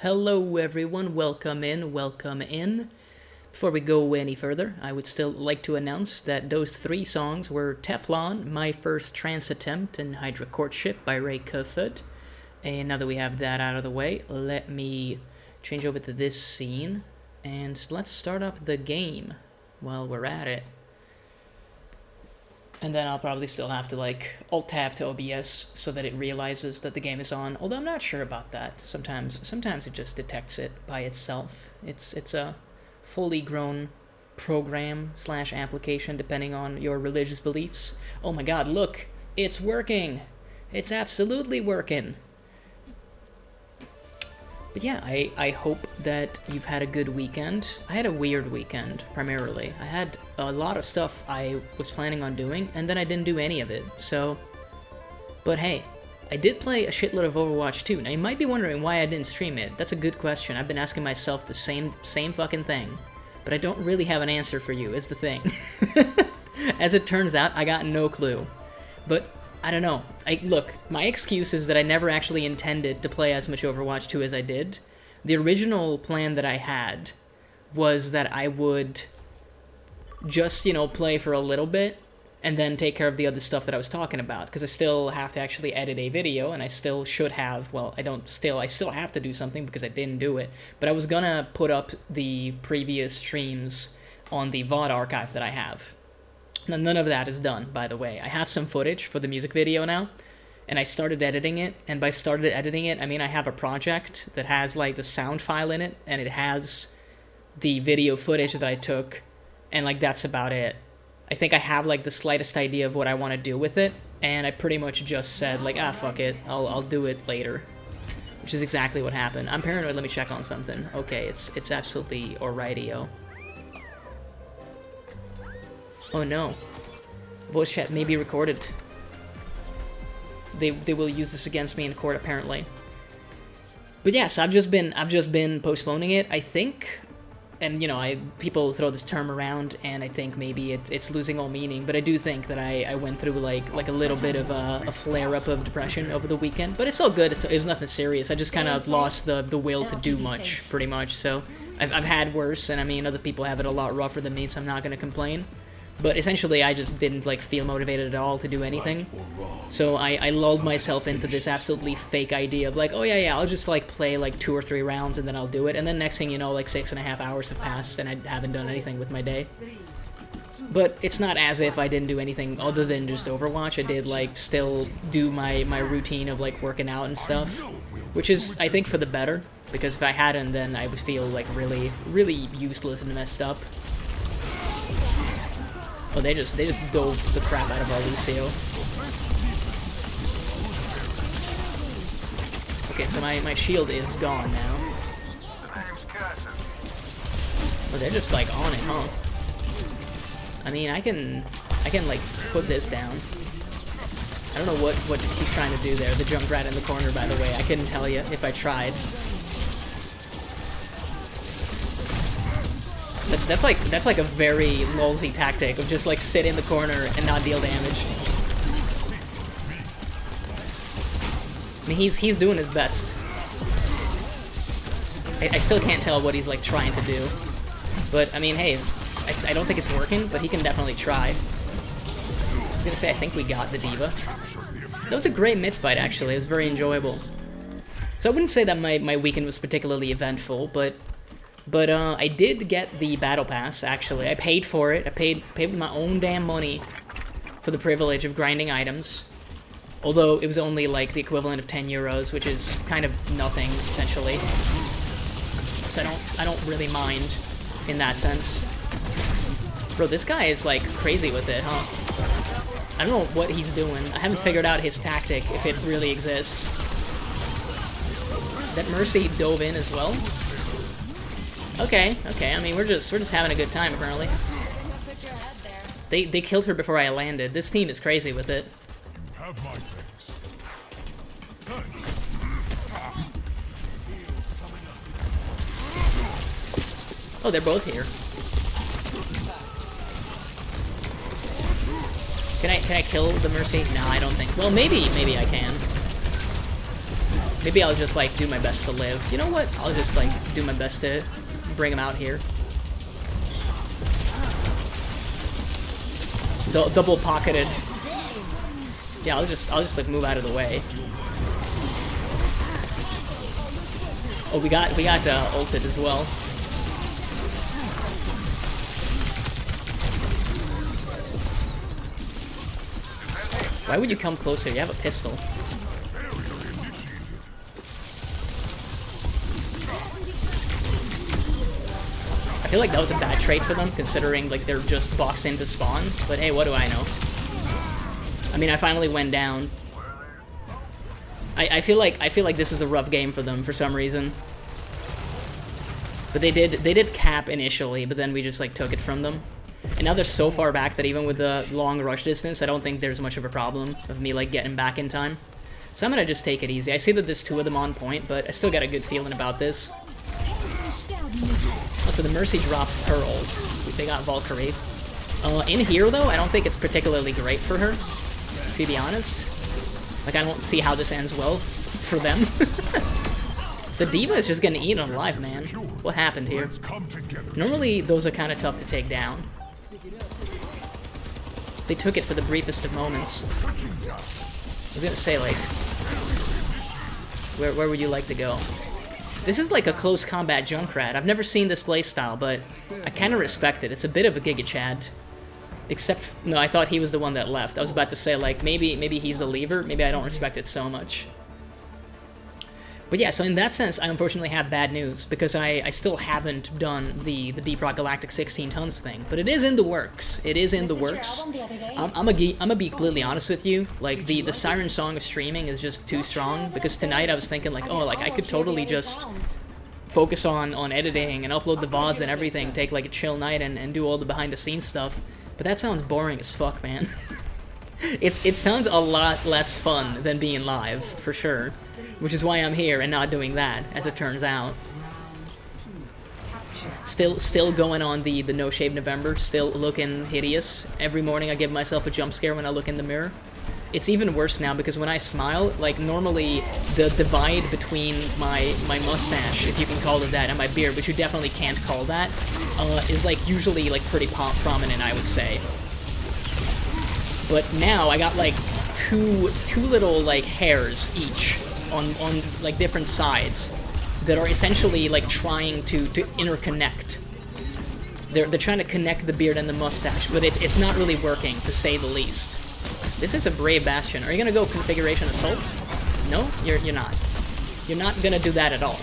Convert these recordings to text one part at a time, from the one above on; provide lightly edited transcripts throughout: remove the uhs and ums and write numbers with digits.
Hello everyone, welcome in, welcome in. Before we go any further, I would still like to announce that those three songs were Teflon, My First Trance Attempt, and Hydra Courtship by Ray Kerfoot. And now that we have that out of the way, let me change over to this scene, and let's start up the game while we're at it. And then I'll probably still have to alt-tab to OBS so that it realizes that the game is on, although I'm not sure about that. Sometimes it just detects it by itself. It's a fully grown program / application depending on your religious beliefs. Oh my god, look! It's working! It's absolutely working! But yeah, I hope that you've had a good weekend. I had a weird weekend, primarily. I had a lot of stuff I was planning on doing, and then I didn't do any of it, so... But hey, I did play a shitload of Overwatch 2. Now you might be wondering why I didn't stream it. That's a good question. I've been asking myself the same fucking thing. But I don't really have an answer for you, is the thing. As it turns out, I got no clue. But I don't know. Look, my excuse is that I never actually intended to play as much Overwatch 2 as I did. The original plan that I had was that I would just, play for a little bit and then take care of the other stuff that I was talking about, because I still have to actually edit a video, and I still should have, well, I still have to do something because I didn't do it, but I was gonna put up the previous streams on the VOD archive that I have. Now, none of that is done, by the way. I have some footage for the music video now, and I started editing it, and by started editing it, I mean I have a project that has, the sound file in it, and it has the video footage that I took, and, that's about it. I think I have, the slightest idea of what I want to do with it, and I pretty much just said, fuck it, I'll do it later. Which is exactly what happened. I'm paranoid, let me check on something. Okay, it's absolutely alrighty-o. Oh no. Voice chat may be recorded. They will use this against me in court, apparently. But yes, I've just been postponing it, I think. And, people throw this term around, and I think maybe it's losing all meaning, but I do think that I went through, like a little bit of a flare-up of depression over the weekend. But it's all good, it was nothing serious. I just kind of lost the will to do much, pretty much. So, I've had worse, and I mean, other people have it a lot rougher than me, so I'm not going to complain. But essentially, I just didn't, feel motivated at all to do anything. So I lulled myself into this absolutely fake idea of, oh yeah, I'll just, play, 2 or 3 rounds and then I'll do it. And then next thing you know, 6.5 hours have passed and I haven't done anything with my day. But it's not as if I didn't do anything other than just Overwatch. I did, still do my routine of, working out and stuff. Which is, I think, for the better. Because if I hadn't, then I would feel, really, really useless and messed up. Oh, they just dove the crap out of our Lucio. Okay, so my shield is gone now. Oh, they're just on it, huh? I mean, I can put this down. I don't know what he's trying to do there. The Junkrat in the corner, by the way. I couldn't tell you if I tried. That's like a very lolzy tactic of just sit in the corner and not deal damage. I mean, he's doing his best. I still can't tell what he's trying to do, but I mean, hey, I don't think it's working, but he can definitely try. I was gonna say I think we got the diva. That was a great mid fight, actually. It was very enjoyable. So I wouldn't say that my weekend was particularly eventful, but I did get the battle pass, actually. I paid for it. I paid with my own damn money for the privilege of grinding items. Although it was only the equivalent of 10 euros, which is kind of nothing, essentially. So I don't really mind in that sense. Bro, this guy is crazy with it, huh? I don't know what he's doing. I haven't figured out his tactic, if it really exists. That Mercy dove in as well? Okay, I mean, we're just having a good time, apparently. They killed her before I landed. This team is crazy with it. Oh, they're both here. Can I kill the Mercy? No, I don't think. Well, maybe I can. Maybe I'll just, like, do my best to live. You know what? I'll just, like, do my best to bring him out here. Double pocketed. Yeah, I'll just like move out of the way. Oh, we got ulted as well. Why would you come closer? You have a pistol. I feel like that was a bad trait for them, considering like they're just boxed in to spawn. But hey, what do I know? I mean, I finally went down. I feel like this is a rough game for them for some reason. But they did cap initially, but then we just like took it from them. And now they're so far back that even with the long rush distance, I don't think there's much of a problem of me like getting back in time. So I'm gonna just take it easy. I see that there's two of them on point, but I still got a good feeling about this. Oh, so the Mercy dropped her ult. They got Valkyrie. In here though, I don't think it's particularly great for her, to be honest. Like, I don't see how this ends well for them. The D.Va is just getting eaten alive, man. What happened here? Normally, those are kind of tough to take down. They took it for the briefest of moments. I was gonna say, like, where would you like to go? This is like a close combat Junkrat. I've never seen this playstyle, but I kind of respect it. It's a bit of a Giga Chad. Except, no, I thought he was the one that left. I was about to say, like, maybe he's the leaver. Maybe I don't respect it so much. But yeah, so in that sense, I unfortunately have bad news, because I still haven't done the Deep Rock Galactic 16 tons thing. But it is in the works. It is in the works. I'm gonna be completely honest with you. Like, the Siren Song of streaming is just too strong, because tonight I was thinking, like, oh, like, I could totally just focus on editing and upload the VODs and everything, take, like, a chill night and do all the behind-the-scenes stuff. But that sounds boring as fuck, man. It sounds a lot less fun than being live, for sure. Which is why I'm here and not doing that, as it turns out. Still going on the No Shave November, still looking hideous. Every morning I give myself a jump scare when I look in the mirror. It's even worse now, because when I smile, like, normally the divide between my mustache, if you can call it that, and my beard, which you definitely can't call that, is, like, usually, like, pretty prominent, I would say. But now I got, like, two little, like, hairs each on like, different sides that are essentially, like, trying to interconnect. They're trying to connect the beard and the mustache, but it's not really working, to say the least. This is a brave Bastion. Are you gonna go Configuration Assault? No? You're not. You're not gonna do that at all.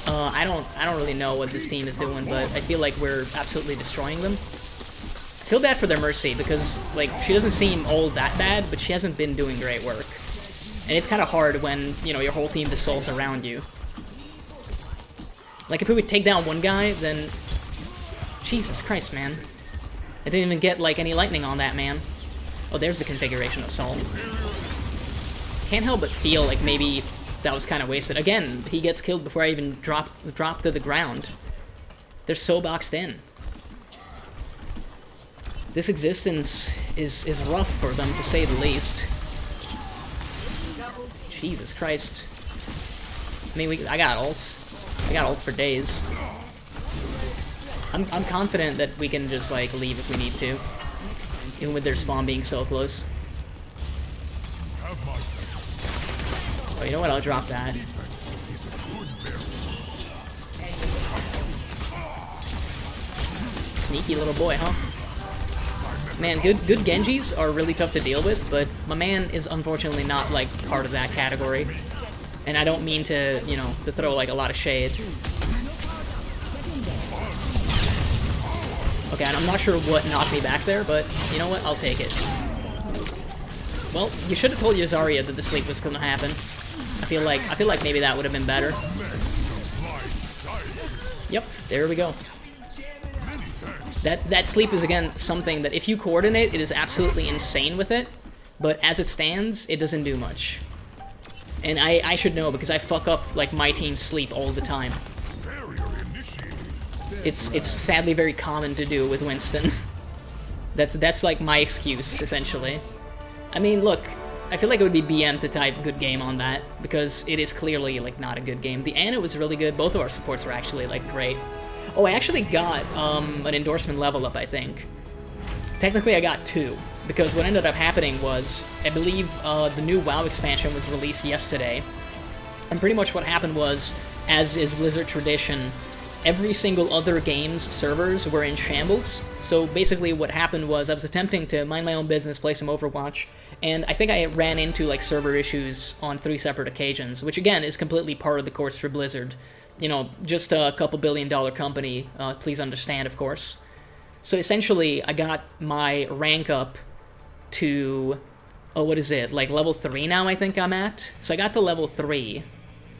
I don't really know what this team is doing, but I feel like we're absolutely destroying them. I feel bad for their Mercy, because, like, she doesn't seem all that bad, but she hasn't been doing great work. And it's kind of hard when, you know, your whole team dissolves around you. Like, if we would take down one guy, then... Jesus Christ, man. I didn't even get, like, any lightning on that, man. Oh, there's the Configuration Assault. Can't help but feel like maybe that was kind of wasted. Again, he gets killed before I even drop to the ground. They're so boxed in. This existence is rough for them, to say the least. Jesus Christ. I mean, I got ult. I got ult for days. I'm confident that we can just, like, leave if we need to. Even with their spawn being so close. Oh, you know what? I'll drop that. Sneaky little boy, huh? Man, good Genjis are really tough to deal with, but my man is unfortunately not, like, part of that category. And I don't mean to, you know, to throw, like, a lot of shade. Okay, and I'm not sure what knocked me back there, but you know what? I'll take it. Well, you should have told your Zarya that the sleep was gonna happen. I feel like maybe that would have been better. Yep, there we go. That sleep is, again, something that if you coordinate, it is absolutely insane with it, but as it stands, it doesn't do much. And I should know, because I fuck up, like, my team's sleep all the time. It's sadly very common to do with Winston. That's like my excuse, essentially. I mean, look, I feel like it would be BM to type good game on that, because it is clearly, like, not a good game. The Ana was really good. Both of our supports were actually, like, great. Oh, I actually got an endorsement level up, I think. Technically, I got 2, because what ended up happening was, I believe the new WoW expansion was released yesterday, and pretty much what happened was, as is Blizzard tradition, every single other game's servers were in shambles. So basically what happened was I was attempting to mind my own business, play some Overwatch, and I think I ran into like server issues on 3 separate occasions, which again is completely part of the course for Blizzard. You know, just a couple billion-dollar company, please understand, of course. So essentially I got my rank up to, oh, what is it, like level 3 now I think I'm at? So I got to level 3.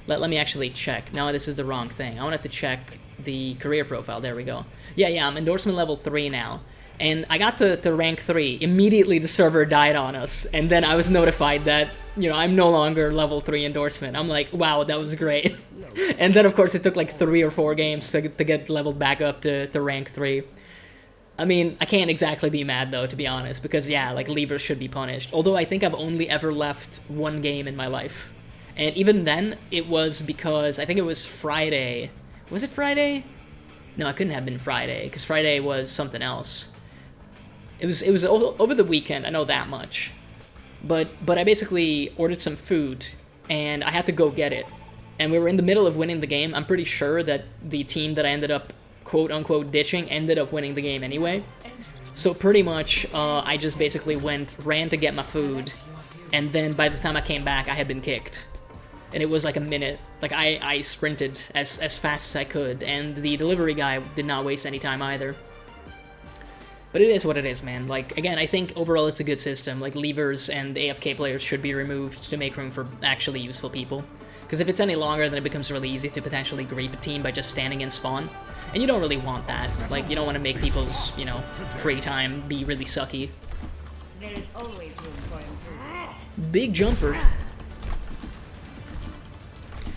Let me actually check. No, this is the wrong thing. I wanted to check the career profile. There we go. Yeah, I'm endorsement level 3 now. And I got to rank 3. Immediately the server died on us. And then I was notified that, you know, I'm no longer level 3 endorsement. I'm like, wow, that was great. And then, of course, it took like 3 or 4 games to get leveled back up to rank 3. I mean, I can't exactly be mad, though, to be honest. Because, yeah, like, leavers should be punished. Although I think I've only ever left 1 game in my life. And even then, it was because, I think it was Friday. Was it Friday? No, it couldn't have been Friday, because Friday was something else. It was over the weekend, I know that much. But I basically ordered some food, and I had to go get it. And we were in the middle of winning the game. I'm pretty sure that the team that I ended up, quote-unquote, ditching ended up winning the game anyway. So pretty much, I just basically ran to get my food, and then by the time I came back, I had been kicked. And it was like a minute. Like, I sprinted as fast as I could, and the delivery guy did not waste any time either. But it is what it is, man. Like, again, I think overall it's a good system. Like, leavers and AFK players should be removed to make room for actually useful people. Because if it's any longer, then it becomes really easy to potentially grief a team by just standing in spawn. And you don't really want that. Like, you don't want to make people's, you know, free time be really sucky. There is always room for improvement. Big jumper.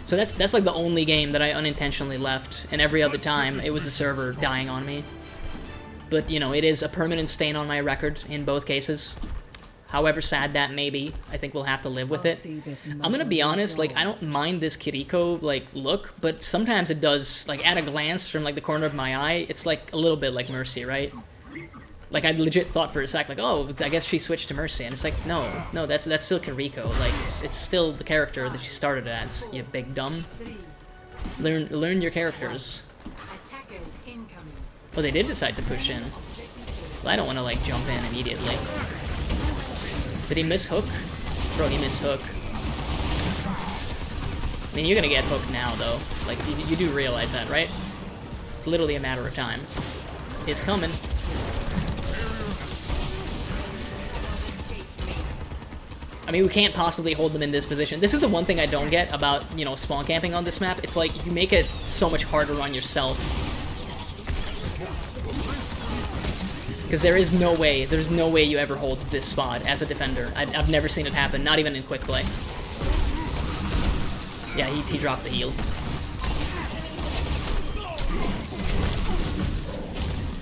So that's like the only game that I unintentionally left, and every other time it was the server dying on me. But, you know, it is a permanent stain on my record in both cases. However sad that may be, I think we'll have to live with it. I'm gonna be honest, like, I don't mind this Kiriko, like, look, but sometimes it does, like, at a glance from, like, the corner of my eye, it's, like, a little bit like Mercy, right? Like, I legit thought for a sec, like, oh, I guess she switched to Mercy, and it's like, no, that's still Kiriko. Like, it's still the character that she started as, you big dumb. Learn your characters. Oh, they did decide to push in. Well, I don't want to, like, jump in immediately. Did he miss hook? Bro, he missed hook. I mean, you're gonna get hooked now, though. Like, you do realize that, right? It's literally a matter of time. It's coming. I mean, we can't possibly hold them in this position. This is the one thing I don't get about, you know, spawn camping on this map. It's like, you make it so much harder on yourself. Because there's no way you ever hold this spot as a defender. I've never seen it happen, not even in Quickplay. Yeah, he dropped the heal.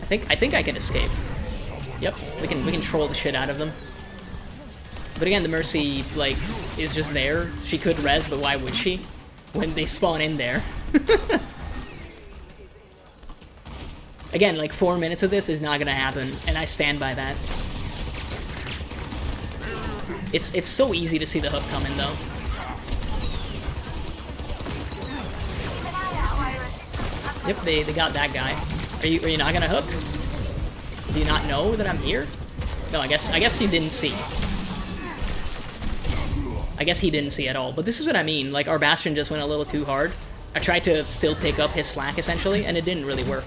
I think I can escape. Yep, we can troll the shit out of them. But again, the Mercy, like, is just there. She could res, but why would she? When they spawn in there. Again, like, 4 minutes of this is not gonna happen, and I stand by that. It's so easy to see the hook coming, though. Yep, they got that guy. Are you not gonna hook? Do you not know that I'm here? No, I guess he didn't see. I guess he didn't see at all. But this is what I mean. Like, our Bastion just went a little too hard. I tried to still pick up his slack, essentially, and it didn't really work.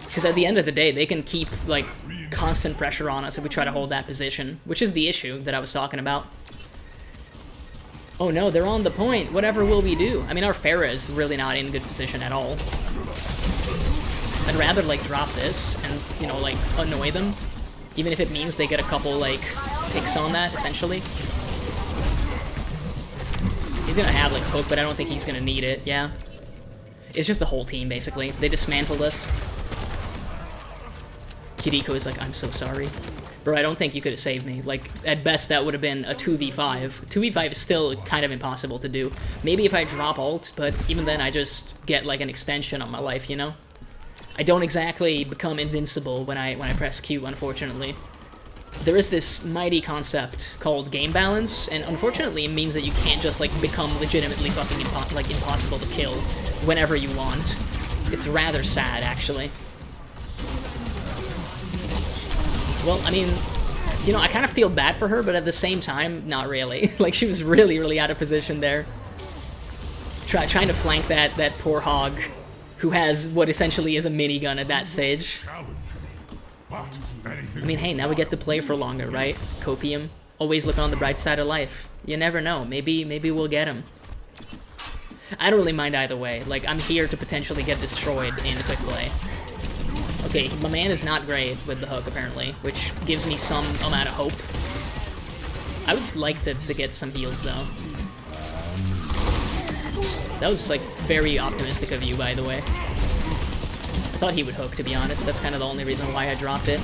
Because at the end of the day, they can keep, like, constant pressure on us if we try to hold that position, which is the issue that I was talking about. Oh no, they're on the point. Whatever will we do? I mean, our Pharah is really not in good position at all. I'd rather, like, drop this and, you know, like, annoy them. Even if it means they get a couple, like, ticks on that, essentially. He's gonna have, like, hook, but I don't think he's gonna need it, yeah. It's just the whole team, basically. They dismantled us. Kiriko is like, I'm so sorry. Bro, I don't think you could have saved me. Like, at best, that would have been a 2v5. 2v5 is still kind of impossible to do. Maybe if I drop ult, but even then I just get, like, an extension on my life, you know? I don't exactly become invincible when I press Q, unfortunately. There is this mighty concept called game balance, and unfortunately it means that you can't just, like, become legitimately fucking impossible to kill whenever you want. It's rather sad, actually. Well, I mean, you know, I kind of feel bad for her, but at the same time, not really. Like, she was really, really out of position there. Trying to flank that poor hog, who has what essentially is a minigun at that stage. I mean, hey, now we get to play for longer, right? Copium. Always look on the bright side of life. You never know. Maybe we'll get him. I don't really mind either way. Like, I'm here to potentially get destroyed in Quickplay. Okay, my man is not great with the hook, apparently, which gives me some amount of hope. I would like to get some heals, though. That was, like, very optimistic of you, by the way. I thought he would hook, to be honest. That's kind of the only reason why I dropped it.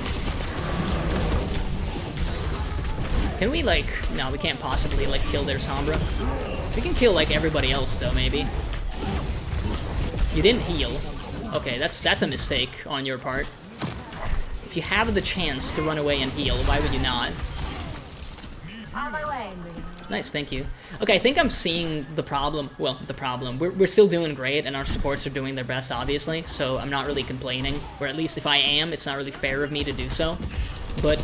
Can we, like... No, we can't possibly, like, kill their Sombra. We can kill, like, everybody else, though, maybe. You didn't heal. Okay, that's a mistake on your part. If you have the chance to run away and heal, why would you not? On my way. Nice, thank you. Okay, I think I'm seeing the problem. Well, the problem. We're still doing great, and our supports are doing their best, obviously, so I'm not really complaining. Or at least if I am, it's not really fair of me to do so. But...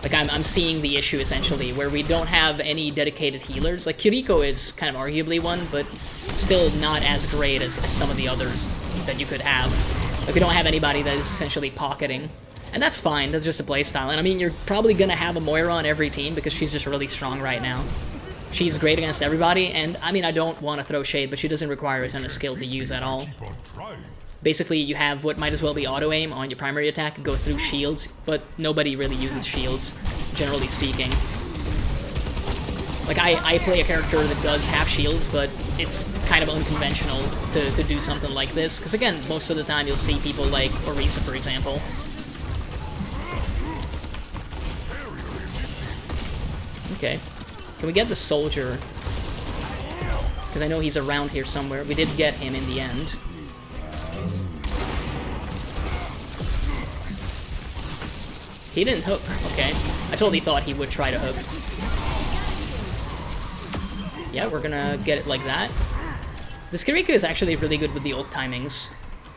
like, I'm seeing the issue, essentially, where we don't have any dedicated healers. Like, Kiriko is kind of arguably one, but still not as great as some of the others that you could have. Like, we don't have anybody that is essentially pocketing. And that's fine, that's just a playstyle. And I mean, you're probably gonna have a Moira on every team because she's just really strong right now. She's great against everybody, and I mean, I don't want to throw shade, but she doesn't require a ton of skill to use at all. Basically, you have what might as well be auto-aim on your primary attack. It goes through shields, but nobody really uses shields, generally speaking. Like, I play a character that does have shields, but it's kind of unconventional to do something like this. Because again, most of the time you'll see people like Orisa, for example. Okay. Can we get the soldier? Because I know he's around here somewhere. We did get him in the end. He didn't hook. Okay. I totally thought he would try to hook. Yeah, we're gonna get it like that. This Kiriko is actually really good with the ult timings.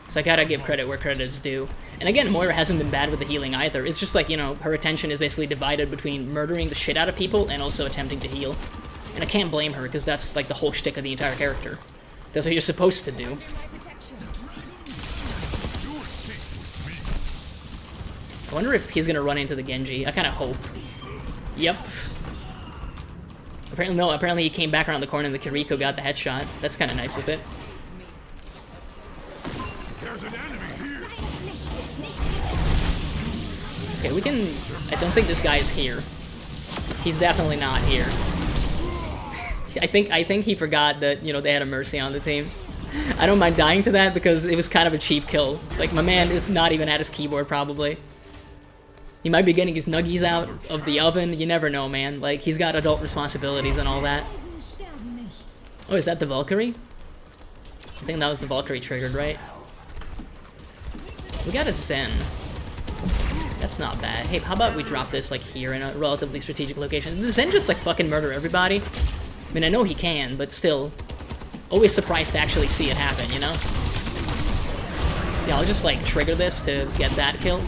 So I gotta give credit where credit is due. And again, Moira hasn't been bad with the healing either. It's just like, you know, her attention is basically divided between murdering the shit out of people and also attempting to heal. And I can't blame her, because that's like the whole shtick of the entire character. That's what you're supposed to do. I wonder if he's gonna run into the Genji. I kind of hope. Yep. Apparently, no, apparently he came back around the corner and the Kiriko got the headshot. That's kind of nice with it. There's an enemy here. Okay, we can... I don't think this guy is here. He's definitely not here. I think he forgot that, you know, they had a Mercy on the team. I don't mind dying to that because it was kind of a cheap kill. Like, my man is not even at his keyboard, probably. He might be getting his nuggies out of the oven. You never know, man. Like, he's got adult responsibilities and all that. Oh, is that the Valkyrie? I think that was the Valkyrie triggered, right? We got a Zen. That's not bad. Hey, how about we drop this, like, here in a relatively strategic location? Does Zen just, like, fucking murder everybody? I mean, I know he can, but still. Always surprised to actually see it happen, you know? Yeah, I'll just, like, trigger this to get that kill.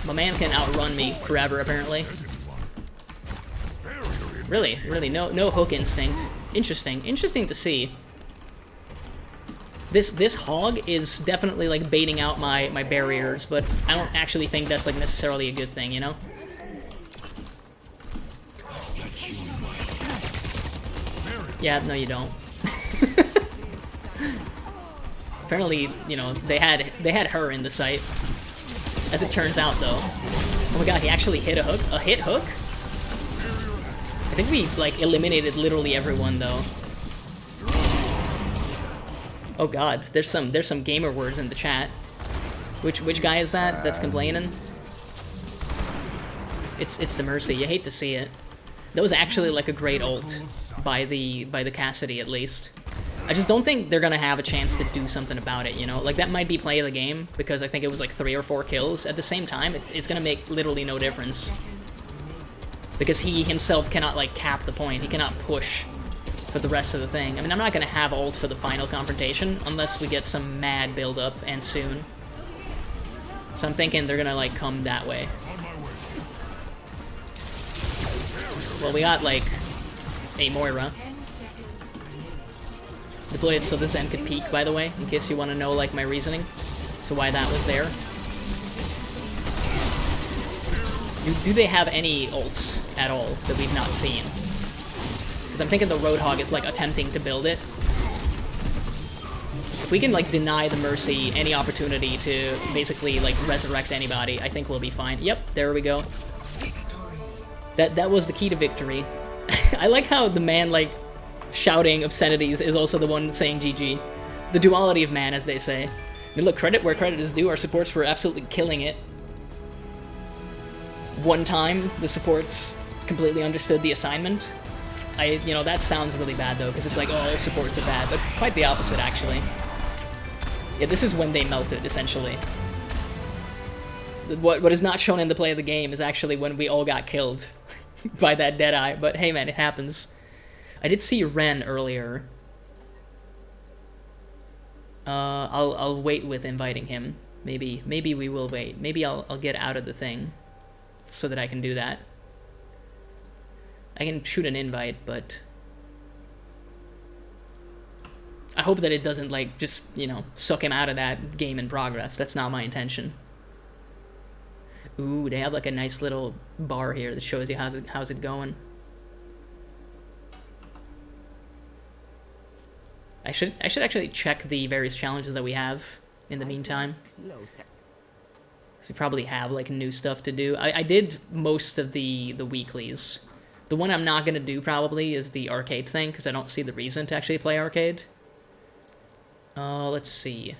My man can outrun me forever, apparently. Really, really, no hook instinct. Interesting, interesting to see. This hog is definitely like baiting out my barriers, but I don't actually think that's like necessarily a good thing, you know? I've got you in my sights. Yeah, no, you don't. Apparently, you know, they had her in the sight. As it turns out, though. Oh my god, he actually hit a hook? A hit hook? I think we, like, eliminated literally everyone, though. Oh god, there's some gamer words in the chat. Which guy is that that's complaining? It's the Mercy. You hate to see it. That was actually like a great ult by the Cassidy at least. I just don't think they're gonna have a chance to do something about it, you know? Like, that might be play of the game, because I think it was like 3 or 4 kills. At the same time, it's gonna make literally no difference. Because he himself cannot, like, cap the point. He cannot push for the rest of the thing. I mean, I'm not gonna have ult for the final confrontation, unless we get some mad build-up, and soon. So I'm thinking they're gonna, like, come that way. Well, we got, like, a Moira. Deploy it so the Zen could peek, by the way, in case you want to know, like, my reasoning. So why that was there. Do they have any ults at all that we've not seen? Because I'm thinking the Roadhog is, like, attempting to build it. If we can, like, deny the Mercy any opportunity to basically, like, resurrect anybody, I think we'll be fine. Yep, there we go. That was the key to victory. I like how the man, like, shouting obscenities is also the one saying GG. The duality of man, as they say. I mean, look, credit where credit is due. Our supports were absolutely killing it. One time, the supports completely understood the assignment. You know, that sounds really bad, though, because it's like, oh, all supports are bad, but quite the opposite, actually. Yeah, this is when they melted, essentially. What is not shown in the play of the game is actually when we all got killed by that Deadeye, but hey, man, it happens. I did see Ren earlier. I'll wait with inviting him. Maybe we will wait. Maybe I'll get out of the thing so that I can do that. I can shoot an invite, but I hope that it doesn't, like, just, you know, suck him out of that game in progress. That's not my intention. Ooh, they have, like, a nice little bar here that shows you how's it going. I should actually check the various challenges that we have in the meantime. Because we probably have, like, new stuff to do. I did most of the weeklies. The one I'm not going to do, probably, is the arcade thing, because I don't see the reason to actually play arcade. Let's see.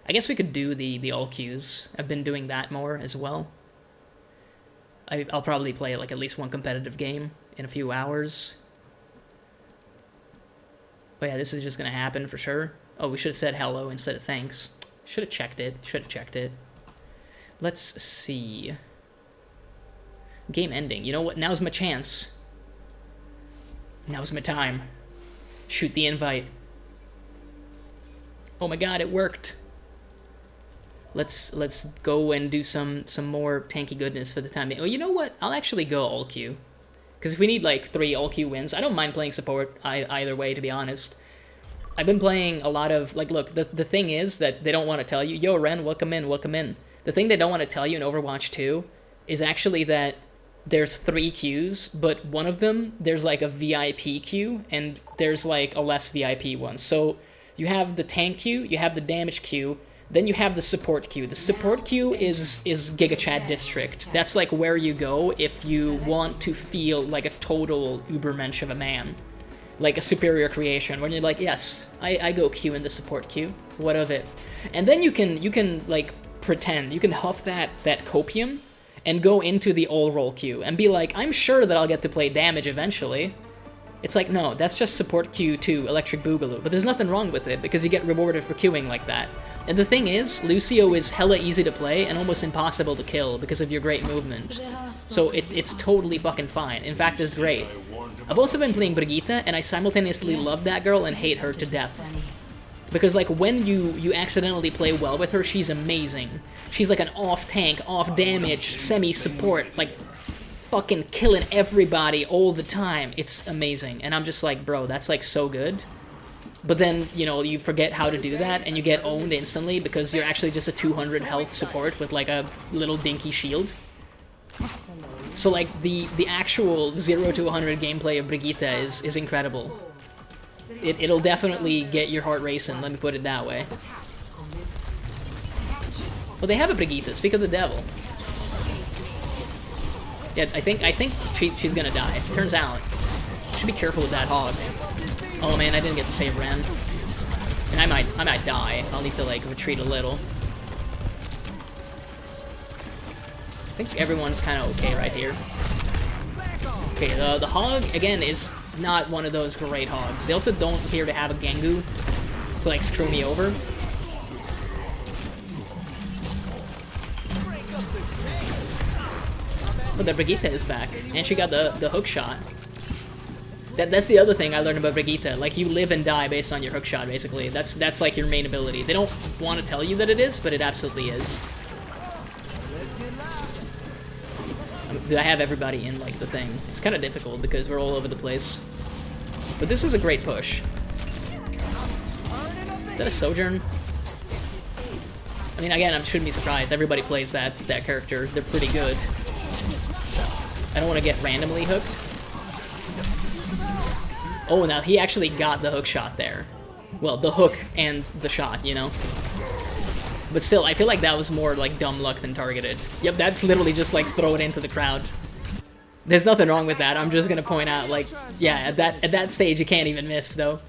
I guess we could do the all queues. I've been doing that more as well. I'll probably play, like, at least one competitive game in a few hours. But yeah, this is just gonna happen for sure. Oh, we should have said hello instead of thanks. Should have checked it. Let's see. Game ending. You know what? Now's my chance. Now's my time. Shoot the invite. Oh my god, it worked. Let's go and do some more tanky goodness for the time being. Oh, you know what? I'll actually go all queue. Because if we need, like, 3 all-queue wins, I don't mind playing support either way, to be honest. I've been playing a lot of, like, look, the thing is that they don't want to tell you, yo, Ren, welcome in. The thing they don't want to tell you in Overwatch 2 is actually that there's 3 queues, but one of them, there's, like, a VIP queue, and there's, like, a less VIP one. So you have the tank queue, you have the damage queue, then you have the support queue. The support queue is Giga Chat District. That's, like, where you go if you want to feel like a total Ubermensch of a man. Like a superior creation, when you're like, yes, I go queue in the support queue. What of it? And then you can like, pretend. You can huff that copium and go into the all-roll queue and be like, I'm sure that I'll get to play damage eventually. It's like, no, that's just support queue to Electric Boogaloo. But there's nothing wrong with it, because you get rewarded for queuing like that. And the thing is, Lucio is hella easy to play and almost impossible to kill because of your great movement. So it's totally fucking fine. In fact, it's great. I've also been playing Brigitte, and I simultaneously love that girl and hate her to death. Because, like, when you accidentally play well with her, she's amazing. She's like an off-tank, off-damage, semi-support, like, fucking killing everybody all the time. It's amazing. And I'm just like, bro, that's, like, so good. But then, you know, you forget how to do that, and you get owned instantly because you're actually just a 200 health support with, like, a little dinky shield. So, like, the actual 0 to 100 gameplay of Brigitte is incredible. It'll definitely get your heart racing, let me put it that way. Well, they have a Brigitte, speak of the devil. Yeah, I think she's gonna die. Turns out. Should be careful with that hog. Oh man, I didn't get to save Ren. And I might die. I'll need to like retreat a little. I think everyone's kind of okay right here. Okay, the hog again is not one of those great hogs. They also don't appear to have a Gengu to like screw me over. But the Brigitte is back, and she got the hook shot. That's the other thing I learned about Brigitte. Like, you live and die based on your hook shot, basically. That's like your main ability. They don't want to tell you that it is, but it absolutely is. I have everybody in like the thing. It's kind of difficult because we're all over the place. But this was a great push. Is that a Sojourn? I mean, again, I shouldn't be surprised. Everybody plays that character. They're pretty good. I don't want to get randomly hooked. Oh, now he actually got the hook shot there. Well, the hook and the shot, you know? But still, I feel like that was more like dumb luck than targeted. Yep, that's literally just like throw it into the crowd. There's nothing wrong with that. I'm just gonna point out, like, yeah, at that stage you can't even miss, though.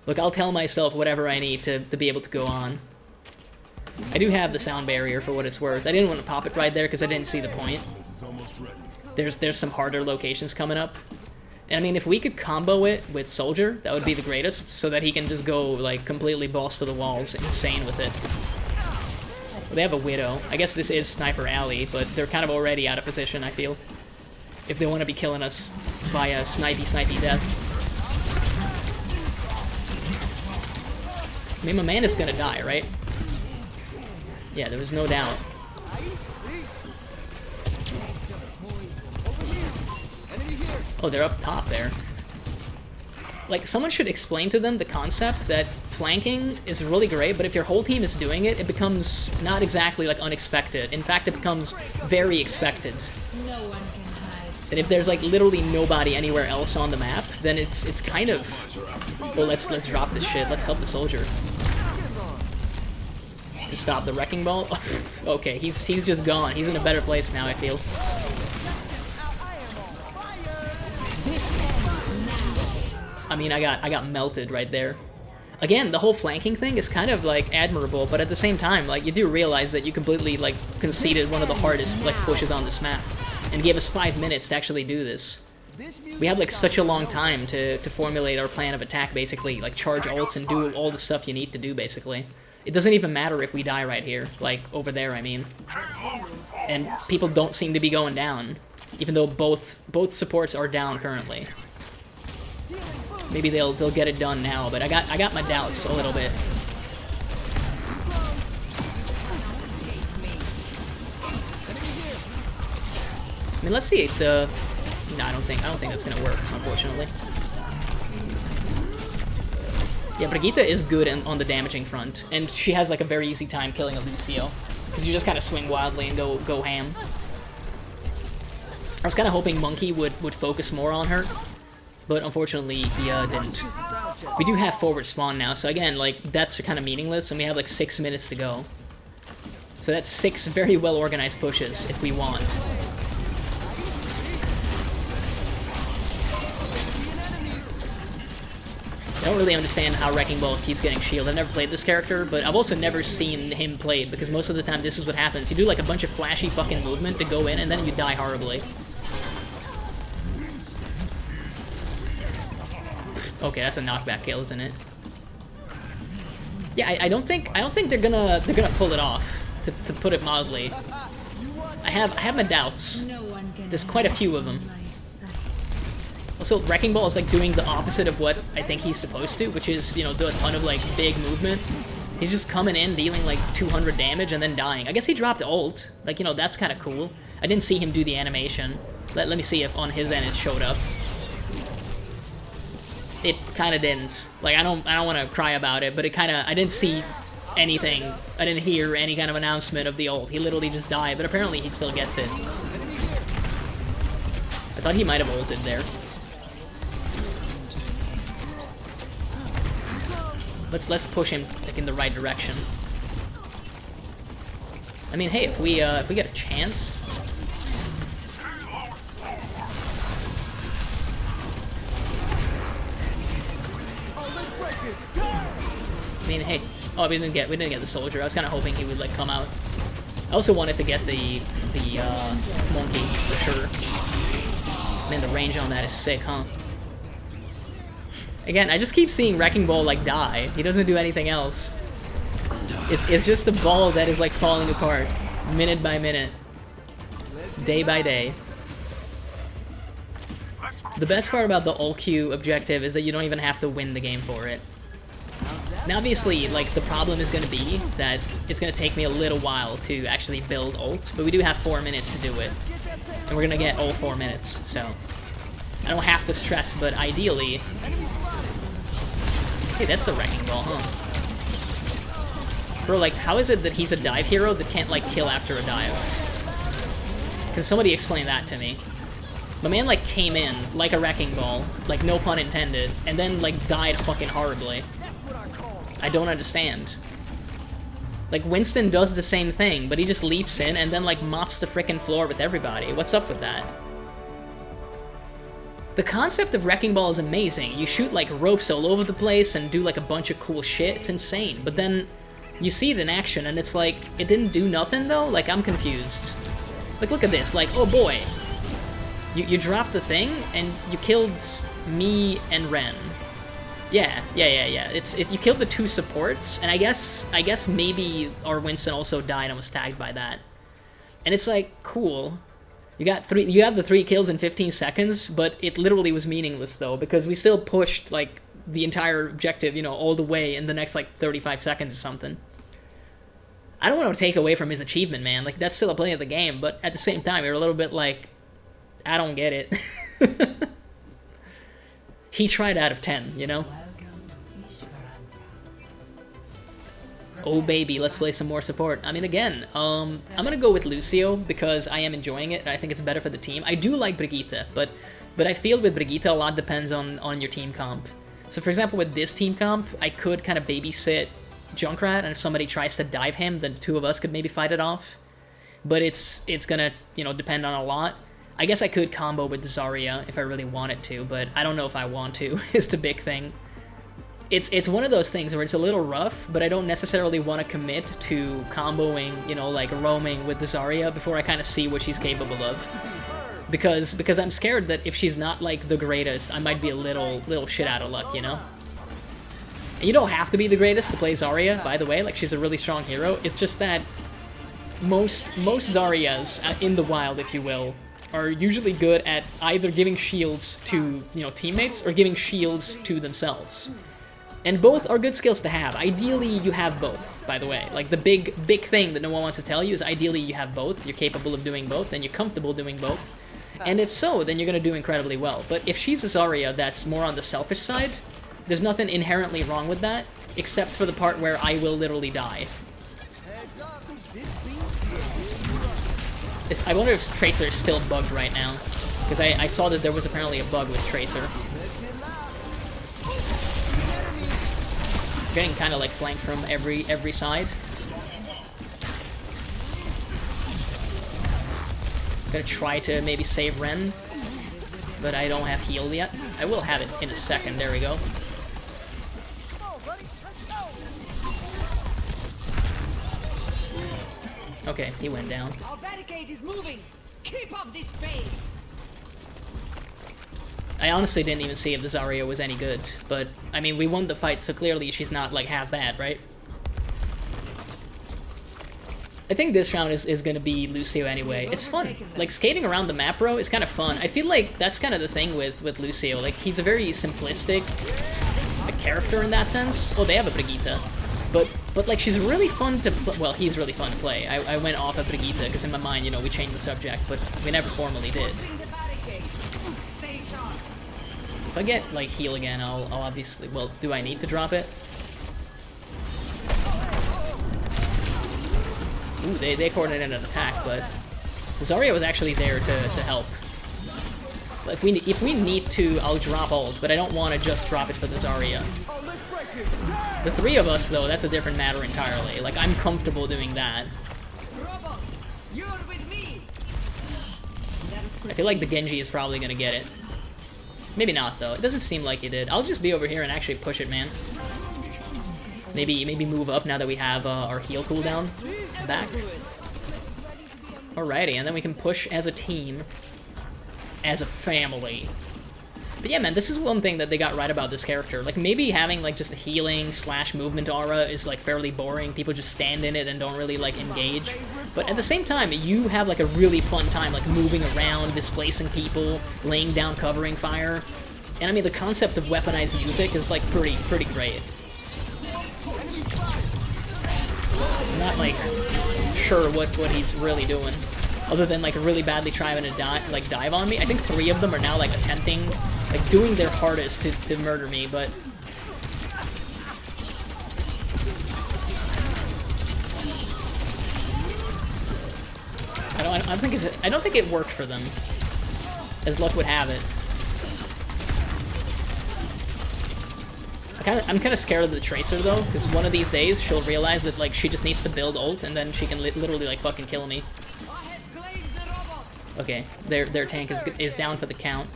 Look, I'll tell myself whatever I need to be able to go on. I do have the sound barrier for what it's worth. I didn't want to pop it right there because I didn't see the point. There's some harder locations coming up. And I mean, if we could combo it with Soldier, that would be the greatest, so that he can just go, like, completely balls to the walls, insane with it. Well, they have a Widow. I guess this is Sniper Alley, but they're kind of already out of position, I feel. If they want to be killing us via snipey death. I mean, my man is gonna die, right? Yeah, there was no doubt. Oh, they're up top there. Like, someone should explain to them the concept that flanking is really great, but if your whole team is doing it, it becomes not exactly, like, unexpected. In fact, it becomes very expected. No one can hide. That if there's, like, literally nobody anywhere else on the map, then it's kind of... Well, let's drop this shit. Let's help the Soldier. To stop the Wrecking Ball? Okay, he's just gone. He's in a better place now, I feel. I mean, I got melted right there. Again, the whole flanking thing is kind of, like, admirable, but at the same time, like, you do realize that you completely, like, conceded one of the hardest, like, pushes on this map, and gave us 5 minutes to actually do this. We have, like, such a long time to formulate our plan of attack, basically, like, charge ults and do all the stuff you need to do, basically. It doesn't even matter if we die right here, like, over there, I mean. And people don't seem to be going down, even though both supports are down currently. Maybe they'll get it done now, but I got my doubts a little bit. I mean, let's see if the... No, I don't think that's gonna work, unfortunately. Yeah, Brigitte is good on the damaging front, and she has like a very easy time killing a Lucio, because you just kind of swing wildly and go ham. I was kind of hoping Monkey would focus more on her, but unfortunately he didn't. We do have forward spawn now, so again, like, that's kind of meaningless, and we have like 6 minutes to go. So that's 6 very well organized pushes if we want. I don't really understand how Wrecking Ball keeps getting shield. I've never played this character, but I've also never seen him played, because most of the time this is what happens. You do like a bunch of flashy fucking movement to go in, and then you die horribly. Okay, that's a knockback kill, isn't it? Yeah, I don't think they're gonna pull it off, to put it mildly. I have my doubts. There's quite a few of them. Also, Wrecking Ball is like doing the opposite of what I think he's supposed to, which is, you know, do a ton of like big movement. He's just coming in, dealing like 200 damage, and then dying. I guess he dropped ult. Like, you know, that's kind of cool. I didn't see him do the animation. Let me see if on his end it showed up. It kind of didn't. Like, I don't want to cry about it, but it kind of... I didn't see anything. I didn't hear any kind of announcement of the ult. He literally just died, but apparently he still gets it. I thought he might have ulted there. Let's push him like in the right direction. I mean, hey, if we get a chance. I mean, hey, oh, we didn't get the soldier. I was kind of hoping he would like come out. I also wanted to get the monkey for sure. Man, the range on that is sick, huh? Again, I just keep seeing Wrecking Ball like die. He doesn't do anything else. It's just a ball that is like falling apart, minute by minute, day by day. The best part about the ult Q objective is that you don't even have to win the game for it. Now obviously, like, the problem is going to be that it's going to take me a little while to actually build ult, but we do have 4 minutes to do it. And we're going to get all 4 minutes, so I don't have to stress, but ideally... Hey, that's the Wrecking Ball, huh? Bro, like, how is it that he's a dive hero that can't, like, kill after a dive? Can somebody explain that to me? My man, like, came in like a Wrecking Ball, like, no pun intended, and then, like, died fucking horribly. I don't understand. Like, Winston does the same thing, but he just leaps in and then, like, mops the frickin' floor with everybody. What's up with that? The concept of Wrecking Ball is amazing. You shoot, like, ropes all over the place and do, like, a bunch of cool shit. It's insane. But then you see it in action and it's like, it didn't do nothing, though? Like, I'm confused. Like, look at this. Like, oh boy. You dropped the thing and you killed me and Ren. Yeah. It's you killed the 2 supports, and I guess maybe our Winston also died and was tagged by that. And it's like, cool. You have the 3 kills in 15 seconds, but it literally was meaningless though, because we still pushed like the entire objective, you know, all the way in the next like 35 seconds or something. I don't want to take away from his achievement, man. Like, that's still a play of the game, but at the same time, you're a little bit like, I don't get it. He tried out of 10, you know? Oh baby, let's play some more support. I mean, again, I'm gonna go with Lucio because I am enjoying it and I think it's better for the team. I do like Brigitte, but I feel with Brigitte a lot depends on your team comp. So for example, with this team comp, I could kind of babysit Junkrat, and if somebody tries to dive him, then the 2 of us could maybe fight it off. But it's gonna, you know, depend on a lot. I guess I could combo with Zarya if I really wanted to, but I don't know if I want to, is the big thing. It's one of those things where it's a little rough, but I don't necessarily want to commit to comboing, you know, like roaming with the Zarya before I kind of see what she's capable of. Because I'm scared that if she's not, like, the greatest, I might be a little shit out of luck, you know? And you don't have to be the greatest to play Zarya, by the way, like, she's a really strong hero. It's just that most Zaryas in the wild, if you will, are usually good at either giving shields to, you know, teammates or giving shields to themselves. And both are good skills to have. Ideally, you have both, by the way. Like, the big thing that no one wants to tell you is ideally you have both, you're capable of doing both, and you're comfortable doing both. And if so, then you're going to do incredibly well. But if she's a Zarya that's more on the selfish side, there's nothing inherently wrong with that, except for the part where I will literally die. I wonder if Tracer is still bugged right now, because I saw that there was apparently a bug with Tracer. Getting kind of like flanked from every side. Gonna try to maybe save Ren, but I don't have heal yet. I will have it in a second. There we go. Okay, he went down. Our barricade is moving. Keep up this pace. I honestly didn't even see if the Zarya was any good, but, I mean, we won the fight, so clearly she's not, like, half bad, right? I think this round is gonna be Lucio anyway. It's fun. Like, skating around the map, bro, is kind of fun. I feel like that's kind of the thing with Lucio. Like, he's a very simplistic character in that sense. Oh, they have a Brigitte. But like, she's really fun to play. Well, he's really fun to play. I went off of Brigitte, because in my mind, you know, we changed the subject, but we never formally did. If I get, like, heal again, I'll obviously... Well, do I need to drop it? Ooh, they coordinated an attack, but... Zarya was actually there to help. If we need to, I'll drop ult, but I don't want to just drop it for the Zarya. The 3 of us, though, that's a different matter entirely. Like, I'm comfortable doing that. I feel like the Genji is probably gonna get it. Maybe not, though. It doesn't seem like he did. I'll just be over here and actually push it, man. Maybe move up now that we have our heal cooldown back. Alrighty, and then we can push as a team, as a family. But yeah, man, this is one thing that they got right about this character. Like, maybe having, like, just a healing / movement aura is, like, fairly boring. People just stand in it and don't really, like, engage. But at the same time, you have, like, a really fun time, like, moving around, displacing people, laying down covering fire. And, I mean, the concept of weaponized music is, like, pretty great. I'm not, like, sure what he's really doing. Other than, like, really badly trying to dive on me. I think 3 of them are now, like, attempting, like, doing their hardest to murder me, but... I don't think it worked for them, as luck would have it. I'm kind of scared of the Tracer, though, because one of these days she'll realize that, like, she just needs to build ult, and then she can literally, like, fucking kill me. Okay, their tank is down for the count.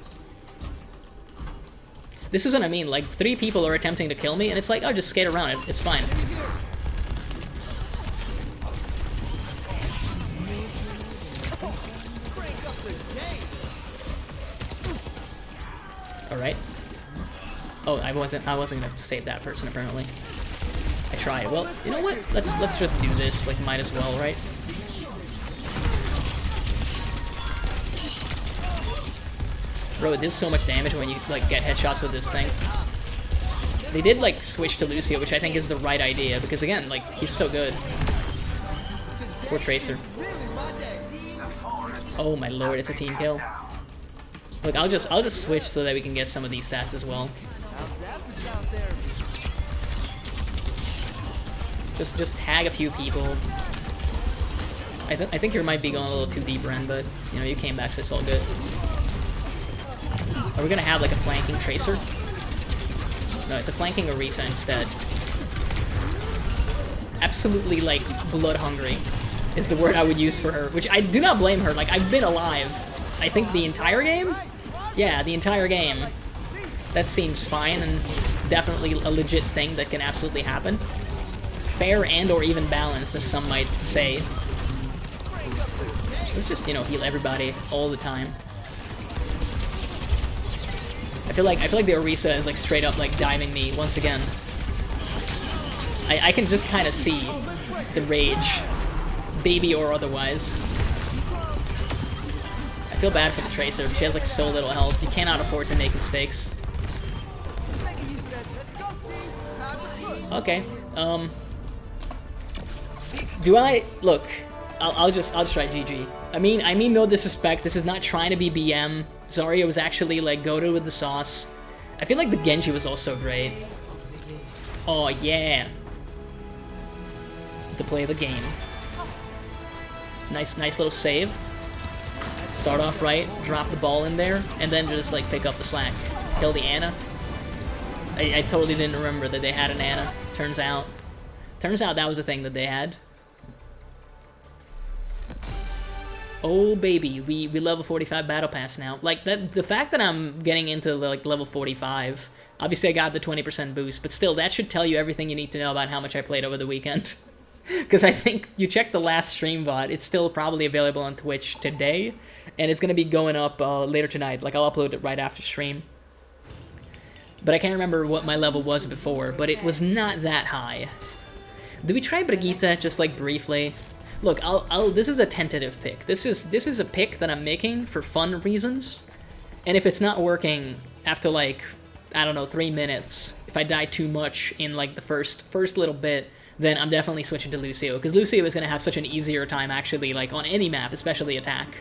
This is what I mean, like, 3 people are attempting to kill me, and it's like, oh, just skate around it, it's fine. Alright. Oh, I wasn't gonna save that person, apparently. I tried. Well, you know what? Let's just do this, like, might as well, right? Bro, it did so much damage when you, like, get headshots with this thing. They did, like, switch to Lucio, which I think is the right idea, because, again, like, he's so good. Poor Tracer. Oh my lord, it's a team kill. Look, I'll just switch so that we can get some of these stats as well. Just tag a few people. I think you might be going a little too deep, Ren, but, you know, you came back, so it's all good. Are we gonna have, like, a flanking Tracer? No, it's a flanking Orisa instead. Absolutely, like, blood-hungry is the word I would use for her, which I do not blame her. Like, I've been alive, I think, the entire game? Yeah, the entire game. That seems fine and definitely a legit thing that can absolutely happen. Fair and or even balanced, as some might say. Let's just, you know, heal everybody all the time. I feel like the Orisa is, like, straight up, like, diving me once again. I can just kind of see the rage, baby or otherwise. I feel bad for the Tracer. She has, like, so little health. You cannot afford to make mistakes. Okay. Do I look? I'll just try GG. I mean no disrespect. This is not trying to be BM. Zarya was actually, like, goated with the sauce. I feel like the Genji was also great. Oh yeah. To play the game. Nice little save. Start off right, drop the ball in there, and then just, like, pick up the slack. Kill the Ana. I totally didn't remember that they had an Ana. Turns out that was a thing that they had. Oh baby, we level 45 battle pass now. Like, that, the fact that I'm getting into, like, level 45, obviously I got the 20% boost, but still, that should tell you everything you need to know about how much I played over the weekend. Because I think you check the last stream VOD, it's still probably available on Twitch today, and it's gonna be going up later tonight. Like, I'll upload it right after stream. But I can't remember what my level was before, but it was not that high. Do we try Brigitte just, like, briefly? Look, this is a tentative pick. This is a pick that I'm making for fun reasons. And if it's not working after, like, I don't know, 3 minutes, if I die too much in, like, the first little bit, then I'm definitely switching to Lucio, because Lucio is going to have such an easier time, actually, like, on any map, especially attack.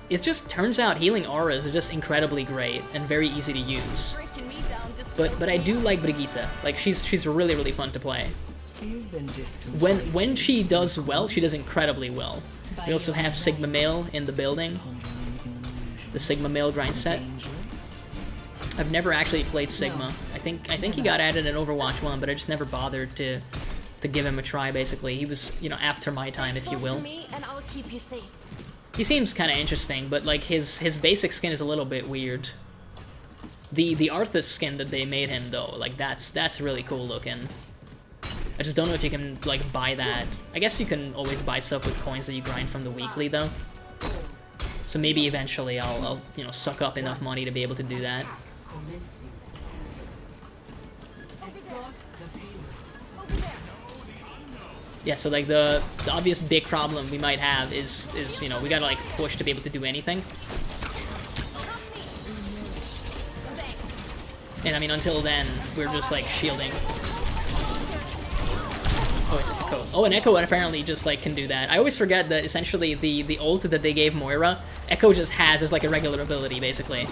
It just turns out healing auras are just incredibly great and very easy to use. But I do like Brigitte. Like, she's really, really fun to play. When she does well, she does incredibly well. We also have Sigma Male in the building. The Sigma Male grind set. I've never actually played Sigma. I think he got added in Overwatch 1, but I just never bothered to give him a try, basically. He was, you know, after my time, if you will. He seems kind of interesting, but, like, his basic skin is a little bit weird. The Arthas skin that they made him, though, like, that's really cool looking. I just don't know if you can, like, buy that. I guess you can always buy stuff with coins that you grind from the weekly, though. So maybe eventually I'll you know, suck up enough money to be able to do that. Yeah, so like the obvious big problem we might have is you know, we gotta like push to be able to do anything. And I mean, until then, we're just like shielding. Oh, it's Echo. Oh, and Echo apparently just like can do that. I always forget that essentially the ult that they gave Moira, Echo just has as like a regular ability, basically.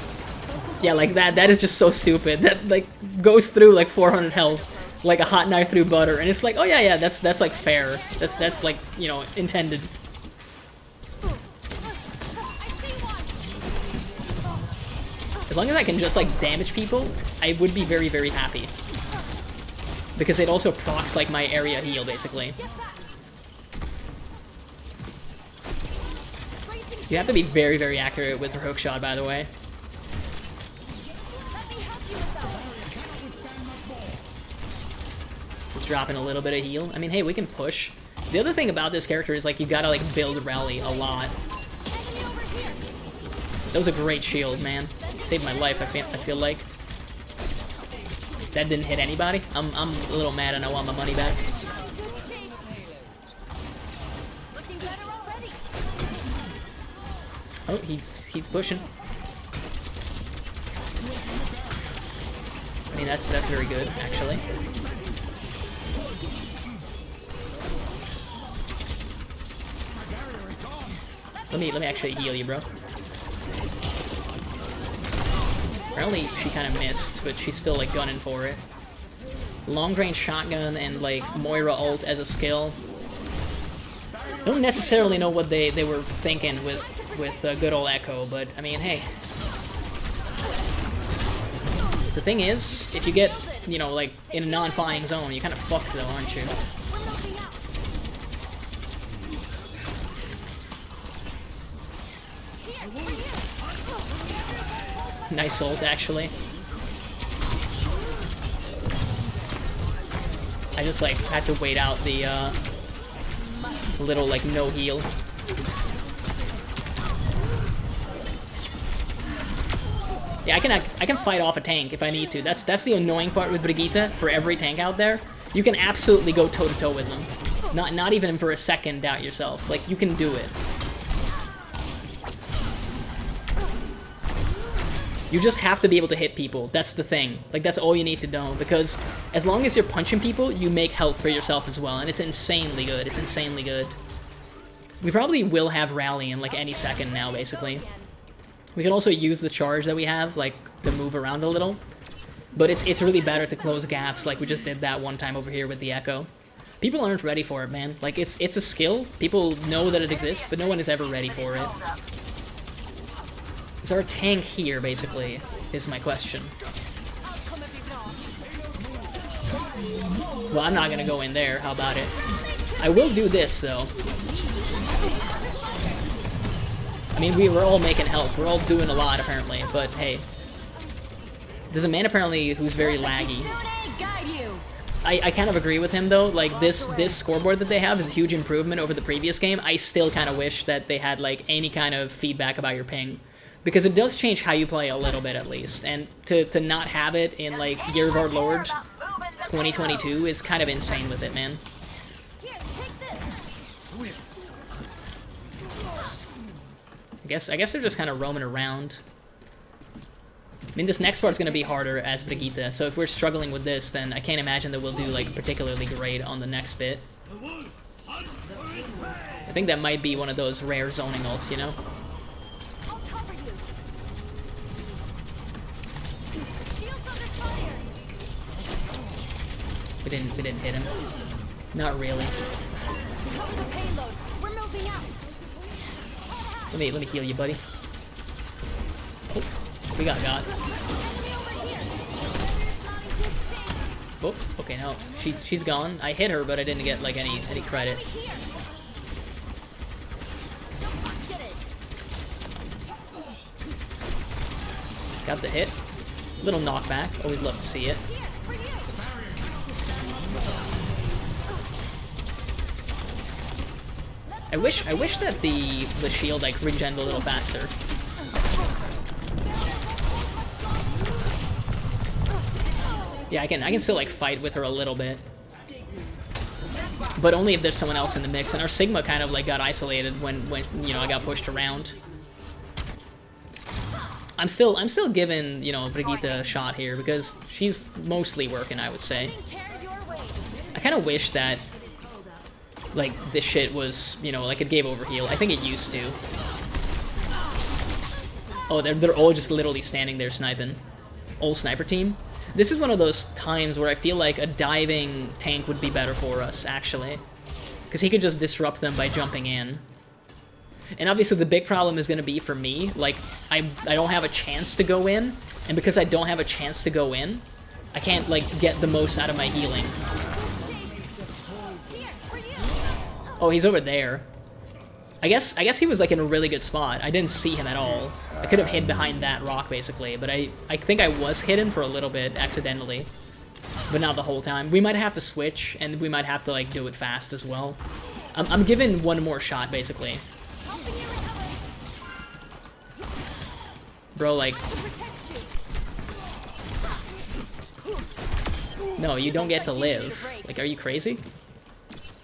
Yeah, like that is just so stupid. That like goes through like 400 health. Like a hot knife through butter, and it's like, oh yeah, that's like fair. That's like, you know, intended. As long as I can just like damage people, I would be very, very happy. Because it also procs like my area heal, basically. You have to be very, very accurate with your hook shot, by the way. Dropping a little bit of heal. I mean, hey, we can push. The other thing about this character is like you gotta like build rally a lot. That was a great shield, man. Saved my life. I feel like that didn't hit anybody. I'm a little mad and I want my money back. Oh, he's pushing. I mean, that's very good, actually. Let me actually heal you, bro. Apparently she kind of missed, but she's still like gunning for it. Long range shotgun and like Moira ult as a skill. I don't necessarily know what they were thinking with good old Echo, but I mean, hey. The thing is, if you get, you know, like in a non-flying zone, you're kind of fucked though, aren't you? Nice ult, actually. I just like had to wait out the little like no heal. Yeah, I can fight off a tank if I need to. That's the annoying part with Brigitte. For every tank out there, you can absolutely go toe to toe with them. Not even for a second doubt yourself. Like, you can do it. You just have to be able to hit people. That's the thing. Like, that's all you need to know. Because as long as you're punching people, you make health for yourself as well. And it's insanely good. It's insanely good. We probably will have rally in, like, any second now, basically. We can also use the charge that we have, like, to move around a little. But it's really better to close gaps, like we just did that one time over here with the Echo. People aren't ready for it, man. Like, it's a skill. People know that it exists, but no one is ever ready for it. Is our tank here, basically, is my question. Well, I'm not gonna go in there. How about it? I will do this, though. I mean, we're all making health. We're all doing a lot, apparently. But, hey. There's a man, apparently, who's very laggy. I kind of agree with him, though. Like, this scoreboard that they have is a huge improvement over the previous game. I still kind of wish that they had, like, any kind of feedback about your ping. Because it does change how you play a little bit, at least. And to not have it in, like, Year of Our Lord 2022 is kind of insane with it, man. I guess they're just kind of roaming around. I mean, this next part's going to be harder as Brigitte, so if we're struggling with this, then I can't imagine that we'll do, like, particularly great on the next bit. I think that might be one of those rare zoning ults, you know? We didn't hit him. Not really. Let me heal you, buddy. Oh, we got. Oh, okay, no, she's gone. I hit her, but I didn't get like any credit. Got the hit. Little knockback. Always love to see it. I wish that the shield like regened a little faster. Yeah, I can still like fight with her a little bit, but only if there's someone else in the mix. And our Sigma kind of like got isolated when you know I got pushed around. I'm still giving, you know, Brigitte a shot here because she's mostly working, I would say. I kind of wish that like this shit was, you know, like it gave over heal. I think it used to. Oh, they're all just literally standing there sniping. Old sniper team. This is one of those times where I feel like a diving tank would be better for us, actually. Because he could just disrupt them by jumping in. And obviously the big problem is going to be for me, like, I don't have a chance to go in. And because I don't have a chance to go in, I can't, like, get the most out of my healing. Oh, he's over there. I guess he was like in a really good spot. I didn't see him at all. I could have hid behind that rock basically, but I think I was hidden for a little bit accidentally, but not the whole time. We might have to switch, and we might have to like do it fast as well. I'm given one more shot basically. Bro, like, no, you don't get to live. Like, are you crazy?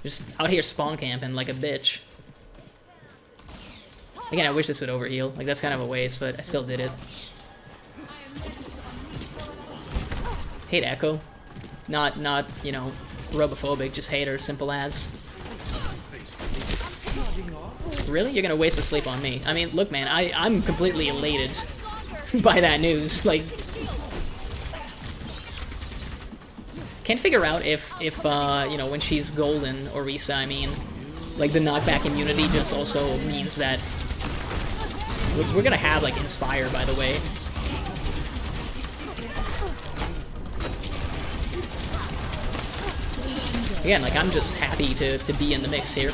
Just out here spawn camping like a bitch. Again, I wish this would overheal. Like, that's kind of a waste, but I still did it. Hate Echo. Not, you know, robophobic, just hate her, simple as. Really? You're gonna waste a sleep on me? I mean, look, man, I'm completely elated by that news. Like, can't figure out if you know, when she's golden, Orisa, I mean, like, the knockback immunity just also means that we're gonna have, like, Inspire, by the way. Again, like, I'm just happy to be in the mix here.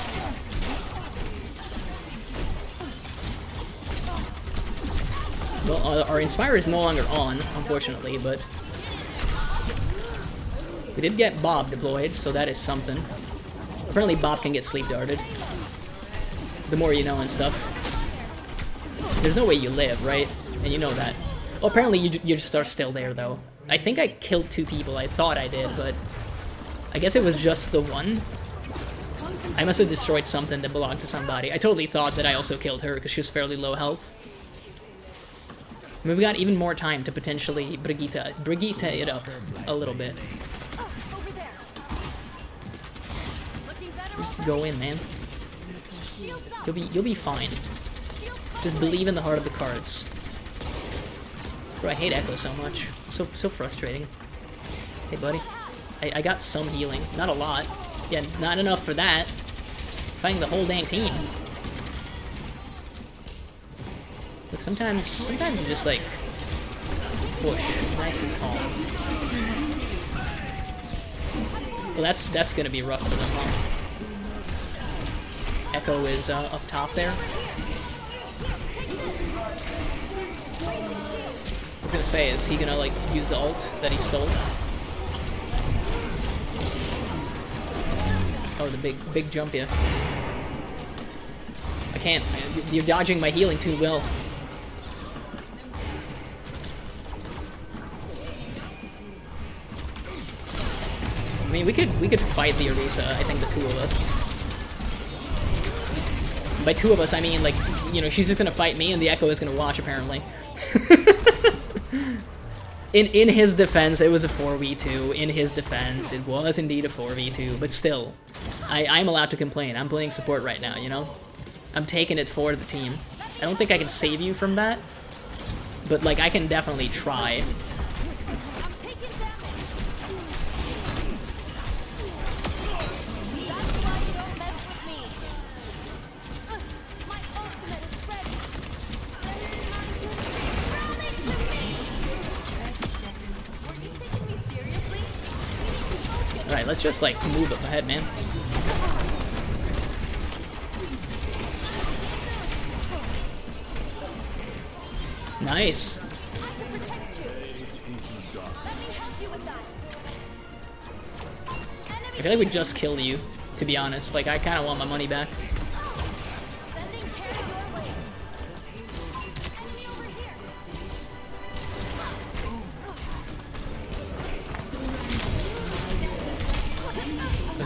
Well, our Inspire is no longer on, unfortunately, but we did get Bob deployed, so that is something. Apparently Bob can get sleep darted. The more you know and stuff. There's no way you live, right? And you know that. Well, apparently you just are still there, though. I think I killed 2 people. I thought I did, but I guess it was just the one. I must have destroyed something that belonged to somebody. I totally thought that I also killed her because she was fairly low health. I mean, we got even more time to potentially Brigitte it up a little bit. Just go in, man. You'll be fine. Just believe in the heart of the cards. Bro, I hate Echo so much. So frustrating. Hey, buddy. I got some healing. Not a lot. Yeah, not enough for that. Fighting the whole dang team. Look, sometimes you just, like, push nice and calm. Well, that's gonna be rough for them, huh? Echo is up top there. I was gonna say, is he gonna, like, use the ult that he stole? Oh, the big jump, yeah. I can't. You're dodging my healing too well. I mean, we could fight the Orisa, I think, the 2 of us. By 2 of us, I mean, like, you know, she's just gonna fight me and the Echo is gonna watch, apparently. In his defense, it was a 4v2. In his defense, it was indeed a 4v2. But still, I'm allowed to complain. I'm playing support right now, you know? I'm taking it for the team. I don't think I can save you from that. But, like, I can definitely try. Alright, let's just, like, move up ahead, man. Nice. I feel like we just killed you, to be honest. Like, I kind of want my money back.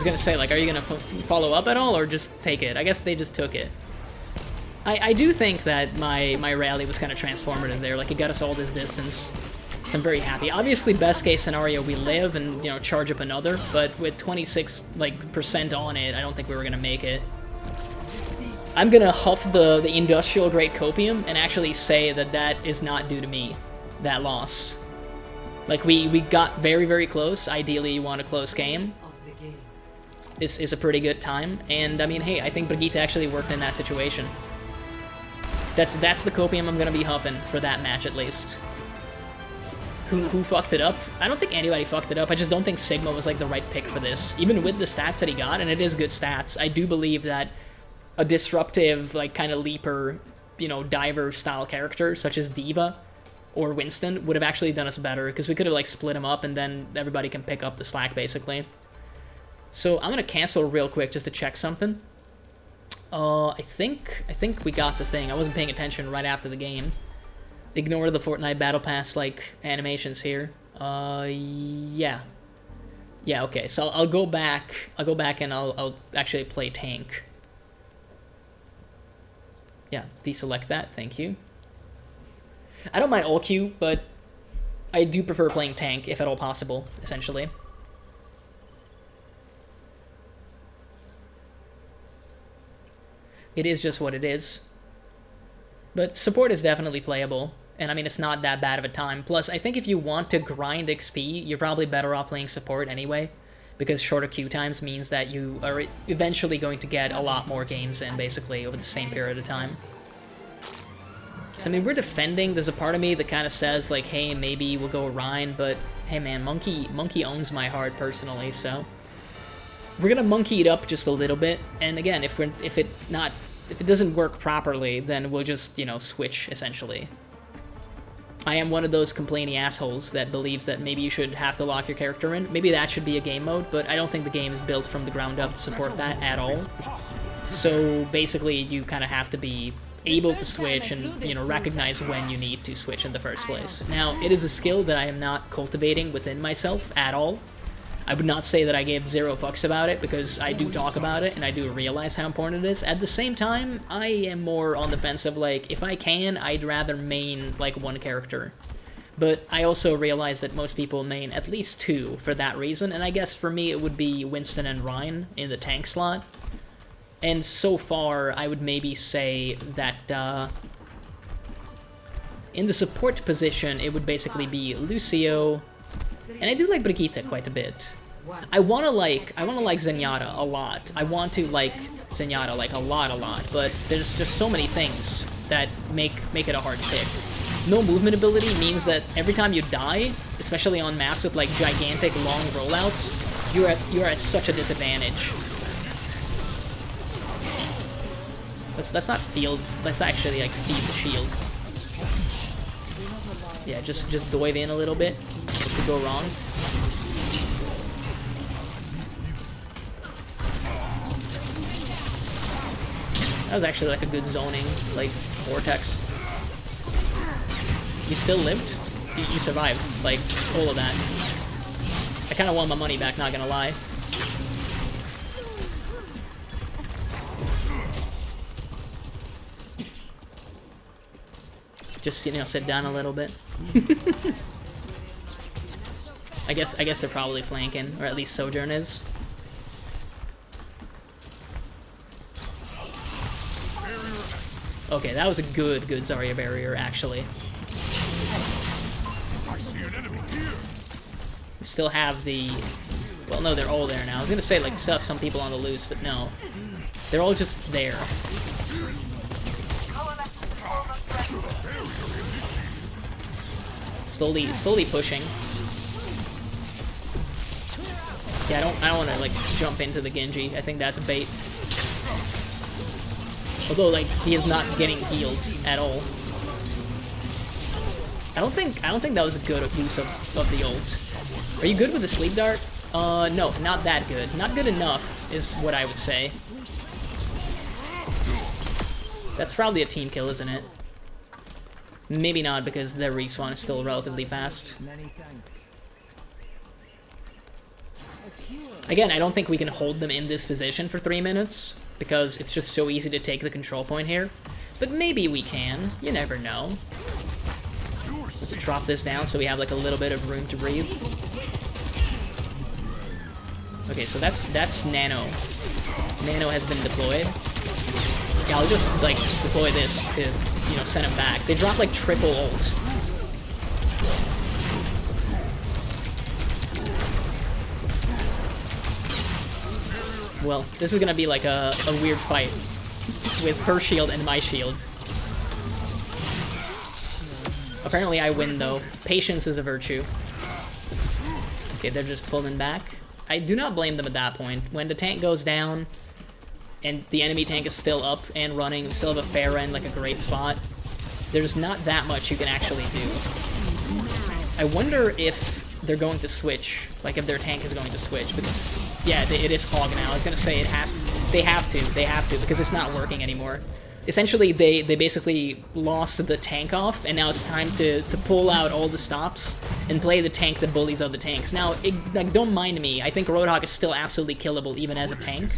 was gonna say, like, are you gonna follow up at all, or just take it? I guess they just took it. I do think that my rally was kind of transformative there. Like, it got us all this distance. So I'm very happy. Obviously, best case scenario, we live and, you know, charge up another. But with 26% on it, I don't think we were gonna make it. I'm gonna huff the industrial grade copium and actually say that that is not due to me, that loss. Like, we got very, very close. Ideally, you want a close game. This is a pretty good time. And, I mean, hey, I think Brigitte actually worked in that situation. That's the copium I'm gonna be huffing for that match, at least. Who fucked it up? I don't think anybody fucked it up. I just don't think Sigma was, like, the right pick for this. Even with the stats that he got, and it is good stats, I do believe that a disruptive, like, kind of leaper, you know, diver-style character, such as Diva or Winston, would have actually done us better, because we could have, like, split them up, and then everybody can pick up the slack, basically. So I'm gonna cancel real quick just to check something. I think we got the thing. I wasn't paying attention right after the game. Ignore the Fortnite Battle Pass, like, animations here. Yeah. Yeah, okay, so I'll go back and I'll actually play tank. Yeah, deselect that, thank you. I don't mind all queue, but I do prefer playing tank, if at all possible, essentially. It is just what it is. But support is definitely playable, and I mean, it's not that bad of a time. Plus, I think if you want to grind XP, you're probably better off playing support anyway, because shorter queue times means that you are eventually going to get a lot more games in, basically, over the same period of time. So, I mean, we're defending. There's a part of me that kind of says, like, hey, maybe we'll go Rhine, but, hey, man, Monkey owns my heart, personally, so... We're gonna monkey it up just a little bit, and again, if it doesn't work properly, then we'll just, you know, switch, essentially. I am one of those complaining assholes that believes that maybe you should have to lock your character in. Maybe that should be a game mode, but I don't think the game is built from the ground up to support that at all. So basically, you kind of have to be able to switch and, you know, recognize when you need to switch in the first place. Now, it is a skill that I am not cultivating within myself at all. I would not say that I gave 0 fucks about it, because I do talk about it, and I do realize how important it is. At the same time, I am more on the fence of, like, if I can, I'd rather main, like, one character. But I also realize that most people main at least 2 for that reason, and I guess for me it would be Winston and Rhine in the tank slot. And so far, I would maybe say that, in the support position, it would basically be Lucio... And I do like Brigitte quite a bit. I wanna like Zenyatta a lot. I want to like Zenyatta like a lot, but there's just so many things that make it a hard pick. No movement ability means that every time you die, especially on maps with like gigantic long rollouts, you're at such a disadvantage. Let's not field. Let's actually like feed the shield. Yeah, just dive in a little bit. What could go wrong? That was actually like a good zoning, like, vortex. You still lived? You survived, like, all of that. I kind of want my money back, not gonna lie. Just, you know, sit down a little bit. I guess they're probably flanking, or at least Sojourn is. Okay, that was a good Zarya barrier, actually. I see an enemy here. We still have the... Well, no, they're all there now. I was gonna say, like, still have some people on the loose, but no. They're all just there. Slowly pushing. Yeah, I don't want to like jump into the Genji. I think that's a bait. Although like he is not getting healed at all. I don't think that was a good use of the ult. Are you good with the sleep dart? No, not that good. Not good enough is what I would say. That's probably a team kill, isn't it? Maybe not, because their respawn is still relatively fast. Again, I don't think we can hold them in this position for 3 minutes, because it's just so easy to take the control point here. But maybe we can. You never know. Let's drop this down so we have like a little bit of room to breathe. Okay, so that's Nano. Nano has been deployed. Yeah, I'll just like deploy this to, you know, send him back. They drop like triple ult. Well, this is gonna be like a weird fight with her shield and my shield. Apparently I win though. Patience is a virtue. Okay, they're just pulling back. I do not blame them at that point. When the tank goes down and the enemy tank is still up and running, we still have a Pharah in like a great spot, there's not that much you can actually do. I wonder if they're going to switch, like if their tank is going to switch, because yeah, it is Hog now. I was gonna say they have to, because it's not working anymore. Essentially, they basically lost the tank off, and now it's time to pull out all the stops and play the tank that bullies other tanks. Now, like, don't mind me, I think Roadhog is still absolutely killable even as a tank.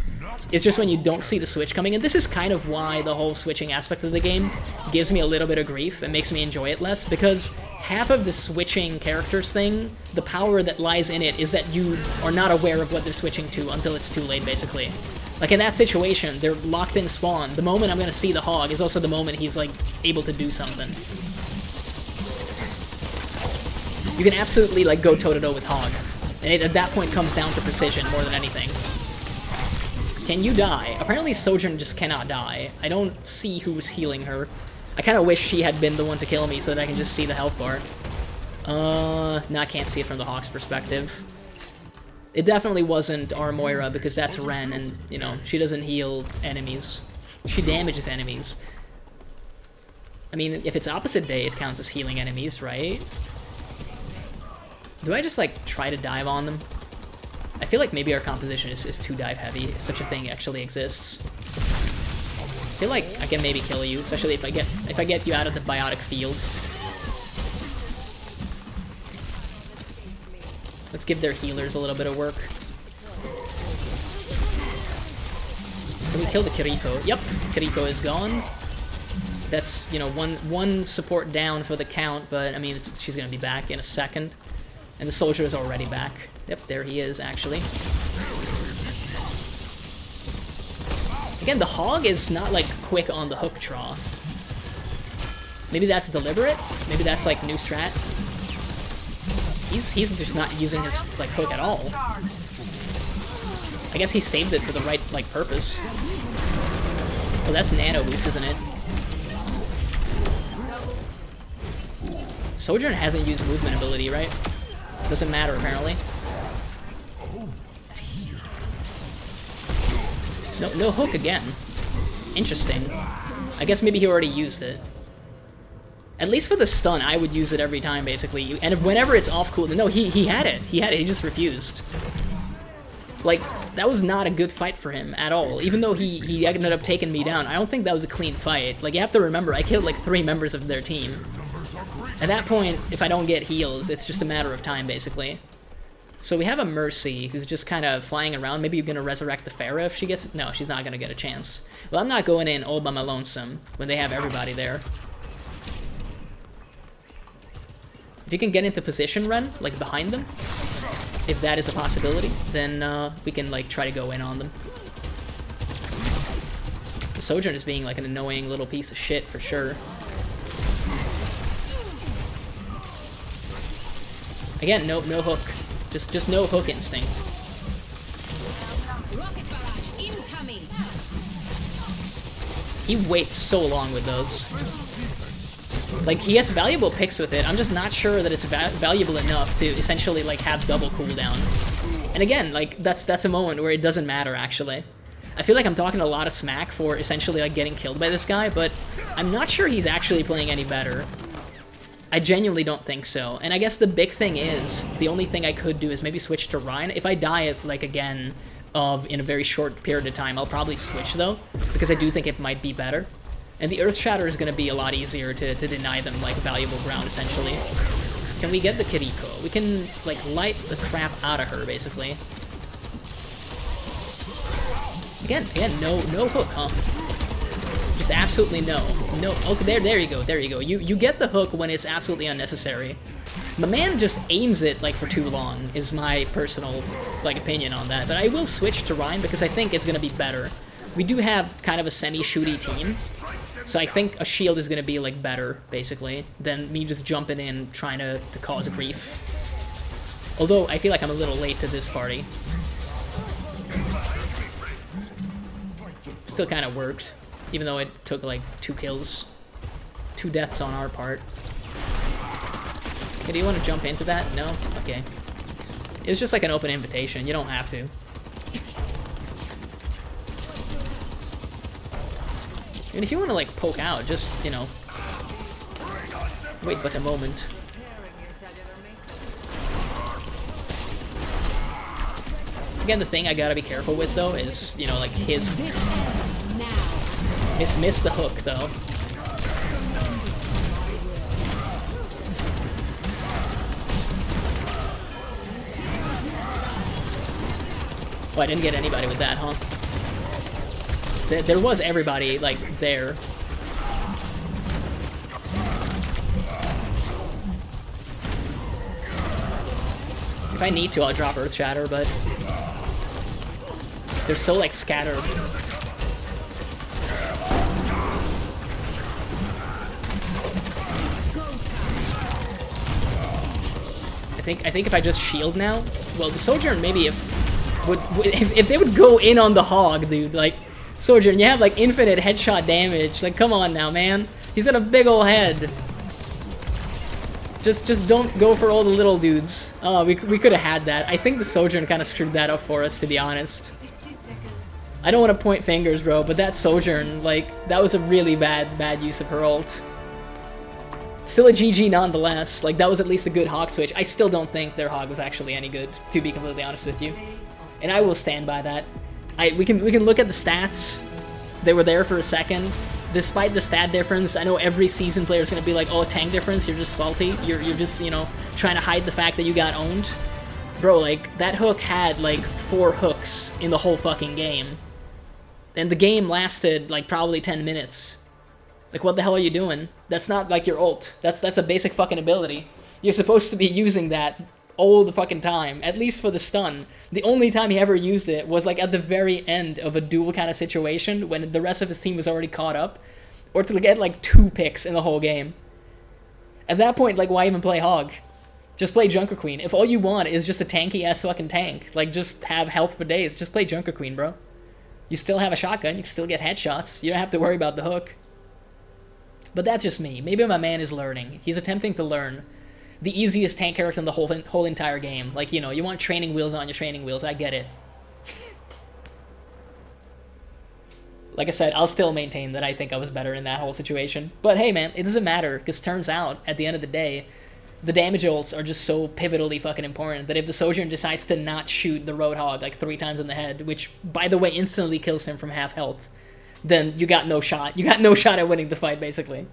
It's just when you don't see the switch coming, and this is kind of why the whole switching aspect of the game gives me a little bit of grief and makes me enjoy it less, because half of the switching characters thing, the power that lies in it is that you are not aware of what they're switching to until it's too late, basically. Like, in that situation, they're locked in spawn. The moment I'm gonna see the Hog is also the moment he's, like, able to do something. You can absolutely, like, go toe-to-toe with Hog. And it, at that point, comes down to precision more than anything. Can you die? Apparently Sojourn just cannot die. I don't see who's healing her. I kind of wish she had been the one to kill me so that I can just see the health bar. No, I can't see it from the Hawk's perspective. It definitely wasn't our Moira, because that's Ren, and, you know, she doesn't heal enemies. She damages enemies. I mean, if it's opposite day, it counts as healing enemies, right? Do I just, like, try to dive on them? I feel like maybe our composition is too dive heavy, if such a thing actually exists. I feel like I can maybe kill you, especially if I get you out of the biotic field. Let's give their healers a little bit of work. Can we kill the Kiriko? Yep, Kiriko is gone. That's, you know, one support down for the count, but I mean, she's gonna be back in a second. And the soldier is already back. Yep, there he is, actually. Again, the Hog is not, like, quick on the hook draw. Maybe that's deliberate? Maybe that's, like, new strat? He's just not using his, like, hook at all. I guess he saved it for the right, like, purpose. Oh, that's nano boost, isn't it? Sojourn hasn't used movement ability, right? Doesn't matter, apparently. No hook again. Interesting. I guess maybe he already used it. At least for the stun, I would use it every time, basically. And whenever it's off cooldown... No, he had it. He had it. He just refused. Like, that was not a good fight for him at all. Even though he ended up taking me down, I don't think that was a clean fight. Like, you have to remember, I killed, like, 3 members of their team. At that point, if I don't get heals, it's just a matter of time, basically. So we have a Mercy, who's just kind of flying around. Maybe you're going to resurrect the Pharah if she gets... No, she's not going to get a chance. Well, I'm not going in all by my lonesome when they have everybody there. If you can get into position run, like behind them, if that is a possibility, then we can like try to go in on them. The Sojourn is being like an annoying little piece of shit for sure. Again, no hook. Just no hook instinct. Rocket barrage incoming. He waits so long with those. Like, he gets valuable picks with it. I'm just not sure that it's valuable enough to essentially, like, have double cooldown. And again, like, that's a moment where it doesn't matter, actually. I feel like I'm talking a lot of smack for essentially, like, getting killed by this guy, but I'm not sure he's actually playing any better. I genuinely don't think so. And I guess the big thing is, the only thing I could do is maybe switch to Rhine. If I die, like, again, in a very short period of time, I'll probably switch, though, because I do think it might be better. And the Earth Shatter is going to be a lot easier to deny them, like, valuable ground, essentially. Can we get the Kiriko? We can, like, light the crap out of her, basically. Again, no hook, huh? Just absolutely no. Okay, there you go. You get the hook when it's absolutely unnecessary. My man just aims it like for too long, is my personal like opinion on that. But I will switch to Ryan because I think it's gonna be better. We do have kind of a semi-shooty team, so I think a shield is gonna be like better, basically, than me just jumping in trying to cause grief. Although I feel like I'm a little late to this party. Still kind of worked, even though it took like 2 kills, 2 deaths on our part. Okay, do you want to jump into that? No? Okay. It was just like an open invitation. You don't have to. And if you want to like poke out, just, you know, wait but a moment. Again, the thing I gotta be careful with though is, you know, like his miss the hook though. Oh, I didn't get anybody with that, huh? There was everybody, like, there. If I need to, I'll drop Earth Shatter, but they're so, like, scattered. I think if I just shield now, well, the Sojourn maybe if they would go in on the hog, dude, like, Sojourn, you have like infinite headshot damage. Like, come on now, man. He's got a big ol' head. Just don't go for all the little dudes. Oh, we could have had that. I think the Sojourn kind of screwed that up for us, to be honest. I don't want to point fingers, bro, but that Sojourn, like, that was a really bad use of her ult. Still a GG nonetheless. Like, that was at least a good hog switch. I still don't think their hog was actually any good, to be completely honest with you. And I will stand by that. We can look at the stats. They were there for a second. Despite the stat difference, I know every season player is going to be like, oh, tank difference, you're just salty. You're just, you know, trying to hide the fact that you got owned. Bro, like, that hook had, like, 4 hooks in the whole fucking game. And the game lasted, like, probably 10 minutes. Like, what the hell are you doing? That's not, like, your ult. That's a basic fucking ability. You're supposed to be using that all the fucking time, at least for the stun. The only time he ever used it was like at the very end of a duel kind of situation when the rest of his team was already caught up, or to get like 2 picks in the whole game. At that point, like, why even play Hog? Just play Junker Queen. If all you want is just a tanky ass fucking tank, like, just have health for days, just play Junker Queen, bro. You still have a shotgun, you can still get headshots, you don't have to worry about the hook. But that's just me. Maybe my man is learning. He's attempting to learn. The easiest tank character in the whole entire game. Like, you know, you want training wheels on your training wheels, I get it. Like I said, I'll still maintain that I think I was better in that whole situation. But hey, man, it doesn't matter, because turns out, at the end of the day, the damage ults are just so pivotally fucking important that if the Sojourn decides to not shoot the Roadhog like 3 times in the head, which, by the way, instantly kills him from half health, then you got no shot. You got no shot at winning the fight, basically.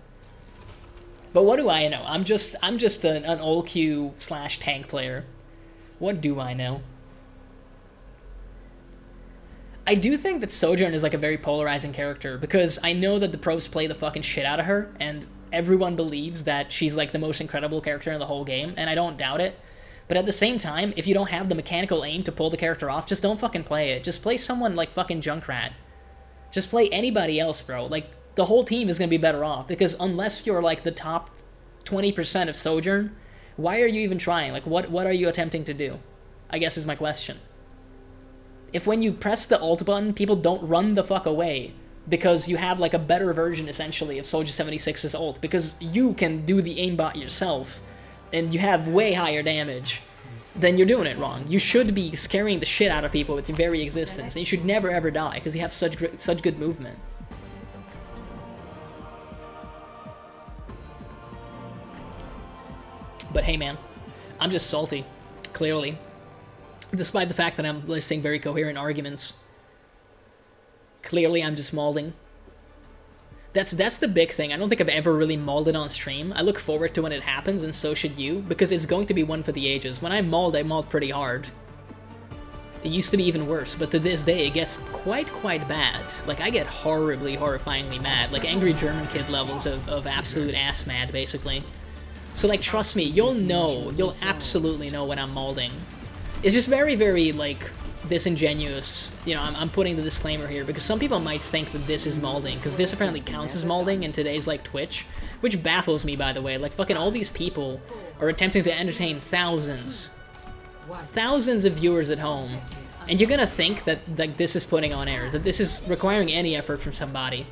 But what do I know? I'm just an old Q / tank player. What do I know? I do think that Sojourn is like a very polarizing character because I know that the pros play the fucking shit out of her and everyone believes that she's like the most incredible character in the whole game, and I don't doubt it. But at the same time, if you don't have the mechanical aim to pull the character off, just don't fucking play it. Just play someone like fucking Junkrat. Just play anybody else, bro. Like, the whole team is going to be better off, because unless you're, like, the top 20% of Sojourn, why are you even trying? Like, what are you attempting to do? I guess is my question. If when you press the ult button, people don't run the fuck away, because you have, like, a better version, essentially, of Soldier 76's ult, because you can do the aimbot yourself, and you have way higher damage, then you're doing it wrong. You should be scaring the shit out of people with your very existence, and you should never ever die, because you have such good movement. But hey, man, I'm just salty, clearly. Despite the fact that I'm listing very coherent arguments. Clearly, I'm just mauling. That's the big thing. I don't think I've ever really mauled on stream. I look forward to when it happens, and so should you, because it's going to be one for the ages. When I mauled pretty hard. It used to be even worse, but to this day it gets quite bad. Like, I get horrifyingly mad. Like, angry German kid levels of absolute ass mad, basically. So, like, trust me, you'll absolutely know when I'm molding. It's just very, like, disingenuous. You know, I'm putting the disclaimer here, because some people might think that this is molding, because this apparently counts as molding in today's, like, Twitch, which baffles me, by the way. Like, fucking all these people are attempting to entertain thousands of viewers at home, and you're gonna think that, like, this is putting on airs, that this is requiring any effort from somebody.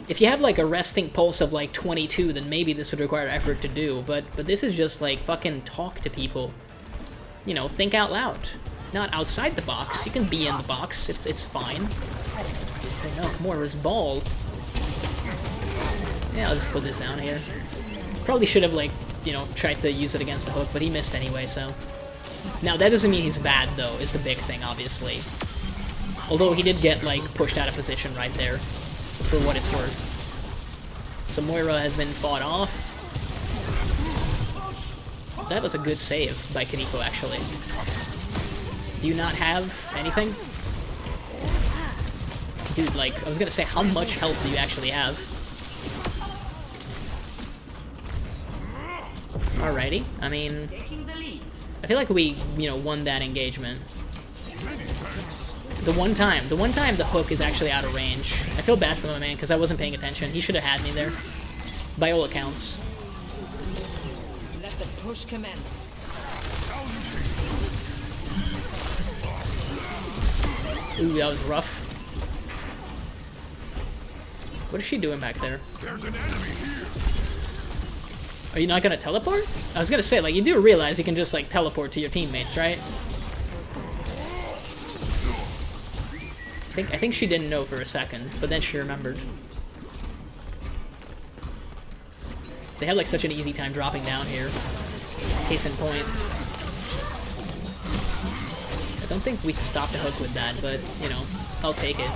If you have, like, a resting pulse of, like, 22, then maybe this would require effort to do, but this is just, like, fucking talk to people. You know, think out loud. Not outside the box. You can be in the box. It's fine. Oh no, Moira's ball. Yeah, I'll just put this down here. Probably should have, like, you know, tried to use it against the hook, but he missed anyway, so... Now, that doesn't mean he's bad, though, is the big thing, obviously. Although he did get, like, pushed out of position right there, for what it's worth. So Moira has been fought off. That was a good save by Kaneko, actually. Do you not have anything? Dude, like, I was gonna say, how much health do you actually have? Alrighty, I mean... I feel like we, you know, won that engagement. The one time the hook is actually out of range. I feel bad for my man, because I wasn't paying attention. He should have had me there. By all accounts. Let the push commence. Ooh, that was rough. What is she doing back there? There's an enemy here. Are you not gonna teleport? I was gonna say, like, you do realize you can just, like, teleport to your teammates, right? I think she didn't know for a second, but then she remembered. They have, like, such an easy time dropping down here. Case in point. I don't think we stopped the hook with that, but, you know, I'll take it.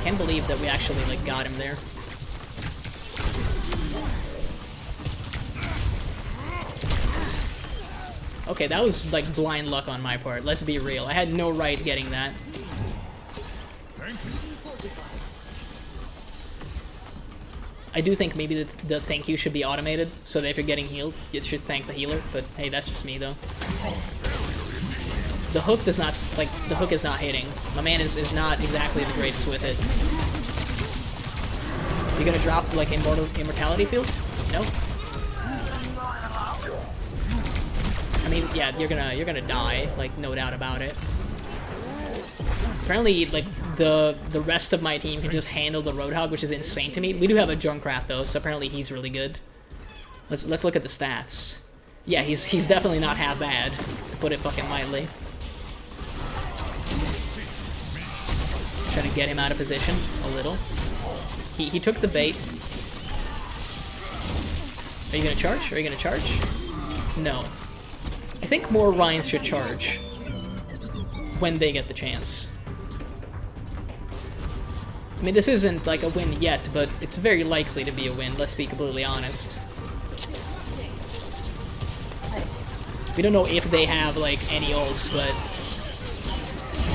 Can't believe that we actually, like, got him there. Okay, that was, like, blind luck on my part. Let's be real. I had no right getting that. Thank you. I do think maybe the thank you should be automated, so that if you're getting healed, you should thank the healer, but hey, that's just me, though. The hook does not, like, the hook is not hitting. My man is not exactly the greatest with it. You gonna drop, like, immortality field? No? I mean, yeah, you're gonna die, like, no doubt about it. Apparently, like, the rest of my team can just handle the Roadhog, which is insane to me. We do have a Junkrat, though, so apparently he's really good. Let's look at the stats. Yeah, he's definitely not half bad, to put it fucking lightly. Trying to get him out of position a little. He took the bait. Are you gonna charge? Are you gonna charge? No. I think more Ryans should charge when they get the chance. I mean, this isn't like a win yet, but it's very likely to be a win, let's be completely honest. We don't know if they have, like, any ults, but...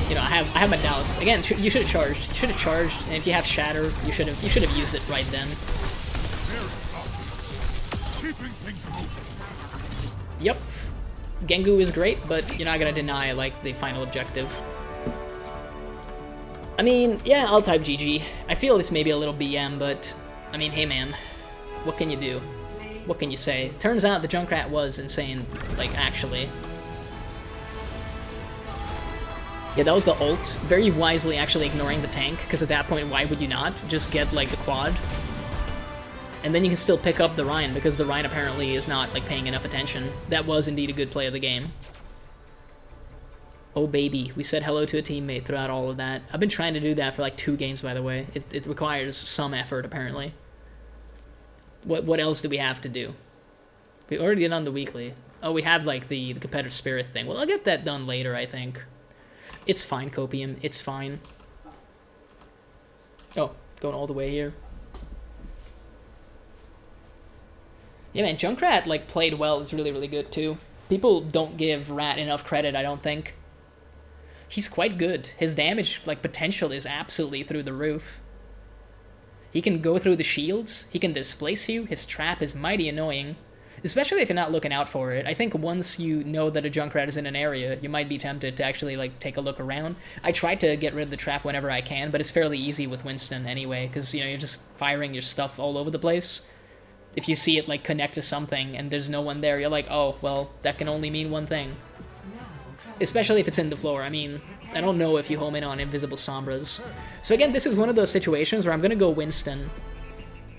You know, I have my doubts. Again, you should have charged. You should have charged, and if you have Shatter, you should have used it right then. Yep. Gengu is great, but you're not gonna deny, like, the final objective. I mean, yeah, I'll type GG. I feel it's maybe a little BM, but, I mean, hey man, what can you do? What can you say? Turns out the Junkrat was insane, like, actually. Yeah, that was the ult. Very wisely actually ignoring the tank, because at that point, why would you not? Just get, like, the quad. And then you can still pick up the Ryan, because the Ryan apparently is not, like, paying enough attention. That was indeed a good play of the game. Oh baby, we said hello to a teammate throughout all of that. I've been trying to do that for like 2 games, by the way. It requires some effort, apparently. What else do we have to do? We already done the weekly. Oh, we have like the competitive spirit thing. Well, I'll get that done later, I think. It's fine, Copium. It's fine. Oh, going all the way here. Yeah, man, Junkrat, like, played well. It's really, really good, too. People don't give Rat enough credit, I don't think. He's quite good. His damage, like, potential is absolutely through the roof. He can go through the shields, he can displace you, his trap is mighty annoying. Especially if you're not looking out for it. I think once you know that a Junkrat is in an area, you might be tempted to actually, like, take a look around. I try to get rid of the trap whenever I can, but it's fairly easy with Winston anyway, because, you know, you're just firing your stuff all over the place. If you see it, like, connect to something and there's no one there, you're like, oh, well, that can only mean one thing. Especially if it's in the floor. I mean, I don't know if you home in on Invisible Sombras. So again, this is one of those situations where I'm going to go Winston.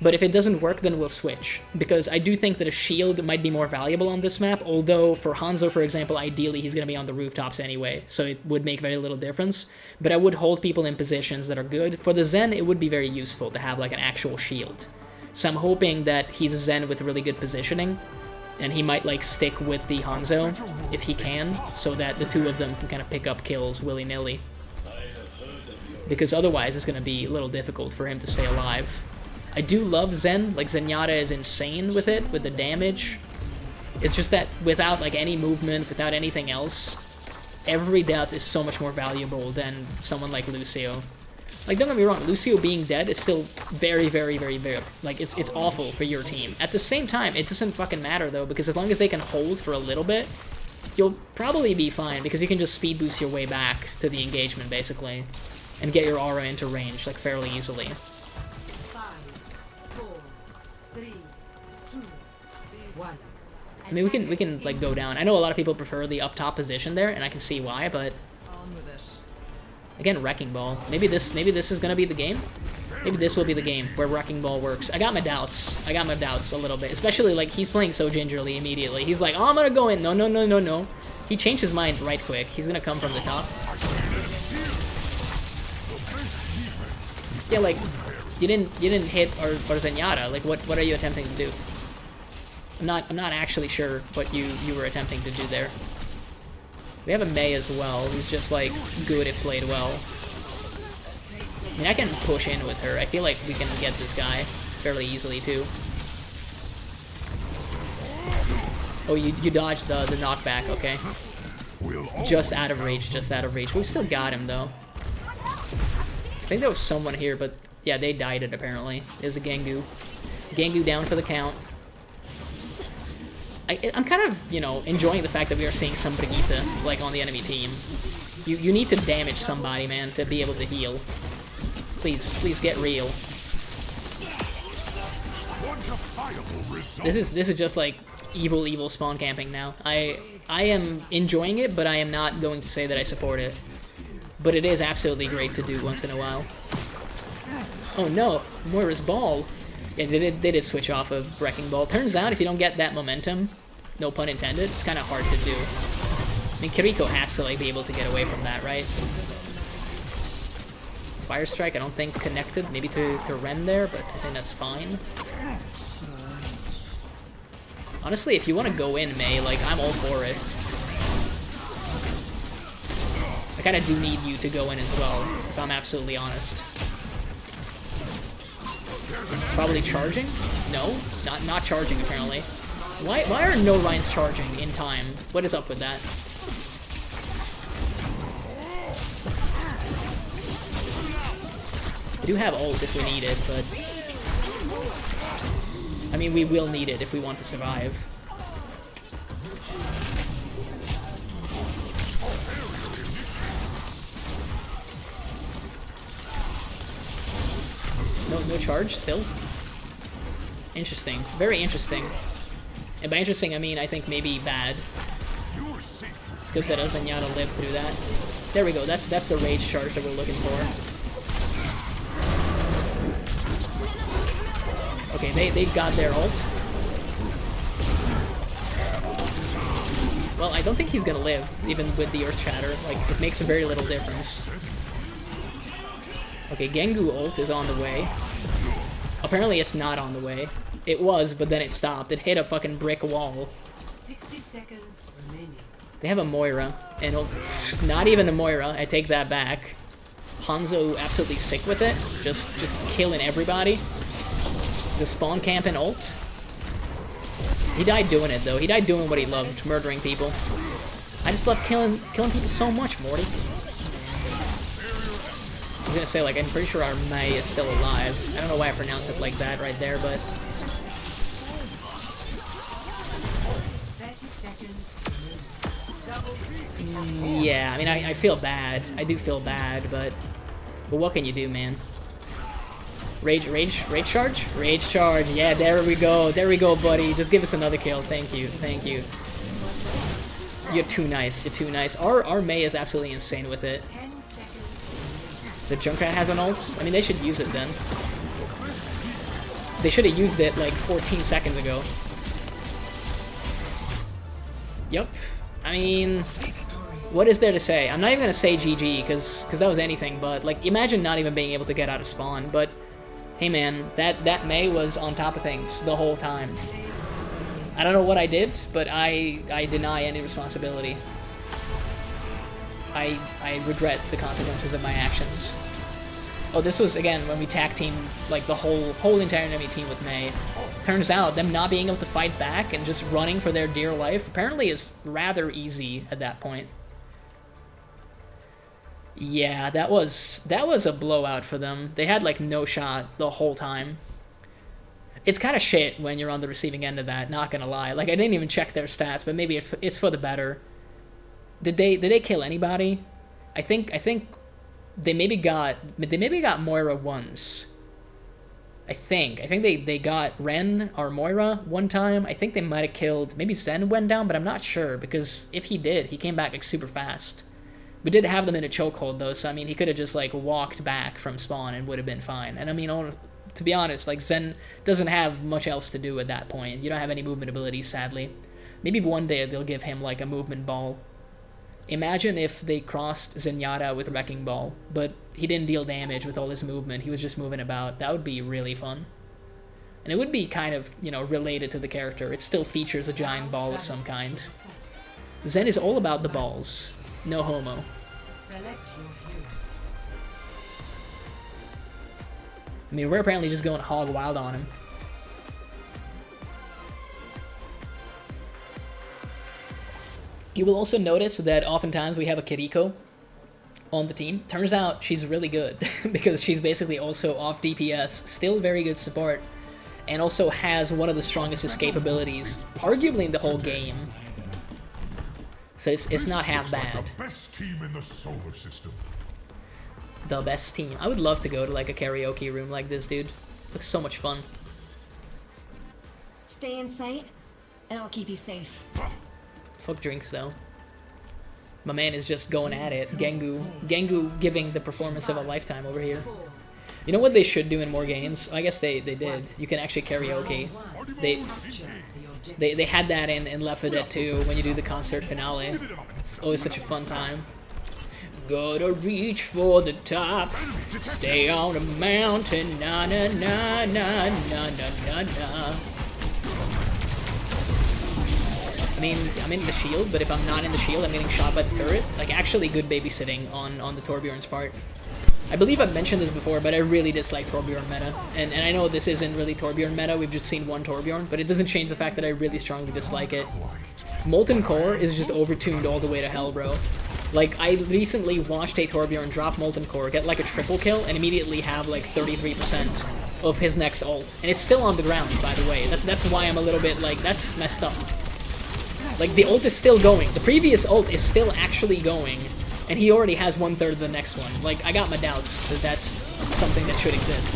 But if it doesn't work, then we'll switch. Because I do think that a shield might be more valuable on this map, although for Hanzo, for example, ideally he's going to be on the rooftops anyway, so it would make very little difference. But I would hold people in positions that are good. For the Zen, it would be very useful to have like an actual shield. So I'm hoping that he's a Zen with really good positioning, and he might like stick with the Hanzo, if he can, so that the two of them can kind of pick up kills willy-nilly. Because otherwise it's going to be a little difficult for him to stay alive. I do love Zen, like Zenyatta is insane with it, with the damage. It's just that without like any movement, without anything else, every death is so much more valuable than someone like Lucio. Like, don't get me wrong, Lucio being dead is still very, very, very, very, like, it's awful for your team. At the same time, it doesn't fucking matter though, because as long as they can hold for a little bit, you'll probably be fine, because you can just speed boost your way back to the engagement, basically, and get your aura into range, like, fairly easily. I mean, we can like go down. I know a lot of people prefer the up top position there, and I can see why, but again, Wrecking Ball. Maybe this is gonna be the game. Maybe this will be the game where Wrecking Ball works. I got my doubts. A little bit, especially like he's playing so gingerly immediately. He's like, oh, I'm gonna go in. No, no, no, no, no. He changed his mind right quick. He's gonna come from the top. Yeah, like you didn't hit our Zenyatta. Like what are you attempting to do? I'm not actually sure what you were attempting to do there. We have a Mei as well, who's just like good if played well. I mean, I can push in with her. I feel like we can get this guy fairly easily too. Oh, you dodged the knockback, okay. Just out of reach, just out of reach. We still got him though. I think there was someone here, but yeah, they died it apparently. There's a Gengu. Gengu down for the count. I'm kind of, you know, enjoying the fact that we are seeing some Brigitte, like, on the enemy team. You need to damage somebody, man, to be able to heal. Please get real. This is just, like, evil spawn camping now. I am enjoying it, but I am not going to say that I support it. But it is absolutely great to do once in a while. Oh no, Moira's ball. Yeah, they did switch off of Wrecking Ball. Turns out if you don't get that momentum, no pun intended, it's kind of hard to do. I mean, Kiriko has to like be able to get away from that, right? Fire Strike, I don't think connected, maybe to Ren there, but I think that's fine. Honestly, if you want to go in, Mei, like, I'm all for it. I kind of do need you to go in as well, if I'm absolutely honest. Probably charging? No, not charging apparently. Why are no Rhines charging in time? What is up with that? We do have ult if we need it, but I mean we will need it if we want to survive. No charge still? Interesting. Very interesting. And by interesting, I mean, I think maybe bad. It's good that Zenyatta lived through that. There we go. That's the rage charge that we're looking for. Okay, they got their ult. Well, I don't think he's gonna live, even with the Earth Shatter. Like, it makes a very little difference. Okay, Gengu ult is on the way. Apparently it's not on the way. It was, but then it stopped. It hit a fucking brick wall. 60 seconds remaining. They have a Moira, and not even a Moira. I take that back. Hanzo absolutely sick with it, just killing everybody. The spawn camp and ult. He died doing it, though. He died doing what he loved, murdering people. I just love killing people so much, Morty. I was gonna say, like, I'm pretty sure our May is still alive. I don't know why I pronounce it like that right there, but... 30 seconds. Yeah, I mean, I feel bad. I do feel bad, but what can you do, man? Rage charge? Rage charge. Yeah, there we go. There we go, buddy. Just give us another kill. Thank you. Thank you. You're too nice. You're too nice. Our May is absolutely insane with it. 10 seconds. The Junkrat has an ult? I mean, they should use it then. They should have used it like 14 seconds ago. Yep. I mean, what is there to say? I'm not even gonna say GG, because that was anything but, like, imagine not even being able to get out of spawn, but hey man, that May was on top of things the whole time. I don't know what I did, but I deny any responsibility. I regret the consequences of my actions. Oh, this was, again, when we tag teamed, like, the whole entire enemy team with May. Turns out, them not being able to fight back and just running for their dear life apparently is rather easy at that point. Yeah, that was a blowout for them. They had, like, no shot the whole time. It's kind of shit when you're on the receiving end of that, not gonna lie. Like, I didn't even check their stats, but maybe it's for the better. Did they kill anybody? I think they maybe got Moira once. I think they got Ren or Moira one time. I think they might have killed, maybe Zen went down, but I'm not sure, because if he did, he came back like super fast. We did have them in a chokehold though, so I mean he could have just like walked back from spawn and would have been fine. And I mean, to be honest, like Zen doesn't have much else to do at that point. You don't have any movement abilities, sadly. Maybe one day they'll give him like a movement ball. Imagine if they crossed Zenyatta with Wrecking Ball, but he didn't deal damage with all his movement. He was just moving about. That would be really fun. And it would be kind of, you know, related to the character. It still features a giant ball of some kind. Zen is all about the balls. No homo. I mean, we're apparently just going hog wild on him. You will also notice that oftentimes we have a Kiriko on the team. Turns out she's really good because she's basically also off DPS, still very good support, and also has one of the strongest escape abilities, arguably in the whole game. So it's not half bad. The best team in the solar system. The best team. I would love to go to like a karaoke room like this, dude. Looks so much fun. Stay in sight, and I'll keep you safe. Fuck drinks though. My man is just going at it. Gengu giving the performance of a lifetime over here. You know what they should do in more games? I guess they did. You can actually karaoke. They had that in Left 4 Dead 2 when you do the concert finale. It's always such a fun time. Gotta reach for the top, stay on the mountain, na na na na na na na na. I mean, I'm in the shield, but if I'm not in the shield, I'm getting shot by the turret. Like, actually good babysitting on the Torbjorn's part. I believe I've mentioned this before, but I really dislike Torbjorn meta. And I know this isn't really Torbjorn meta, we've just seen one Torbjorn, but it doesn't change the fact that I really strongly dislike it. Molten Core is just overtuned all the way to hell, bro. Like, I recently watched a Torbjorn drop Molten Core, get like a triple kill, and immediately have like 33% of his next ult. And it's still on the ground, by the way. That's why I'm a little bit like, that's messed up. Like, the ult is still going. The previous ult is still actually going, and he already has 1/3 of the next one. Like, I got my doubts that that's something that should exist.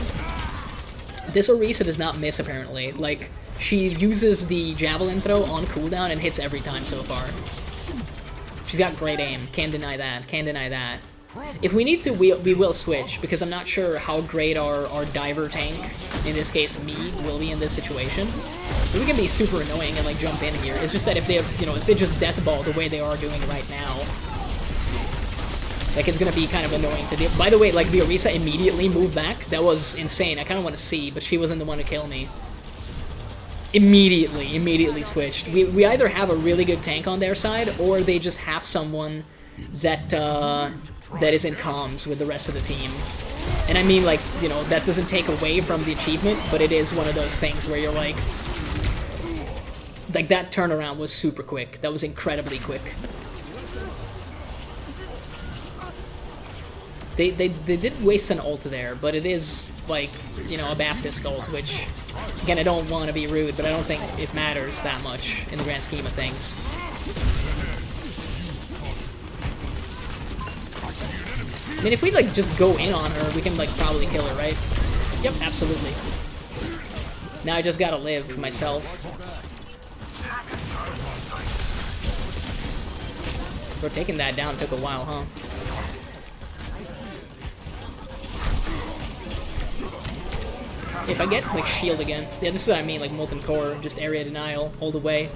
This Orisa does not miss, apparently. Like, she uses the javelin throw on cooldown and hits every time so far. She's got great aim. Can't deny that. Can't deny that. If we need to, we will switch, because I'm not sure how great our diver tank, in this case me, will be in this situation. But we can be super annoying and like jump in here. It's just that if they have, you know, if they just death ball the way they are doing right now, like, it's gonna be kind of annoying to do. By the way, like, the Orisa immediately moved back. That was insane. I kind of want to see, but she wasn't the one to kill me. Immediately switched. We either have a really good tank on their side, or they just have someone that that is in comms with the rest of the team. And I mean, like, you know, that doesn't take away from the achievement, but it is one of those things where you're like, Like, that turnaround was super quick. That was incredibly quick. They did waste an ult there, but it is, like, you know, a Baptist ult, which, again, I don't want to be rude, but I don't think it matters that much in the grand scheme of things. I mean, if we, like, just go in on her, we can, like, probably kill her, right? Yep, absolutely. Now I just gotta live myself. Bro, taking that down took a while, huh? If I get, like, shield again. Yeah, this is what I mean, like, Molten Core, just area denial, hold away.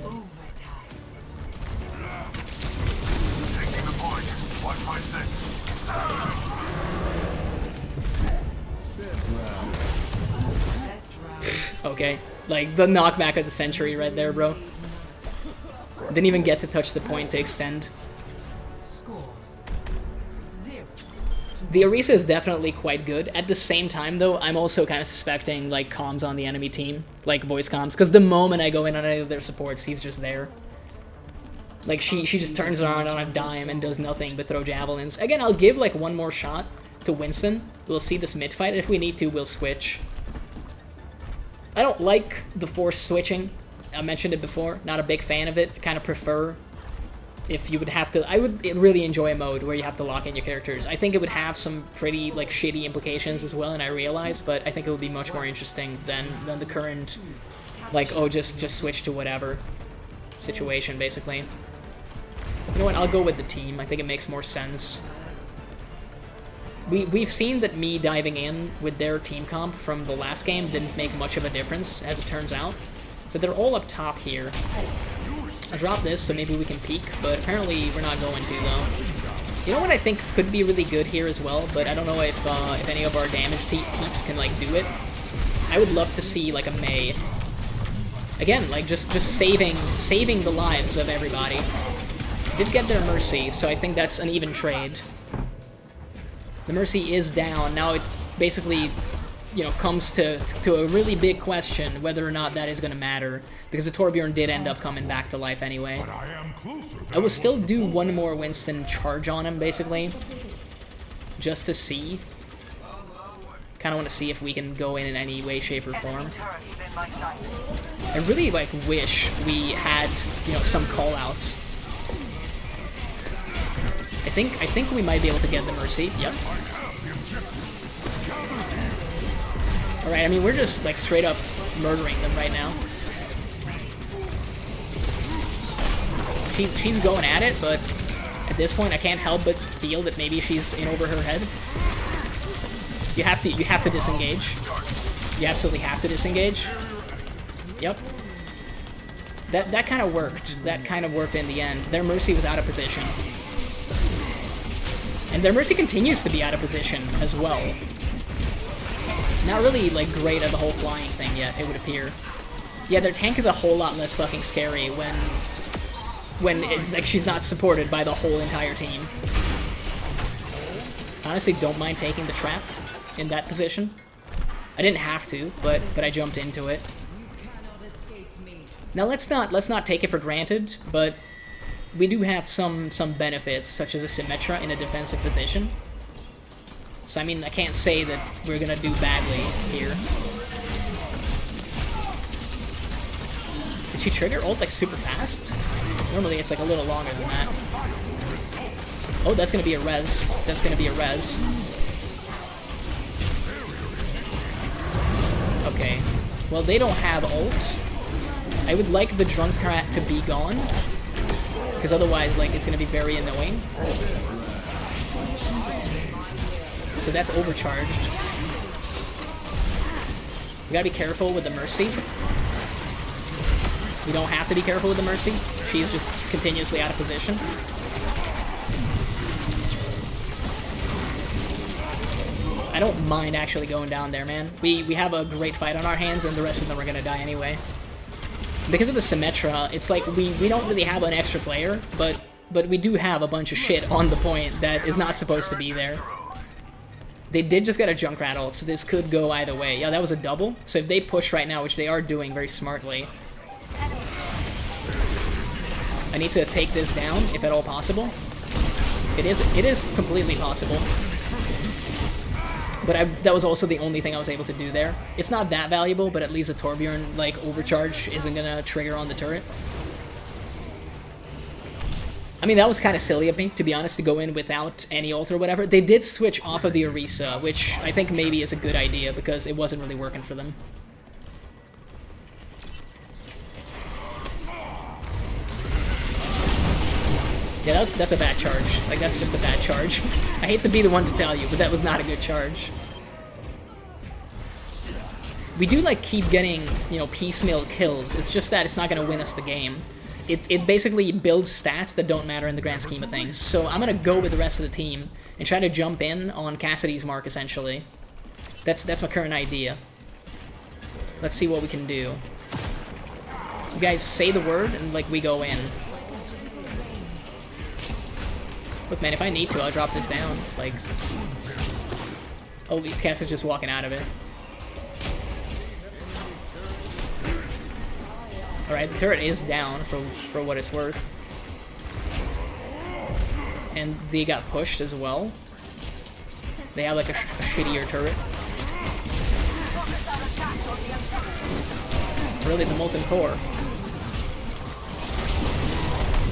Okay, like, the knockback of the century right there, bro. Didn't even get to touch the point to extend. The Orisa is definitely quite good. At the same time, though, I'm also kind of suspecting, like, comms on the enemy team. Like, voice comms. Because the moment I go in on any of their supports, he's just there. Like, she just turns around on a dime and does nothing but throw javelins. Again, I'll give, like, one more shot to Winston. We'll see this mid-fight. If we need to, we'll switch. I don't like the forced switching. I mentioned it before. Not a big fan of it. I kind of prefer if you would have to... I would really enjoy a mode where you have to lock in your characters. I think it would have some pretty, like, shitty implications as well, and I realize, but I think it would be much more interesting than the current, like, oh, just switch to whatever situation, basically. You know what? I'll go with the team. I think it makes more sense. We've seen that me diving in with their team comp from the last game didn't make much of a difference, as it turns out. So they're all up top here. I dropped this, so maybe we can peek, but apparently we're not going to, though. You know what I think could be really good here as well, but I don't know if any of our damage peeps can, like, do it. I would love to see, like, a Mei. Again, like, just saving the lives of everybody. Did get their Mercy, so I think that's an even trade. The Mercy is down. Now it basically, you know, comes to a really big question whether or not that is going to matter, because the Torbjorn did end up coming back to life anyway. I will still do one more Winston charge on him, basically, just to see. Kind of want to see if we can go in any way, shape, or form. I really, like, wish we had, you know, some call-outs. I think we might be able to get the Mercy. Yep. Alright, I mean, we're just, like, straight up murdering them right now. She's going at it, but at this point I can't help but feel that maybe she's in over her head. You have to disengage. You absolutely have to disengage. Yep. That kind of worked. That kind of worked in the end. Their Mercy was out of position. And their Mercy continues to be out of position as well. Not really, like, great at the whole flying thing yet, it would appear. Yeah, their tank is a whole lot less fucking scary when like, she's not supported by the whole entire team. Honestly, don't mind taking the trap in that position. I didn't have to, but I jumped into it. Now let's not take it for granted, but we do have some benefits, such as a Symmetra in a defensive position. So, I mean, I can't say that we're gonna do badly here. Did she trigger ult, like, super fast? Normally it's, like, a little longer than that. Oh, that's gonna be a res. That's gonna be a res. Okay. Well, they don't have ult. I would like the Drunkrat to be gone, because otherwise, like, it's gonna be very annoying. So that's overcharged. We gotta be careful with the Mercy. We don't have to be careful with the Mercy. She's just continuously out of position. I don't mind actually going down there, man. We have a great fight on our hands, and the rest of them are gonna die anyway. Because of the Symmetra, it's like we don't really have an extra player, but we do have a bunch of shit on the point that is not supposed to be there. They did just get a Junkrat ult, so this could go either way. Yeah, that was a double. So if they push right now, which they are doing very smartly, I need to take this down, if at all possible. It is completely possible. But that was also the only thing I was able to do there. It's not that valuable, but at least a Torbjorn, like, overcharge isn't gonna trigger on the turret. I mean, that was kind of silly of me, to be honest, to go in without any ult or whatever. They did switch off of the Orisa, which I think maybe is a good idea, because it wasn't really working for them. Yeah, that's a bad charge. Like, that's just a bad charge. I hate to be the one to tell you, but that was not a good charge. We do, like, keep getting, you know, piecemeal kills. It's just that it's not going to win us the game. It basically builds stats that don't matter in the grand scheme of things. So I'm going to go with the rest of the team and try to jump in on Cassidy's mark, essentially. That's my current idea. Let's see what we can do. You guys say the word, and, like, we go in. Look, man, if I need to, I'll drop this down. Like... Oh, Cassidy's just walking out of it. Alright, the turret is down for what it's worth. And they got pushed as well. They have like a shittier turret. Really, the Molten Core.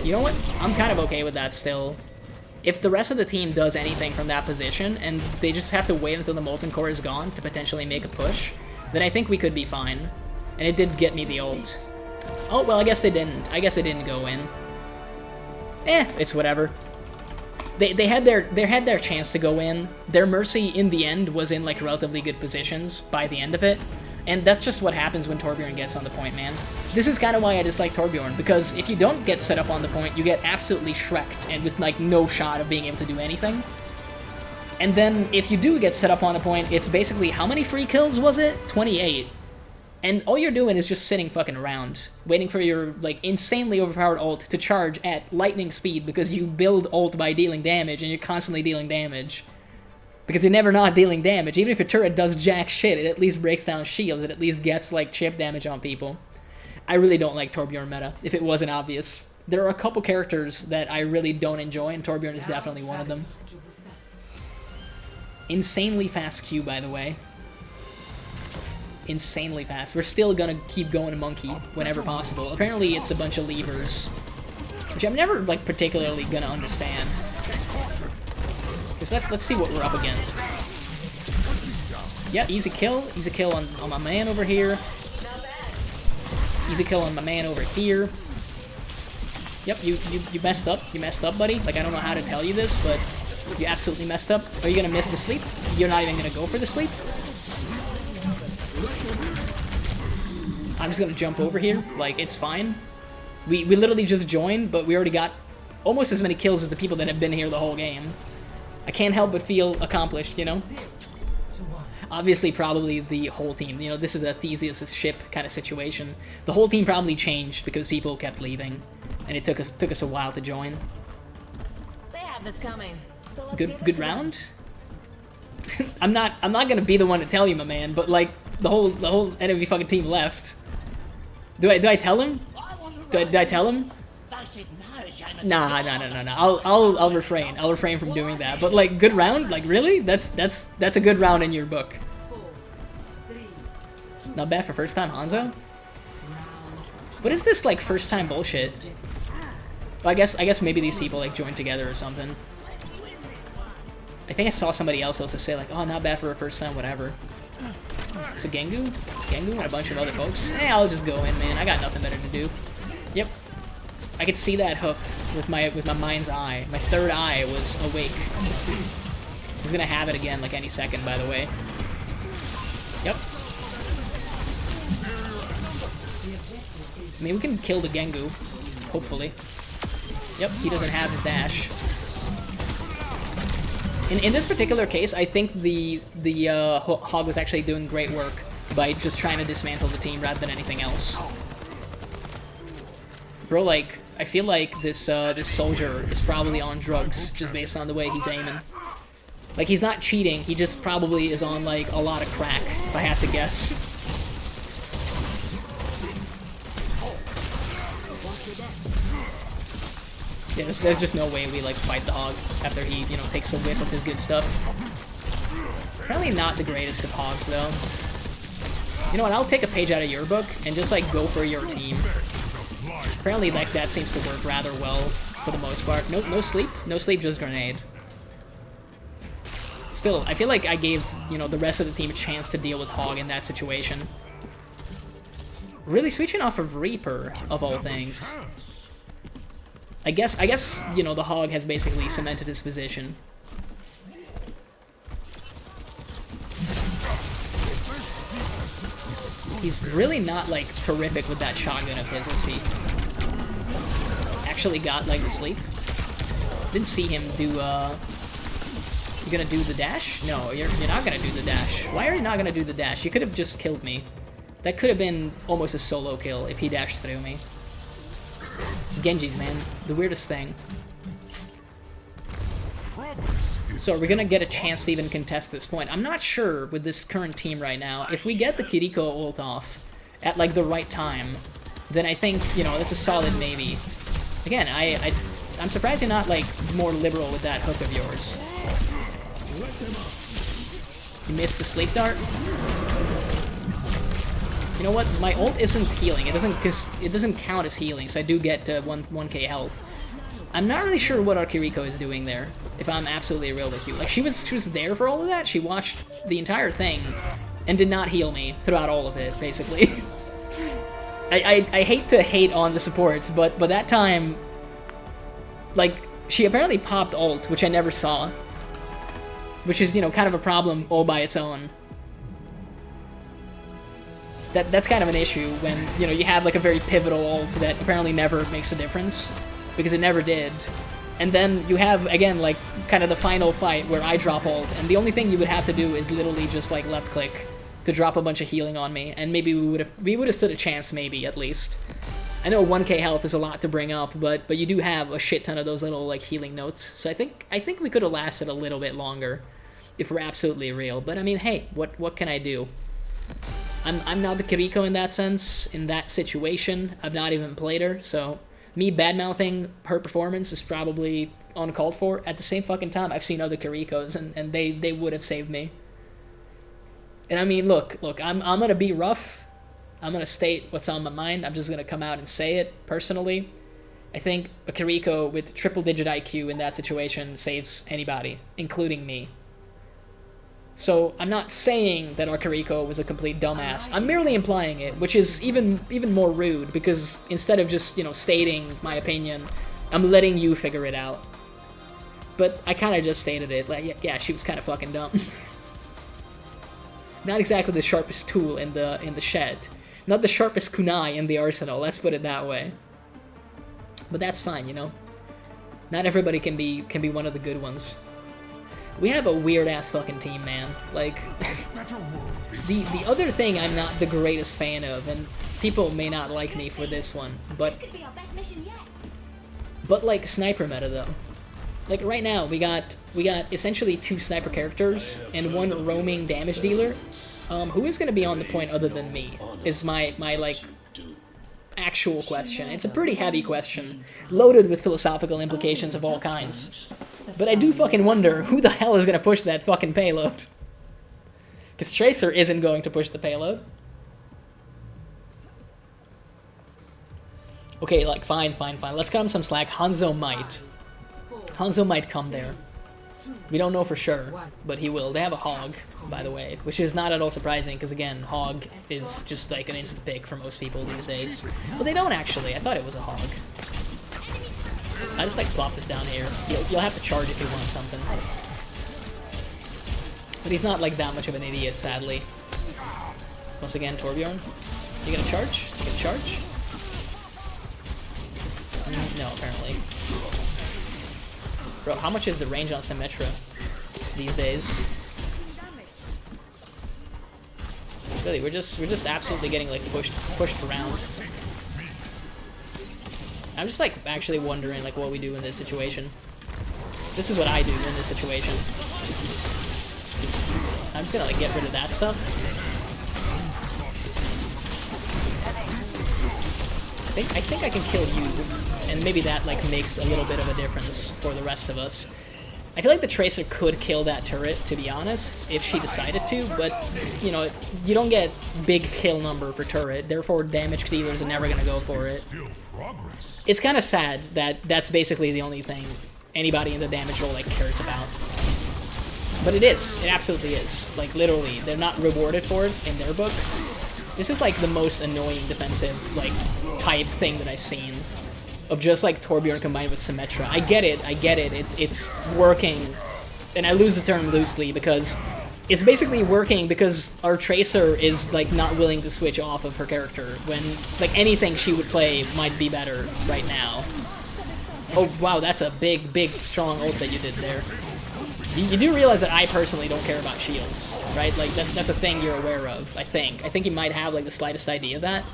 You know what? I'm kind of okay with that still. If the rest of the team does anything from that position, and they just have to wait until the Molten Core is gone to potentially make a push, then I think we could be fine. And it did get me the ult. Oh, well, I guess they didn't. I guess they didn't go in. It's whatever. They had their chance to go in. Their Mercy, in the end, was in, like, relatively good positions by the end of it. And that's just what happens when Torbjorn gets on the point, man. This is kind of why I dislike Torbjorn, because if you don't get set up on the point, you get absolutely shreked, and with, like, no shot of being able to do anything. And then, if you do get set up on the point, it's basically, how many free kills was it? 28. And all you're doing is just sitting fucking around, waiting for your, like, insanely overpowered ult to charge at lightning speed because you build ult by dealing damage, and you're constantly dealing damage. Because you're never not dealing damage. Even if your turret does jack shit, it at least breaks down shields, it at least gets, like, chip damage on people. I really don't like Torbjorn meta, if it wasn't obvious. There are a couple characters that I really don't enjoy, and Torbjorn is definitely one of them. Insanely fast Q, by the way. Insanely fast. We're still gonna keep going monkey whenever possible. Apparently it's a bunch of levers, which I'm never, like, particularly gonna understand. So let's see what we're up against. Yeah, easy kill on my man over here. Easy kill on my man over here. Yep, you messed up. You messed up, buddy. Like, I don't know how to tell you this, but you absolutely messed up. Are you gonna miss the sleep? You're not even gonna go for the sleep? I'm just gonna jump over here, like, it's fine. We literally just joined, but we already got almost as many kills as the people that have been here the whole game. I can't help but feel accomplished, you know? Obviously, probably the whole team. You know, this is a Theseus' ship kind of situation. The whole team probably changed because people kept leaving, and it took us a while to join. They have this coming. So let's Good round? I'm not gonna be the one to tell you, my man, but, like, the whole enemy fucking team left. Do I tell him? Did I tell him? Nah. I'll refrain. I'll refrain from doing that. But, like, good round? Like, really? That's a good round in your book. Not bad for first time Hanzo. What is this, like, first time bullshit? Well, I guess maybe these people, like, joined together or something. I think I saw somebody else also say, like, oh, not bad for a first time, whatever. So Gengu and a bunch of other folks. I'll just go in, man. I got nothing better to do. Yep. I could see that hook with my mind's eye. My third eye was awake. He's gonna have it again, like, any second, by the way. Yep. I mean, we can kill the Gengu, hopefully. Yep, he doesn't have his dash. In this particular case, I think the Hog was actually doing great work by just trying to dismantle the team rather than anything else. Bro, like, I feel like this soldier is probably on drugs just based on the way he's aiming. Like, he's not cheating, he just probably is on, like, a lot of crack, if I have to guess. Yeah, there's just no way we like fight the hog after he, you know, takes a whiff of his good stuff. Apparently not the greatest of hogs though. You know what, I'll take a page out of your book and just like go for your team. Apparently like that seems to work rather well for the most part. No sleep, just grenade. Still, I feel like I gave, you know, the rest of the team a chance to deal with hog in that situation. Really switching off of Reaper, of all things. I guess, you know, the hog has basically cemented his position. He's really not, like, terrific with that shotgun of his, is he? Actually got, like, the sleep. Didn't see him do, You gonna do the dash? No, you're not gonna do the dash. Why are you not gonna do the dash? You could have just killed me. That could have been almost a solo kill if he dashed through me. Genjis, man. The weirdest thing. So are we gonna get a chance to even contest this point? I'm not sure with this current team right now. If we get the Kiriko ult off at like the right time, then I think, you know, that's a solid maybe. Again, I'm surprised you're not like more liberal with that hook of yours. You missed the sleep dart? You know what? My ult isn't healing. It doesn't count as healing, so I do get 1k health. I'm not really sure what our Kiriko is doing there, if I'm absolutely real with you. Like, she was there for all of that. She watched the entire thing and did not heal me throughout all of it, basically. I hate to hate on the supports, but that time, like, she apparently popped ult, which I never saw. Which is, you know, kind of a problem all by its own. That's kind of an issue when, you know, you have like a very pivotal ult that apparently never makes a difference, because it never did. And then you have, again, like, kind of the final fight where I drop ult, and the only thing you would have to do is literally just, like, left click to drop a bunch of healing on me, and maybe we would have stood a chance, maybe, at least. I know 1k health is a lot to bring up, but you do have a shit ton of those little, like, healing notes, so I think we could have lasted a little bit longer, if we're absolutely real. But I mean, hey, what can I do? I'm not the Kiriko in that sense, in that situation. I've not even played her, so me bad-mouthing her performance is probably uncalled for. At the same fucking time, I've seen other Kirikos, and they would have saved me. And I mean, look, I'm gonna be rough. I'm gonna state what's on my mind. I'm just gonna come out and say it, personally. I think a Kiriko with triple-digit IQ in that situation saves anybody, including me. So I'm not saying that our Kiriko was a complete dumbass. I'm merely implying it, which is even more rude, because instead of just, you know, stating my opinion, I'm letting you figure it out. But I kind of just stated it. Like, yeah, she was kind of fucking dumb. Not exactly the sharpest tool in the shed. Not the sharpest kunai in the arsenal. Let's put it that way. But that's fine, you know. Not everybody can be one of the good ones. We have a weird-ass fucking team, man. Like, the other thing I'm not the greatest fan of, and people may not like me for this one, but like, sniper meta, though. Like, right now, we got essentially 2 sniper characters and 1 roaming damage dealer. Who is going to be on the point other than me, is my like, actual question. It's a pretty heavy question, loaded with philosophical implications of all kinds. But I do fucking wonder who the hell is going to push that fucking payload. Because Tracer isn't going to push the payload. Okay, like, fine. Let's cut him some slack. Hanzo might. Hanzo might come there. We don't know for sure, but he will. They have a Hog, by the way, which is not at all surprising, because, again, Hog is just like an instant pick for most people these days. But they don't, actually. I thought it was a Hog. I just, like, plop this down here. You'll have to charge if you want something. But he's not, like, that much of an idiot, sadly. Once again, Torbjorn. You gonna charge? You gonna charge? No, apparently. Bro, how much is the range on Symmetra these days? Really, we're just absolutely getting, like, pushed around. I'm just, like, actually wondering, like, what we do in this situation. This is what I do in this situation. I'm just gonna, like, get rid of that stuff. I think I can kill you and maybe that like makes a little bit of a difference for the rest of us. I feel like the Tracer could kill that turret, to be honest, if she decided to, but, you know, you don't get big kill number for turret, therefore damage dealers are never gonna go for it. It's kind of sad that that's basically the only thing anybody in the damage role, like, cares about. But it is. It absolutely is. Like, literally, they're not rewarded for it in their book. This is, like, the most annoying defensive, like, type thing that I've seen. Of just, like, Torbjorn combined with Symmetra. I get it. It's working. And I lose the term loosely because it's basically working because our Tracer is, like, not willing to switch off of her character when, like, anything she would play might be better right now. Oh, wow, that's a big, big, strong ult that you did there. You do realize that I personally don't care about shields, right? Like, that's a thing you're aware of, I think. I think you might have, like, the slightest idea of that.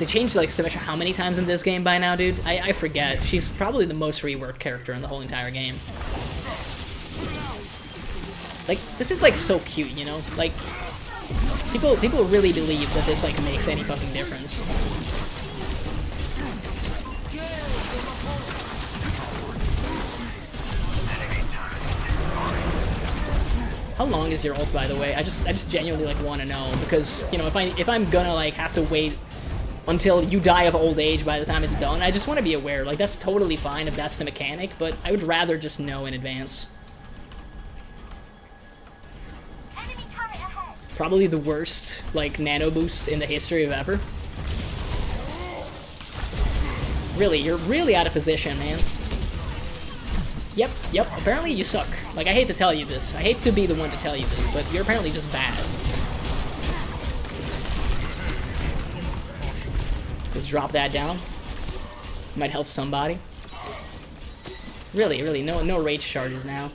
They changed, like, Symmetra how many times in this game by now, dude? I forget. She's probably the most reworked character in the whole entire game. Like, this is, like, so cute, you know? Like, people really believe that this, like, makes any fucking difference. How long is your ult, by the way? I just genuinely, like, want to know, because, you know, if I'm gonna, like, have to wait until you die of old age by the time it's done, I just want to be aware. Like, that's totally fine if that's the mechanic, but I would rather just know in advance. Probably the worst, like, nano boost in the history of ever. Really, you're really out of position, man. Yep, apparently you suck. Like, I hate to tell you this. I hate to be the one to tell you this, but you're apparently just bad. Just drop that down. Might help somebody. Really, no rage charges now.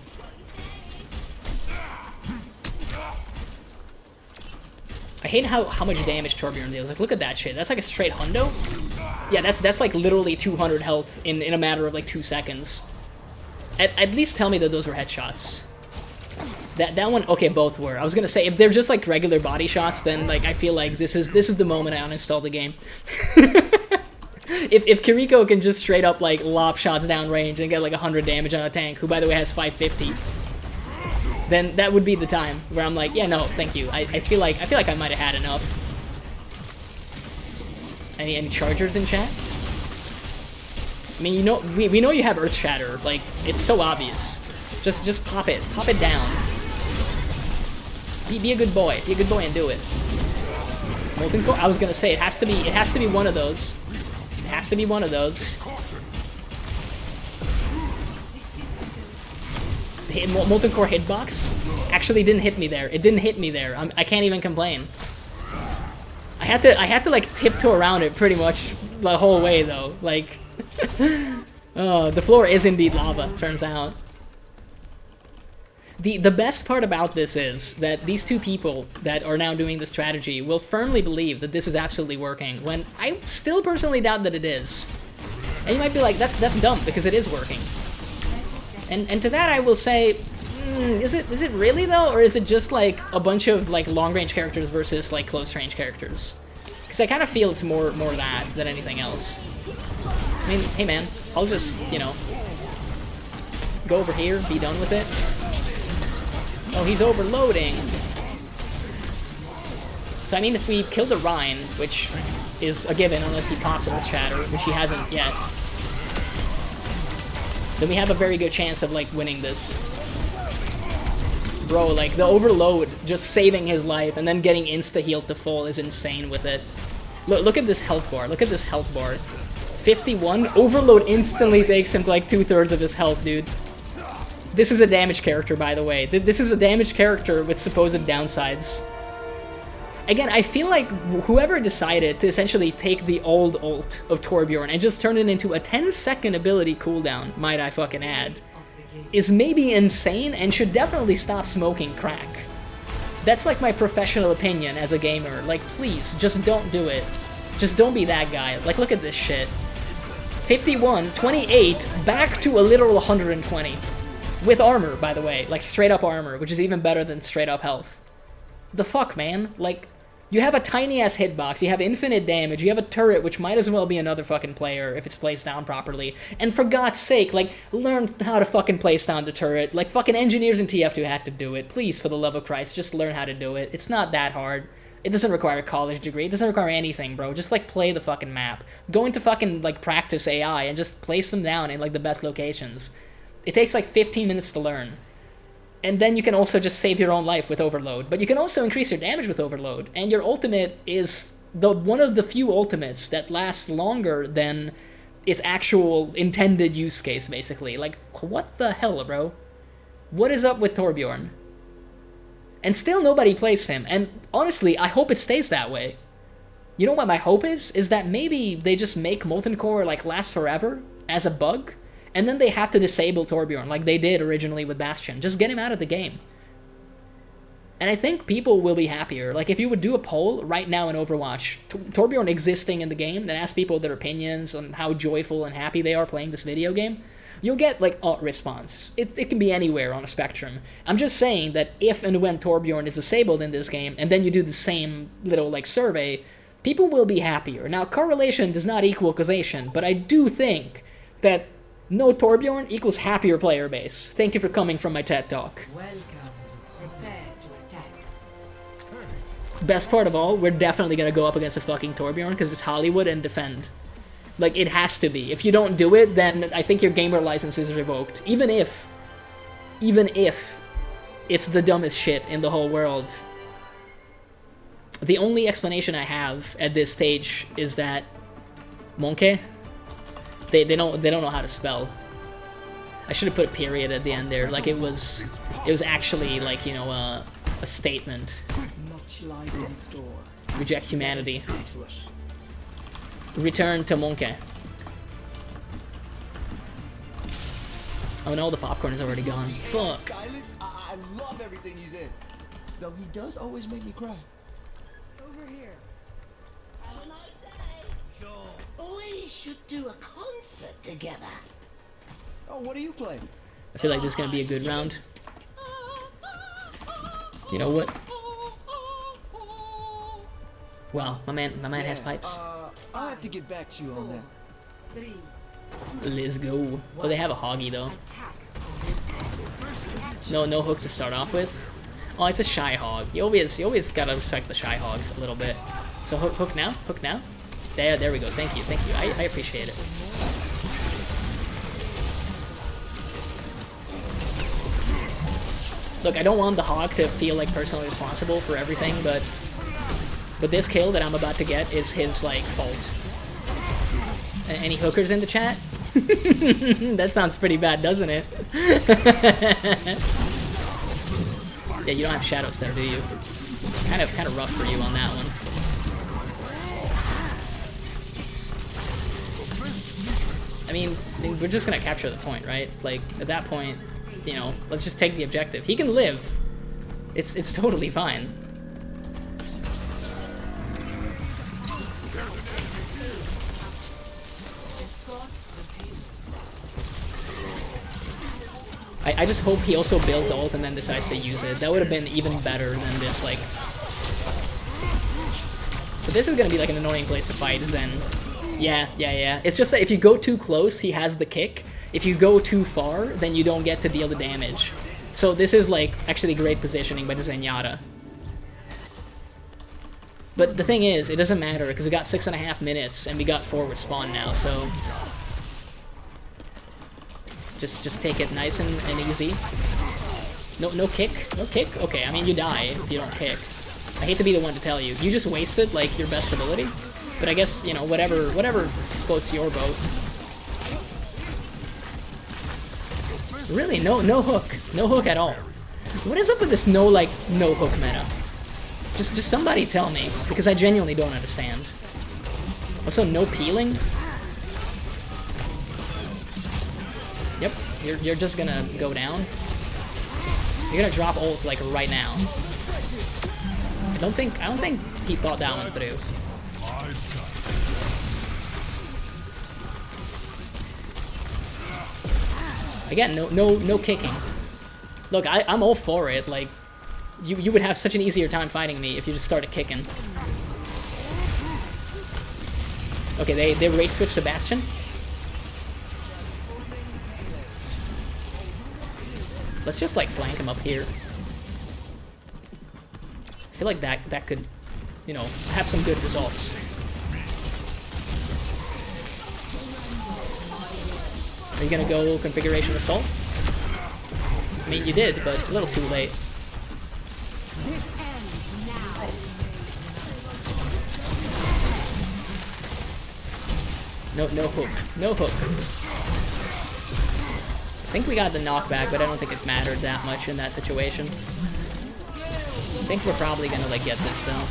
I hate how much damage Torbjorn deals. Like, look at that shit. That's like a straight hundo. Yeah, that's like literally 200 health in a matter of like 2 seconds. At least tell me that those were headshots. That one, okay, both were. I was gonna say, if they're just like regular body shots, then like I feel like this is the moment I uninstall the game. If Kiriko can just straight up like lob shots downrange and get like 100 damage on a tank, who by the way has 550, then that would be the time where I'm like, yeah, no, thank you. I feel like I might have had enough. Any chargers in chat? I mean, you know, we know you have Earth Shatter. Like, it's so obvious. Just pop it down. Be a good boy. Be a good boy and do it. Molten Core. I was gonna say it has to be one of those. It has to be one of those. Molten Core hitbox actually didn't hit me there. It didn't hit me there. I can't even complain. I had to like tiptoe around it pretty much the whole way though. Like, oh, the floor is indeed lava. Turns out. The best part about this is that these two people that are now doing the strategy will firmly believe that this is absolutely working, when I still personally doubt that it is. And you might be like, that's dumb, because it is working. And to that I will say, is it really though, or is it just like a bunch of like long-range characters versus like close-range characters? Because I kind of feel it's more that than anything else. I mean, hey man, I'll just, you know, go over here, be done with it. Oh, he's overloading. So I mean, if we kill the Rhine, which is a given unless he pops it with Shatter, which he hasn't yet, then we have a very good chance of like winning this. Bro, like the overload, just saving his life and then getting insta-healed to full is insane with it. Look at this health bar. Look at this health bar. 51. Overload instantly takes him to like 2/3 of his health, dude. This is a damage character, by the way. This is a damage character with supposed downsides. Again, I feel like whoever decided to essentially take the old ult of Torbjorn and just turn it into a 10-second ability cooldown, might I fucking add, is maybe insane and should definitely stop smoking crack. That's like my professional opinion as a gamer. Like, please, just don't do it. Just don't be that guy. Like, look at this shit. 51, 28, back to a literal 120. With armor, by the way. Like, straight up armor, which is even better than straight up health. The fuck, man? Like, You have a tiny-ass hitbox, you have infinite damage, you have a turret, which might as well be another fucking player if it's placed down properly. And for God's sake, like, learn how to fucking place down the turret. Like, fucking engineers in TF2 had to do it. Please, for the love of Christ, just learn how to do it. It's not that hard. It doesn't require a college degree. It doesn't require anything, bro. Just, like, play the fucking map. Go into fucking, like, practice AI and just place them down in, like, the best locations. It takes, like, 15 minutes to learn. And then you can also just save your own life with Overload. But you can also increase your damage with Overload. And your ultimate is one of the few ultimates that lasts longer than its actual intended use case, basically. Like, what the hell, bro? What is up with Torbjorn? And still nobody plays him. And honestly, I hope it stays that way. You know what my hope is? Is that maybe they just make Molten Core, like, last forever as a bug? And then they have to disable Torbjorn, like they did originally with Bastion. Just get him out of the game. And I think people will be happier. Like, if you would do a poll right now in Overwatch, Torbjorn existing in the game, and ask people their opinions on how joyful and happy they are playing this video game, you'll get, like, a response. It can be anywhere on a spectrum. I'm just saying that if and when Torbjorn is disabled in this game, and then you do the same little, like, survey, people will be happier. Now, correlation does not equal causation, but I do think that no Torbjorn equals happier player base. Thank you for coming from my TED Talk. Welcome. Prepare to attack. Best part of all, we're definitely gonna go up against a fucking Torbjorn because it's Hollywood and defend. Like, it has to be. If you don't do it, then I think your gamer license is revoked. Even if it's the dumbest shit in the whole world. The only explanation I have at this stage is that Monkey, they don't know how to spell. I should have put a period at the end there. Like, it was actually, like, you know, a statement. Much lies in store. Reject humanity. Return to Monkey. Oh no, the popcorn is already gone. Fuck. I love everything he's in. Though he does always make me cry. Over here. Have a nice day. Sure. We should do a concert together. Oh, what do you play? I feel like this is gonna be a good round. You know what? Wow, my man has pipes. I'll have to get back to you on that. 3. Let's go. Oh, they have a Hoggy though. Attack. No hook to start off with. Oh, it's a Shy Hog. You always gotta respect the Shy Hogs a little bit. So hook now? Hook now? There we go. Thank you. I appreciate it. Look, I don't want the Hog to feel like personally responsible for everything, but this kill that I'm about to get is his, like, fault. Any hookers in the chat? That sounds pretty bad, doesn't it? Yeah, you don't have Shadow Stare, do you? Kind of rough for you on that one. I mean, we're just gonna capture the point, right? Like, at that point, you know, let's just take the objective. He can live. It's totally fine. I just hope he also builds ult and then decides to use it. That would have been even better than this, like... So this is gonna be like an annoying place to fight, Zen. Yeah. It's just that if you go too close, he has the kick. If you go too far, then you don't get to deal the damage. So this is, like, actually great positioning by the Zenyatta. But the thing is, it doesn't matter, because we got 6.5 minutes, and we got forward spawn now, so... Just take it nice and easy. No kick? No kick? Okay, I mean, you die if you don't kick. I hate to be the one to tell you. You just wasted, like, your best ability. But I guess, you know, whatever floats your boat. Really? No hook. No hook at all. What is up with this no hook meta? Just somebody tell me, because I genuinely don't understand. Also, no peeling? Yep, you're just gonna go down. You're gonna drop ult, like, right now. I don't think he thought that one through. Again, no kicking. Look, I'm all for it. Like, you would have such an easier time fighting me if you just started kicking. Okay, they rage switched to Bastion. Let's just like flank him up here. I feel like that could, you know, have some good results. Are you gonna go configuration assault? I mean, you did, but a little too late. This ends now. No hook. No hook. I think we got the knockback, but I don't think it mattered that much in that situation. I think we're probably gonna like get this though.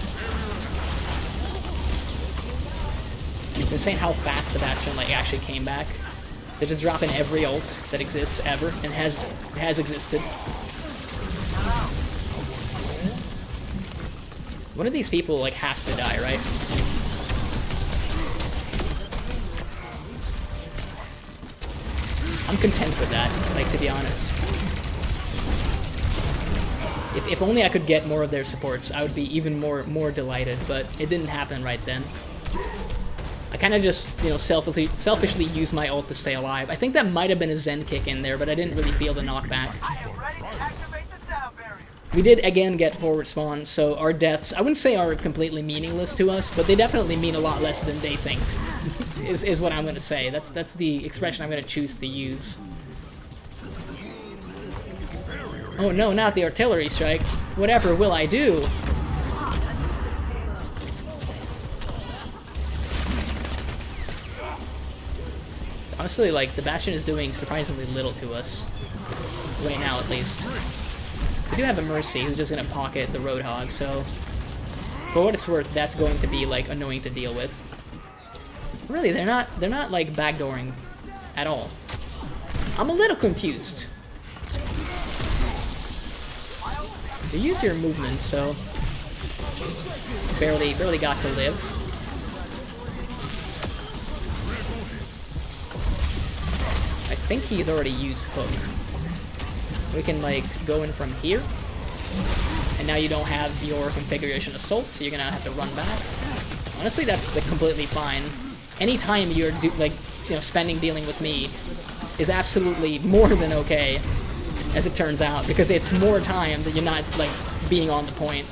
It's insane how fast the Bastion like actually came back. They're just dropping every ult that exists ever and has existed. One of these people like has to die, right? I'm content with that, like, to be honest. If only I could get more of their supports, I would be even more delighted, but it didn't happen right then. I kind of just, you know, selfishly used my ult to stay alive. I think that might have been a Zen kick in there, but I didn't really feel the knockback. We did again get forward spawn, so our deaths, I wouldn't say are completely meaningless to us, but they definitely mean a lot less than they think. is what I'm gonna say. That's the expression I'm gonna choose to use. Oh no, not the artillery strike. Whatever will I do? Honestly, like, the Bastion is doing surprisingly little to us. Right now, at least. We do have a Mercy who's just gonna pocket the Roadhog, so for what it's worth, that's going to be like annoying to deal with. Really, they're not like backdooring at all. I'm a little confused. You use your movement, so barely got to live. I think he's already used hook. We can like go in from here, and now you don't have your configuration assault, so you're gonna have to run back. Honestly, that's completely fine. Anytime you're spending dealing with me is absolutely more than okay, as it turns out, because it's more time that you're not like being on the point.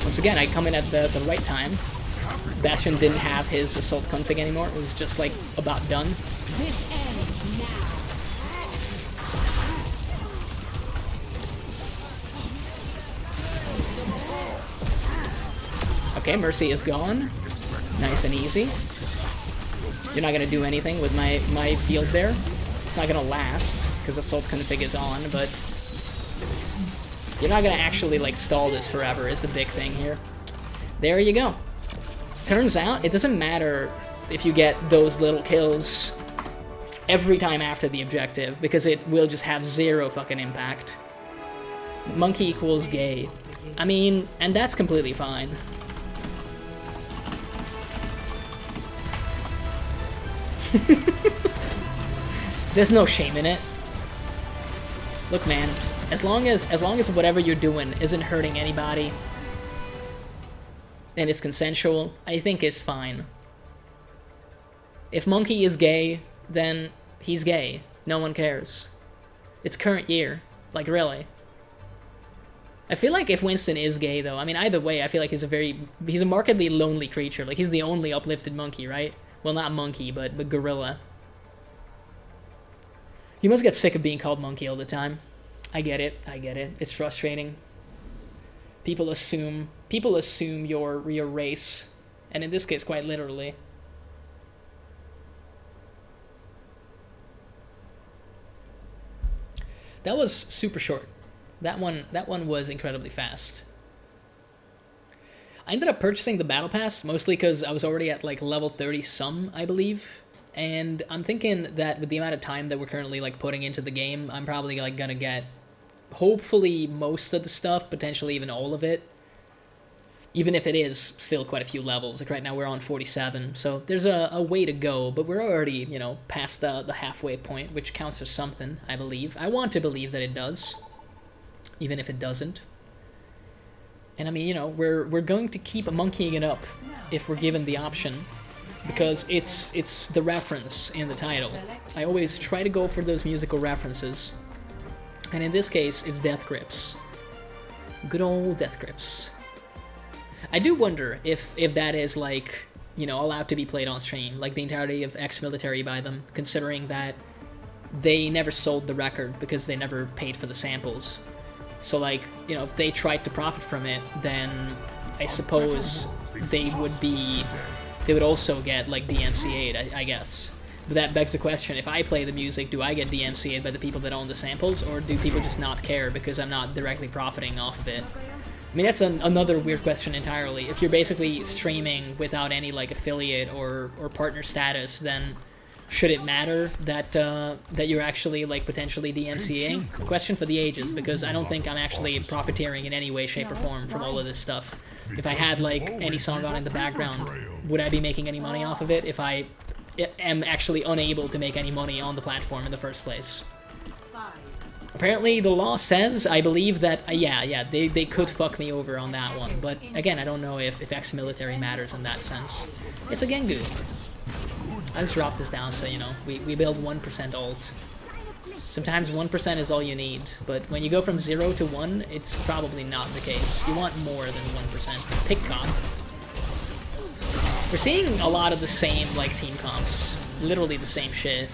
Once again, I come in at the right time. Bastion didn't have his assault config anymore. It was just like about done. This ends now. Okay, Mercy is gone. Nice and easy. You're not gonna do anything with my field there. It's not gonna last because assault config is on, but you're not gonna actually like stall this forever is the big thing here. There you go. Turns out, it doesn't matter if you get those little kills every time after the objective, because it will just have zero fucking impact. Monkey equals gay. I mean, and that's completely fine. There's no shame in it. Look, man, as long as whatever you're doing isn't hurting anybody, and it's consensual, I think it's fine. If Monkey is gay, then he's gay. No one cares. It's current year. Like, really. I feel like if Winston is gay, though, I mean, either way, I feel like he's a markedly lonely creature. Like, he's the only uplifted monkey, right? Well, not monkey, but gorilla. You must get sick of being called monkey all the time. I get it. I get it. It's frustrating. People assume your race, and in this case, quite literally. That was super short. That one was incredibly fast. I ended up purchasing the battle pass mostly because I was already at like level 30 some, I believe, and I'm thinking that with the amount of time that we're currently like putting into the game, I'm probably like gonna get hopefully most of the stuff, potentially even all of it. Even if it is still quite a few levels. Like right now we're on 47, so there's a way to go, but we're already, you know, past the halfway point, which counts for something, I believe. I want to believe that it does. even if it doesn't. And I mean, you know, we're going to keep monkeying it up if we're given the option, because it's the reference in the title. I always try to go for those musical references, and in this case, it's Death Grips. Good old Death Grips. I do wonder if that is, like, you know, allowed to be played on stream, like the entirety of Ex-Military by them, considering that they never sold the record because they never paid for the samples. So, like, you know, if they tried to profit from it, then I suppose they would also get, like, DMCA'd, I guess. But that begs the question, if I play the music, do I get DMCA'd by the people that own the samples, or do people just not care because I'm not directly profiting off of it? I mean, that's another weird question entirely. If you're basically streaming without any, like, affiliate or partner status, then should it matter that that you're actually, like, potentially DMCAing? Question for the ages, because I don't think I'm actually profiteering in any way, shape, or form from all of this stuff. If I had, like, any song on in the background, would I be making any money off of it if I am actually unable to make any money on the platform in the first place? Apparently, the law says, I believe that, yeah, they could fuck me over on that one. But, again, I don't know if Ex-Military matters in that sense. It's a Gengu. I just drop this down so, you know, we build 1% ult. Sometimes 1% is all you need, but when you go from 0 to 1, it's probably not the case. You want more than 1%. It's pick comp. We're seeing a lot of the same, like, team comps. Literally the same shit.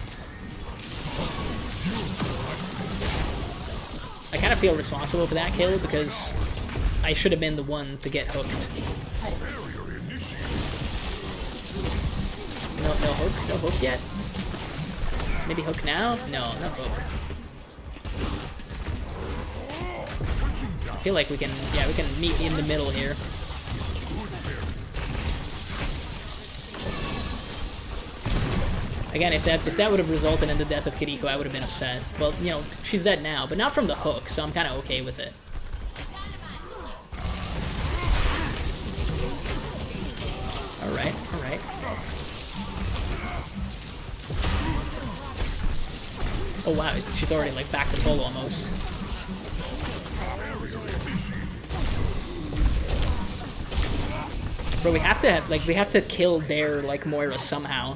I kind of feel responsible for that kill because I should have been the one to get hooked. No hook? No hook yet? Maybe hook now? No hook. I feel like we can meet in the middle here. Again, if that would have resulted in the death of Kiriko, I would have been upset. Well, you know, she's dead now, but not from the hook, so I'm kind of okay with it. Alright. Oh wow, she's already, like, back to full almost. Bro, we have to kill their, like, Moira somehow.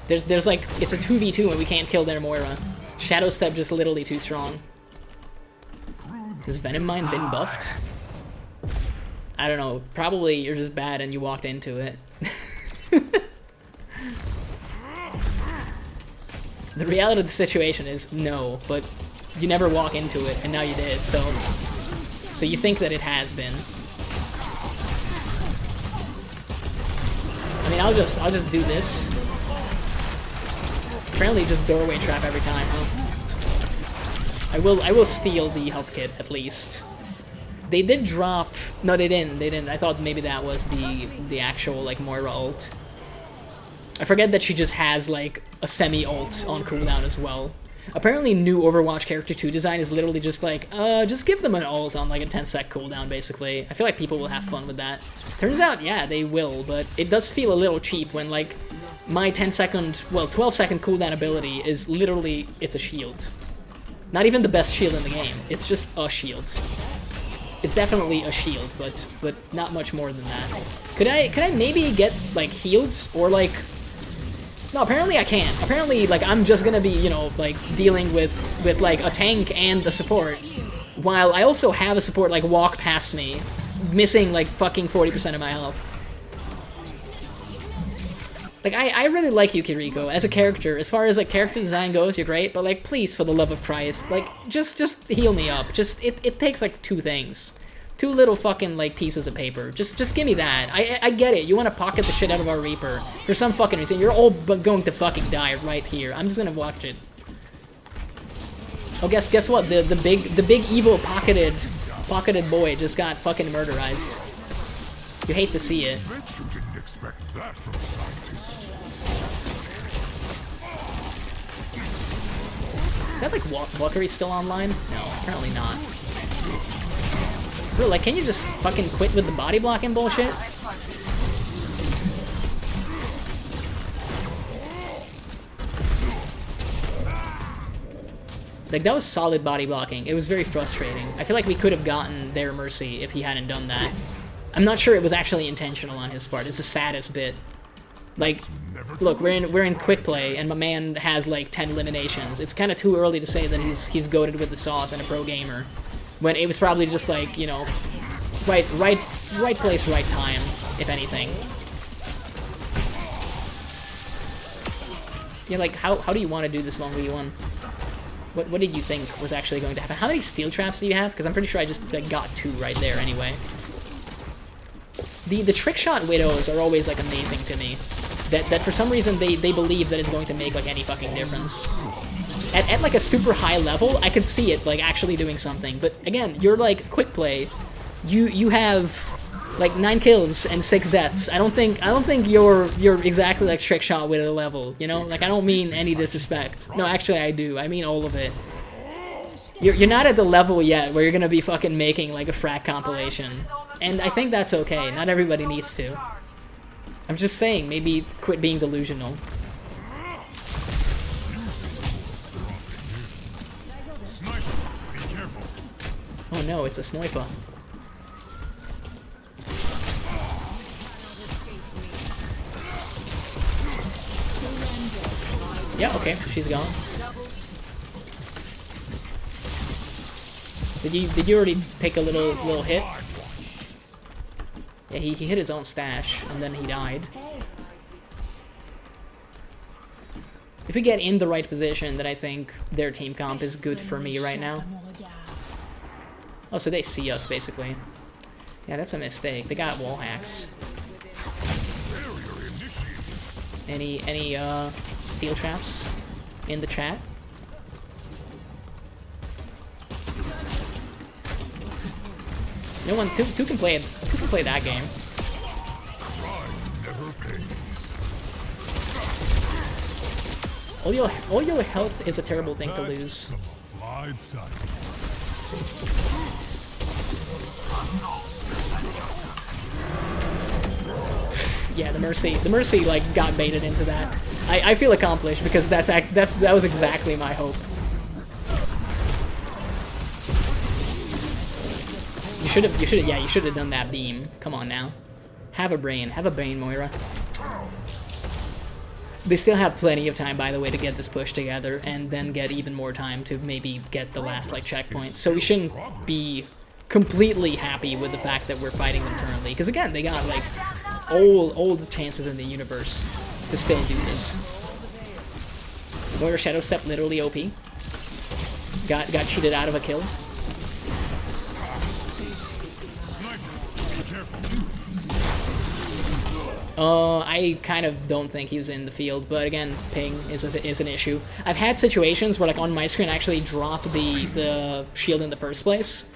There's like, it's a 2v2 and we can't kill their Moira. Shadow Step just literally too strong. Has Venom Mine been buffed? I don't know. Probably you're just bad and you walked into it. The reality of the situation is no, but you never walk into it and now you did, so you think that it has been. I mean, I'll just do this. Apparently just doorway trap every time, huh? I will steal the health kit at least. They did drop. No, they didn't. I thought maybe that was the actual, like, Moira ult. I forget that she just has, like, a semi-ult on cooldown as well. Apparently new Overwatch character 2 design is literally just like, just give them an ult on, like, a 10-sec cooldown, basically. I feel like people will have fun with that. Turns out, yeah, they will, but it does feel a little cheap when, like, my 10-second, well, 12-second cooldown ability is literally, it's a shield. Not even the best shield in the game, it's just a shield. It's definitely a shield, but not much more than that. Could I maybe get, like, heals, or, like... No, apparently I can't. Apparently, like, I'm just gonna be, you know, like, dealing with like, a tank and the support, while I also have a support, like, walk past me, missing, like, fucking 40% of my health. Like, I really like you, Kiriko, as a character. As far as, like, character design goes, you're great, but, like, please, for the love of Christ, like, just heal me up. Just, it takes, like, 2 things. 2 little fucking, like, pieces of paper. Just give me that. I get it. You want to pocket the shit out of our Reaper. For some fucking reason. You're all but going to fucking die right here. I'm just gonna watch it. Oh, guess what? The big evil pocketed boy just got fucking murderized. You hate to see it. Bet you didn't expect that from a scientist. Is that, like, Walkery still online? No, apparently not. Bro, like, can you just fucking quit with the body blocking bullshit? Like, that was solid body blocking. It was very frustrating. I feel like we could have gotten their Mercy if he hadn't done that. I'm not sure it was actually intentional on his part. It's the saddest bit. Like, look, we're in Quickplay, and my man has like 10 eliminations. It's kind of too early to say that he's goated with the sauce and a pro gamer, when it was probably just like, you know, right place, right time, if anything. Yeah, like, how do you want to do this 1v1? What did you think was actually going to happen? How many steel traps do you have? Because I'm pretty sure I just like, got 2 right there anyway. The trick shot widows are always like amazing to me. That for some reason they believe that it's going to make like any fucking difference. At like a super high level, I could see it like actually doing something. But again, you're like Quickplay. You have like 9 kills and 6 deaths. I don't think you're exactly like trick shot widow level, you know? Like, I don't mean any disrespect. No, actually I do. I mean all of it. You're not at the level yet where you're gonna be fucking making like a frack compilation. And I think that's okay. Not everybody needs to. I'm just saying, maybe quit being delusional. Oh no, it's a sniper. Yeah, okay, she's gone. Did you already take a little hit? Yeah, he hit his own stash and then he died. If we get in the right position, then I think their team comp is good for me right now. Oh, so they see us basically. Yeah, that's a mistake. They got wall hacks. Any steel traps in the chat? No one, two can play that game. All your health is a terrible thing to lose. Yeah, the mercy like got baited into that. I feel accomplished because that was exactly my hope. You should have done that beam. Come on now. Have a brain, Moira. They still have plenty of time, by the way, to get this push together, and then get even more time to maybe get the last like checkpoint. So we shouldn't be completely happy with the fact that we're fighting them currently, because again, they got like all the chances in the universe to still do this. Moira Shadow Step literally OP. Got cheated out of a kill. I kind of don't think he was in the field, but again, ping is an issue. I've had situations where, like, on my screen I actually drop the shield in the first place,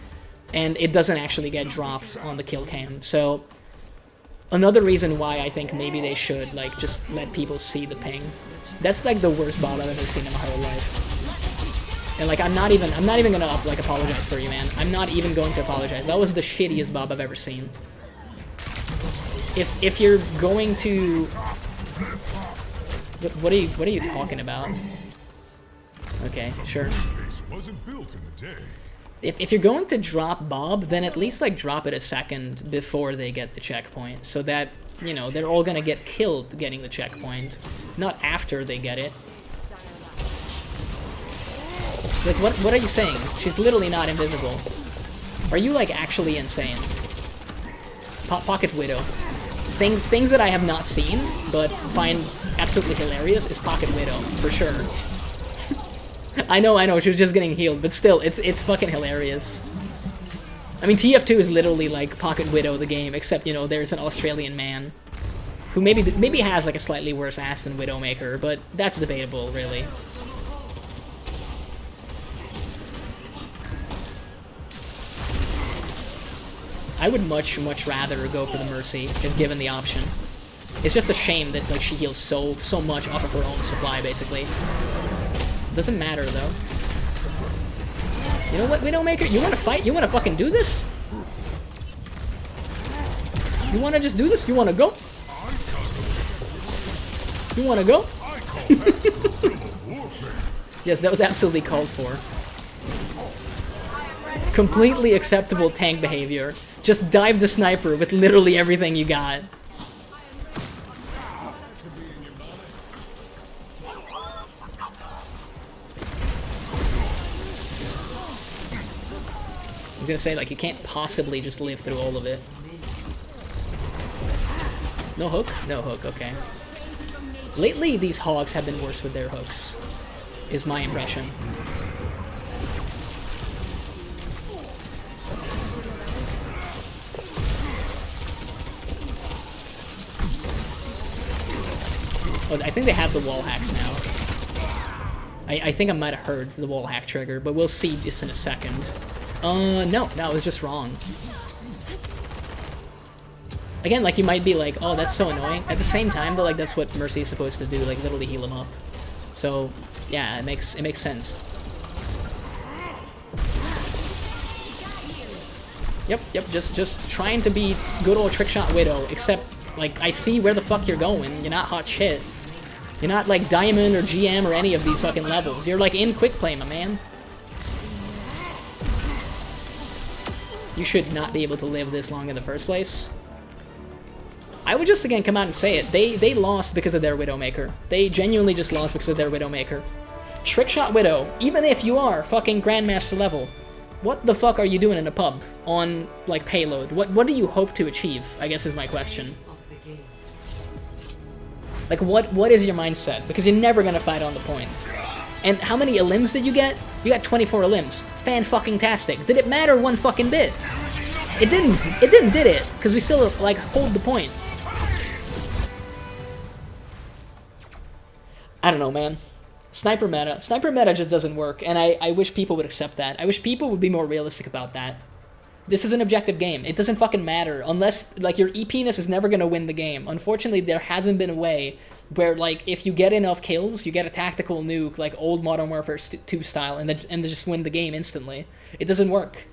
and it doesn't actually get dropped on the kill cam. So another reason why I think maybe they should, like, just let people see the ping. That's like the worst bot I've ever seen in my whole life. And like, I'm not even gonna apologize for you, man. I'm not even going to apologize. That was the shittiest bob I've ever seen. If you're going to, what are you talking about? Okay, sure. If you're going to drop Bob, then at least like drop it a second before they get the checkpoint, so that, you know, they're all gonna get killed getting the checkpoint, not after they get it. Like, what are you saying? She's literally not invisible. Are you like actually insane? Pocket Widow. Things that I have not seen, but find absolutely hilarious, is Pocket Widow, for sure. I know, she was just getting healed, but still, it's fucking hilarious. I mean, TF2 is literally like Pocket Widow the game, except, you know, there's an Australian man who maybe has like a slightly worse ass than Widowmaker, but that's debatable, really. I would much rather go for the Mercy if given the option. It's just a shame that like she heals so much off of her own supply, basically. Doesn't matter though. You know what, Widowmaker? You wanna fight? You wanna fucking do this? You wanna just do this? You wanna go? You wanna go? Yes, that was absolutely called for. Completely acceptable tank behavior. Just dive the sniper with literally everything you got. I'm gonna say, like, you can't possibly just live through all of it. No hook? No hook, okay. Lately, these hogs have been worse with their hooks, is my impression. Oh, I think they have the wall hacks now. I think I might have heard the wall hack trigger, but we'll see just in a second. No, I was just wrong. Again, like, you might be like, oh, that's so annoying. At the same time, though, like, that's what Mercy is supposed to do, like, literally heal him up. So, yeah, it makes sense. Yep, just trying to be good old Trickshot Widow, except, like, I see where the fuck you're going. You're not hot shit. You're not, like, Diamond or GM or any of these fucking levels. You're, like, in Quickplay, my man. You should not be able to live this long in the first place. I would just, again, come out and say it. They lost because of their Widowmaker. They genuinely just lost because of their Widowmaker. Trickshot Widow, even if you are fucking Grandmaster level, what the fuck are you doing in a pub on, like, payload? What do you hope to achieve, I guess is my question. Like, what is your mindset? Because you're never gonna fight on the point. And how many elims did you get? You got 24 elims. Fan-fucking-tastic. Did it matter one fucking bit? It didn't. It didn't, did it? Because we still, like, hold the point. I don't know, man. Sniper meta just doesn't work, and I wish people would accept that. I wish people would be more realistic about that. This is an objective game. It doesn't fucking matter, unless, like, your EP-ness is never gonna win the game. Unfortunately, there hasn't been a way where, like, if you get enough kills, you get a tactical nuke, like old Modern Warfare 2 style, and then just win the game instantly. It doesn't work.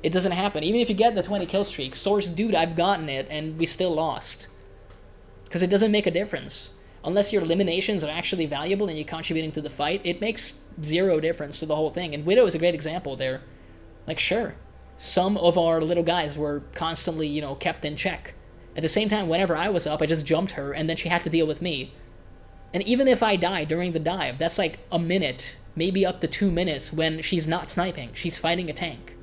It doesn't happen. Even if you get the 20 kill streak, source, dude, I've gotten it, and we still lost. Because it doesn't make a difference. Unless your eliminations are actually valuable and you're contributing to the fight, it makes zero difference to the whole thing. And Widow is a great example there. Like, sure, some of our little guys were constantly, you know, kept in check. At the same time, whenever I was up, I just jumped her, and then she had to deal with me. And even if I die during the dive, that's like a minute, maybe up to 2 minutes when she's not sniping. She's fighting a tank.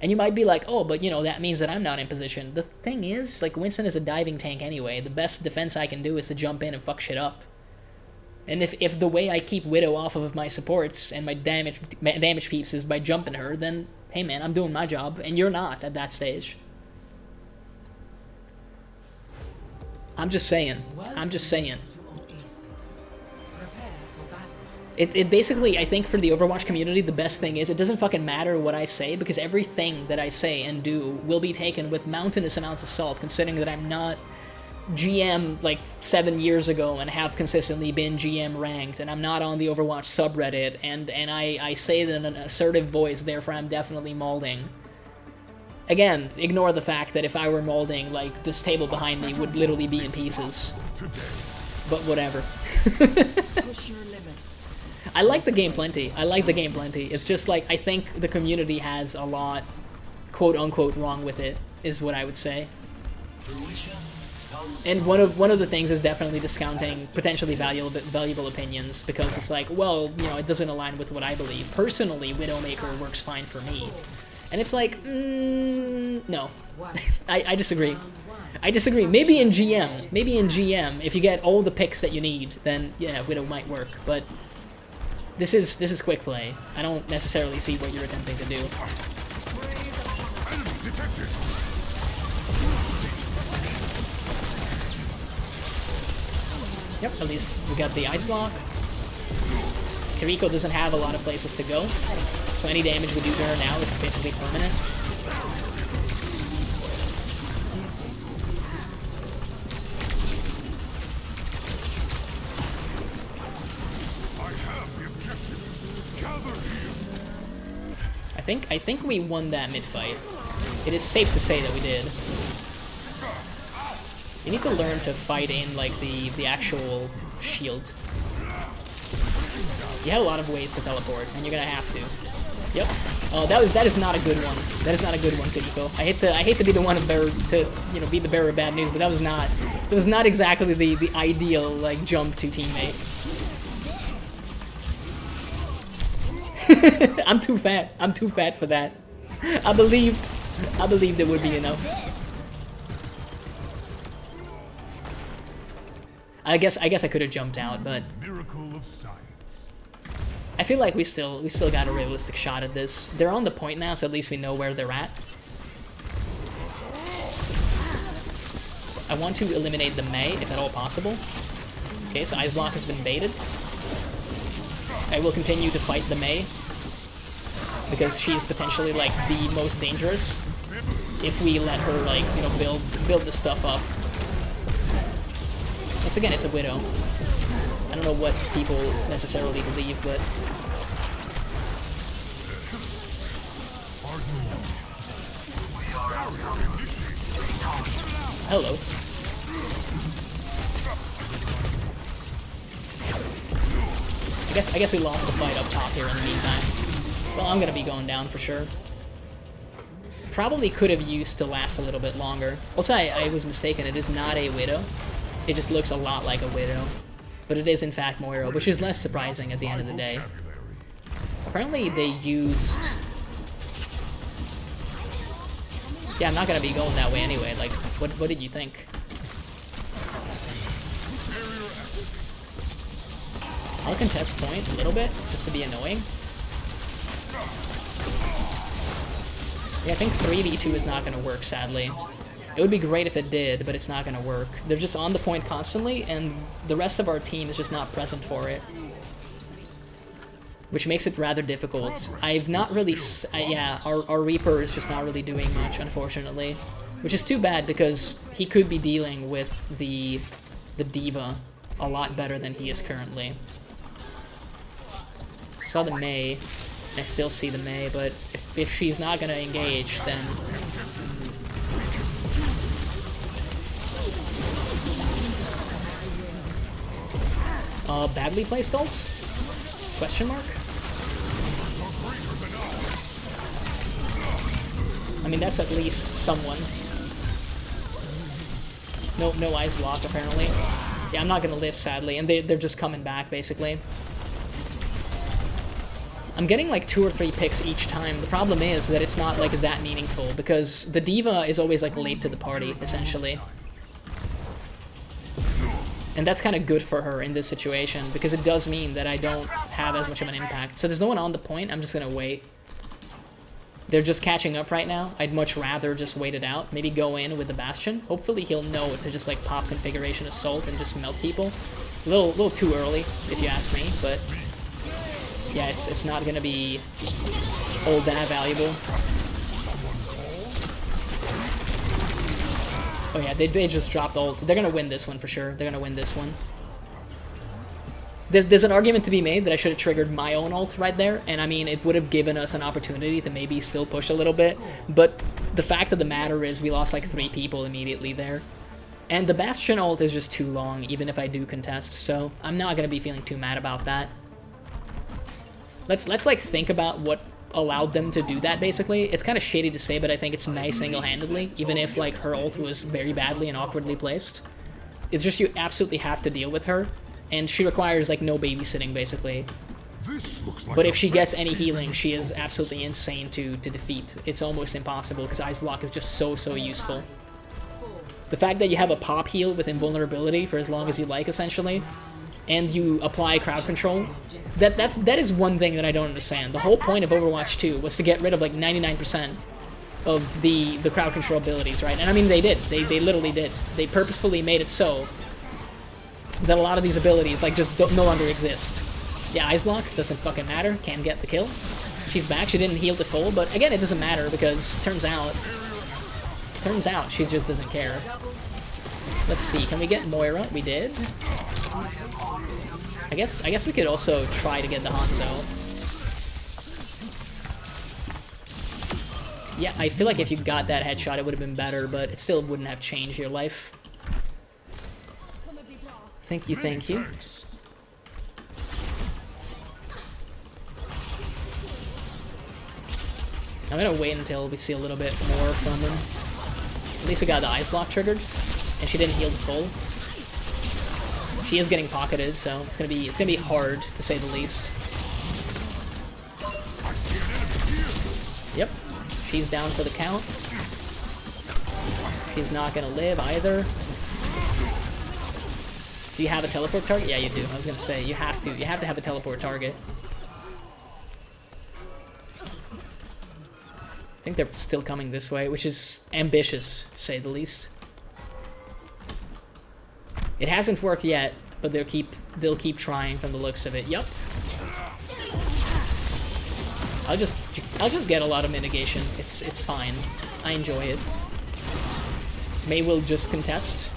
And you might be like, oh, but, you know, that means that I'm not in position. The thing is, like, Winston is a diving tank anyway. The best defense I can do is to jump in and fuck shit up. And if the way I keep Widow off of my supports and my damage peeps is by jumping her, then, hey man, I'm doing my job, and you're not at that stage. I'm just saying. I'm just saying. It basically, I think for the Overwatch community, the best thing is it doesn't fucking matter what I say, because everything that I say and do will be taken with mountainous amounts of salt, considering that I'm not GM like 7 years ago and have consistently been GM ranked, and I'm not on the Overwatch subreddit, and I say it in an assertive voice, therefore I'm definitely molding. Again, ignore the fact that if I were molding, like, this table behind me would literally be in pieces. But whatever. I like the game plenty. I like the game plenty. It's just like, I think the community has a lot, quote-unquote, wrong with it, is what I would say. And one of the things is definitely discounting potentially valuable opinions, because it's like, well, you know, it doesn't align with what I believe. Personally, Widowmaker works fine for me. And it's like, no. I disagree. I disagree. Maybe in GM, if you get all the picks that you need, then yeah, Widow might work, but this is quick play. I don't necessarily see what you're attempting to do. Yep, at least we got the ice block. Kiriko doesn't have a lot of places to go, so any damage we do to her now is basically permanent. I think we won that mid-fight. It is safe to say that we did. You need to learn to fight in, like, the actual shield. You have a lot of ways to teleport, and you're gonna have to. Yep. Oh, that is not a good one. That is not a good one, Kiriko. I hate to be the one to be the bearer of bad news, but that was not exactly the ideal like jump to teammate. I'm too fat. I'm too fat for that. I believed it would be enough. I guess I could have jumped out, but Miracle of science. I feel like we still got a realistic shot at this. They're on the point now, so at least we know where they're at. I want to eliminate the Mei if at all possible. Okay, so Ice Block has been baited. I will continue to fight the Mei because she's potentially like the most dangerous if we let her like build the stuff up. Once again, it's a Widow. I don't know what people necessarily believe, but hello. I guess we lost the fight up top here in the meantime. Well, I'm gonna be going down for sure. Probably could have used to last a little bit longer. Also, I was mistaken. It is not a Widow. It just looks a lot like a Widow. But it is in fact Moira, which is less surprising at the end of the day. Apparently they used... Yeah, I'm not gonna be going that way anyway. Like, what did you think? I'll contest point a little bit, just to be annoying. Yeah, I think 3v2 is not gonna work, sadly. It would be great if it did, but it's not gonna work. They're just on the point constantly, and the rest of our team is just not present for it. Which makes it rather difficult. I've not really... yeah, our Reaper is just not really doing much, unfortunately. Which is too bad, because he could be dealing with the D.Va a lot better than he is currently. I saw the Mei. I still see the Mei, but if she's not gonna engage, then... badly placed ult? Question mark? I mean, that's at least someone. No Ice Block, apparently. Yeah, I'm not gonna live, sadly, and they're just coming back, basically. I'm getting like 2 or 3 picks each time. The problem is that it's not like that meaningful, because the D.Va is always like late to the party, essentially. And that's kind of good for her in this situation, because it does mean that I don't have as much of an impact. So there's no one on the point, I'm just gonna wait. They're just catching up right now. I'd much rather just wait it out. Maybe go in with the Bastion. Hopefully he'll know to just like pop Configuration Assault and just melt people. A little too early, if you ask me, but... yeah, it's not gonna be all that valuable. Oh yeah, they just dropped ult. They're gonna win this one for sure. They're gonna win this one. There's an argument to be made that I should have triggered my own ult right there, and I mean, it would have given us an opportunity to maybe still push a little bit, but the fact of the matter is we lost like 3 people immediately there. And the Bastion ult is just too long, even if I do contest, so I'm not gonna be feeling too mad about that. Let's like think about what allowed them to do that, basically. It's kind of shady to say, but I think it's Mei single-handedly, even if like her ult was very badly and awkwardly placed. It's just you absolutely have to deal with her, and she requires like no babysitting, basically. But if she gets any healing, she is absolutely insane to defeat. It's almost impossible, because Ice Block is just so useful. The fact that you have a pop heal with invulnerability for as long as you like, essentially, and you apply crowd control, that is one thing that I don't understand. The whole point of Overwatch 2 was to get rid of like 99% of the crowd control abilities, right? And I mean, they did. They literally did. They purposefully made it so that a lot of these abilities like just no longer exist. Yeah, Ice Block doesn't fucking matter. Can get the kill. She's back. She didn't heal to full, but again, it doesn't matter because turns out she just doesn't care. Let's see. Can we get Moira? We did. I guess we could also try to get the Hanzo. Yeah, I feel like if you got that headshot, it would have been better, but it still wouldn't have changed your life. Thank you, thank you. I'm gonna wait until we see a little bit more from him. At least we got the ice block triggered, and she didn't heal to full. She is getting pocketed, so it's gonna be hard to say the least. Yep, she's down for the count. She's not gonna live either. Do you have a teleport target? Yeah, you do. I was gonna say you have to have a teleport target. I think they're still coming this way, which is ambitious, to say the least. It hasn't worked yet, but they'll keep trying from the looks of it. Yup. I'll just get a lot of mitigation. It's fine. I enjoy it. May will just contest.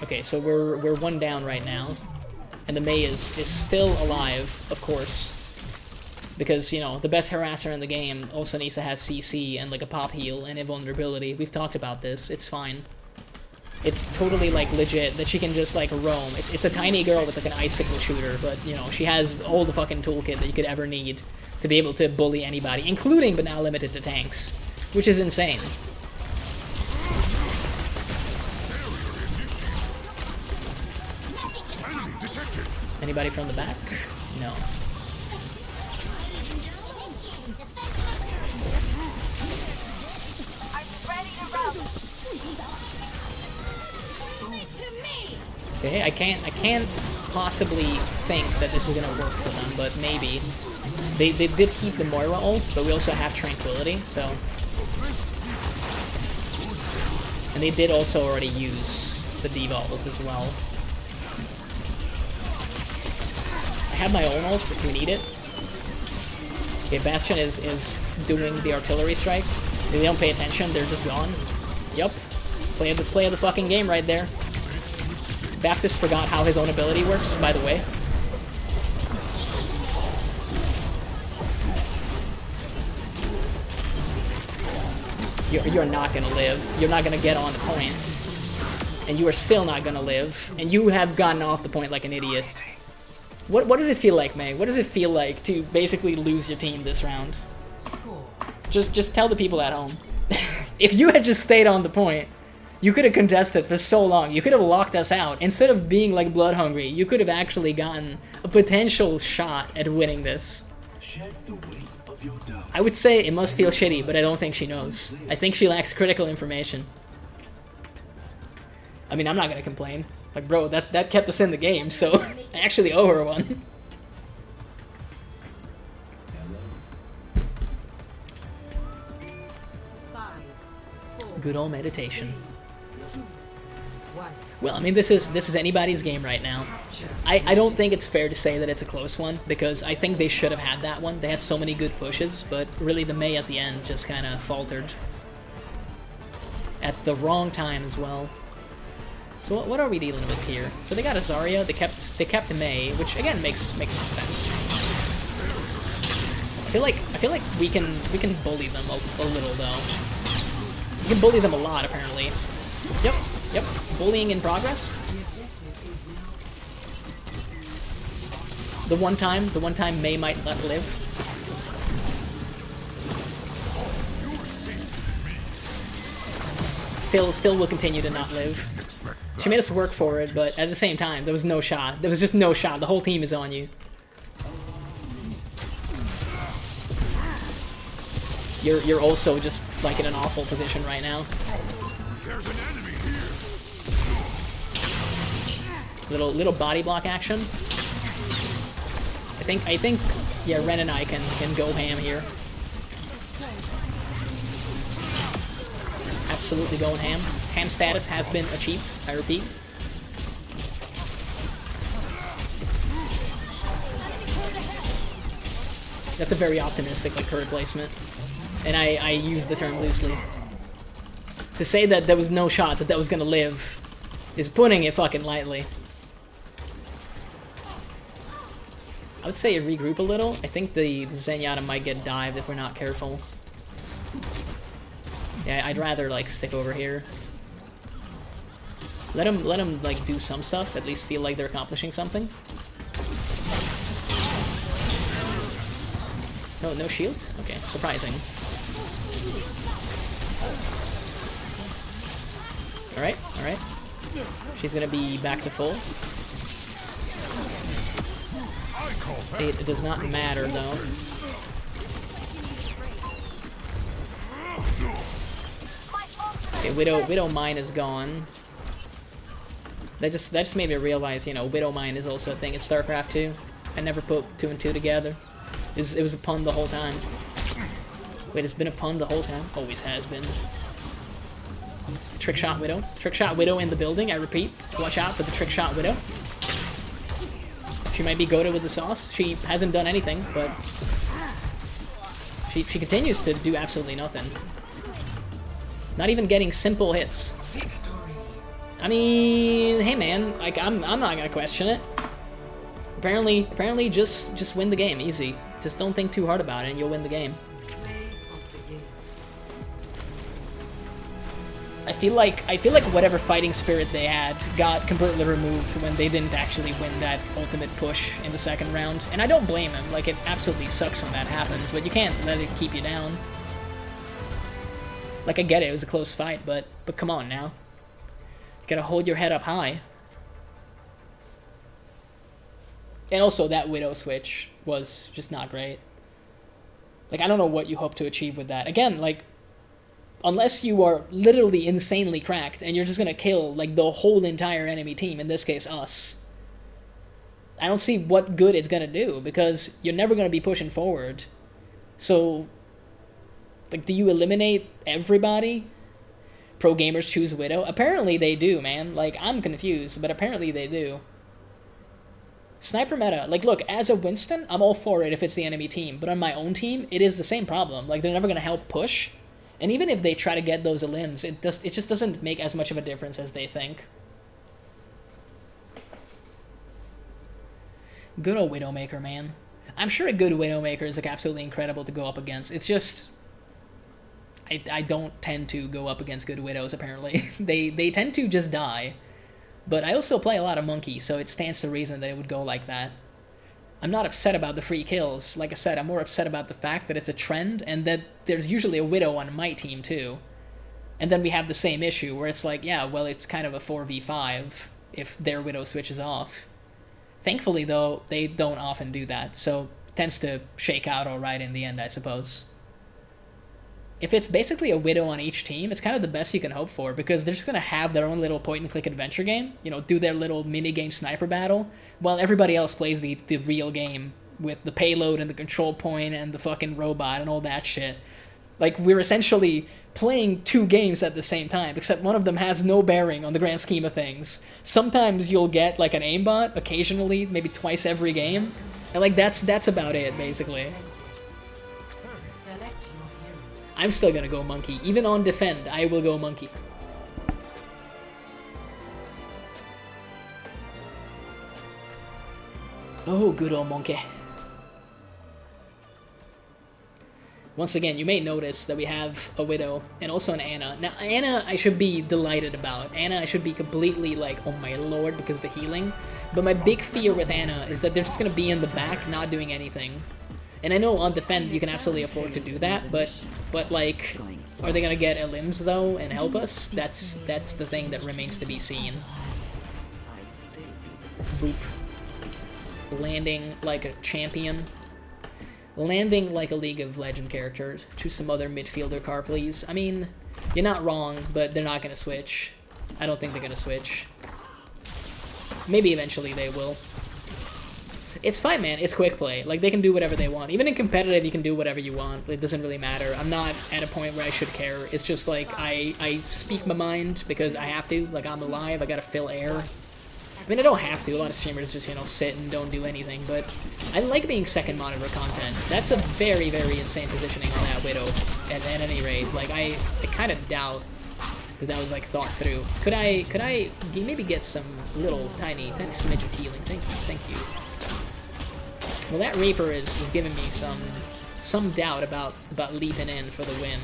Okay, so we're one down right now. And the Mei is still alive, of course. Because, you know, the best harasser in the game also needs to have CC and like a pop heal and invulnerability. We've talked about this. It's fine. It's totally like legit that she can just like roam. It's a tiny girl with like an icicle shooter, but you know, she has all the fucking toolkit that you could ever need to be able to bully anybody, including but not limited to tanks, which is insane. Anybody from the back? No. Okay, I can't possibly think that this is gonna work for them, but maybe. They did keep the Moira ult, but we also have Tranquility, so. And they did also already use the D.Va ult as well. I have my own ult if we need it. Okay, Bastion is doing the artillery strike. If they don't pay attention, they're just gone. Yup. Play of the fucking game right there. Baptist forgot how his own ability works, by the way. You're not gonna live. You're not gonna get on the point. And you are still not gonna live. And you have gotten off the point like an idiot. What does it feel like, May? What does it feel like to basically lose your team this round? Just tell the people at home. If you had just stayed on the point, you could have contested for so long. You could have locked us out. Instead of being like blood hungry, you could have actually gotten a potential shot at winning this. Shed the weight of your doubt. I would say it must feel shitty, but I don't think she knows. I think she lacks critical information. I mean, I'm not gonna complain. Like, bro, that kept us in the game, so I actually owe her one. Good old meditation. Well, I mean, this is anybody's game right now. I don't think it's fair to say that it's a close one, because I think they should have had that one. They had so many good pushes, but really the Mei at the end just kind of faltered. At the wrong time as well. So what are we dealing with here? So they got a Zarya, they kept the Mei, which again makes sense. I feel like we can bully them a little though. We can bully them a lot apparently. Yep. Bullying in progress. The one time Mei might not live. Still will continue to not live. She made us work for it, but at the same time, there was no shot. There was just no shot. The whole team is on you. You're also just like in an awful position right now. There's an enemy here. Little body block action. I think yeah, Ren and I can go ham here. Absolutely going ham. Ham status has been achieved, I repeat. That's a very optimistic like turret placement. And I use the term loosely. To say that there was no shot that was gonna live is putting it fucking lightly. I would say regroup a little. I think the Zenyatta might get dived if we're not careful. Yeah, I'd rather like stick over here. Let them like do some stuff, at least feel like they're accomplishing something. No shields? Okay, surprising. Alright, alright. She's gonna be back to full. It does not matter though. Okay, Widow Mine is gone. That just made me realize, you know, Widow Mine is also a thing in StarCraft 2. I never put 2 and 2 together. It was a pun the whole time. Wait, it's been a pun the whole time? Always has been. Trick shot Widow. Trick shot Widow in the building, I repeat. Watch out for the trick shot Widow. She might be goated with the sauce. She hasn't done anything, but she continues to do absolutely nothing. Not even getting simple hits. I mean, hey man, like I'm not gonna question it. Apparently just win the game, easy. Just don't think too hard about it and you'll win the game. I feel like whatever fighting spirit they had got completely removed when they didn't actually win that ultimate push in the second round. And I don't blame them, like it absolutely sucks when that happens, but you can't let it keep you down. Like I get it, it was a close fight, but come on now. You gotta hold your head up high. And also that Widow switch was just not great. Like I don't know what you hope to achieve with that. Again, like unless you are literally insanely cracked and you're just gonna kill like the whole entire enemy team, in this case us, I don't see what good it's gonna do because you're never gonna be pushing forward. So like, do you eliminate everybody? Pro gamers choose Widow? Apparently they do, man. Like, I'm confused, but apparently they do. Sniper meta. Like, look, as a Winston, I'm all for it if it's the enemy team. But on my own team, it is the same problem. Like, they're never going to help push. And even if they try to get those elims, it just doesn't make as much of a difference as they think. Good old Widowmaker, man. I'm sure a good Widowmaker is, like, absolutely incredible to go up against. It's just I don't tend to go up against good Widows, apparently. They tend to just die. But I also play a lot of Monkey, so it stands to reason that it would go like that. I'm not upset about the free kills. Like I said, I'm more upset about the fact that it's a trend, and that there's usually a Widow on my team, too. And then we have the same issue, where it's like, yeah, well, it's kind of a 4v5 if their Widow switches off. Thankfully, though, they don't often do that, so it tends to shake out alright in the end, I suppose. If it's basically a Widow on each team, it's kind of the best you can hope for, because they're just going to have their own little point-and-click adventure game, you know, do their little mini-game sniper battle, while everybody else plays the real game with the payload and the control point and the fucking robot and all that shit. Like, we're essentially playing 2 games at the same time, except one of them has no bearing on the grand scheme of things. Sometimes you'll get, like, an aimbot, occasionally, maybe twice every game, and, like, that's about it, basically. I'm still gonna go Monkey. Even on Defend, I will go Monkey. Oh, good old Monkey. Once again, you may notice that we have a Widow and also an Ana. Now, Ana I should be delighted about. Ana I should be completely like, oh my lord, because of the healing. But my big fear with Ana is that they're just gonna be in the back, not doing anything. And I know on Defend you can absolutely afford to do that, but like, are they gonna get elims though and help us? That's the thing that remains to be seen. Boop. Landing like a champion. Landing like a League of Legends character. Choose some other midfielder car, please. I mean, you're not wrong, but they're not gonna switch. I don't think they're gonna switch. Maybe eventually they will. It's fine, man. It's Quickplay. Like, they can do whatever they want. Even in competitive, you can do whatever you want. It doesn't really matter. I'm not at a point where I should care. It's just, like, I speak my mind because I have to. Like, I'm alive. I gotta fill air. I mean, I don't have to. A lot of streamers just, you know, sit and don't do anything. But I like being second monitor content. That's a very, very insane positioning on that Widow at any rate. Like, I kind of doubt that was, like, thought through. Could I maybe get some little tiny smidge of healing? Thank you. Well, that Reaper is giving me some doubt about leaping in for the win.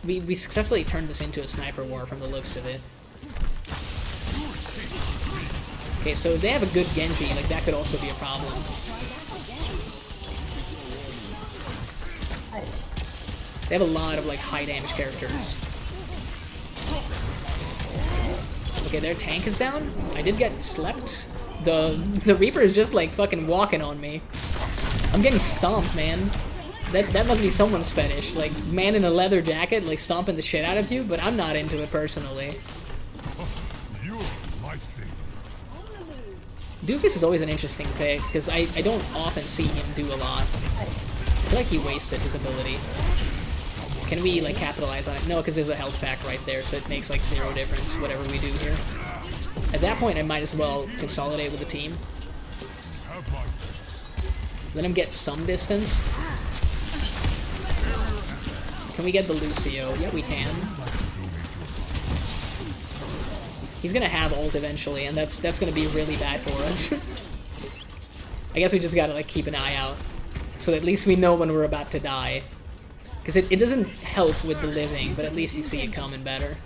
We successfully turned this into a sniper war from the looks of it. Okay, so if they have a good Genji, like that could also be a problem. They have a lot of like high damage characters. Okay, their tank is down. I did get slept. The Reaper is just like fucking walking on me. I'm getting stomped, man. That must be someone's fetish. Like, man in a leather jacket, like stomping the shit out of you, but I'm not into it personally. Doofus is always an interesting pick, because I don't often see him do a lot. I feel like he wasted his ability. Can we, like, capitalize on it? No, because there's a health pack right there, so it makes, like, zero difference, whatever we do here. At that point, I might as well consolidate with the team. Let him get some distance. Can we get the Lucio? Yeah, we can. He's gonna have ult eventually, and that's gonna be really bad for us. I guess we just gotta, like, keep an eye out. So at least we know when we're about to die. Because it doesn't help with the living, but at least you see it coming better.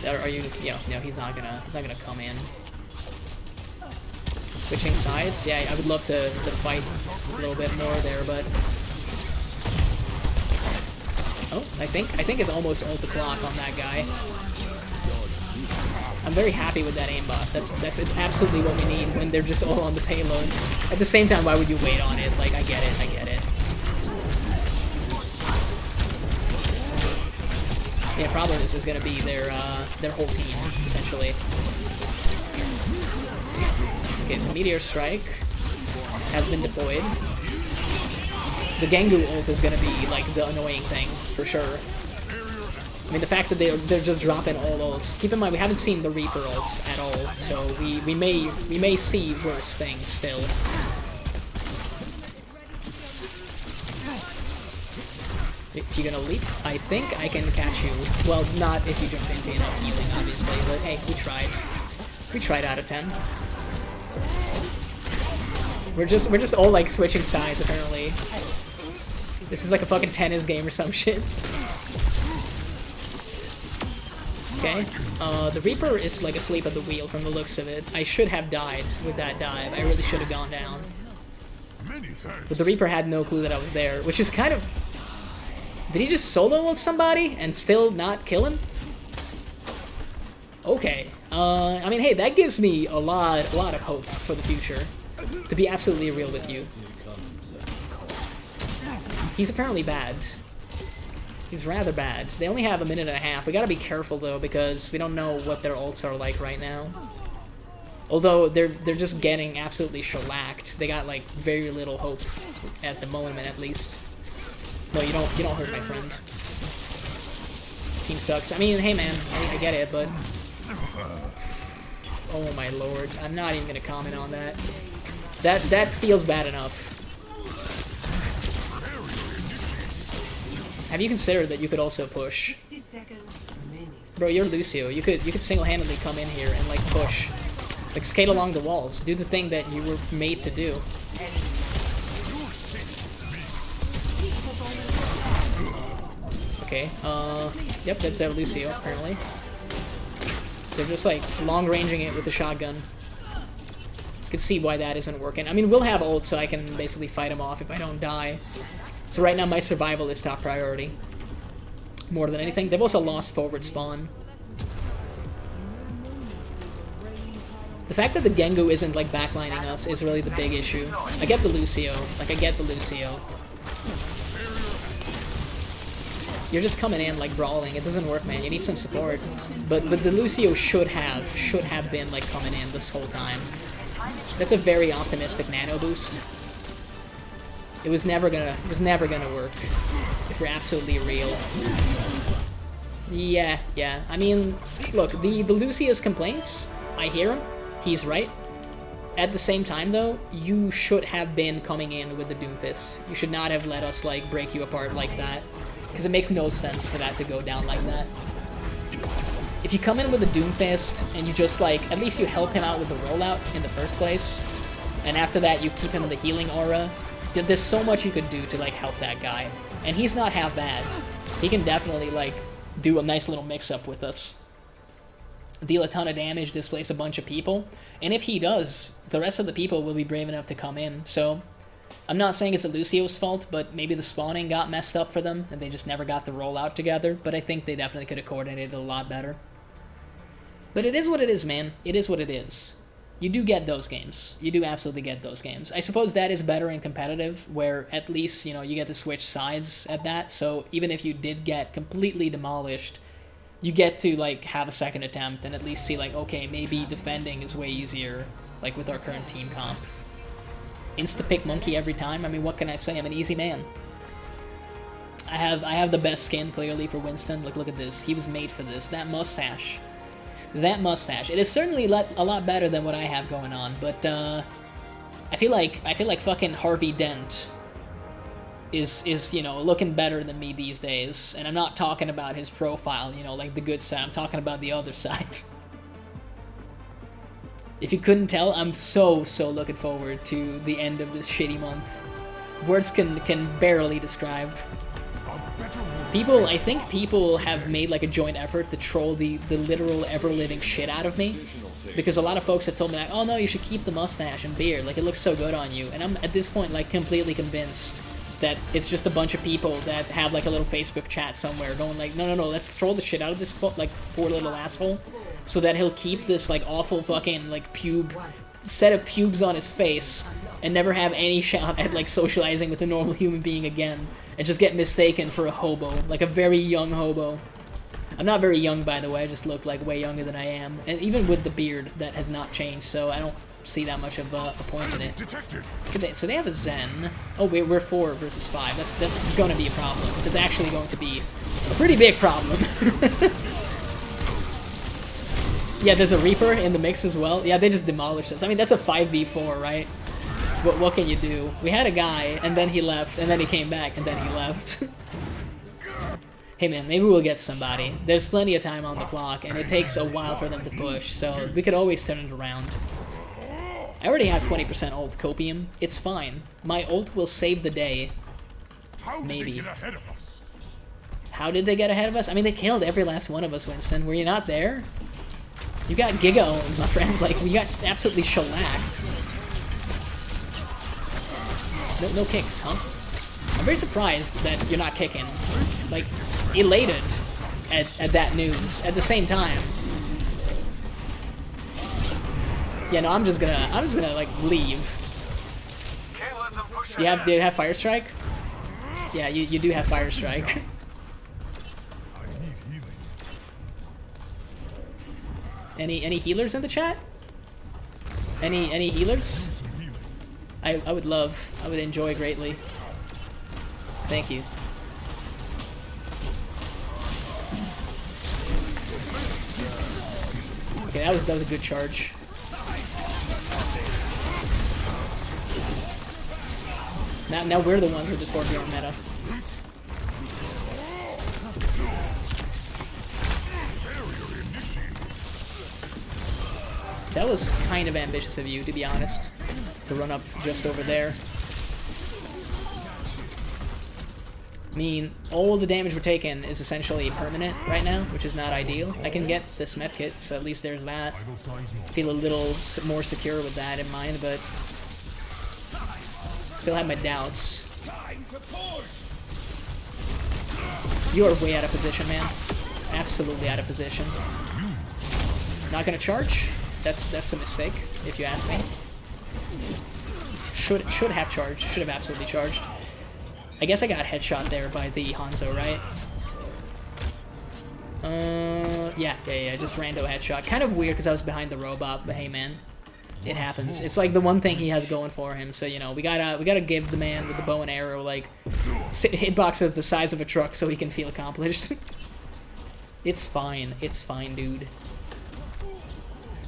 Are you? Yeah, no, he's not gonna come in. Switching sides? Yeah, I would love to fight a little bit more there, but oh, I think it's almost ult the clock on that guy. I'm very happy with that aimbot. That's absolutely what we need when they're just all on the payload. At the same time, why would you wait on it? Like, I get it. Yeah, problem is gonna be their whole team, essentially. Okay, so Meteor Strike has been deployed. The Gengu ult is gonna be, like, the annoying thing, for sure. I mean, the fact that they're just dropping all ults. Keep in mind, we haven't seen the Reaper ults at all, so we may see worse things still. If you're gonna leap, I think I can catch you. Well, not if you jump into enough healing, obviously, but hey, we tried. We tried out of 10. We're just all, like, switching sides, apparently. This is like a fucking tennis game or some shit. Okay, the Reaper is, like, asleep at the wheel from the looks of it. I should have died with that dive. I really should have gone down. But the Reaper had no clue that I was there, which is kind of... Did he just solo ult somebody and still not kill him? Okay. I mean, hey, that gives me a lot of hope for the future. To be absolutely real with you. He's apparently bad. He's rather bad. They only have a minute and a half. We gotta be careful, though, because we don't know what their ults are like right now. Although, they're just getting absolutely shellacked. They got, like, very little hope at the moment, at least. No, you don't hurt my friend. Team sucks. I mean, hey man, I get it, but oh my lord, I'm not even gonna comment on that. That feels bad enough. Have you considered that you could also push? Bro, you're Lucio. You could single-handedly come in here and, like, push, like, skate along the walls, do the thing that you were made to do. Okay, yep, that's Lucio, apparently. They're just, like, long-ranging it with the shotgun. Could see why that isn't working. I mean, we'll have ult, so I can basically fight him off if I don't die. So right now, my survival is top priority. More than anything. They've also lost forward spawn. The fact that the Gengu isn't, like, backlining us is really the big issue. I get the Lucio. Like, I get the Lucio. You're just coming in, like, brawling. It doesn't work, man. You need some support. But the Lucio should have been, like, coming in this whole time. That's a very optimistic nano boost. It was never gonna work. If we're absolutely real. Yeah. I mean, look, the Lucio's complaints, I hear him. He's right. At the same time, though, you should have been coming in with the Doomfist. You should not have let us, like, break you apart like that. Because it makes no sense for that to go down like that. If you come in with a Doomfist, and you just, like, at least you help him out with the rollout in the first place, and after that you keep him in the healing aura, there's so much you could do to, like, help that guy. And he's not half bad. He can definitely, like, do a nice little mix-up with us. deal a ton of damage, displace a bunch of people. And if he does, the rest of the people will be brave enough to come in. So I'm not saying it's the Lucio's fault, but maybe the spawning got messed up for them and they just never got the rollout together. But I think they definitely could have coordinated a lot better. But it is what it is, man. It is what it is. You do get those games. You do absolutely get those games. I suppose that is better in competitive, where at least, you know, you get to switch sides at that. So even if you did get completely demolished, you get to, like, have a second attempt and at least see, like, okay, maybe defending is way easier, like, with our current team comp. Insta-pick monkey every time? I mean, what can I say? I'm an easy man. I have the best skin, clearly, for Winston. Look at this. He was made for this. That mustache. That mustache. It is certainly a lot better than what I have going on, but I feel like fucking Harvey Dent is you know, looking better than me these days. And I'm not talking about his profile, you know, like the good side. I'm talking about the other side. If you couldn't tell, I'm so looking forward to the end of this shitty month. Words can barely describe. People, I think people have made like a joint effort to troll the literal ever-living shit out of me. Because a lot of folks have told me like, oh no, you should keep the mustache and beard, like it looks so good on you. And I'm at this point like completely convinced that it's just a bunch of people that have like a little Facebook chat somewhere going like, no, let's troll the shit out of this like poor little asshole. So that he'll keep this like awful fucking like set of pubes on his face and never have any shot at like socializing with a normal human being again. And just get mistaken for a hobo, like a very young hobo. I'm not very young, by the way, I just look like way younger than I am. And even with the beard, that has not changed, so I don't see that much of a point in it. So they have a Zen. Oh, we're 4 versus 5. That's going to be a problem. It's actually going to be a pretty big problem. Yeah, there's a Reaper in the mix as well. Yeah, they just demolished us. I mean, that's a 5v4, right? What can you do? We had a guy, and then he left, and then he came back, and then he left. Hey man, maybe we'll get somebody. There's plenty of time on the clock, and it takes a while for them to push, so we could always turn it around. I already have 20% ult copium. It's fine. My ult will save the day. Maybe. How did they get ahead of us? I mean, they killed every last one of us, Winston. Were you not there? You got giga owned, my friend. Like, we got absolutely shellacked. No kicks, huh? I'm very surprised that you're not kicking. Like, elated at that news at the same time. Yeah, no, I'm just gonna like leave. Do you have Fire Strike? Yeah, you do have Fire Strike. Any healers in the chat? Any healers? I would enjoy greatly. Thank you. Okay, that was a good charge. Now we're the ones with the Torbjorn meta. That was kind of ambitious of you, to be honest, to run up just over there. I mean, all the damage we're taking is essentially permanent right now, which is not ideal. I can get this medkit, so at least there's that. Feel a little more secure with that in mind, but still have my doubts. You are way out of position, man. Absolutely out of position. Not gonna charge? That's a mistake, if you ask me. Should have charged. Should have absolutely charged. I guess I got headshot there by the Hanzo, right? Yeah, just rando headshot. Kind of weird because I was behind the robot, but hey, man, it happens. It's like the one thing he has going for him. So you know, we gotta give the man with the bow and arrow like hitboxes the size of a truck so he can feel accomplished. It's fine, dude.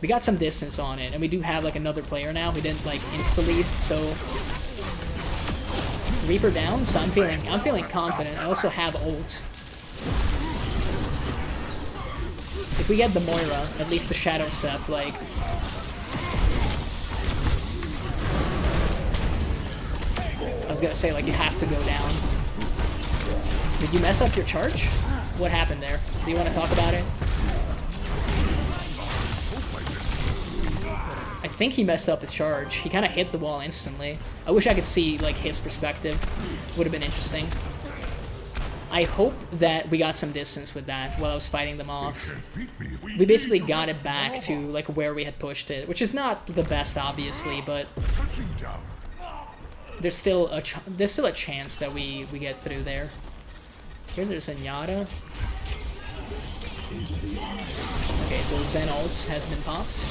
We got some distance on it, and we do have like another player now. We didn't like insta-lead, so Reaper down. So I'm feeling confident. I also have ult. If we get the Moira, at least the Shadow Step, like I was gonna say, like you have to go down. Did you mess up your charge? What happened there? Do you want to talk about it? think he messed up his charge. He kind of hit the wall instantly. I wish I could see like his perspective. Would have been interesting. I hope that we got some distance with that while I was fighting them off. We basically got it back to like where we had pushed it, which is not the best, obviously, but there's still a chance that we get through there. There's Zenyatta. Okay, so Zen ult has been popped.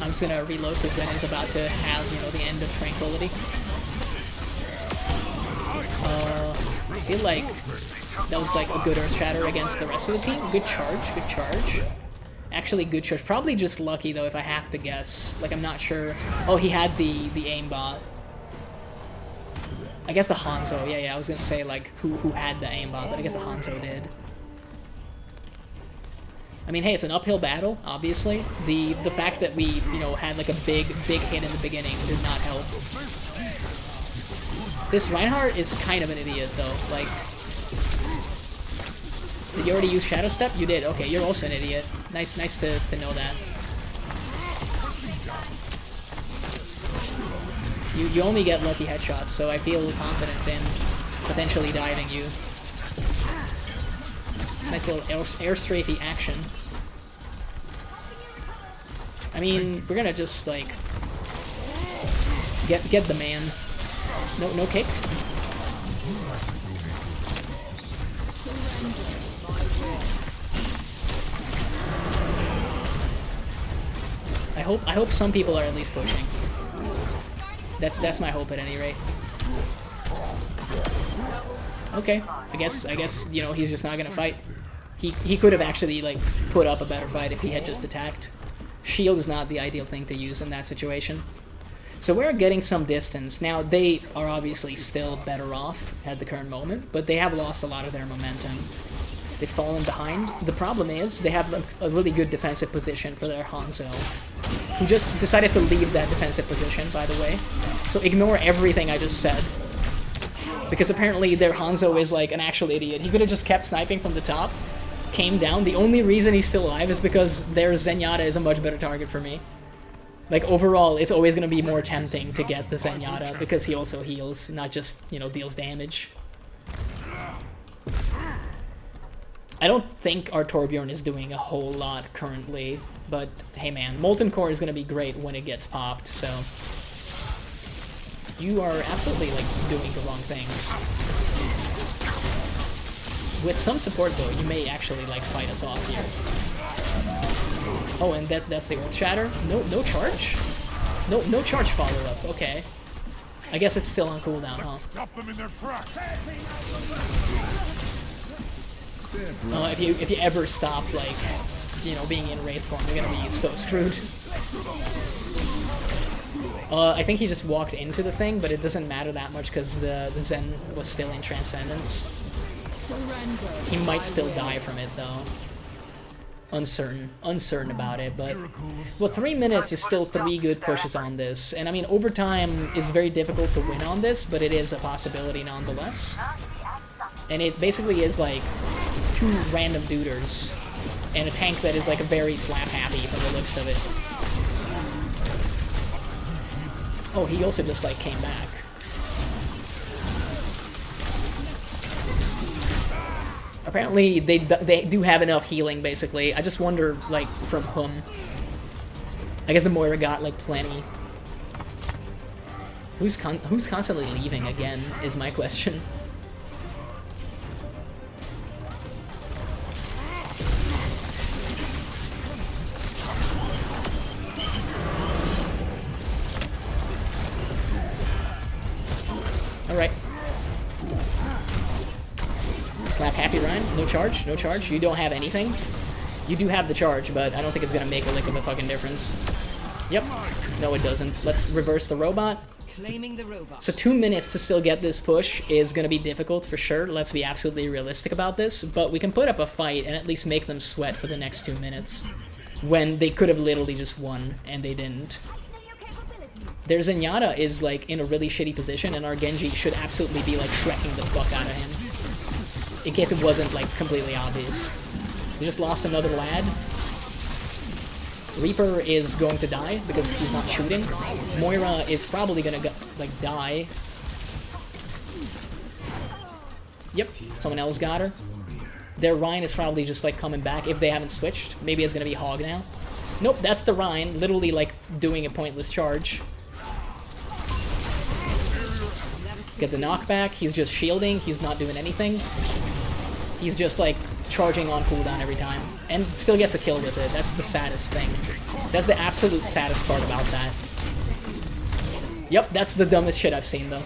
I'm just gonna reload because Zen is about to have, you know, the end of Tranquility. I feel like that was like a good Earth Shatter against the rest of the team. Good charge, good charge. Actually, good charge. Probably just lucky though, if I have to guess. Like, I'm not sure. Oh, he had the aimbot. I guess the Hanzo. Yeah, I was gonna say like who had the aimbot, but I guess the Hanzo did. I mean, hey, it's an uphill battle, obviously. The fact that we, you know, had like a big hit in the beginning did not help. This Reinhardt is kind of an idiot, though. Like, did you already use Shadow Step? You did. Okay, you're also an idiot. Nice to know that. You only get lucky headshots, so I feel confident in potentially diving you. Nice little air strafey action. I mean, we're gonna just like get the man. No kick. I hope some people are at least pushing. That's my hope at any rate. Okay, I guess you know, he's just not gonna fight. He could have actually like put up a better fight if he had just attacked. Shield is not the ideal thing to use in that situation. So we're getting some distance. Now, they are obviously still better off at the current moment, but they have lost a lot of their momentum. They've fallen behind. The problem is they have a really good defensive position for their Hanzo, who just decided to leave that defensive position, by the way. So ignore everything I just said, because apparently their Hanzo is like an actual idiot. He could have just kept sniping from the top, came down. The only reason he's still alive is because their Zenyatta is a much better target for me. Like, overall, it's always going to be more tempting to get the Zenyatta because he also heals, not just, you know, deals damage. I don't think our Torbjorn is doing a whole lot currently, but hey man, Molten Core is going to be great when it gets popped, so... You are absolutely, like, doing the wrong things. With some support, though, you may actually, like, fight us off here. Oh, and that's the Earth Shatter? No charge? No charge follow-up, okay. I guess it's still on cooldown, huh? Stop them in their tracks. If you ever stop, like, you know, being in Wraith form, you're gonna be so screwed. I think he just walked into the thing, but it doesn't matter that much because the Zen was still in Transcendence. He might still die from it, though. Uncertain about it, but... Well, 3 minutes is still 3 good pushes on this, and I mean, overtime is very difficult to win on this, but it is a possibility nonetheless. And it basically is like 2 random duders, and a tank that is like a very slap-happy from the looks of it. Oh, he also just like came back. Apparently, they do have enough healing, basically. I just wonder, like, from whom. I guess the Moira got, like, plenty. Who's constantly leaving again, is my question. Alright. Slap happy Ryan. No charge. No charge. You don't have anything. You do have the charge, but I don't think it's gonna make a lick of a fucking difference. Yep. No, it doesn't. Let's reverse the robot. Claiming the robot. So 2 minutes to still get this push is gonna be difficult for sure. Let's be absolutely realistic about this. But we can put up a fight and at least make them sweat for the next 2 minutes, when they could have literally just won and they didn't. Their Zenyatta is like in a really shitty position, and our Genji should absolutely be like shrekking the fuck out of him. In case it wasn't, like, completely obvious. We just lost another lad. Reaper is going to die because he's not shooting. Moira is probably gonna like die. Yep, someone else got her. Their Ryan is probably just like coming back if they haven't switched. Maybe it's gonna be Hog now. Nope, that's the Ryan, literally like doing a pointless charge. Get the knockback, he's just shielding, he's not doing anything. He's just like charging on cooldown every time. And still gets a kill with it, that's the saddest thing. That's the absolute saddest part about that. Yep, that's the dumbest shit I've seen though.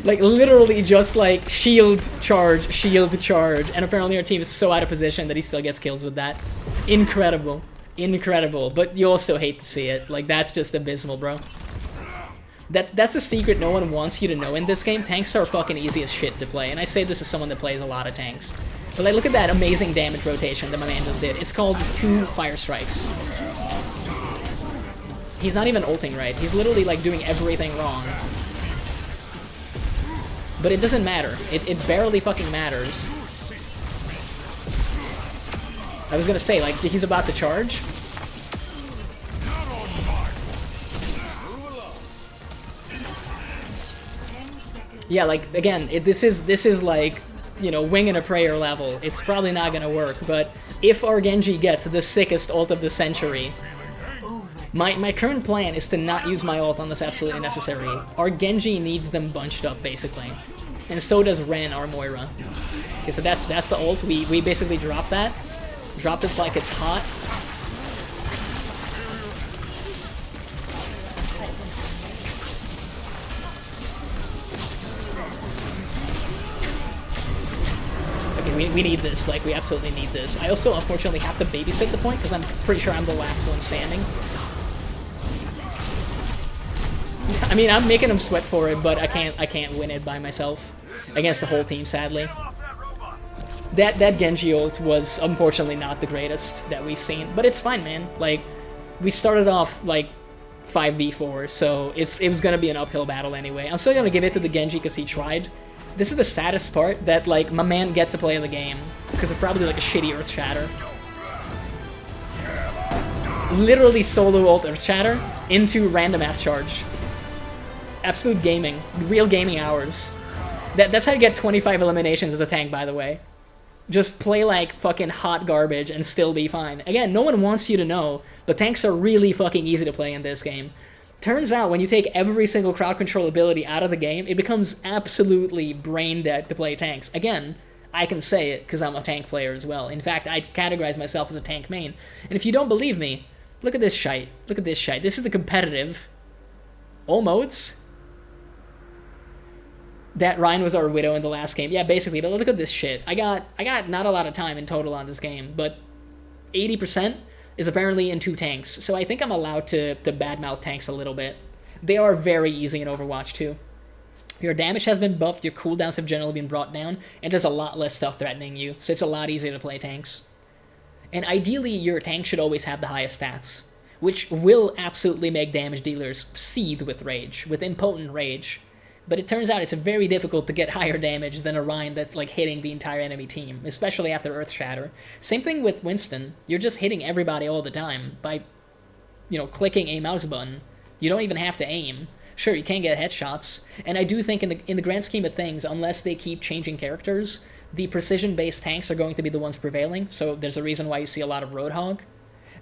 Like literally just like shield charge, and apparently our team is so out of position that he still gets kills with that. Incredible. Incredible. But you also hate to see it. Like that's just abysmal, bro. That's a secret no one wants you to know in this game. Tanks are fucking easy as shit to play, and I say this as someone that plays a lot of tanks. But like, look at that amazing damage rotation that my man just did. It's called 2 fire strikes. He's not even ulting right. He's literally like doing everything wrong. But it doesn't matter. It barely fucking matters. I was gonna say, like, he's about to charge. Yeah, like, again, this is like, you know, wing and a prayer level. It's probably not gonna work, but if our Genji gets the sickest ult of the century, my current plan is to not use my ult unless absolutely necessary. Our Genji needs them bunched up, basically. And so does Ren, our Moira. Okay, so that's the ult. We basically drop that. Dropped it like it's hot. Okay, we need this. Like, we absolutely need this. I also, unfortunately, have to babysit the point because I'm pretty sure I'm the last one standing. I mean, I'm making them sweat for it, but I can't win it by myself against the whole team, sadly. That Genji ult was unfortunately not the greatest that we've seen, but it's fine, man. Like, we started off like 5v4, so it was gonna be an uphill battle anyway. I'm still gonna give it to the Genji because he tried. This is the saddest part, that like my man gets to play the game because of probably like a shitty Earth Shatter. Literally solo ult Earth Shatter into random ass charge. Absolute gaming, real gaming hours. That's how you get 25 eliminations as a tank, by the way. Just play like fucking hot garbage and still be fine. Again, no one wants you to know, but tanks are really fucking easy to play in this game. Turns out when you take every single crowd control ability out of the game, it becomes absolutely brain dead to play tanks. Again, I can say it because I'm a tank player as well. In fact, I categorize myself as a tank main. And if you don't believe me, look at this shite. Look at this shite. This is the competitive. All modes. That Ryan was our Widow in the last game. Yeah, basically, but look at this shit. I got not a lot of time in total on this game, but 80% is apparently in 2 tanks, so I think I'm allowed to badmouth tanks a little bit. They are very easy in Overwatch too. Your damage has been buffed, your cooldowns have generally been brought down, and there's a lot less stuff threatening you, so it's a lot easier to play tanks. And ideally, your tank should always have the highest stats, which will absolutely make damage dealers seethe with rage, with impotent rage. But it turns out it's very difficult to get higher damage than a Ryan that's like hitting the entire enemy team, especially after Earth Shatter. Same thing with Winston. You're just hitting everybody all the time by, you know, clicking a mouse button. You don't even have to aim. Sure, you can get headshots, and I do think in the grand scheme of things, unless they keep changing characters, the precision-based tanks are going to be the ones prevailing, so there's a reason why you see a lot of Roadhog.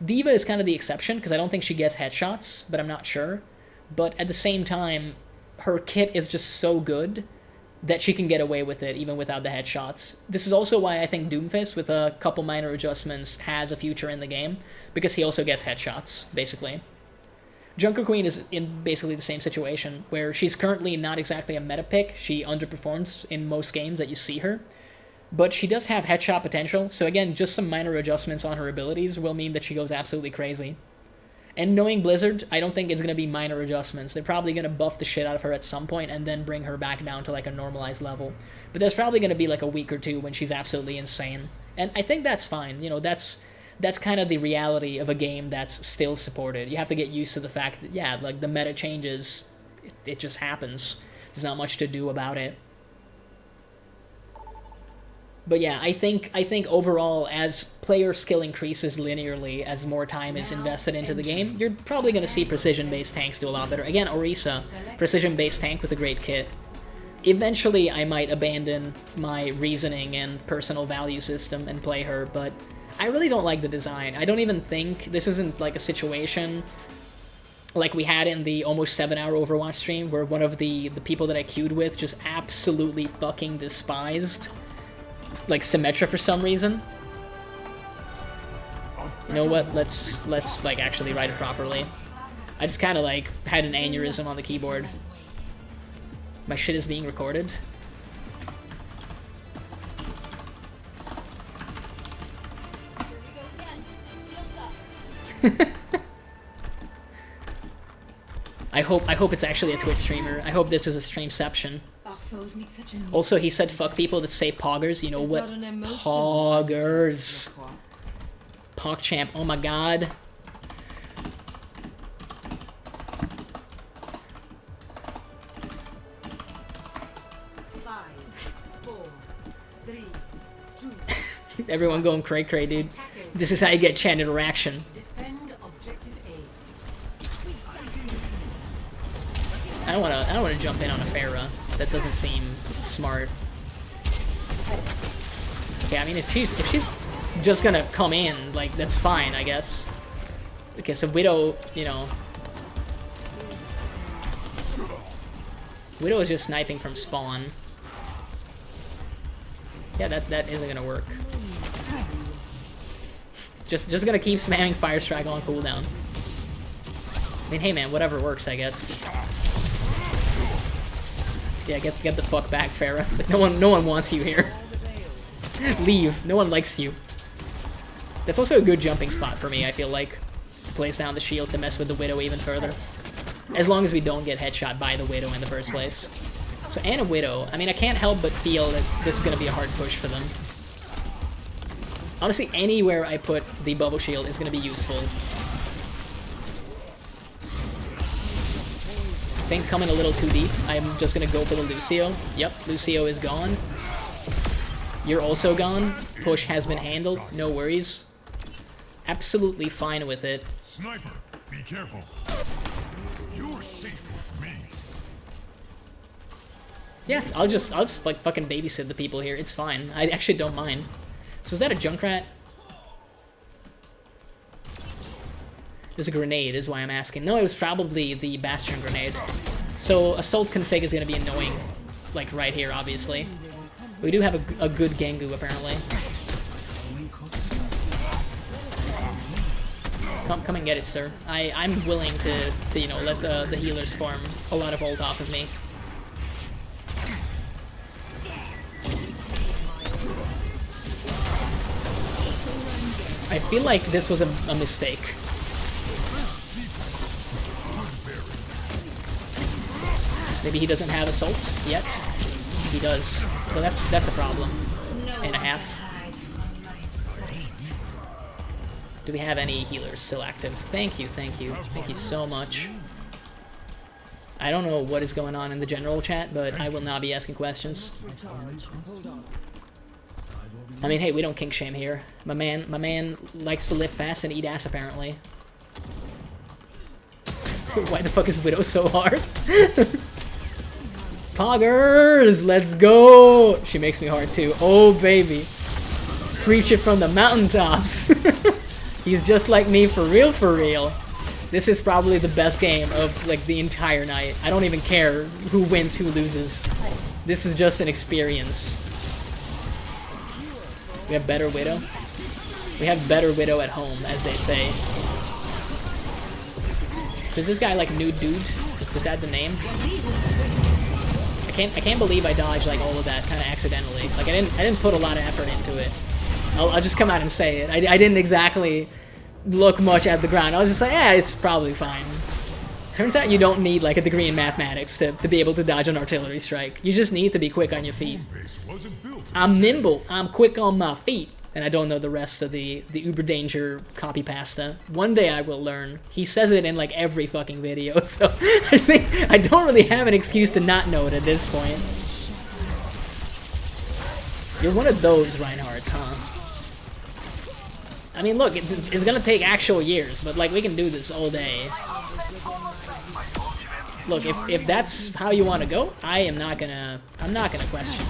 D.Va is kind of the exception, because I don't think she gets headshots, but I'm not sure. But at the same time, her kit is just so good that she can get away with it even without the headshots. This is also why I think Doomfist, with a couple minor adjustments, has a future in the game, because he also gets headshots, basically. Junker Queen is in basically the same situation, where she's currently not exactly a meta pick. She underperforms in most games that you see her, but she does have headshot potential, so again, just some minor adjustments on her abilities will mean that she goes absolutely crazy. And knowing Blizzard, I don't think it's going to be minor adjustments. They're probably going to buff the shit out of her at some point and then bring her back down to like a normalized level. But there's probably going to be like a week or two when she's absolutely insane. And I think that's fine. You know, that's kind of the reality of a game that's still supported. You have to get used to the fact that, yeah, like the meta changes. It just happens. There's not much to do about it. But yeah, I think overall, as player skill increases linearly as more time is invested into the game, you're probably going to see precision-based tanks do a lot better. Again, Orisa, precision-based tank with a great kit. Eventually, I might abandon my reasoning and personal value system and play her, but I really don't like the design. I don't even think this isn't like a situation like we had in the almost 7-hour Overwatch stream where one of the people that I queued with just absolutely fucking despised like Symmetra for some reason. You know what? Let's like actually write it properly. I just kind of like had an aneurysm on the keyboard. My shit is being recorded. I hope it's actually a Twitch streamer. I hope this is a streamception. Also, he said fuck people that say poggers. You know what? Poggers. PogChamp. Oh my god. Everyone going cray-cray, dude. This is how you get chat interaction. I don't wanna jump in on a Pharah. That doesn't seem smart. Okay, I mean if she's just gonna come in, like that's fine, I guess. Okay, so Widow, you know. Widow is just sniping from spawn. Yeah, that isn't gonna work. Just gonna keep spamming Fire Strike on cooldown. I mean, hey man, whatever works, I guess. Yeah, get the fuck back, Pharah. Like, no one wants you here. Leave. No one likes you. That's also a good jumping spot for me, I feel like. To place down the shield to mess with the Widow even further. As long as we don't get headshot by the Widow in the first place. So, and a Widow. I mean, I can't help but feel that this is going to be a hard push for them. Honestly, anywhere I put the bubble shield is going to be useful. I think coming a little too deep. I'm just going to go for the Lucio. Yep, Lucio is gone. You're also gone. Push has been handled. No worries. Absolutely fine with it. Sniper, be careful. You're safe with me. Yeah, I'll just like fucking babysit the people here. It's fine. I actually don't mind. So is that a Junkrat? There's a grenade is why I'm asking. No, it was probably the Bastion grenade. So Assault config is going to be annoying, like right here, obviously. We do have a good Gengu, apparently. Come and get it, sir. I'm willing to you know, let the healers farm a lot of ult off of me. I feel like this was a mistake. Maybe he doesn't have Assault yet. He does. So that's a problem. And a half. Do we have any healers still active? Thank you, thank you. Thank you so much. I don't know what is going on in the general chat, but I will not be asking questions. I mean, hey, we don't kink shame here. My man likes to live fast and eat ass, apparently. Why the fuck is Widow so hard? Poggers, let's go! She makes me hard too. Oh baby, preach it from the mountaintops. He's just like me for real, for real. This is probably the best game of like the entire night. I don't even care who wins, who loses. This is just an experience. We have better Widow. We have better Widow at home, as they say. So is this guy like Nude Dude? Is that the name? I can't believe I dodged like all of that kind of accidentally. Like I didn't put a lot of effort into it. I'll just come out and say it. I didn't exactly look much at the ground. I was just like, yeah, it's probably fine. Turns out you don't need like a degree in mathematics to be able to dodge an artillery strike. You just need to be quick on your feet. I'm nimble. I'm quick on my feet. And I don't know the rest of the uber danger copy pasta. One day I will learn. He says it in like every fucking video, so I think I don't really have an excuse to not know it at this point. You're one of those Reinhardts, huh? I mean, look, it's gonna take actual years, but like we can do this all day. Look, if that's how you want to go, I'm not gonna question.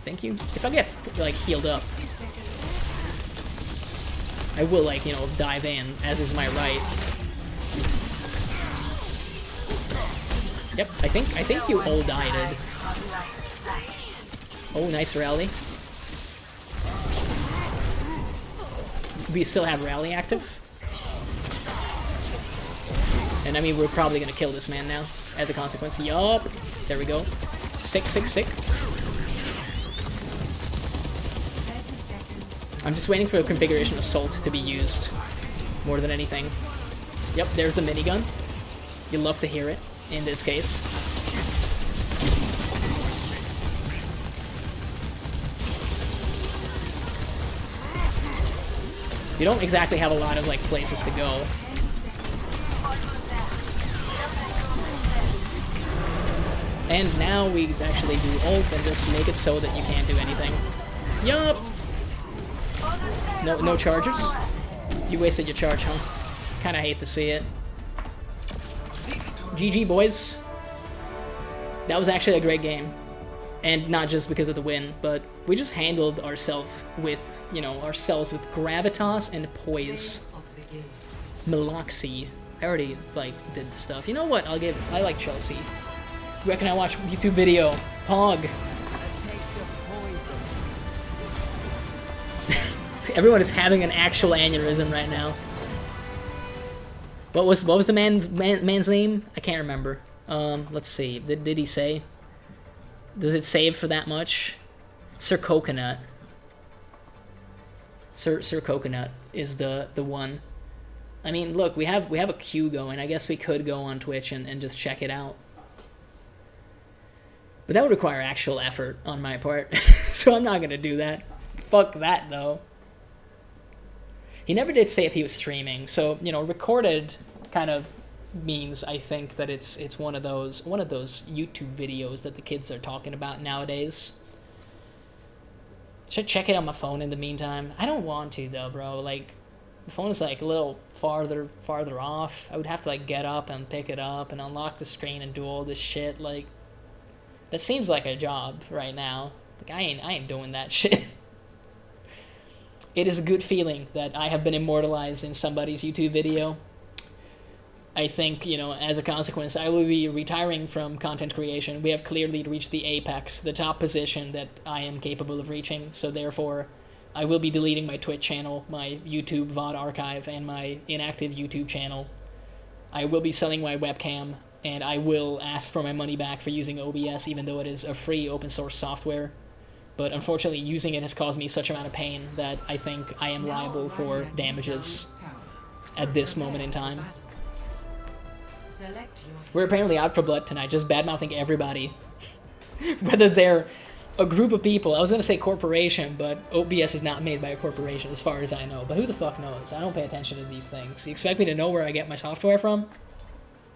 Thank you. If I get like healed up, I will, like, you know, dive in, as is my right. Yep, I think you all died. Oh, nice rally. We still have rally active. And I mean, we're probably gonna kill this man now, as a consequence. Yup. There we go. Sick. I'm just waiting for a configuration assault to be used, more than anything. Yep, there's the minigun. You love to hear it, in this case. You don't exactly have a lot of, like, places to go. And now we actually do ult and just make it so that you can't do anything. Yup! No charges? You wasted your charge, huh? Kinda hate to see it. GG, boys. That was actually a great game. And not just because of the win, but we just handled ourselves with, you know, with gravitas and poise. Meloxy. I already, like, did the stuff. You know what? I like Chelsea. Where can I watch YouTube video? Pog. Everyone is having an actual aneurysm right now. What was the man's name? I can't remember. Let's see. Did he say? Does it save for that much? Sir Coconut. Sir Coconut is the one. I mean, look, we have a queue going. I guess we could go on Twitch and just check it out. But that would require actual effort on my part. So I'm not gonna do that. Fuck that though. He never did say if he was streaming, so, you know, recorded kind of means, I think, that it's one of those YouTube videos that the kids are talking about nowadays. Should I check it on my phone in the meantime? I don't want to though, bro. Like, the phone is like a little farther off. I would have to like get up and pick it up and unlock the screen and do all this shit. Like, that seems like a job right now. Like, I ain't doing that shit. It is a good feeling that I have been immortalized in somebody's YouTube video. I think, you know, as a consequence, I will be retiring from content creation. We have clearly reached the apex, the top position that I am capable of reaching. So therefore, I will be deleting my Twitch channel, my YouTube VOD archive, and my inactive YouTube channel. I will be selling my webcam, and I will ask for my money back for using OBS, even though it is a free open source software. But unfortunately, using it has caused me such amount of pain that I think I am liable for damages at this moment in time. We're apparently out for blood tonight, just bad-mouthing everybody. Whether they're a group of people. I was going to say corporation, but OBS is not made by a corporation as far as I know. But who the fuck knows? I don't pay attention to these things. You expect me to know where I get my software from?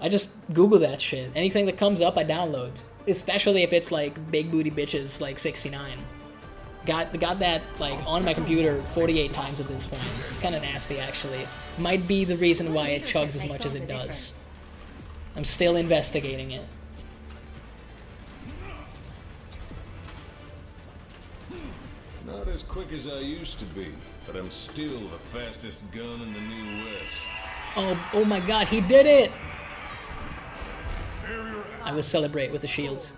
I just Google that shit. Anything that comes up, I download. Especially if it's like big booty bitches like 69. Got that like on my computer 48 times at this point. It's kind of nasty actually. Might be the reason why it chugs as much as it does. I'm still investigating it. Not as quick as I used to be, but I'm still the fastest gun in the New West. Oh my god, he did it! I will celebrate with the shields.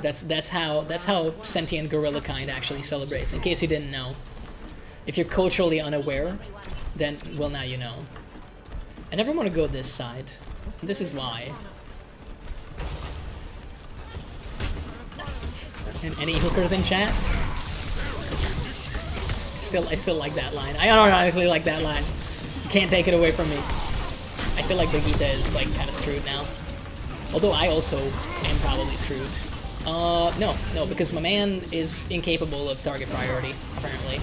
That's how sentient gorilla kind actually celebrates, in case you didn't know. If you're culturally unaware, then, well, now you know. I never want to go this side. This is why. And any hookers in chat? I still like that line. I unironically like that line. You can't take it away from me. I feel like Vegeta is like kind of screwed now. Although I also am probably screwed. No, because my man is incapable of target priority, apparently.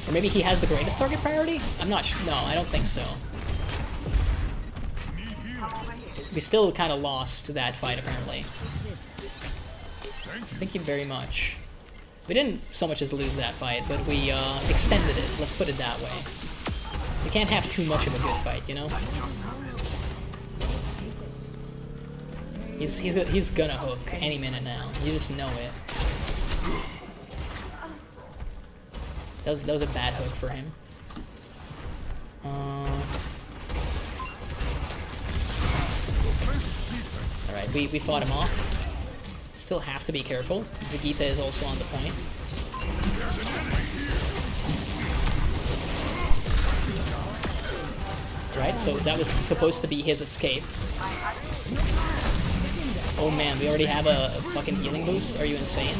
Or maybe he has the greatest target priority? I'm not sure. No, I don't think so. We still kind of lost that fight, apparently. Thank you very much. We didn't so much as lose that fight, but we extended it. Let's put it that way. We can't have too much of a good fight, you know? He's gonna hook any minute now. You just know it. That was a bad hook for him. Alright, we fought him off. Still have to be careful. Vegeta is also on the point. Right, so that was supposed to be his escape. Oh man, we already have a fucking healing boost? Are you insane?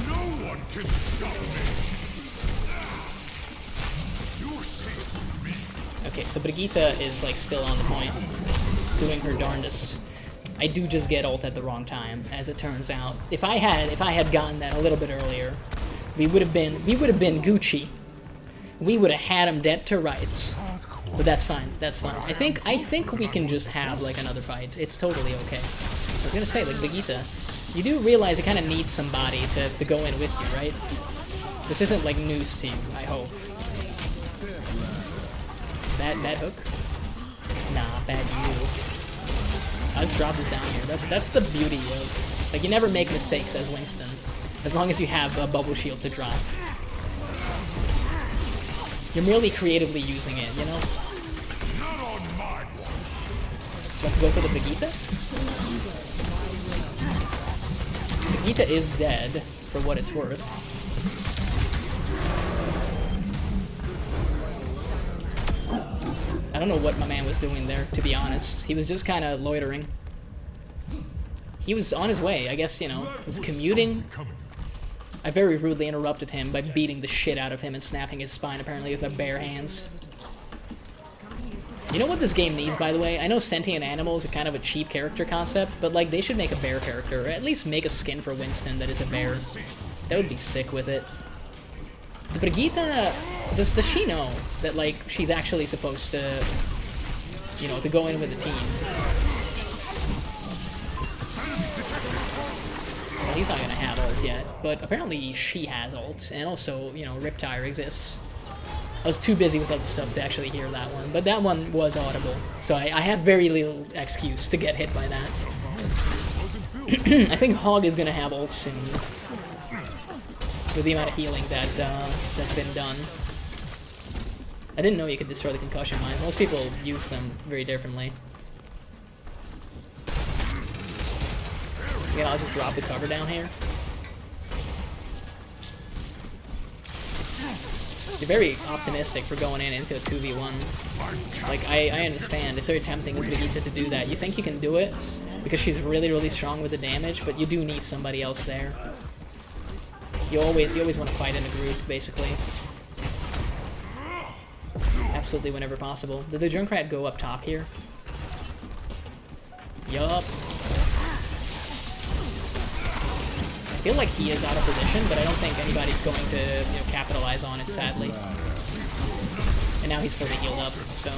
No one can stop me. You're safe with me. Okay, so Brigitte is like still on the point, doing her darndest. I do just get ult at the wrong time, as it turns out. If I had gotten that a little bit earlier, we would have been Gucci. We would have had him dead to rights. But that's fine. That's fine. I think we can just have like another fight. It's totally okay. I was gonna say, like, Brigitte, you do realize it kind of needs somebody to go in with you, right? This isn't like news to you, I hope. Bad hook? Nah, bad you. Let's drop this down here. That's the beauty of, like, you never make mistakes as Winston, as long as you have a bubble shield to drop. You're merely creatively using it, you know? Not on my watch. Let's go for the Brigitte. Brigitte is dead, for what it's worth. I don't know what my man was doing there, to be honest. He was just kind of loitering. He was on his way, I guess, you know, he was commuting. I very rudely interrupted him by beating the shit out of him and snapping his spine, apparently, with my bare hands. You know what this game needs, by the way? I know sentient animals are kind of a cheap character concept, but, like, they should make a bear character, or at least make a skin for Winston that is a bear. That would be sick with it. Brigitte, does she know that, like, she's actually supposed to, you know, to go in with the team? Well, he's not gonna have ult yet, but apparently she has ult, and also, you know, Riptire exists. I was too busy with other stuff to actually hear that one, but that one was audible, so I have very little excuse to get hit by that. I think Hog is gonna have ult soon, with the amount of healing that that's been done. I didn't know you could destroy the concussion mines. Most people use them very differently. Yeah, I'll just drop the cover down here. You're very optimistic for going into a 2v1. Like, I understand. It's very tempting with Brigitte to do that. You think you can do it because she's really, really strong with the damage, but you do need somebody else there. You always want to fight in a group, basically. Absolutely whenever possible. Did the Junkrat go up top here? Yup. I feel like he is out of position, but I don't think anybody's going to, you know, capitalize on it, sadly. And now he's fully healed up, so...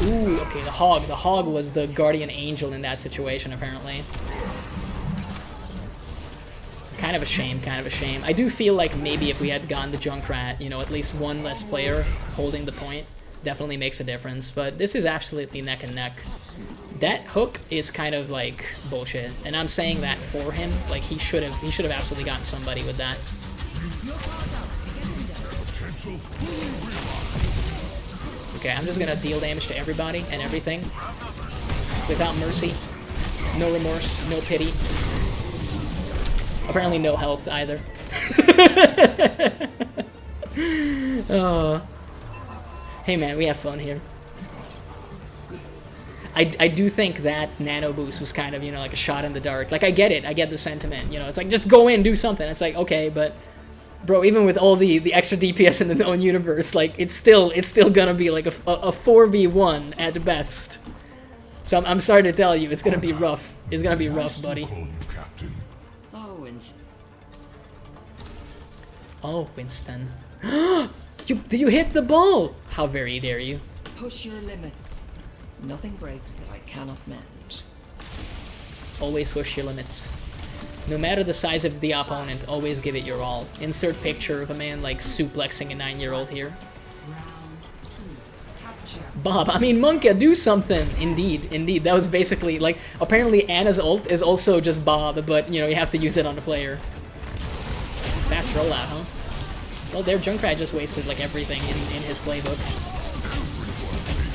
Ooh, okay, the Hog was the guardian angel in that situation, apparently. Kind of a shame, kind of a shame. I do feel like maybe if we had gotten the Junkrat, you know, at least one less player holding the point definitely makes a difference, but this is absolutely neck and neck. That hook is kind of like bullshit, and I'm saying that for him. Like, he should have absolutely gotten somebody with that. Okay, I'm just gonna deal damage to everybody and everything without mercy. No remorse, no pity. Apparently no health either. Oh. Hey man, we have fun here. I do think that nano boost was kind of, you know, like a shot in the dark. Like, I get it, I get the sentiment, you know, it's like, just go in, do something. It's like, okay, but bro, even with all the extra DPS in the known universe, like, it's still gonna be like a 4v1 at best. So I'm sorry to tell you, it's gonna be rough. It's gonna be rough, buddy. Oh, Winston. Oh, Winston. You hit the ball! How very dare you. Push your limits. Nothing breaks that I cannot mend. Always push your limits. No matter the size of the opponent, always give it your all. Insert picture of a man like suplexing a 9-year-old here. Bob, I mean, Monka, do something! Indeed, indeed. That was basically, like, apparently Anna's ult is also just Bob, but, you know, you have to use it on the player. Fast rollout, huh? Well, there, Junkrat just wasted, like, everything in his playbook.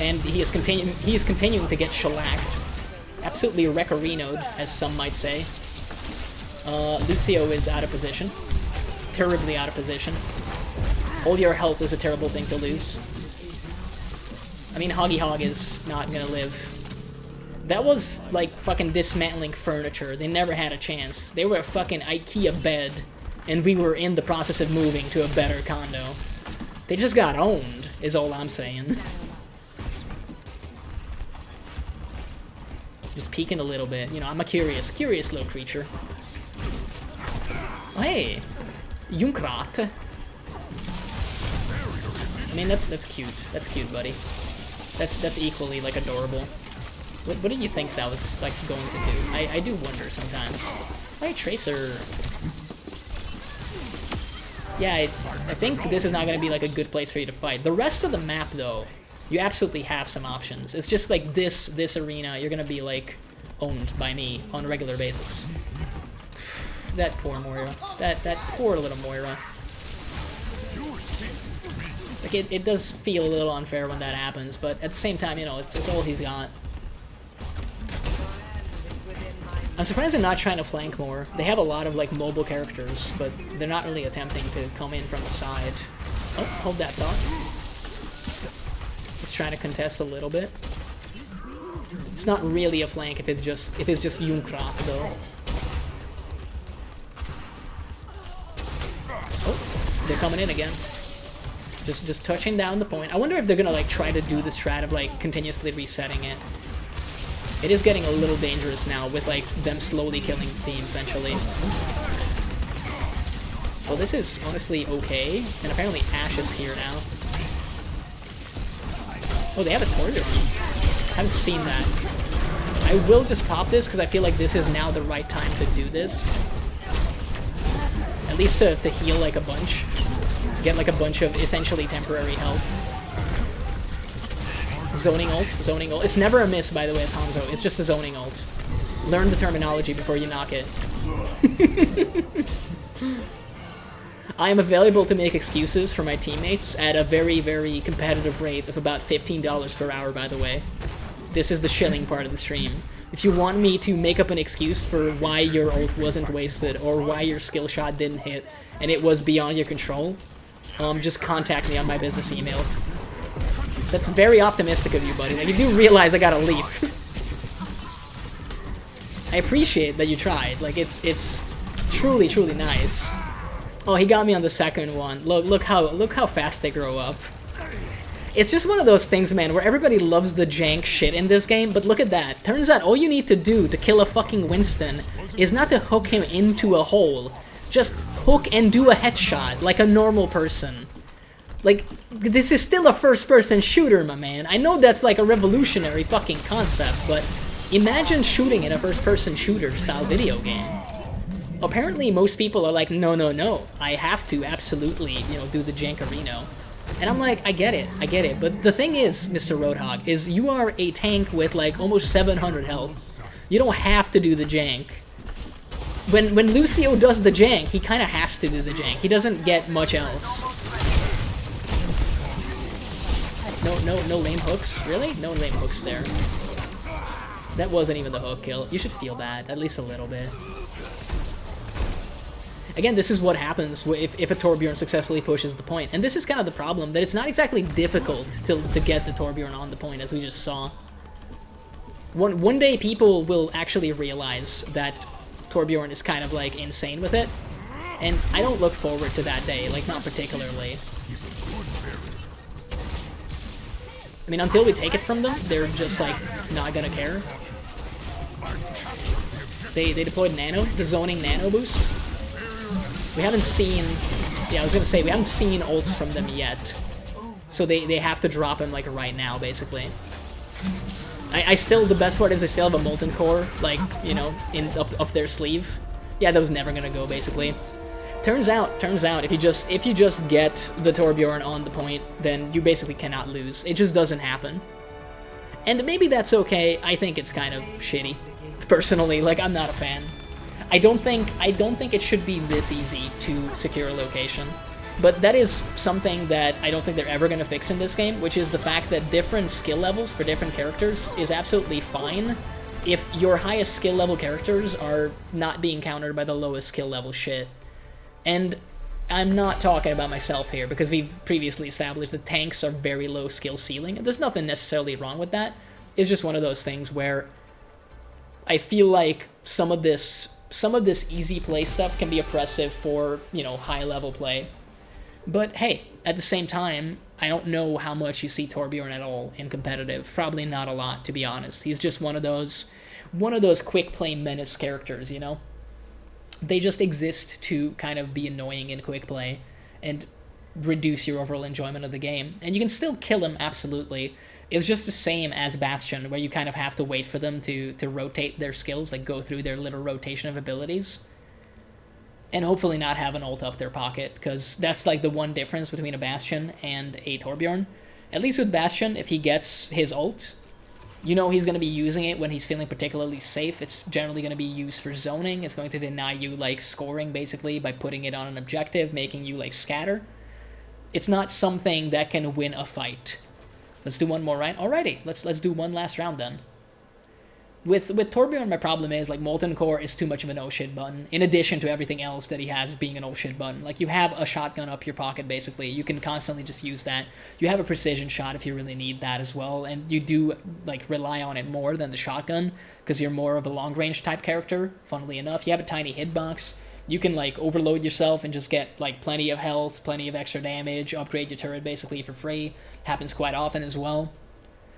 And he is continuing to get shellacked. Absolutely wreckerinoed, as some might say. Lucio is out of position. Terribly out of position. All your health is a terrible thing to lose. I mean, Hoggy Hog is not gonna live. That was like fucking dismantling furniture. They never had a chance. They were a fucking IKEA bed, and we were in the process of moving to a better condo. They just got owned, is all I'm saying. Just peeking a little bit. You know, I'm a curious little creature. Oh, hey! Junkrat. I mean, that's cute. That's cute, buddy. That's equally, like, adorable. What do you think that was, like, going to do? I do wonder sometimes. Hey, Tracer! Yeah, I think this is not going to be, like, a good place for you to fight. The rest of the map, though, you absolutely have some options. It's just, like, this arena, you're going to be, like, owned by me on a regular basis. That poor Moira. That poor little Moira. Like, it does feel a little unfair when that happens, but at the same time, you know, it's all he's got. I'm surprised they're not trying to flank more. They have a lot of, like, mobile characters, but they're not really attempting to come in from the side. Oh, hold that thought. Just trying to contest a little bit. It's not really a flank if it's just Junkrat, though. Oh, they're coming in again. Just touching down the point. I wonder if they're gonna, like, try to do the strat of, like, continuously resetting it. It is getting a little dangerous now with, like, them slowly killing the team, essentially. Well, this is honestly okay, and apparently Ashe is here now. Oh, they have a Torbjorn. I haven't seen that. I will just pop this, because I feel like this is now the right time to do this. At least to heal, like, a bunch. Get, like, a bunch of essentially temporary health. Zoning ult, zoning ult. It's never a miss, by the way, as Hanzo. It's just a zoning ult. Learn the terminology before you knock it. I am available to make excuses for my teammates at a very, very competitive rate of about $15 per hour, by the way. This is the shilling part of the stream. If you want me to make up an excuse for why your ult wasn't wasted, or why your skill shot didn't hit, and it was beyond your control, just contact me on my business email. That's very optimistic of you, buddy. Like, you do realize I gotta leave. I appreciate that you tried. Like, it's truly, truly nice. Oh, he got me on the second one. Look how fast they grow up. It's just one of those things, man, where everybody loves the jank shit in this game, but look at that. Turns out all you need to do to kill a fucking Winston is not to hook him into a hole. Just hook and do a headshot, like a normal person. Like, this is still a first-person shooter, my man. I know that's like a revolutionary fucking concept, but imagine shooting in a first-person shooter-style video game. Apparently, most people are like, no, I have to absolutely, you know, do the jankarino. And I'm like, I get it, but the thing is, Mr. Roadhog, is you are a tank with like almost 700 health. You don't have to do the jank. When Lucio does the jank, he kind of has to do the jank. He doesn't get much else. No lame hooks? Really? No lame hooks there. That wasn't even the hook kill. You should feel that, at least a little bit. Again, this is what happens if a Torbjorn successfully pushes the point. And this is kind of the problem, that it's not exactly difficult to get the Torbjorn on the point, as we just saw. One day people will actually realize that Torbjorn is kind of, like, insane with it. And I don't look forward to that day, like, not particularly. I mean, until we take it from them, they're just, like, not gonna care. They deployed Nano, the zoning Nano boost. We haven't seen Yeah, I was gonna say, we haven't seen ults from them yet. So they have to drop him, like, right now, basically. I still, the best part is I still have a Molten Core, like, you know, up their sleeve. Yeah, that was never gonna go, basically. Turns out, if you just get the Torbjorn on the point, then you basically cannot lose. It just doesn't happen. And maybe that's okay. I think it's kind of shitty. Personally, like, I'm not a fan. I don't think it should be this easy to secure a location. But that is something that I don't think they're ever going to fix in this game, which is the fact that different skill levels for different characters is absolutely fine if your highest skill level characters are not being countered by the lowest skill level shit. And I'm not talking about myself here, because we've previously established that tanks are very low skill ceiling, and there's nothing necessarily wrong with that. It's just one of those things where I feel like some of this easy play stuff can be oppressive for, you know, high level play. But hey, at the same time, I don't know how much you see Torbjorn at all in competitive. Probably not a lot, to be honest. He's just one of those quick play menace characters, you know? They just exist to kind of be annoying in quick play and reduce your overall enjoyment of the game. And you can still kill him, absolutely. It's just the same as Bastion, where you kind of have to wait for them to rotate their skills, like go through their little rotation of abilities. And hopefully not have an ult up their pocket, because that's like the one difference between a Bastion and a Torbjorn. At least with Bastion, if he gets his ult, you know he's going to be using it when he's feeling particularly safe. It's generally going to be used for zoning. It's going to deny you, like, scoring, basically, by putting it on an objective, making you, like, scatter. It's not something that can win a fight. Let's do one more round. Alrighty, let's do one last round then. With Torbjorn, my problem is, like, Molten Core is too much of an oh shit button, in addition to everything else that he has being an oh shit button. Like, you have a shotgun up your pocket, basically. You can constantly just use that. You have a precision shot if you really need that as well, and you do, like, rely on it more than the shotgun, because you're more of a long-range type character, funnily enough. You have a tiny hitbox. You can, like, overload yourself and just get, like, plenty of health, plenty of extra damage, upgrade your turret, basically, for free. Happens quite often as well.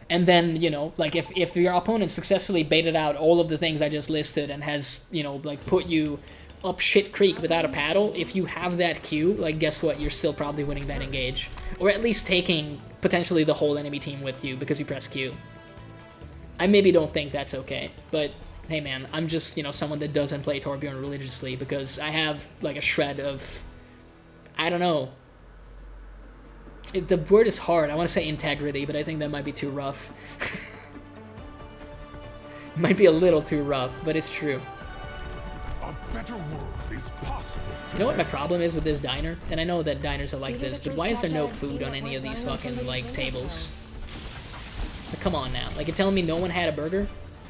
And then, you know, like, if your opponent successfully baited out all of the things I just listed and has, you know, like, put you up shit creek without a paddle, if you have that Q, like, guess what? You're still probably winning that engage. Or at least taking, potentially, the whole enemy team with you because you press Q. I maybe don't think that's okay, but hey, man, I'm just, you know, someone that doesn't play Torbjorn religiously because I have, like, a shred of, I don't know. The word is hard. I want to say integrity, but I think that might be too rough. Might be a little too rough, but it's true. A better world is possible today. You know what my problem is with this diner? And I know that diners are like this, but why is there no food on any of these fucking, like, tables? Like, come on now. Like, you're telling me no one had a burger?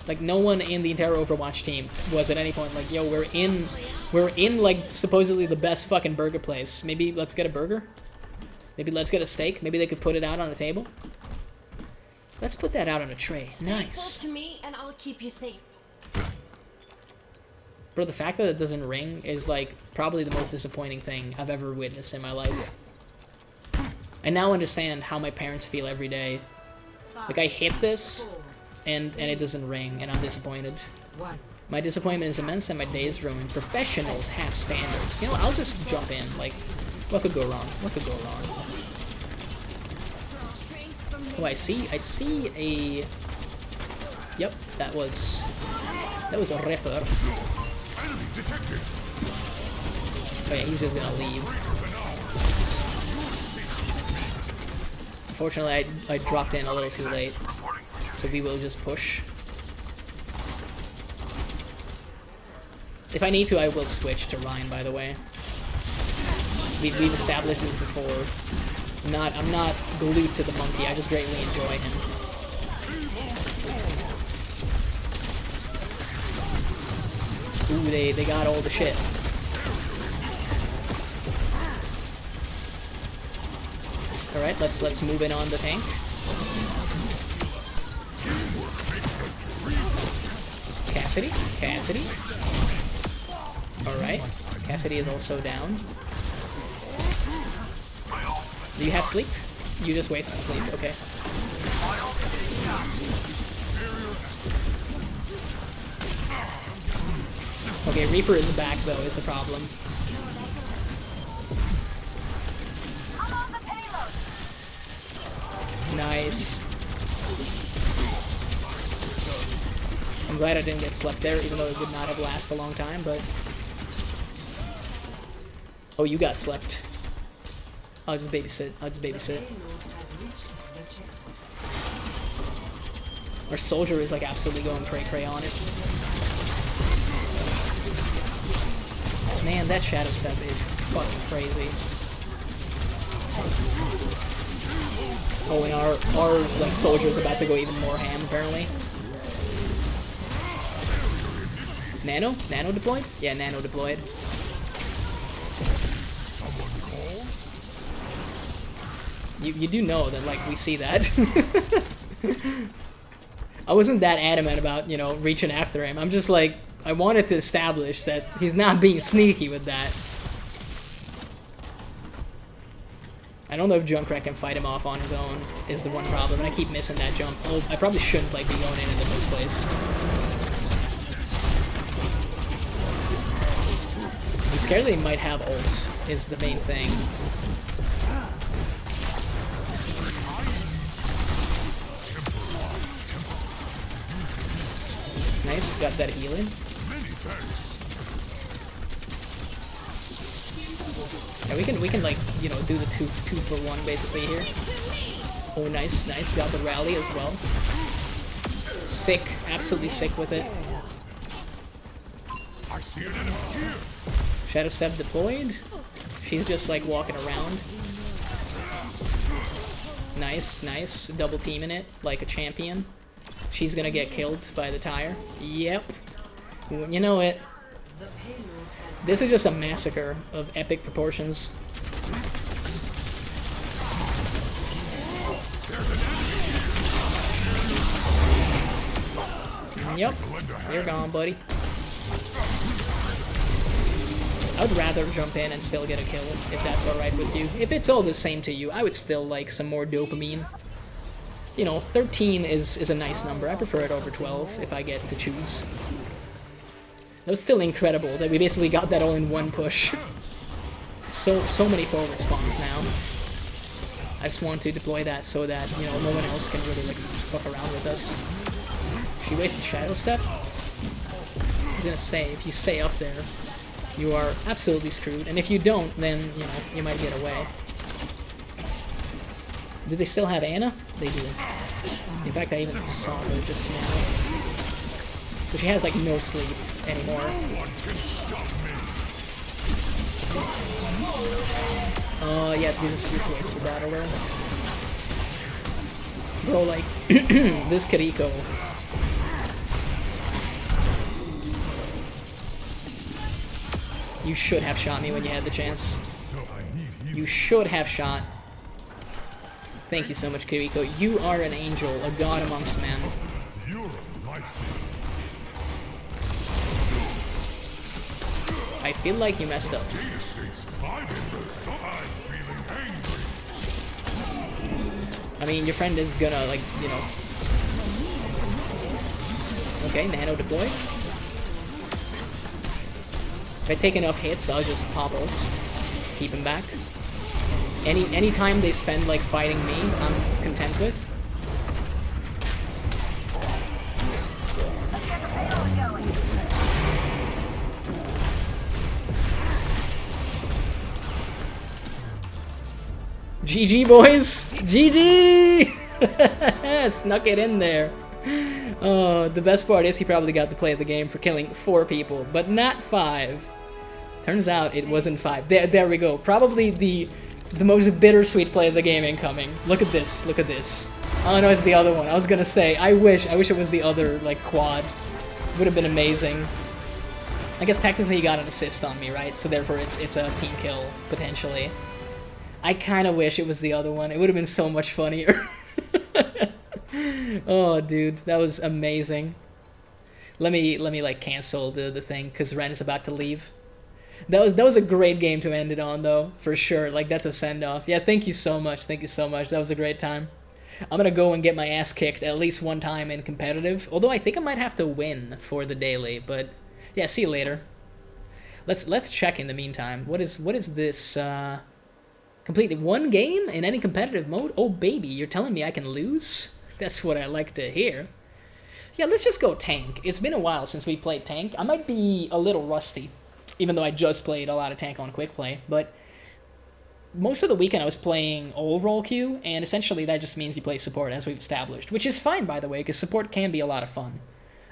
Like, no one in the entire Overwatch team was at any point like, yo, we're in, like, supposedly the best fucking burger place. Maybe let's get a burger? Maybe let's get a steak. Maybe they could put it out on a table. Let's put that out on a tray. Nice. To me, and I'll keep you safe. Bro, the fact that it doesn't ring is, like, probably the most disappointing thing I've ever witnessed in my life. I now understand how my parents feel every day. Like, I hit this, and it doesn't ring, and I'm disappointed. My disappointment is immense, and my day is ruined. Professionals have standards. You know, I'll just jump in. Like, what could go wrong? What could go wrong? Oh, I see a... Yep, that was a ripper. Enemy detected. Oh yeah, he's just gonna leave. Unfortunately, I dropped in a little too late, so we will just push. If I need to, I will switch to Ryan, by the way. We've established this before. I'm not glued to the monkey, I just greatly enjoy him. Ooh, they got all the shit. Alright, let's move in on the tank. Cassidy? Alright, Cassidy is also down. Do you have sleep? You just wasted sleep, okay. Okay, Reaper is back though, is the problem. Nice. I'm glad I didn't get slept there, even though it would not have lasted a long time, but... Oh, you got slept. I'll just babysit. I'll just babysit. Our soldier is like absolutely going cray-cray on it. Man, that shadow step is fucking crazy. Oh, and our like soldier is about to go even more ham apparently. Nano? Nano deployed? Yeah, Nano deployed. You do know that like we see that. I wasn't that adamant about, you know, reaching after him. I'm just like, I wanted to establish that he's not being sneaky with that. I don't know if Junkrat can fight him off on his own, is the one problem, and I keep missing that jump. Oh, I probably shouldn't like be going in the first place. I'm scared that he might have ult, is the main thing. Nice, got that healing. Yeah, we can like, you know, do the two for one basically here. Oh, nice, nice, got the rally as well. Sick, absolutely sick with it. Shadow Step deployed. She's just like walking around. Nice, nice, double teaming it like a champion. She's gonna get killed by the tire. Yep. You know it. This is just a massacre of epic proportions. Yep. You're gone, buddy. I would rather jump in and still get a kill, if that's alright with you. If it's all the same to you, I would still like some more dopamine. You know, 13 is a nice number. I prefer it over 12 if I get to choose. That was still incredible that we basically got that all in one push. So many forward spawns now. I just want to deploy that so that, you know, no one else can really like fuck around with us. She wasted Shadow Step. I was gonna say, if you stay up there, you are absolutely screwed. And if you don't, then, you know, you might get away. Do they still have Anna? They do. In fact, I even saw her just now. So she has like no sleep anymore. Yeah, you just wasted that a little. Bro, like, this Kiriko. You should have shot me when you had the chance. You should have shot. Thank you so much, Kiriko. You are an angel, a god amongst men. I feel like you messed up. I mean, your friend is gonna, like, you know... Okay, Nano deployed. If I take enough hits, I'll just pop ult. Keep him back. Any time they spend, like, fighting me, I'm content with. GG, boys! GG! Snuck it in there. Oh, the best part is he probably got to play the game for killing 4 people, but not 5. Turns out it wasn't 5. There we go. Probably the most bittersweet play of the game incoming. Look at this. Look at this. Oh no, it's the other one. I was gonna say, I wish it was the other, like, quad. Would have been amazing. I guess technically he got an assist on me, right? So therefore it's a team kill, potentially. I kind of wish it was the other one. It would have been so much funnier. Oh, dude, that was amazing. Let me like cancel the thing because Ren is about to leave. That was a great game to end it on, though, for sure. Like, that's a send off. Yeah, thank you so much. Thank you so much. That was a great time. I'm gonna go and get my ass kicked at least one time in competitive. Although I think I might have to win for the daily. But yeah, see you later. Let's check in the meantime. What is this? Completely. One game in any competitive mode? Oh, baby, you're telling me I can lose? That's what I like to hear. Yeah, let's just go tank. It's been a while since we played tank. I might be a little rusty, even though I just played a lot of tank on Quickplay, but most of the weekend I was playing old role queue, and essentially that just means you play support, as we've established, which is fine, by the way, because support can be a lot of fun.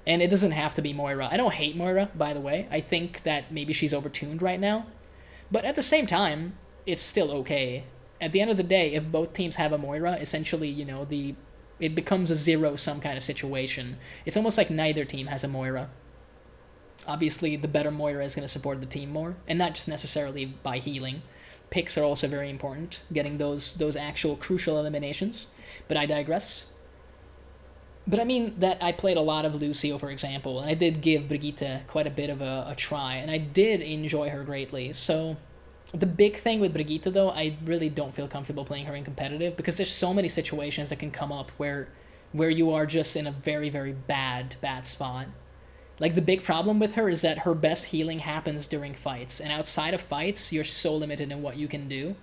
And it doesn't have to be Moira. I don't hate Moira, by the way. I think that maybe she's overtuned right now. But at the same time, it's still okay. At the end of the day, if both teams have a Moira, essentially, you know, it becomes a zero-sum kind of situation. It's almost like neither team has a Moira. Obviously, the better Moira is going to support the team more, and not just necessarily by healing. Picks are also very important, getting those actual crucial eliminations. But I digress. But I mean that I played a lot of Lucio, for example, and I did give Brigitte quite a bit of a try, and I did enjoy her greatly. So the big thing with Brigitte, though, I really don't feel comfortable playing her in competitive, because there's so many situations that can come up where you are just in a very, very bad spot. Like, the big problem with her is that her best healing happens during fights, and outside of fights, you're so limited in what you can do,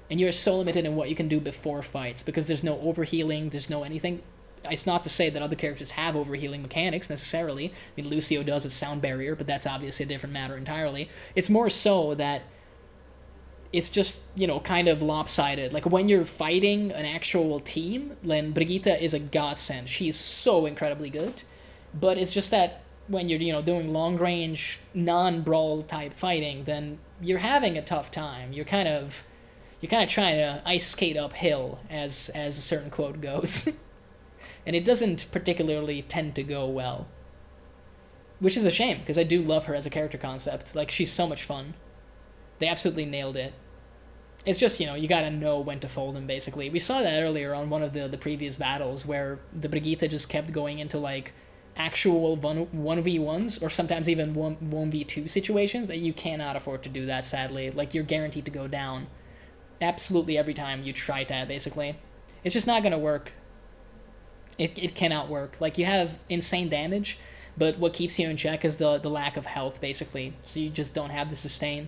and you're so limited in what you can do before fights, because there's no overhealing, there's no anything. It's not to say that other characters have overhealing mechanics, necessarily. I mean, Lucio does with Sound Barrier, but that's obviously a different matter entirely. It's more so that it's just, you know, kind of lopsided. Like, when you're fighting an actual team, then Brigitte is a godsend. She's so incredibly good, but it's just that when you're, you know, doing long-range, non-brawl type fighting, then you're having a tough time. You're kind of trying to ice skate uphill, as a certain quote goes. And it doesn't particularly tend to go well. Which is a shame, because I do love her as a character concept. Like, she's so much fun. They absolutely nailed it. It's just, you know, you gotta know when to fold them, basically. We saw that earlier on one of the previous battles, where the Brigitte just kept going into, like, actual 1v1s, or sometimes even 1v2 situations, that you cannot afford to do that, sadly. Like, you're guaranteed to go down absolutely every time you try that, basically. It's just not gonna work. It cannot work. Like, you have insane damage, but what keeps you in check is the lack of health, basically. So you just don't have the sustain.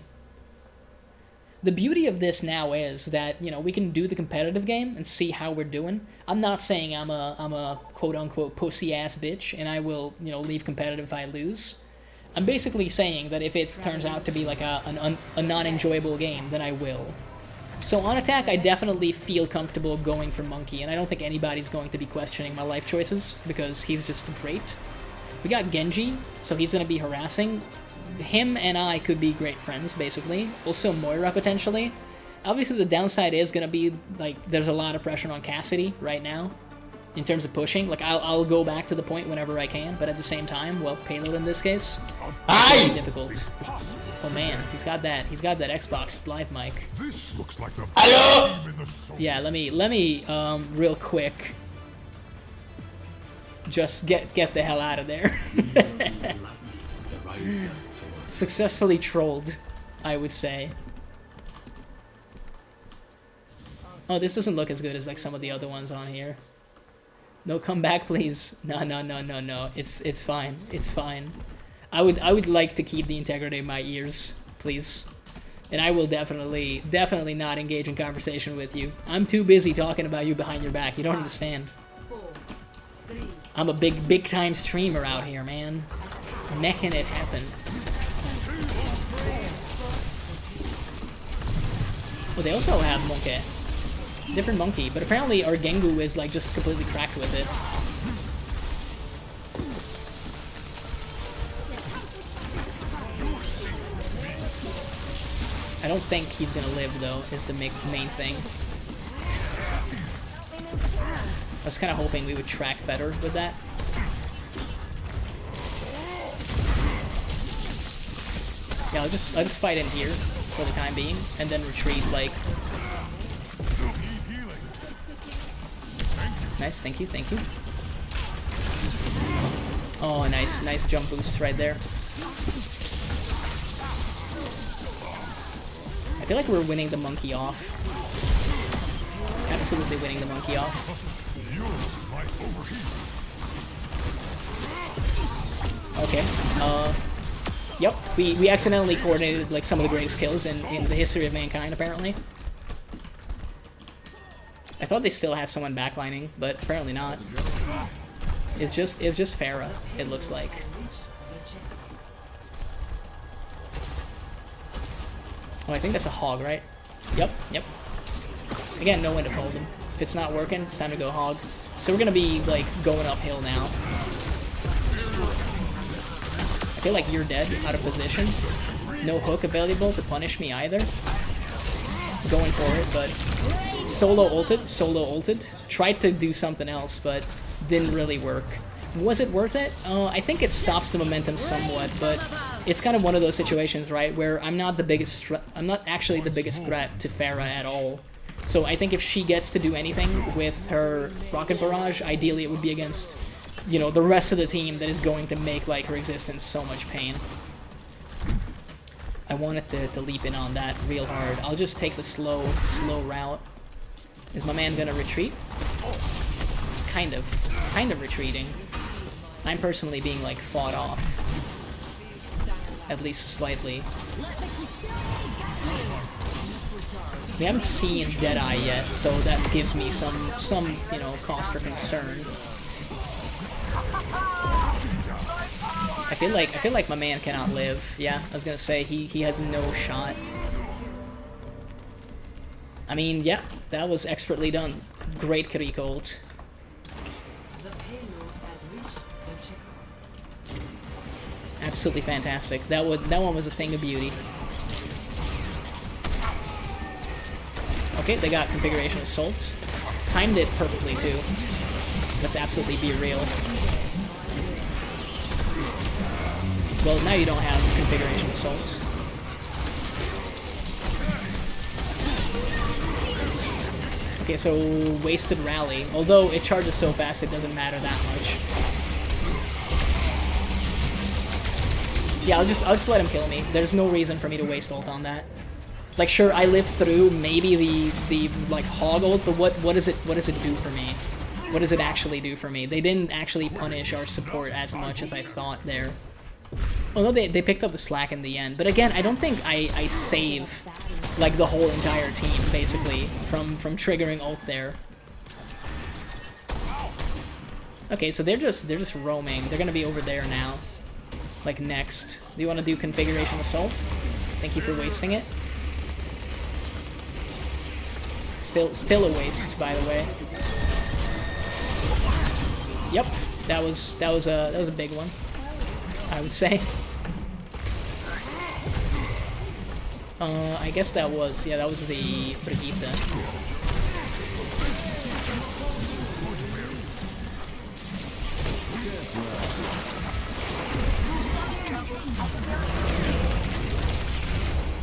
The beauty of this now is that, you know, we can do the competitive game and see how we're doing. I'm not saying I'm a quote-unquote pussy-ass bitch, and I will, you know, leave competitive if I lose. I'm basically saying that if it turns out to be like a non-enjoyable game, then I will. So on attack, I definitely feel comfortable going for Monkey, and I don't think anybody's going to be questioning my life choices, because he's just great. We got Genji, so he's going to be harassing. Him and I could be great friends, basically. Also Moira, potentially. Obviously, the downside is going to be, like, there's a lot of pressure on Cassidy right now, in terms of pushing. Like, I'll go back to the point whenever I can, but at the same time, well, payload in this case, it's very difficult. Oh man, he's got that Xbox Live mic. This looks like the Yeah, let me real quick just get the hell out of there. Successfully trolled, I would say. Oh, this doesn't look as good as like some of the other ones on here. No, come back, please. No. It's fine. It's fine. I would like to keep the integrity of my ears, please. And I will definitely not engage in conversation with you. I'm too busy talking about you behind your back. You don't understand. I'm a big time streamer out here, man. Making it happen. Oh, they also have Monkey. Different Monkey, but apparently our Gengu is like just completely cracked with it. I don't think he's gonna live, though, is the main thing. I was kind of hoping we would track better with that. Yeah, I'll just fight in here for the time being, and then retreat, like... Nice, thank you. Oh, nice jump boost right there. I feel like we're winning the monkey off. Absolutely winning the monkey off. Okay, yep, we accidentally coordinated like some of the greatest kills in the history of mankind, apparently. I thought they still had someone backlining, but apparently not. It's just Pharah, it looks like. Oh, I think that's a hog, right? Yep. Again, know when to fold them. If it's not working, it's time to go hog. So we're gonna be, like, going uphill now. I feel like you're dead, out of position. No hook available to punish me either. Going for it, but solo ulted. Tried to do something else, but didn't really work. Was it worth it? I think it stops the momentum somewhat, but it's kind of one of those situations, right, where I'm not actually the biggest threat to Pharah at all. So I think if she gets to do anything with her rocket barrage, ideally it would be against, you know, the rest of the team that is going to make, like, her existence so much pain. I wanted to leap in on that real hard. I'll just take the slow route. Is my man gonna retreat? Kind of retreating. I'm personally being, like, fought off. At least slightly. We haven't seen Deadeye yet, so that gives me some you know, cause for concern. I feel like my man cannot live. Yeah, I was gonna say he has no shot. I mean, yeah, that was expertly done. Great Krieg ult. Absolutely fantastic. That one was a thing of beauty. Okay, they got configuration assault. Timed it perfectly too. Let's absolutely be real. Well, now you don't have configuration assault. Okay, so wasted rally. Although it charges so fast, it doesn't matter that much. Yeah, I'll just let him kill me. There's no reason for me to waste ult on that. Like, sure, I lived through maybe the like hog ult, but what does it do for me? What does it actually do for me? They didn't actually punish our support as much as I thought there. Although they picked up the slack in the end. But again, I don't think I save, like, the whole entire team, basically, from triggering ult there. Okay, so they're just roaming. They're gonna be over there now. Like, next. Do you want to do configuration assault? Thank you for wasting it. Still a waste, by the way. Yep, that was a big one, I would say. I guess that was the Brigitte.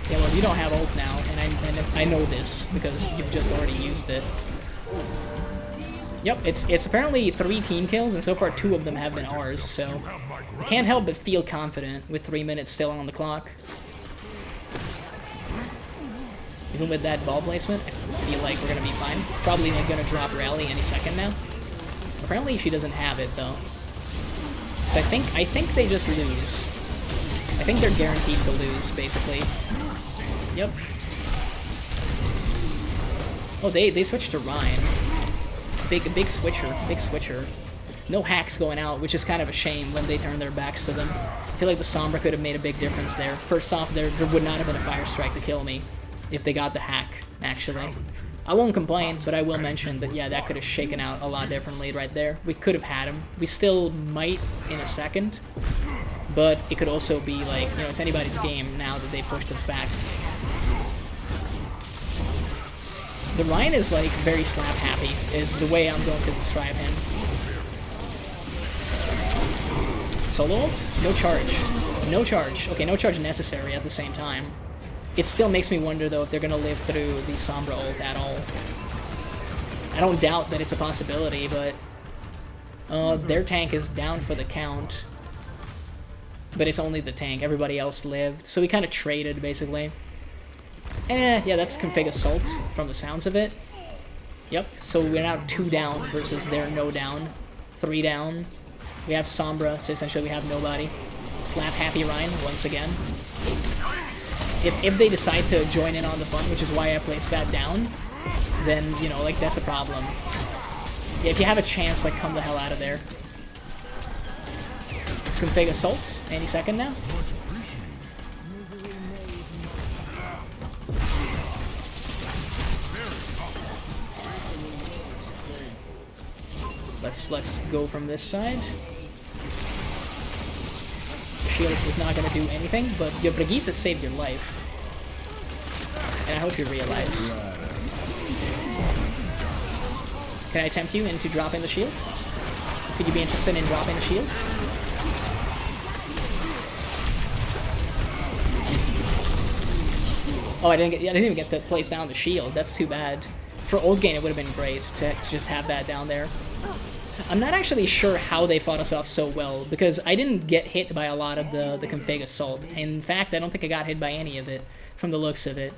Yeah, well, you don't have ult now, and I know this because you've just already used it. Yep, it's apparently 3 team kills, and so far 2 of them have been ours, so I can't help but feel confident with 3 minutes still on the clock. Even with that ball placement, I feel like we're gonna be fine. Probably gonna drop rally any second now. Apparently she doesn't have it though. So I think they just lose. I think they're guaranteed to lose, basically. Yep. Oh, they switched to Rhine. Big switcher. No hacks going out, which is kind of a shame when they turn their backs to them. I feel like the Sombra could have made a big difference there. First off, there would not have been a fire strike to kill me if they got the hack, actually. I won't complain, but I will mention that, yeah, that could have shaken out a lot differently right there. We could have had him. We still might in a second, but it could also be like, you know, it's anybody's game now that they pushed us back. The Ryan is, like, very slap happy, is the way I'm going to describe him. Solo ult? No charge. No charge. Okay, no charge necessary at the same time. It still makes me wonder, though, if they're going to live through the Sombra ult at all. I don't doubt that it's a possibility, but their tank is down for the count. But it's only the tank. Everybody else lived. So we kind of traded, basically. Yeah, that's config assault from the sounds of it. Yep, so we're now 2 down versus their no down. 3 down. We have Sombra, so essentially we have nobody. Slap happy Rhine once again. If they decide to join in on the fun, which is why I placed that down, then, you know, like, that's a problem. Yeah, if you have a chance, like, come the hell out of there. Config assault, any second now. Let's go from this side. Shield is not gonna do anything, but your Brigitte saved your life. And I hope you realize. Can I tempt you into dropping the shield? Could you be interested in dropping the shield? Oh, I didn't even get to place down the shield. That's too bad. For old game, it would have been great to just have that down there. I'm not actually sure how they fought us off so well, because I didn't get hit by a lot of the config assault. In fact, I don't think I got hit by any of it, from the looks of it.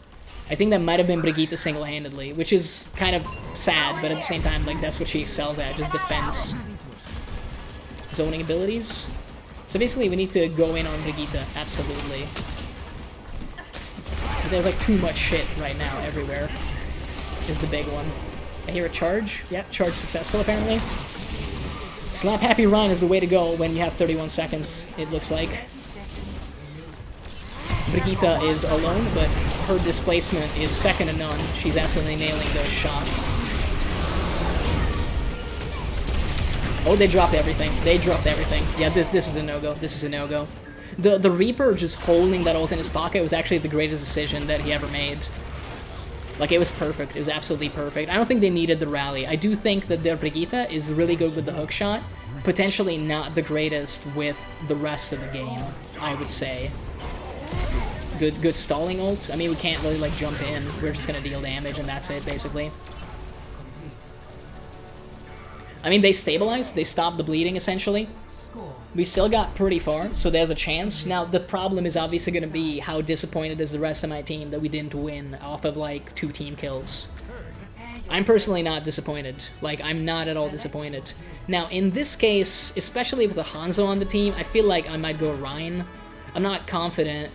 I think that might have been Brigitte single-handedly, which is kind of sad, but at the same time, like, that's what she excels at, just defense. Zoning abilities. So basically, we need to go in on Brigitte, absolutely. But there's, like, too much shit right now everywhere, is the big one. I hear a charge. Yeah, charge successful, apparently. Slap Happy Ryan is the way to go when you have 31 seconds, it looks like. Brigitte is alone, but her displacement is second to none. She's absolutely nailing those shots. Oh, they dropped everything. They dropped everything. Yeah, this is a no-go. This is a no-go. The Reaper just holding that ult in his pocket was actually the greatest decision that he ever made. Like, it was perfect. It was absolutely perfect. I don't think they needed the rally. I do think that their Brigitte is really good with the hook shot. Potentially not the greatest with the rest of the game, I would say. Good stalling ult. I mean, we can't really, like, jump in. We're just gonna deal damage, and that's it, basically. I mean, they stabilized. They stopped the bleeding, essentially. We still got pretty far, so there's a chance. Now, the problem is obviously going to be how disappointed is the rest of my team that we didn't win off of, like, 2 team kills. I'm personally not disappointed. Like, I'm not at all disappointed. Now, in this case, especially with the Hanzo on the team, I feel like I might go Ryan. I'm not confident.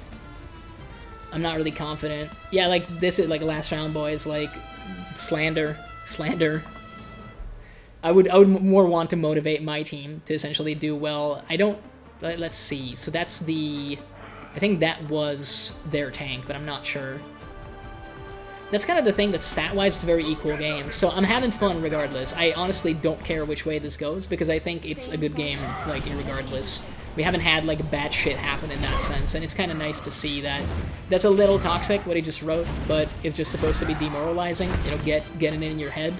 I'm not really confident. Yeah, like, this is, like, last round, boys. Like, slander. Slander. I would more want to motivate my team to essentially do well. I don't... Let's see. So that's the... I think that was their tank, but I'm not sure. That's kind of the thing that stat-wise it's a very equal game. So I'm having fun regardless. I honestly don't care which way this goes because I think it's a good game, like, irregardless. We haven't had, like, bad shit happen in that sense, and it's kind of nice to see that. That's a little toxic, what he just wrote, but it's just supposed to be demoralizing. It'll get it in your head.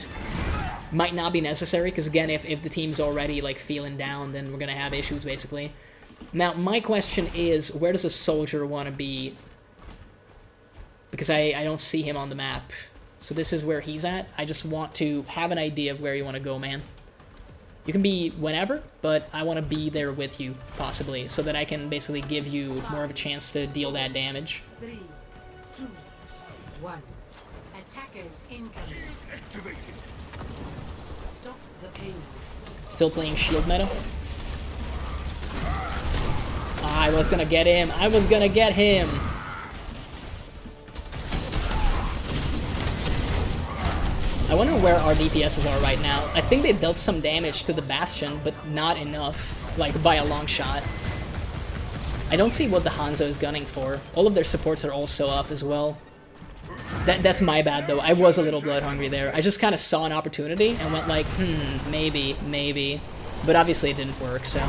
Might not be necessary, because again, if the team's already, like, feeling down, then we're gonna have issues, basically. Now, my question is, where does a soldier want to be? Because I don't see him on the map. So this is where he's at. I just want to have an idea of where you want to go, man. You can be whenever, but I want to be there with you, possibly, so that I can basically give you more of a chance to deal that damage. 3, 2, 1. Attackers incoming. Activated. Stop the pain. Still playing shield meta. I was gonna get him. I was gonna get him. I wonder where our DPSs are right now. I think they dealt some damage to the Bastion, but not enough, like, by a long shot. I don't see what the Hanzo is gunning for. All of their supports are also up as well. That's my bad, though. I was a little blood hungry there. I just kind of saw an opportunity and went like, maybe. But obviously it didn't work, so...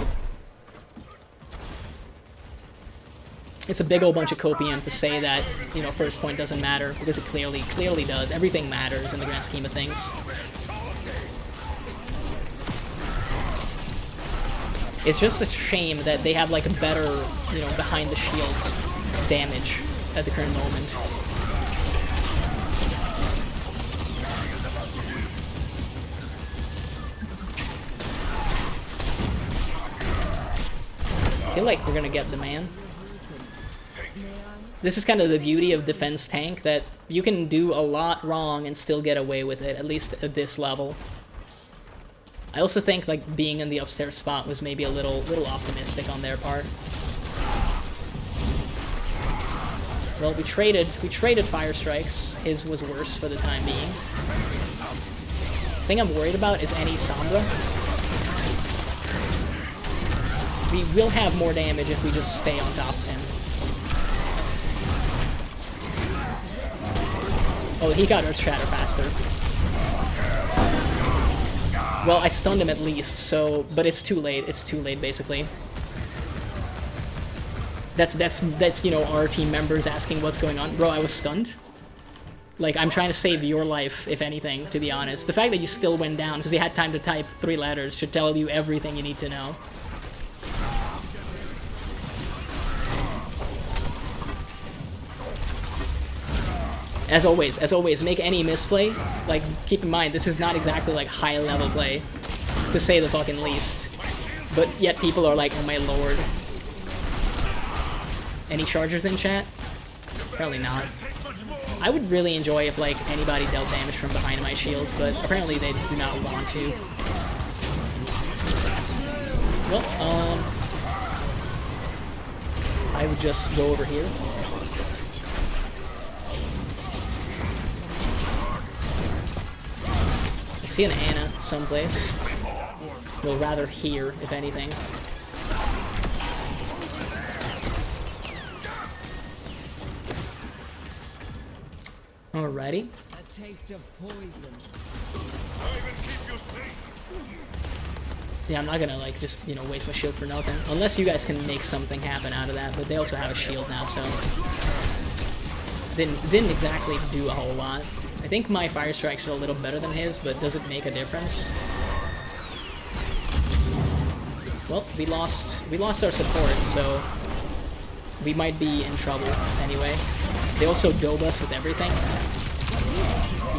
It's a big old bunch of copium to say that, you know, first point doesn't matter, because it clearly does. Everything matters in the grand scheme of things. It's just a shame that they have, like, a better, you know, behind the shields damage at the current moment. I feel like we're gonna get the man. This is kind of the beauty of defense tank, that you can do a lot wrong and still get away with it, at least at this level. I also think, like, being in the upstairs spot was maybe a little optimistic on their part. Well, we traded fire strikes. His was worse for the time being. The thing I'm worried about is any Sombra. We will have more damage if we just stay on top of him. Oh, he got Earth Shatter faster. Well, I stunned him at least, so... But it's too late. It's too late, basically. That's you know, our team members asking what's going on. Bro, I was stunned. Like, I'm trying to save your life, if anything, to be honest. The fact that you still went down because you had time to type 3 letters should tell you everything you need to know. As always, make any misplay. Like, keep in mind, this is not exactly like high-level play, to say the fucking least. But yet people are like, oh my lord. Any chargers in chat? Apparently not. I would really enjoy if like anybody dealt damage from behind my shield, but apparently they do not want to. Well, I would just go over here. I see an Ana someplace. Well, rather here, if anything. Alrighty. A taste of poison. Yeah, I'm not gonna like just, you know, waste my shield for nothing. Unless you guys can make something happen out of that, but they also have a shield now, so didn't exactly do a whole lot. I think my fire strikes are a little better than his, but does it make a difference? Well, we lost our support, so we might be in trouble anyway. They also build us with everything.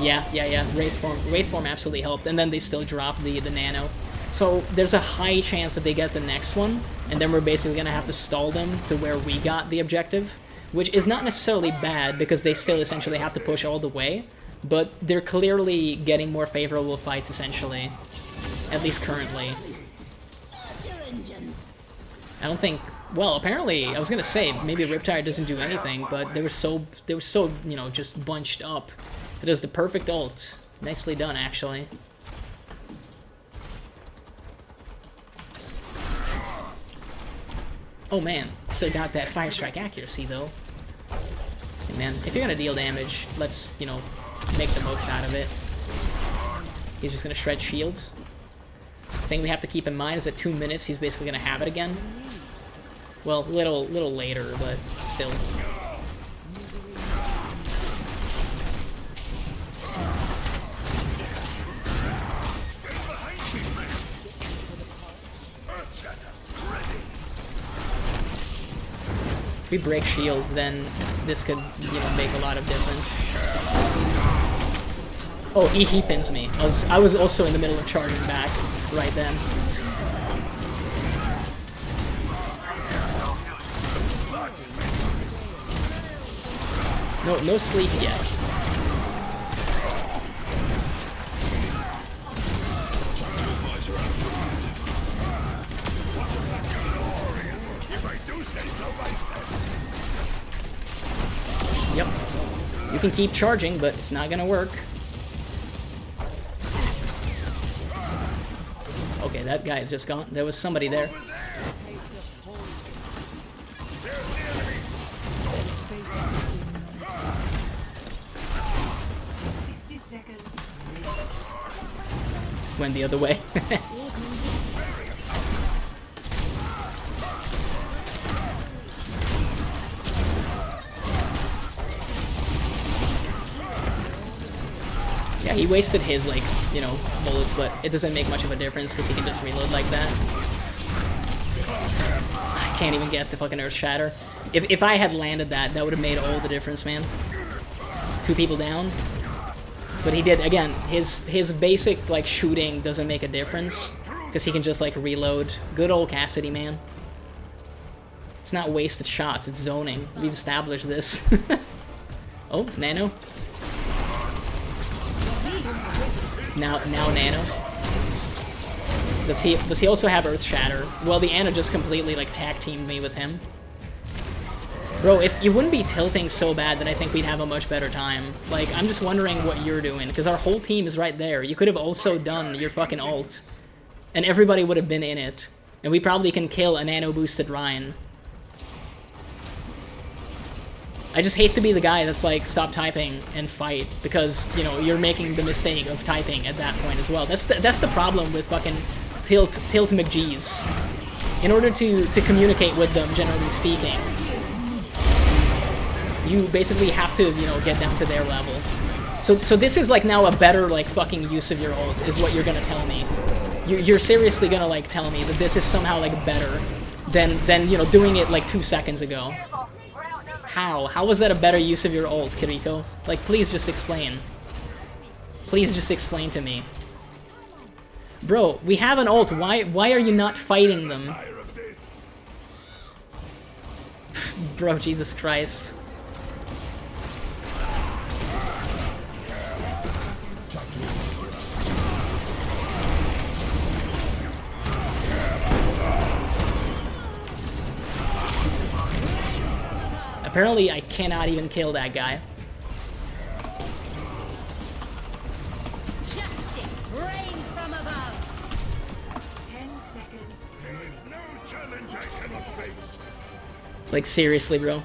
Yeah. Wraith form absolutely helped, and then they still drop the nano. So there's a high chance that they get the next one, and then we're basically gonna have to stall them to where we got the objective, which is not necessarily bad because they still essentially have to push all the way, but they're clearly getting more favorable fights essentially, at least currently. I don't think. Well, apparently, I was gonna say maybe Riptide doesn't do anything, but they were so you know, just bunched up. It is the perfect ult. Nicely done, actually. Oh man, still got that fire strike accuracy though. Hey, man, if you're gonna deal damage, let's, you know, make the most out of it. He's just gonna shred shields. The thing we have to keep in mind is that 2 minutes, he's basically gonna have it again. Well, little later, but still. If we break shields, then this could, you know, make a lot of difference. Oh, he pins me. I was also in the middle of charging back right then. No sleep yet. Yep. You can keep charging, but it's not gonna work. Okay, that guy is just gone. There was somebody there. Went the other way. Yeah, he wasted his, like, you know, bullets, but it doesn't make much of a difference because he can just reload like that. I can't even get the fucking Earth Shatter. If I had landed that, that would have made all the difference, man. 2 people down. But he did, again, his basic, like, shooting doesn't make a difference because he can just, like, reload. Good old Cassidy, man. It's not wasted shots, it's zoning. We've established this. Oh, Nano. Now Nano. Does he also have Earth Shatter? Well, the Ana just completely, like, tag teamed me with him. Bro, if you wouldn't be tilting so bad, then I think we'd have a much better time. Like, I'm just wondering what you're doing, because our whole team is right there. You could have also done your fucking ult, and everybody would have been in it. And we probably can kill a nano-boosted Ryan. I just hate to be the guy that's like, stop typing and fight, because, you know, you're making the mistake of typing at that point as well. That's the problem with fucking Tilt McGee's. In order to communicate with them, generally speaking, you basically have to, you know, get down to their level. So this is like now a better like fucking use of your ult, is what you're gonna tell me. You're seriously gonna like tell me that this is somehow like better than you know, doing it like 2 seconds ago. How was that a better use of your ult, Kiriko? Like, please just explain. Please just explain to me. Bro, we have an ult. Why are you not fighting them? Bro, Jesus Christ. Apparently, I cannot even kill that guy. Justice reigns from above. 10 seconds. There is no challenge I cannot face. Like, seriously, bro.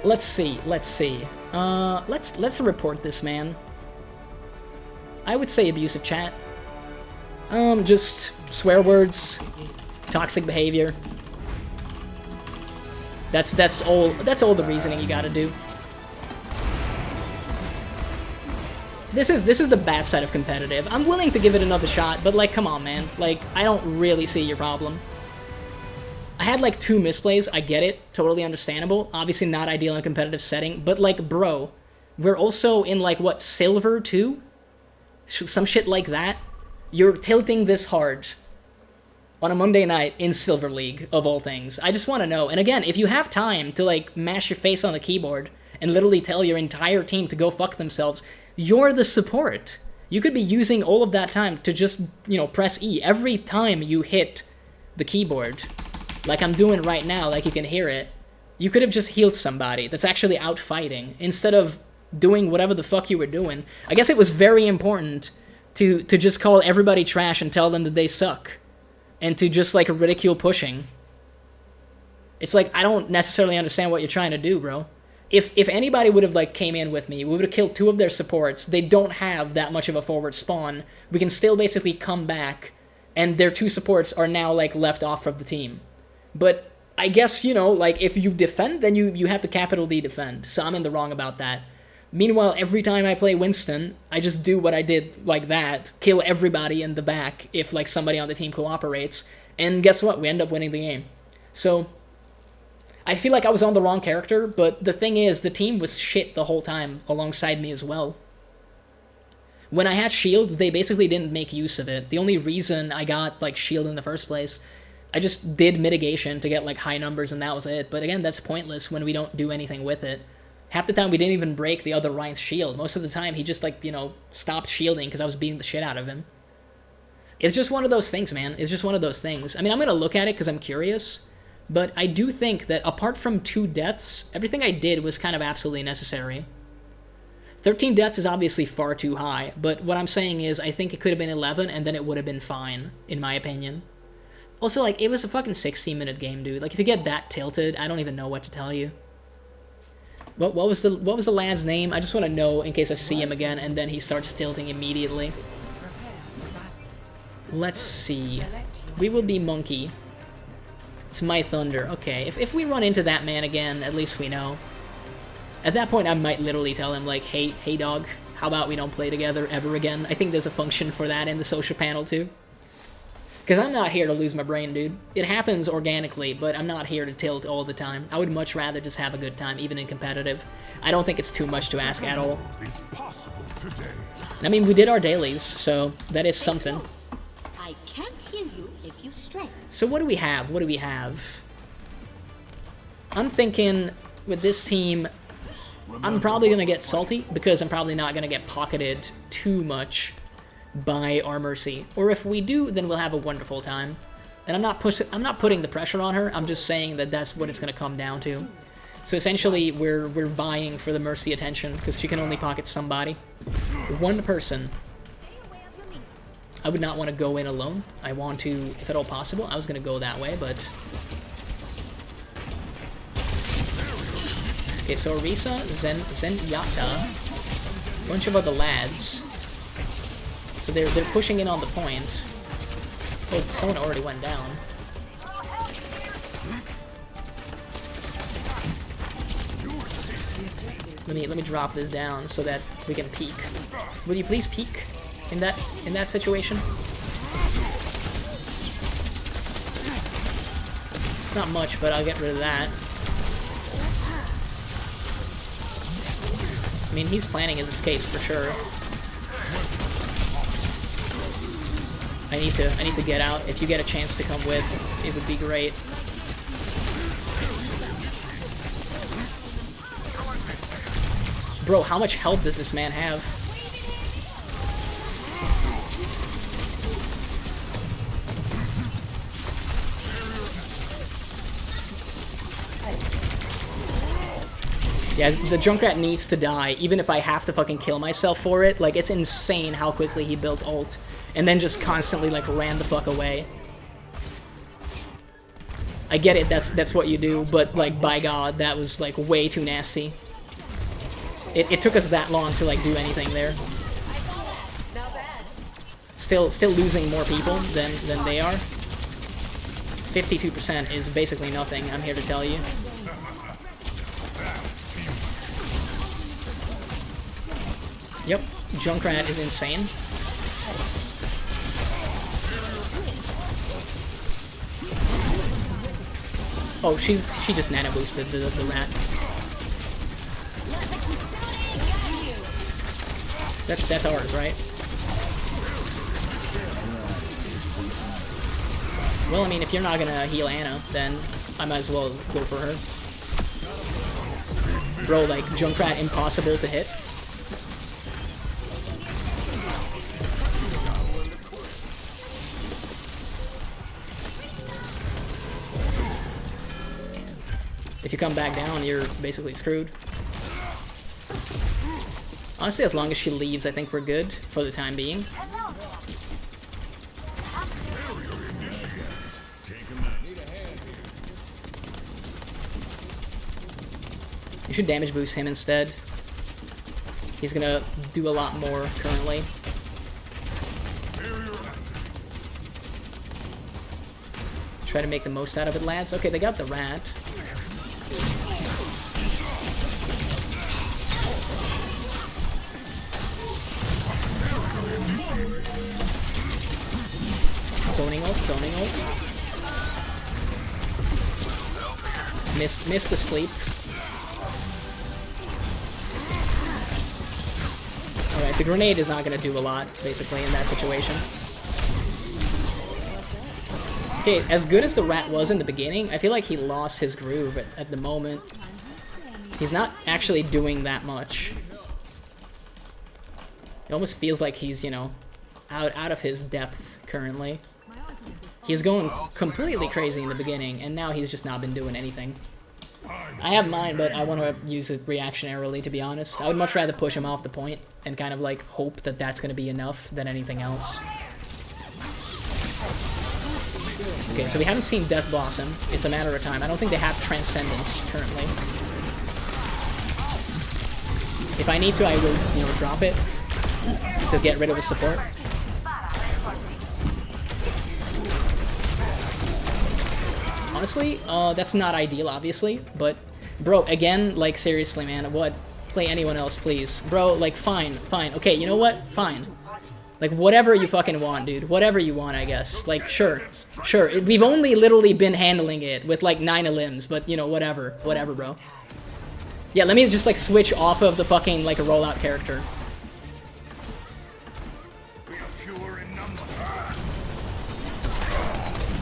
Let's see. Let's report this man. I would say abusive chat. Just swear words, toxic behavior. That's all the reasoning you gotta do. This is the bad side of competitive. I'm willing to give it another shot, but like, come on, man. Like, I don't really see your problem. I had like 2 misplays, I get it, totally understandable. Obviously not ideal in a competitive setting, but like, bro, we're also in like, what, silver too? Some shit like that. You're tilting this hard on a Monday night in Silver League, of all things. I just want to know. And again, if you have time to, like, mash your face on the keyboard and literally tell your entire team to go fuck themselves, you're the support. You could be using all of that time to just, you know, press E every time you hit the keyboard. Like I'm doing right now, like you can hear it. You could have just healed somebody that's actually out fighting, instead of doing whatever the fuck you were doing. I guess it was very important to just call everybody trash and tell them that they suck. And to just, like, ridicule pushing. It's like, I don't necessarily understand what you're trying to do, bro. If anybody would have, like, came in with me, we would have killed 2 of their supports. They don't have that much of a forward spawn. We can still basically come back, and their 2 supports are now, like, left off of the team. But I guess, you know, like, if you defend, then you have to capital D defend. So I'm in the wrong about that. Meanwhile, every time I play Winston, I just do what I did like that, kill everybody in the back if, like, somebody on the team cooperates, and guess what? We end up winning the game. So, I feel like I was on the wrong character, but the thing is, the team was shit the whole time alongside me as well. When I had shield, they basically didn't make use of it. The only reason I got, like, shield in the first place, I just did mitigation to get, like, high numbers, and that was it. But again, that's pointless when we don't do anything with it. Half the time, we didn't even break the other Ryan's shield. Most of the time, he just, like, you know, stopped shielding because I was beating the shit out of him. It's just one of those things, man. It's just one of those things. I mean, I'm going to look at it because I'm curious, but I do think that apart from 2 deaths, everything I did was kind of absolutely necessary. 13 deaths is obviously far too high, but what I'm saying is I think it could have been 11, and then it would have been fine, in my opinion. Also, like, it was a fucking 16-minute game, dude. Like, if you get that tilted, I don't even know what to tell you. What was the lad's name? I just want to know in case I see him again, and then he starts tilting immediately. Let's see. We will be Monkey. It's My Thunder. Okay, if we run into that man again, at least we know. At that point, I might literally tell him, like, hey dog, how about we don't play together ever again? I think there's a function for that in the social panel, too. Because I'm not here to lose my brain, dude. It happens organically, but I'm not here to tilt all the time. I would much rather just have a good time, even in competitive. I don't think it's too much to ask at all. Is possible today. And I mean, we did our dailies, so that is something. I can't hear you if you stray. So what do we have? What do we have? I'm thinking, with this team, I'm probably going to get salty, because I'm probably not going to get pocketed too much. by our mercy. Or if we do, then we'll have a wonderful time. And I'm not putting the pressure on her. I'm just saying that that's what it's going to come down to. So essentially, we're vying for the mercy attention because she can only pocket somebody. One person. I would not want to go in alone. I want to, if at all possible, I was going to go that way, but... Okay, so Orisa, Zenyatta, a bunch of other lads. So they're pushing in on the point. Oh, someone already went down. Let me drop this down so that we can peek. Will you please peek in that situation? It's not much, but I'll get rid of that. I mean, he's planning his escapes for sure. I need to get out. If you get a chance to come with, it would be great. Bro, how much health does this man have? Yeah, the Junkrat needs to die, even if I have to fucking kill myself for it. Like, it's insane how quickly he built ult. And then just constantly, like, ran the fuck away. I get it, that's what you do, but, like, by God, that was, like, way too nasty. It took us that long to, like, do anything there. Still losing more people than they are. 52% is basically nothing, I'm here to tell you. Yep, Junkrat is insane. Oh, she just nano boosted the rat. That's ours, right? Well, I mean, if you're not gonna heal Anna, then I might as well go for her. Bro, like, Junkrat impossible to hit. If you come back down, you're basically screwed. Honestly, as long as she leaves, I think we're good for the time being. You should damage boost him instead. He's gonna do a lot more currently. Try to make the most out of it, lads. Okay, they got the rat. Zoning ult. Missed the sleep. Alright, the grenade is not gonna do a lot, basically, in that situation. Okay, as good as the rat was in the beginning, I feel like he lost his groove at the moment. He's not actually doing that much. It almost feels like he's, you know, out of his depth currently. He's going completely crazy in the beginning, and now he's just not been doing anything. I have mine, but I want to use it reactionarily, to be honest. I would much rather push him off the point and kind of, like, hope that that's going to be enough than anything else. Okay, so we haven't seen Death Blossom. It's a matter of time. I don't think they have Transcendence currently. If I need to, I will, you know, drop it to get rid of his support. Honestly, that's not ideal, obviously, but, bro, again, like, seriously, man, what? Play anyone else, please. Bro, like, fine. Okay, you know what? Fine. Like, whatever you fucking want, dude. Whatever you want, I guess. Like, sure. We've only literally been handling it with, like, 9 limbs, but, you know, whatever. Whatever, bro. Yeah, let me just, like, switch off of the fucking, like, a rollout character.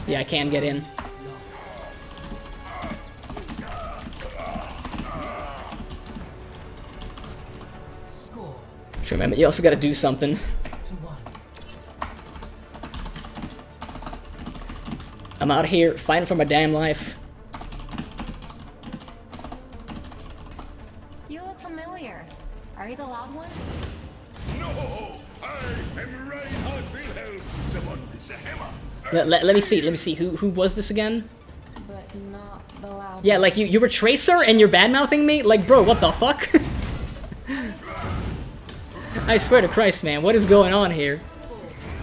Yeah, I can get in. Sure, remember, you also gotta do something. I'm out here fighting for my damn life. You look familiar. Are you the loud one? No, I am Reinhard Wilhelm, the one with the hammer. Let me see. Who was this again? But not the loud Yeah, like you were Tracer and you're bad-mouthing me? Like, bro, what the fuck? I swear to Christ, man, what is going on here?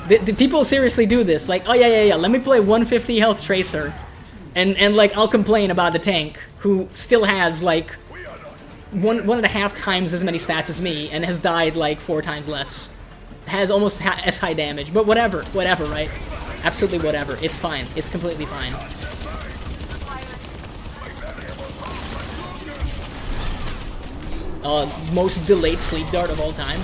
Did people seriously do this? Like, oh yeah, let me play 150 health Tracer. And like, I'll complain about the tank, who still has, like, one and a half times as many stats as me, and has died, like, 4 times less. Has almost as high damage, but whatever, right? Absolutely whatever. It's fine. It's completely fine. Most delayed sleep dart of all time.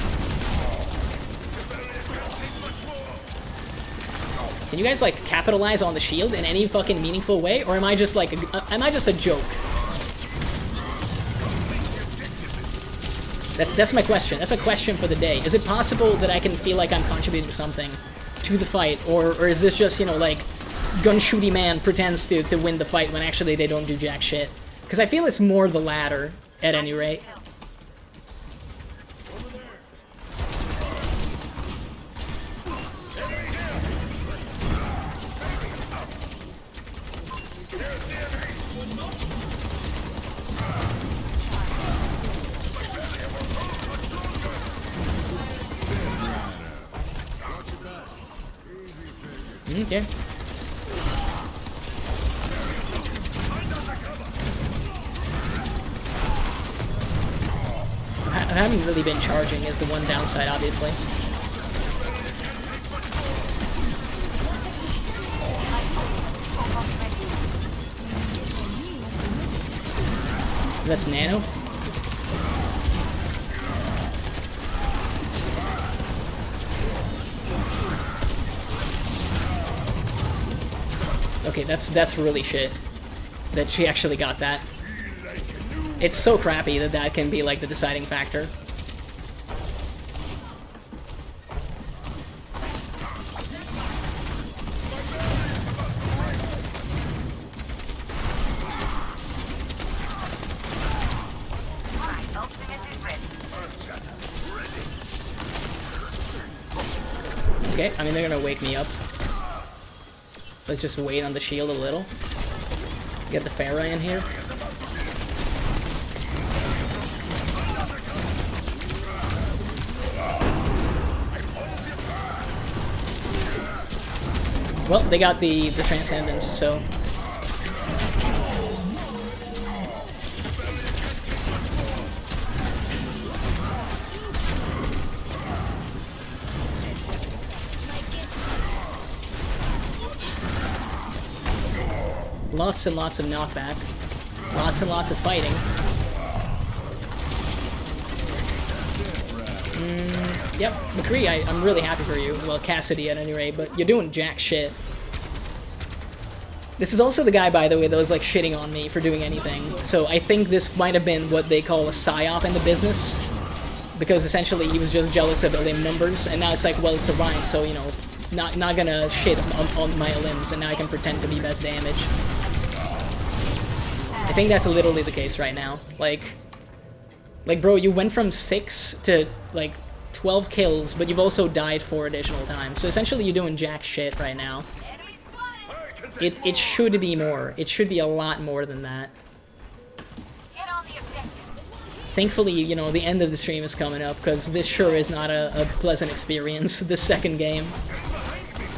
Can you guys, like, capitalize on the shield in any fucking meaningful way? Or am I just, like, am I just a joke? That's my question. That's a question for the day. Is it possible that I can feel like I'm contributing something to the fight? Or is this just, you know, like, gun-shooty man pretends to win the fight when actually they don't do jack shit? Because I feel it's more the latter, at any rate. Okay. I haven't really been charging is the one downside, obviously. That's Nano. Okay, that's really shit. That she actually got that. It's so crappy that that can be like the deciding factor. Okay, I mean they're gonna wake me up. Let's just wait on the shield a little. Get the Pharah in here. Well, they got the Transcendence, so... Lots and lots of knockback. Lots and lots of fighting. Yep, McCree, I'm really happy for you. Well, Cassidy at any rate, but you're doing jack shit. This is also the guy, by the way, that was like shitting on me for doing anything. So I think this might have been what they call a psyop in the business. Because essentially he was just jealous of LM numbers, and now it's like, well, it's a Rhine, so, you know, not gonna shit on my limbs, and now I can pretend to be best damage. I think that's literally the case right now. Like, bro, you went from 6 to, like, 12 kills, but you've also died 4 additional times. So essentially you're doing jack shit right now. It should be more. It should be a lot more than that. Thankfully, you know, the end of the stream is coming up, because this sure is not a pleasant experience, the second game.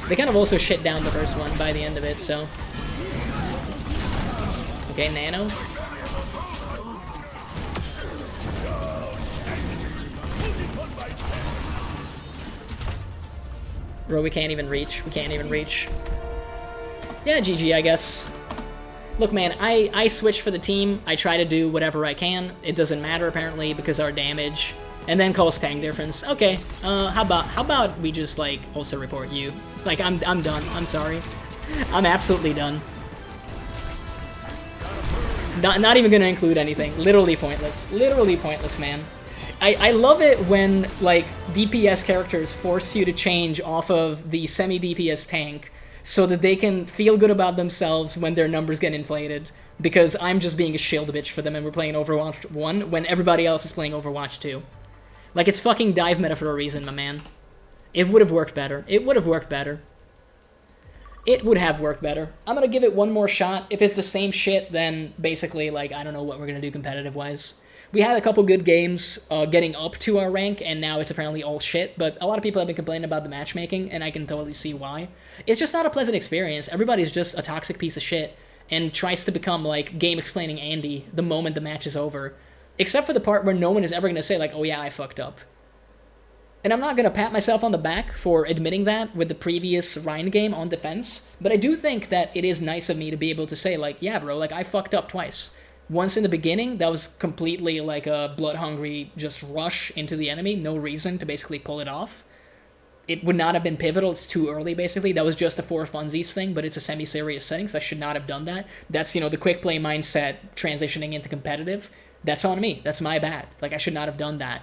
They kind of also shit down the first one by the end of it, so... Okay, Nano. Bro, we can't even reach. We can't even reach. Yeah, GG, I guess. Look, man, I switch for the team. I try to do whatever I can. It doesn't matter, apparently, because our damage. And then calls tank difference. Okay, how about we just, like, also report you? Like, I'm done. I'm sorry. I'm absolutely done. Not even gonna include anything. Literally pointless. Literally pointless, man. I love it when, like, DPS characters force you to change off of the semi-DPS tank so that they can feel good about themselves when their numbers get inflated, because I'm just being a shield bitch for them and we're playing Overwatch 1 when everybody else is playing Overwatch 2. Like, it's fucking dive meta for a reason, my man. It would have worked better. It would have worked better. It would have worked better. I'm gonna give it one more shot. If it's the same shit, then basically, like, I don't know what we're gonna do competitive-wise. We had a couple good games getting up to our rank, and now it's apparently all shit, but a lot of people have been complaining about the matchmaking, and I can totally see why. It's just not a pleasant experience. Everybody's just a toxic piece of shit, and tries to become, like, game-explaining Andy the moment the match is over. Except for the part where no one is ever gonna say, like, oh yeah, I fucked up. And I'm not going to pat myself on the back for admitting that with the previous Rhine game on defense, but I do think that it is nice of me to be able to say, like, yeah, bro, like, I fucked up twice. Once in the beginning, that was completely like a blood-hungry just rush into the enemy, no reason to basically pull it off. It would not have been pivotal, it's too early, basically. That was just a for funsies thing, but it's a semi-serious setting, so I should not have done that. That's, you know, the quick play mindset transitioning into competitive. That's on me. That's my bad. Like, I should not have done that.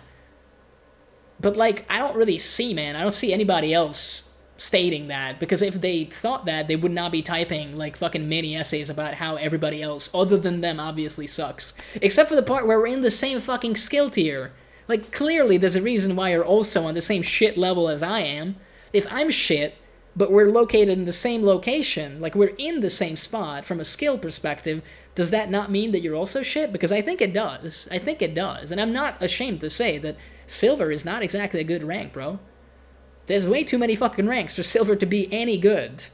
But, like, I don't really see, man. I don't see anybody else stating that. Because if they thought that, they would not be typing, like, fucking mini essays about how everybody else, other than them, obviously sucks. Except for the part where we're in the same fucking skill tier. Like, clearly there's a reason why you're also on the same shit level as I am. If I'm shit, but we're located in the same location, like, we're in the same spot from a skill perspective, does that not mean that you're also shit? Because I think it does. I think it does. And I'm not ashamed to say that Silver is not exactly a good rank, bro. There's way too many fucking ranks for Silver to be any good.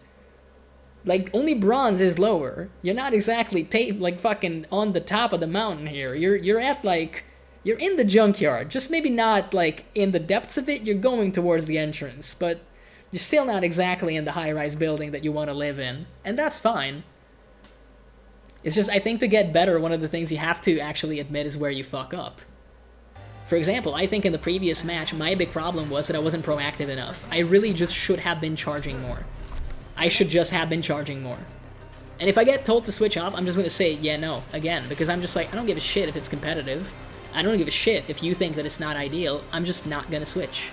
Like, only Bronze is lower. You're not exactly, like, fucking on the top of the mountain here. You're at, like, you're in the junkyard. Just maybe not, like, in the depths of it. You're going towards the entrance. But you're still not exactly in the high-rise building that you want to live in. And that's fine. It's just, I think to get better, one of the things you have to actually admit is where you fuck up. For example, I think in the previous match, my big problem was that I wasn't proactive enough. I really just should have been charging more. I should just have been charging more. And if I get told to switch off, I'm just going to say, yeah, no, again, because I'm just like, I don't give a shit if it's competitive. I don't give a shit if you think that it's not ideal. I'm just not going to switch.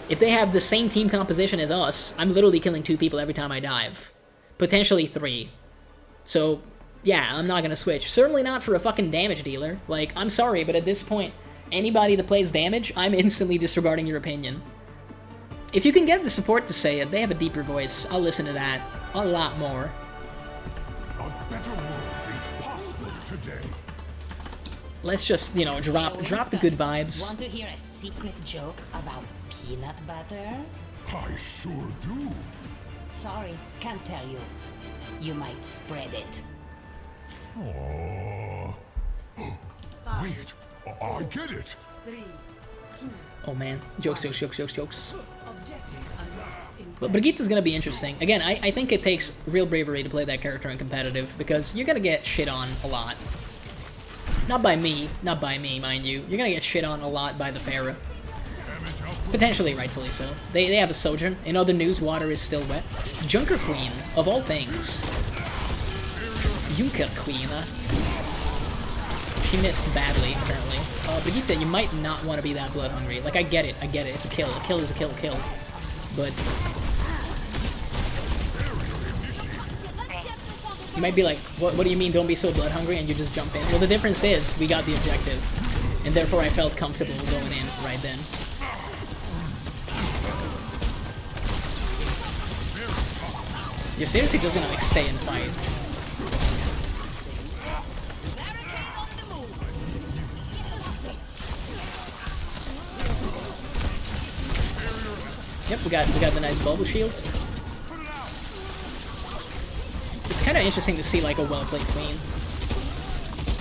If they have the same team composition as us, I'm literally killing 2 people every time I dive. Potentially 3. So, yeah, I'm not gonna switch. Certainly not for a fucking damage dealer. Like, I'm sorry, but at this point, anybody that plays damage, I'm instantly disregarding your opinion. If you can get the support to say it, they have a deeper voice. I'll listen to that a lot more. A better world is possible today. Let's just, you know, drop the good vibes. Want to hear a secret joke about peanut butter? I sure do. Sorry, can't tell you. You might spread it. Oh. Wait, I get it. Oh man, jokes. But Brigitte's gonna be interesting. Again, I think it takes real bravery to play that character in competitive, because you're gonna get shit on a lot. Not by me, mind you. You're gonna get shit on a lot by the Pharah. Potentially rightfully so. They have a Sojourn. In other news, water is still wet. Junker Queen, of all things. Junker Queen. She missed badly, apparently. Brigitte, you might not want to be that blood hungry. Like, I get it. It's a kill. A kill is a kill. But you might be like, what do you mean don't be so blood hungry, and you just jump in? Well, the difference is we got the objective, and therefore I felt comfortable going in right then. You're seriously just gonna, like, stay and fight. Yep, we got the nice bubble shield. It's kind of interesting to see, like, a well-played queen.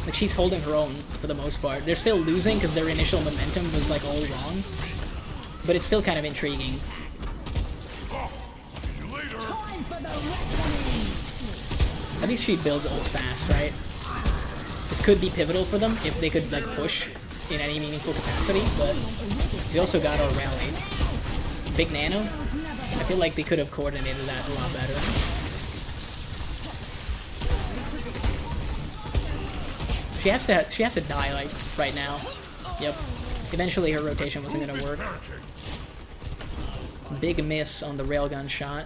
Like, she's holding her own for the most part. They're still losing because their initial momentum was, like, all wrong. But it's still kind of intriguing. At least she builds ult fast, right? This could be pivotal for them if they could, like, push in any meaningful capacity, but we also got our rally. Big Nano? I feel like they could have coordinated that a lot better. She has to die, like, right now. Yep. Eventually her rotation wasn't gonna work. Big miss on the railgun shot.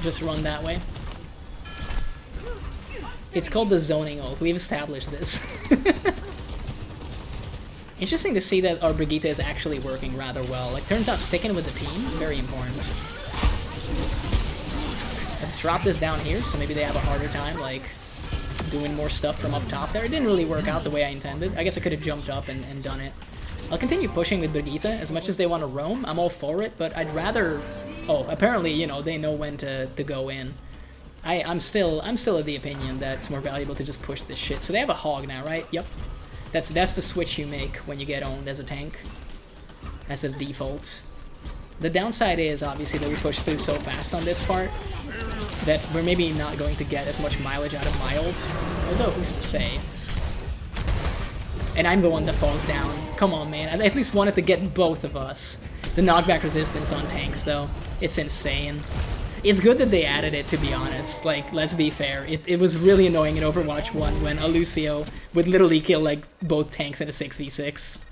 just run that way. It's called the zoning ult. We've established this. Interesting to see that our Brigitte is actually working rather well. Like, turns out sticking with the team, very important. Let's drop this down here, so maybe they have a harder time, like, doing more stuff from up top there. It didn't really work out the way I intended. I guess I could have jumped up and done it. I'll continue pushing with Brigitte. As much as they want to roam, I'm all for it, but I'd rather... Oh, apparently, you know, they know when to go in. I'm still of the opinion that it's more valuable to just push this shit. So they have a hog now, right? Yep. That's the switch you make when you get owned as a tank. As a default. The downside is, obviously, that we push through so fast on this part that we're maybe not going to get as much mileage out of my ult. Although, who's to say? And I'm the one that falls down. Come on, man. I at least wanted to get both of us. The knockback resistance on tanks, though. It's insane. It's good that they added it, to be honest. Like, let's be fair. It was really annoying in Overwatch 1 when a Lucio would literally kill, like, both tanks in a 6v6.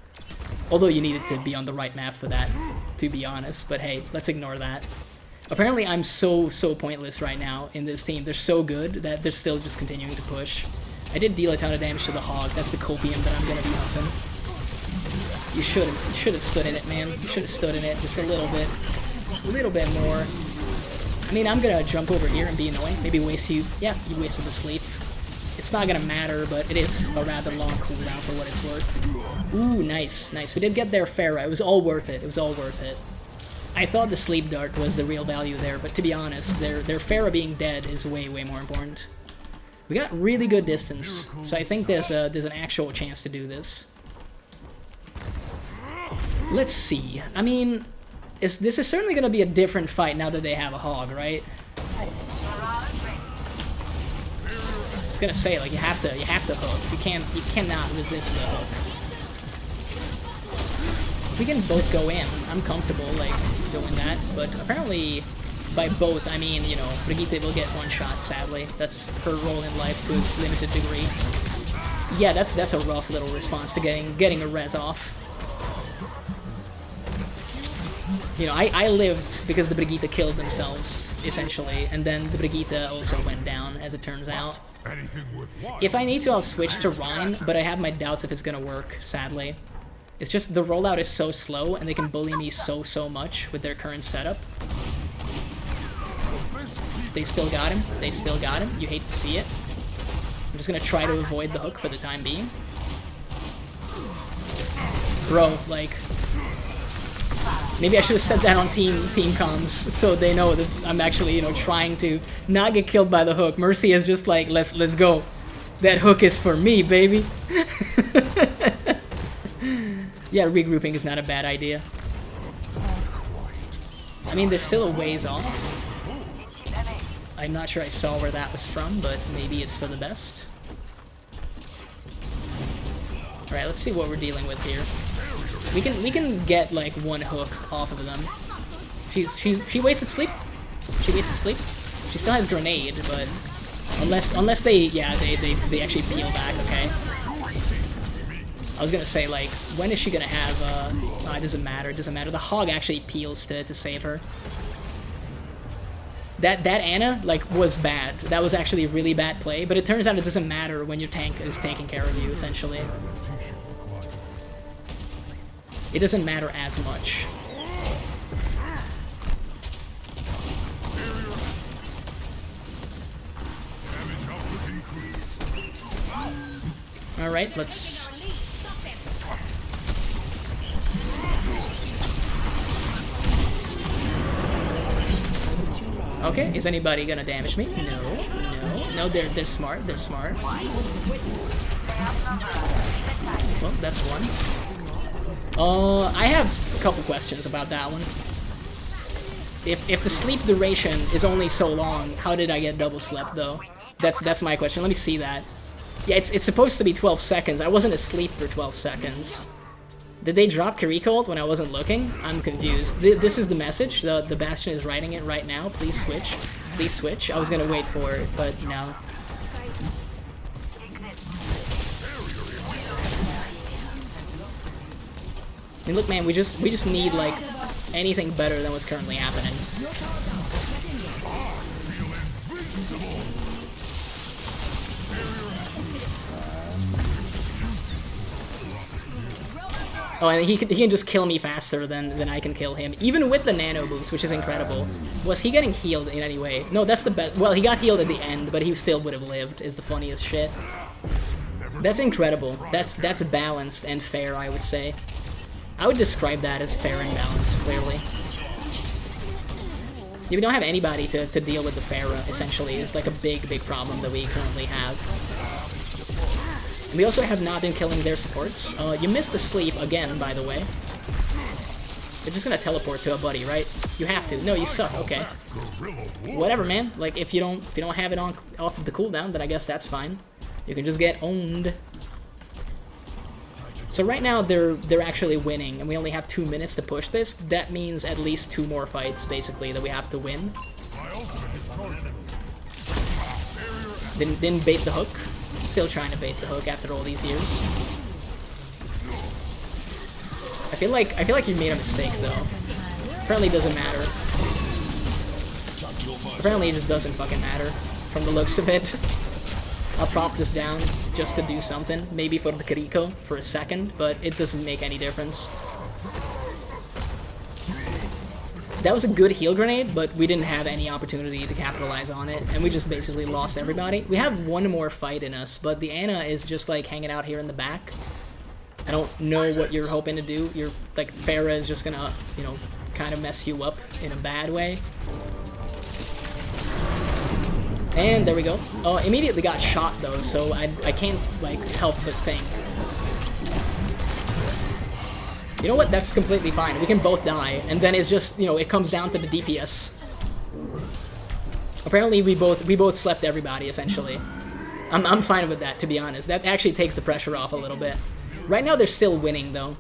Although you needed to be on the right map for that, to be honest. But hey, let's ignore that. Apparently I'm so pointless right now in this team. They're so good that they're still just continuing to push. I did deal a ton of damage to the hog. That's the copium that I'm gonna be huffing. You should have stood in it, man. You should have stood in it just a little bit more. I mean, I'm gonna jump over here and be annoying. Maybe waste you. Yeah, you wasted the sleep. It's not gonna matter, but it is a rather long cooldown for what it's worth. Ooh, nice, nice. We did get their Pharah. It was all worth it. It was all worth it. I thought the sleep dart was the real value there, but to be honest, their Pharah being dead is way more important. We got really good distance, so I think there's an actual chance to do this. Let's see. I mean, this is certainly going to be a different fight now that they have a hog, right? I was gonna say, like, you have to hook. You cannot resist the hook. We can both go in. I'm comfortable, like, doing that, but apparently by both, I mean, you know, Brigitte will get one shot, sadly. That's her role in life to a limited degree. Yeah, that's a rough little response to getting a res off. You know, I lived because the Brigitte killed themselves, essentially, and then the Brigitte also went down, as it turns out. If I need to, I'll switch to Rhine, but I have my doubts if it's gonna work, sadly. It's just the rollout is so slow, and they can bully me so much with their current setup. They still got him. They still got him. You hate to see it. I'm just gonna try to avoid the hook for the time being. Bro, like... Maybe I should have said that on team comms, so they know that I'm actually, you know, trying to not get killed by the hook. Mercy is just like, let's go. That hook is for me, baby. Yeah, regrouping is not a bad idea. I mean, they're still a ways off. I'm not sure I saw where that was from, but maybe it's for the best. Alright, let's see what we're dealing with here. We can get like one hook off of them. She wasted sleep. She wasted sleep. She still has grenade, but unless they actually peel back, okay. I was gonna say, like, when is she gonna have it doesn't matter, it doesn't matter. The hog actually peels to save her. That Ana, like, was bad. That was actually a really bad play, but it turns out it doesn't matter when your tank is taking care of you, essentially. It doesn't matter as much. Alright, let's... Okay, is anybody gonna damage me? No, they're smart, they're smart. Well, that's one. I have a couple questions about that one. If the sleep duration is only so long, how did I get double slept though? That's my question. Let me see that. Yeah, it's supposed to be 12 seconds. I wasn't asleep for 12 seconds. Did they drop Kiriko ult when I wasn't looking? I'm confused. This is the message. The Bastion is writing it right now. Please switch. Please switch. I was gonna wait for it, but no. I mean, look, man, we just need like anything better than what's currently happening. Oh, and he can just kill me faster than I can kill him, even with the nano boost, which is incredible. Was he getting healed in any way? No, that's the best. Well, he got healed at the end, but he still would have lived, is the funniest shit. That's incredible. That's balanced and fair, I would say. I would describe that as fair and balanced, clearly. We don't have anybody to deal with the Pharah, essentially, is like a big problem that we currently have. We also have not been killing their supports. You missed the sleep again, by the way. You're just gonna teleport to a buddy, right? You have to. No, you suck. Okay. Whatever, man. Like if you don't have it on off of the cooldown, then I guess that's fine. You can just get owned. So right now they're actually winning, and we only have 2 minutes to push this. That means at least 2 more fights, basically, that we have to win. Didn't bait the hook. Still trying to bait the hook after all these years. I feel like you made a mistake though. Apparently it doesn't matter. Apparently it just doesn't fucking matter from the looks of it. I'll prop this down just to do something, maybe for the Kiriko for a second, but it doesn't make any difference. That was a good heal grenade, but we didn't have any opportunity to capitalize on it, and we just basically lost everybody. We have one more fight in us, but the Ana is just like hanging out here in the back. I don't know what you're hoping to do. You're like, Pharah is just gonna, you know, kind of mess you up in a bad way. And there we go. Oh, immediately got shot though, so I can't like help but think. You know what? That's completely fine. We can both die, and then it's just, you know, it comes down to the DPS. Apparently, we both slept everybody essentially. I'm fine with that, to be honest. That actually takes the pressure off a little bit. Right now, they're still winning though.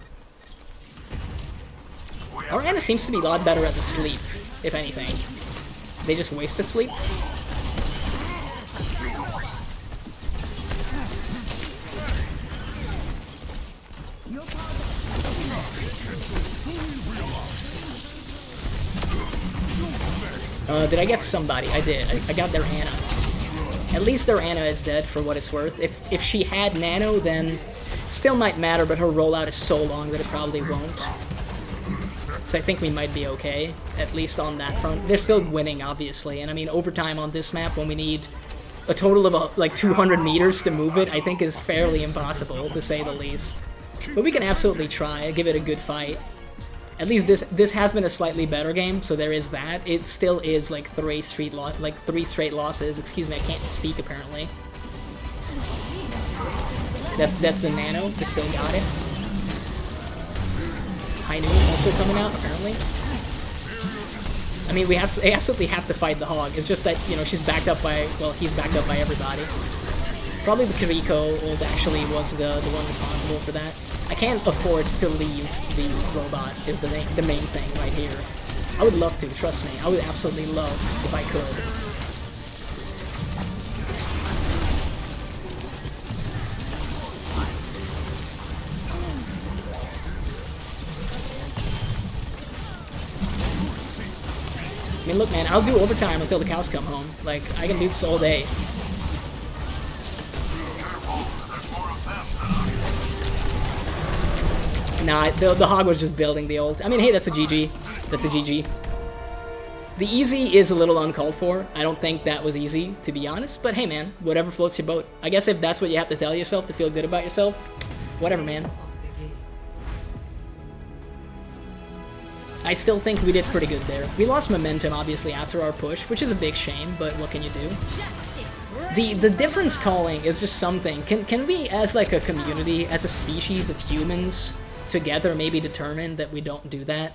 Our Ana seems to be a lot better at the sleep, if anything. They just wasted sleep. Did I get somebody? I did. I got their Ana. At least their Ana is dead, for what it's worth. If she had Nano, then it still might matter, but her rollout is so long that it probably won't. So I think we might be okay, at least on that front. They're still winning, obviously, and I mean, overtime on this map, when we need a total of like 200 meters to move it, I think is fairly impossible, to say the least. But we can absolutely try, give it a good fight. At least this has been a slightly better game, so there is that. It still is like three straight losses. Excuse me, I can't speak apparently. That's the Nano. They still got it. High Noon also coming out apparently. I mean, we absolutely have to fight the Hog. It's just that, you know, she's backed up by, well, he's backed up by everybody. Probably the Kiriko ult actually was the one responsible for that. I can't afford to leave the robot is the main thing right here. I would love to, trust me. I would absolutely love if I could. I mean, look, man, I'll do overtime until the cows come home. Like, I can do this all day. Nah, the Hog was just building the ult. I mean, hey, that's a GG. That's a GG. The easy is a little uncalled for. I don't think that was easy, to be honest. But hey, man, whatever floats your boat. I guess if that's what you have to tell yourself to feel good about yourself, whatever, man. I still think we did pretty good there. We lost momentum, obviously, after our push, which is a big shame, but what can you do? The difference calling is just something. Can we, as like a community, as a species of humans, together maybe determine that we don't do that?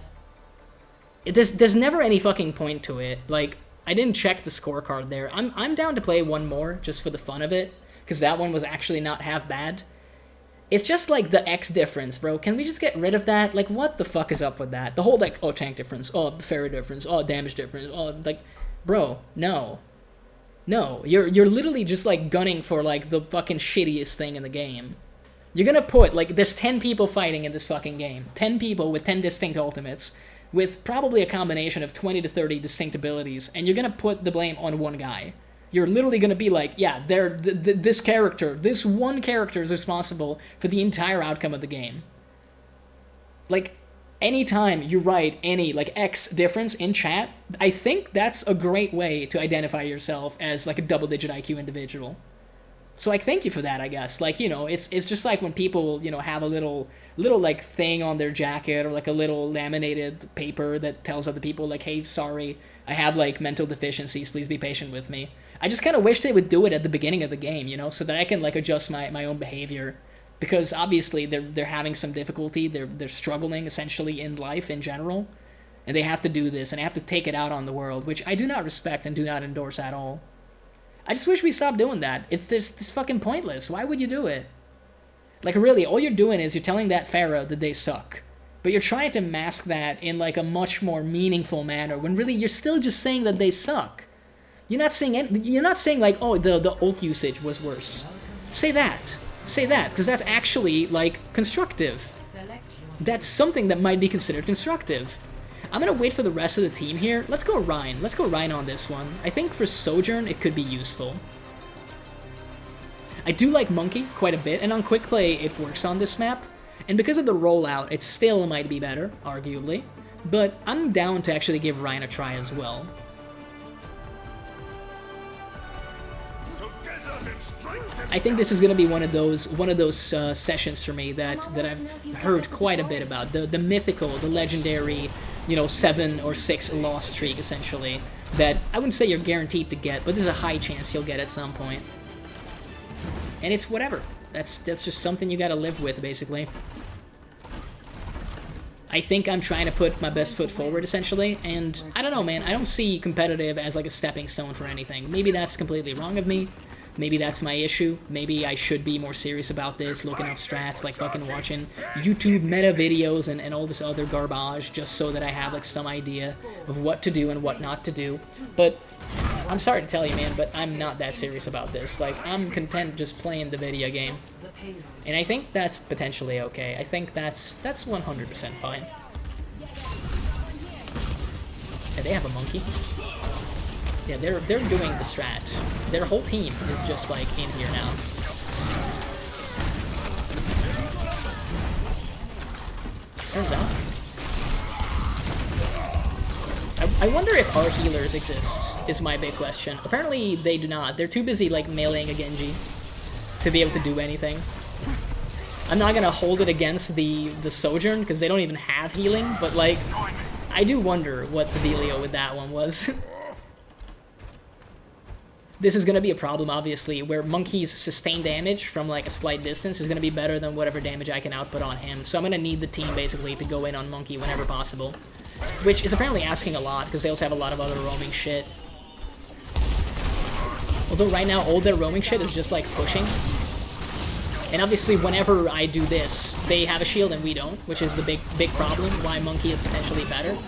There's never any fucking point to it. Like, I didn't check the scorecard there. I'm down to play one more, just for the fun of it, because that one was actually not half bad. It's just like the X difference, bro. Can we just get rid of that? Like, what the fuck is up with that? The whole, like, oh, tank difference, oh, Pharah difference, oh, damage difference, oh, like, bro, no. No, you're literally just, like, gunning for, like, the fucking shittiest thing in the game. You're gonna put, like, there's 10 people fighting in this fucking game. 10 people with 10 distinct ultimates, with probably a combination of 20 to 30 distinct abilities, and you're gonna put the blame on one guy. You're literally gonna be like, yeah, this character, this one character is responsible for the entire outcome of the game. Like, anytime you write any, like, X difference in chat, I think that's a great way to identify yourself as, like, a double-digit IQ individual. So, like, thank you for that, I guess. Like, you know, it's just like when people, you know, have a little, like, thing on their jacket or, like, a little laminated paper that tells other people, like, hey, sorry, I have, like, mental deficiencies, please be patient with me. I just kind of wish they would do it at the beginning of the game, you know, so that I can, like, adjust my own behavior. Because, obviously, they're having some difficulty, they're struggling, essentially, in life in general. And they have to do this, and they have to take it out on the world, which I do not respect and do not endorse at all. I just wish we stopped doing that. It's fucking pointless. Why would you do it? Like, really, all you're doing is you're telling that Pharaoh that they suck. But you're trying to mask that in, like, a much more meaningful manner, when really you're still just saying that they suck. You're not saying like, oh, the ult usage was worse. Say that. Say that, because that's actually, like, constructive. That's something that might be considered constructive. I'm gonna wait for the rest of the team here. Let's go Rhine. Let's go Rhine on this one. I think for Sojourn, it could be useful. I do like Monkey quite a bit, and on Quickplay, it works on this map. And because of the rollout, it still might be better, arguably. But I'm down to actually give Rhine a try as well. I think this is going to be one of those sessions for me that I've heard quite a bit about. The mythical, the legendary, you know, 7 or 6 loss streak, essentially, that I wouldn't say you're guaranteed to get, but there's a high chance you'll get at some point. And it's whatever. That's just something you gotta live with, basically. I think I'm trying to put my best foot forward, essentially, and I don't know, man, I don't see competitive as like a stepping stone for anything. Maybe that's completely wrong of me. Maybe that's my issue. Maybe I should be more serious about this, looking up strats, like fucking watching YouTube meta videos and all this other garbage, just so that I have like some idea of what to do and what not to do. But I'm sorry to tell you, man, but I'm not that serious about this. Like, I'm content just playing the video game. And I think that's potentially okay. I think that's 100% fine. Yeah, they have a monkey. Yeah, they're doing the strat. Their whole team is just like in here now. Turns out. I wonder if our healers exist, is my big question. Apparently they do not. They're too busy like meleeing a Genji to be able to do anything. I'm not gonna hold it against the Sojourn because they don't even have healing, but like I do wonder what the dealio with that one was. This is going to be a problem, obviously, where Monkey's sustained damage from, like, a slight distance is going to be better than whatever damage I can output on him. So I'm going to need the team, basically, to go in on Monkey whenever possible. Which is apparently asking a lot, because they also have a lot of other roaming shit. Although right now, all their roaming shit is just, like, pushing. And obviously, whenever I do this, they have a shield and we don't, which is the big problem, why Monkey is potentially better.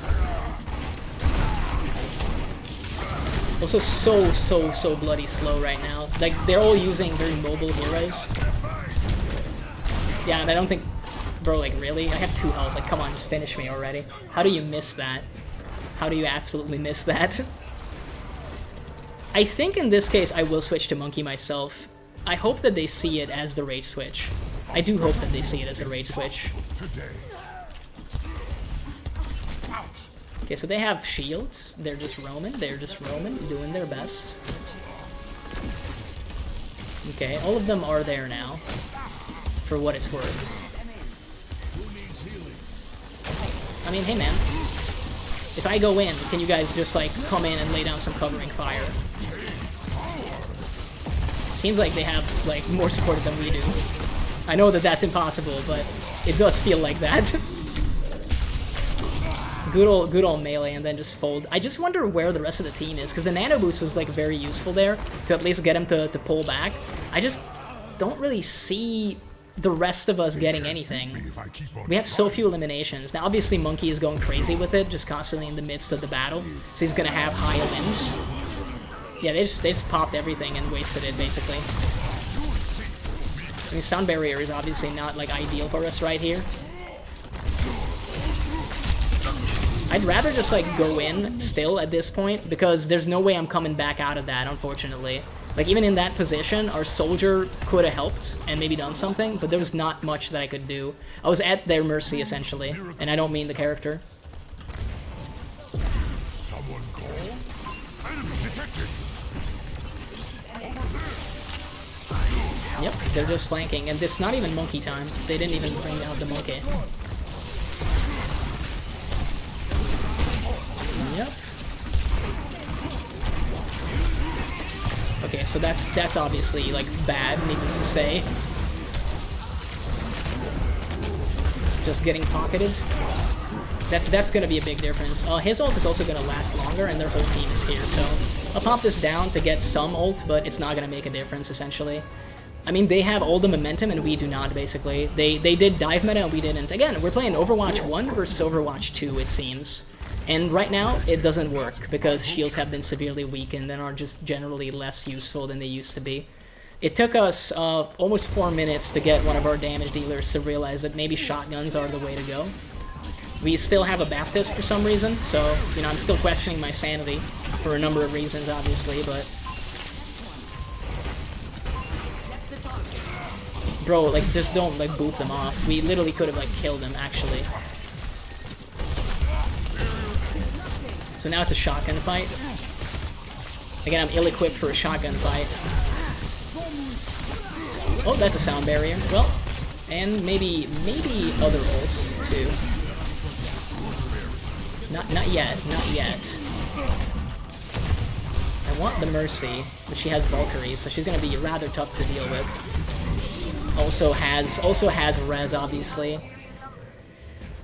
Also so bloody slow right now. Like, they're all using very mobile heroes. Yeah, and I don't think... Bro, like, really? I have 2 health. Like, come on, just finish me already. How do you miss that? How do you absolutely miss that? I think in this case I will switch to Monkey myself. I hope that they see it as the rage switch. I do hope that they see it as a rage switch. Okay, so they have shields. They're just roaming, doing their best. Okay, all of them are there now, for what it's worth. I mean, hey man, if I go in, can you guys just like come in and lay down some covering fire? It seems like they have like more supporters than we do. I know that that's impossible, but it does feel like that. Good old melee and then just fold. I just wonder where the rest of the team is, because the nano boost was like very useful there to at least get him to pull back. I just don't really see the rest of us getting anything. We have so few eliminations. Now obviously Monkey is going crazy with it, just constantly in the midst of the battle, so he's gonna have high wins. Yeah, they just popped everything and wasted it basically. I mean, sound barrier is obviously not like ideal for us right here. I'd rather just like go in still at this point, because there's no way I'm coming back out of that, unfortunately. Like, even in that position, our soldier could have helped and maybe done something, but there was not much that I could do. I was at their mercy, essentially, and I don't mean the character. Someone call? Enemy detected. Yep, they're just flanking, and it's not even monkey time. They didn't even bring out the monkey. Yep. Okay, so that's obviously, like, bad, needless to say. Just getting pocketed. That's gonna be a big difference. His ult is also gonna last longer, and their whole team is here, so I'll pop this down to get some ult, but it's not gonna make a difference, essentially. I mean, they have all the momentum, and we do not, basically. They did dive meta, and we didn't. Again, we're playing Overwatch 1 versus Overwatch 2, it seems. And right now, it doesn't work, because shields have been severely weakened and are just generally less useful than they used to be. It took us almost 4 minutes to get one of our damage dealers to realize that maybe shotguns are the way to go. We still have a Baptist for some reason, so, you know, I'm still questioning my sanity for a number of reasons, obviously, but... Bro, like, just don't, like, boop them off. We literally could have, like, killed them, actually. So now it's a shotgun fight. Again, I'm ill-equipped for a shotgun fight. Oh, that's a sound barrier. Well, and maybe other ults, too. Not yet, not yet. I want the Mercy, but she has Valkyrie, so she's gonna be rather tough to deal with. Also has res, obviously.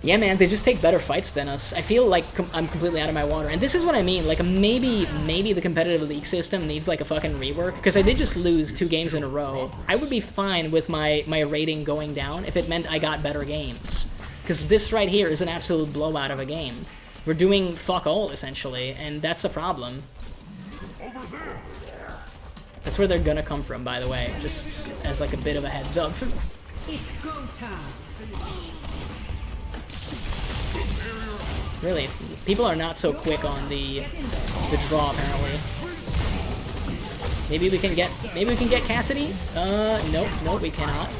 Yeah, man, they just take better fights than us. I feel like I'm completely out of my water, and this is what I mean. Like, maybe the competitive league system needs like a fucking rework, because I did just lose 2 games in a row. I would be fine with my rating going down if it meant I got better games, because this right here is an absolute blowout of a game. We're doing fuck all, essentially, and that's a problem. That's where they're gonna come from, by the way, just as like a bit of a heads up. It's go time. Really, people are not so quick on the draw, apparently. Maybe we can get Cassidy? Nope, we cannot.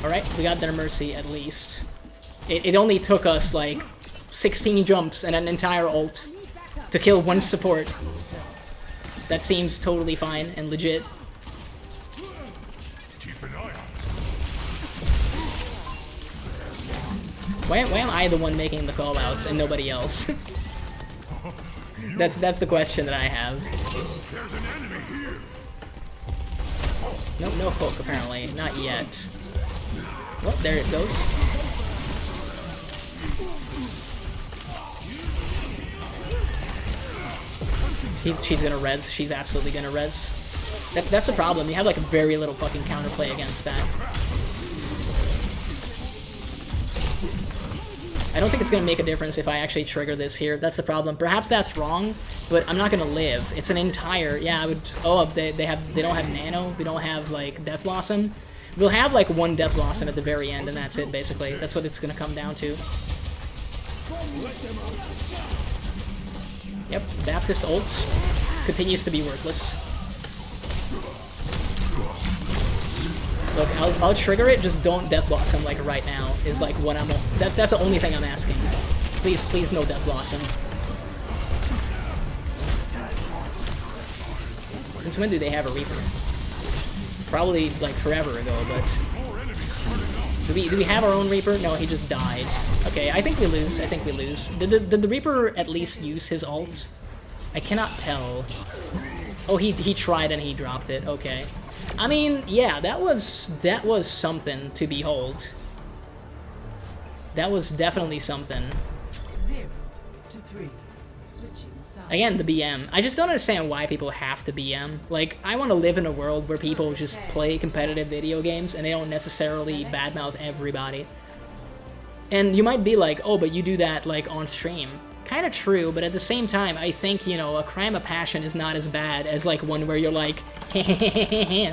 Alright, we got their Mercy, at least. It only took us, like, 16 jumps and an entire ult to kill 1 support. That seems totally fine and legit. Why am I the one making the callouts and nobody else? That's the question that I have. Nope, no hook apparently, not yet. Oh, there it goes. She's gonna res. She's absolutely gonna res. That's the problem. You have like very little fucking counterplay against that. I don't think it's gonna make a difference if I actually trigger this here. That's the problem. Perhaps that's wrong, but I'm not gonna live. It's an entire. Yeah, I would. Oh, they don't have nano. We don't have like Death Blossom. We'll have like 1 Death Blossom at the very end, and that's it. Basically, that's what it's gonna come down to. Yep, Baptist ults continues to be worthless. Look, I'll trigger it, just don't Death Blossom like right now, is like what I'm... That's the only thing I'm asking. Please no Death Blossom. Since when do they have a Reaper? Probably like forever ago, but... Do we have our own Reaper? No, he just died. Okay, I think we lose. Did the Reaper at least use his ult? I cannot tell. Oh, he tried and he dropped it. Okay. I mean, yeah, that was something to behold. That was definitely something. 0 to 3. Switching sides. Again, the BM. I just don't understand why people have to BM. Like, I want to live in a world where people just play competitive video games and they don't necessarily badmouth everybody. And you might be like, oh, but you do that, like, on stream. Kind of true, but at the same time, I think, you know, a crime of passion is not as bad as, like, one where you're like,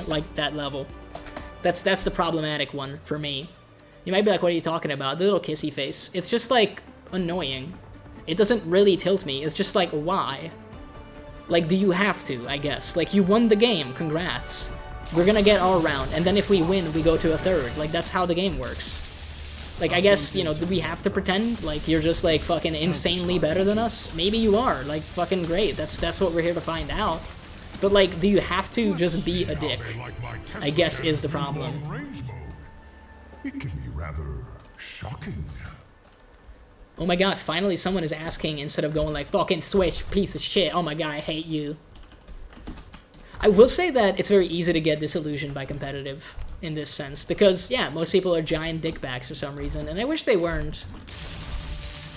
like that level. That's the problematic one for me. You might be like, what are you talking about? The little kissy face. It's just, like, annoying. It doesn't really tilt me. It's just like, why? Like, do you have to, I guess? Like, you won the game, congrats. We're gonna get all around, and then if we win, we go to a third. Like, that's how the game works. Like, I guess, you know, do we have to pretend like you're just, like, fucking insanely better than us? Maybe you are. Like, fucking great. That's what we're here to find out. But, like, do you have to just be a dick? I guess is the problem. It can be rather shocking. Oh my god, finally someone is asking instead of going like, fucking Switch, piece of shit. Oh my god, I hate you. I will say that it's very easy to get disillusioned by competitive in this sense. Because, yeah, most people are giant dickbags for some reason. And I wish they weren't.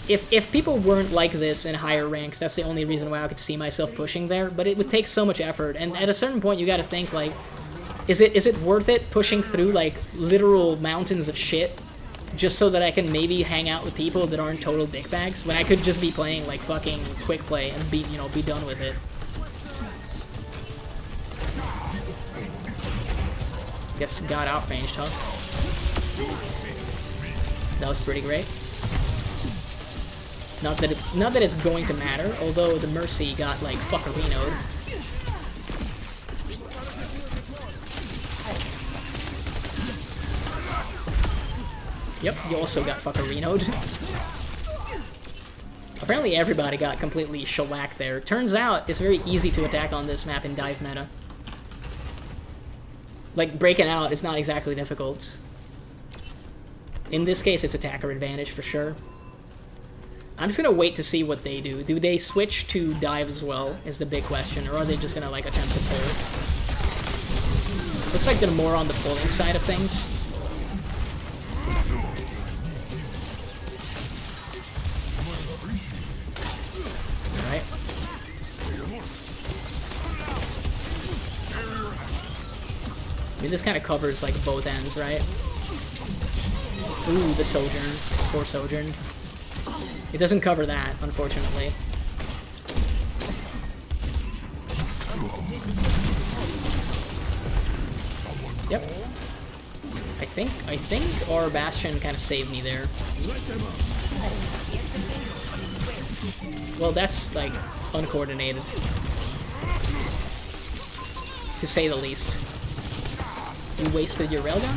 If people weren't like this in higher ranks, that's the only reason why I could see myself pushing there. But it would take so much effort. And at a certain point, you gotta think, like, is it worth it pushing through, like, literal mountains of shit just so that I can maybe hang out with people that aren't total dickbags when I could just be playing like fucking Quickplay and be, you know, be done with it. Guess got outranged, huh? That was pretty great. Not that it's going to matter, although the Mercy got like fuckerino'd. Yep, you also got fuckerino'd. Apparently everybody got completely shellacked there. Turns out it's very easy to attack on this map in dive meta. Like, breaking out is not exactly difficult. In this case, it's attacker advantage for sure. I'm just gonna wait to see what they do. Do they switch to dive as well, is the big question, or are they just gonna, like, attempt to pull? Looks like they're more on the pulling side of things. Alright. I mean, this kind of covers, like, both ends, right? Ooh, the Sojourn. Poor Sojourn. It doesn't cover that, unfortunately. Yep. I think our Bastion kind of saved me there. Well, that's, like, uncoordinated. To say the least. You wasted your railgun?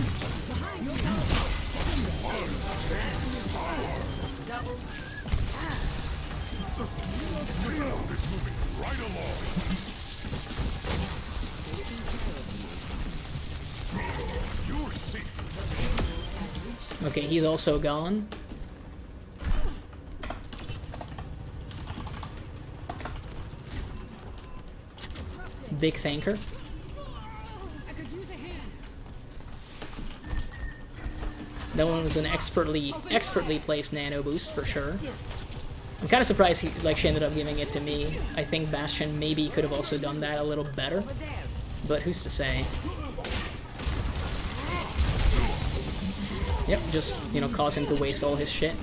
Okay, he's also gone. Big thanker. That one was an expertly placed nano boost for sure. I'm kind of surprised she ended up giving it to me. I think Bastion maybe could have also done that a little better, but who's to say? Yep, just, you know, cause him to waste all his shit.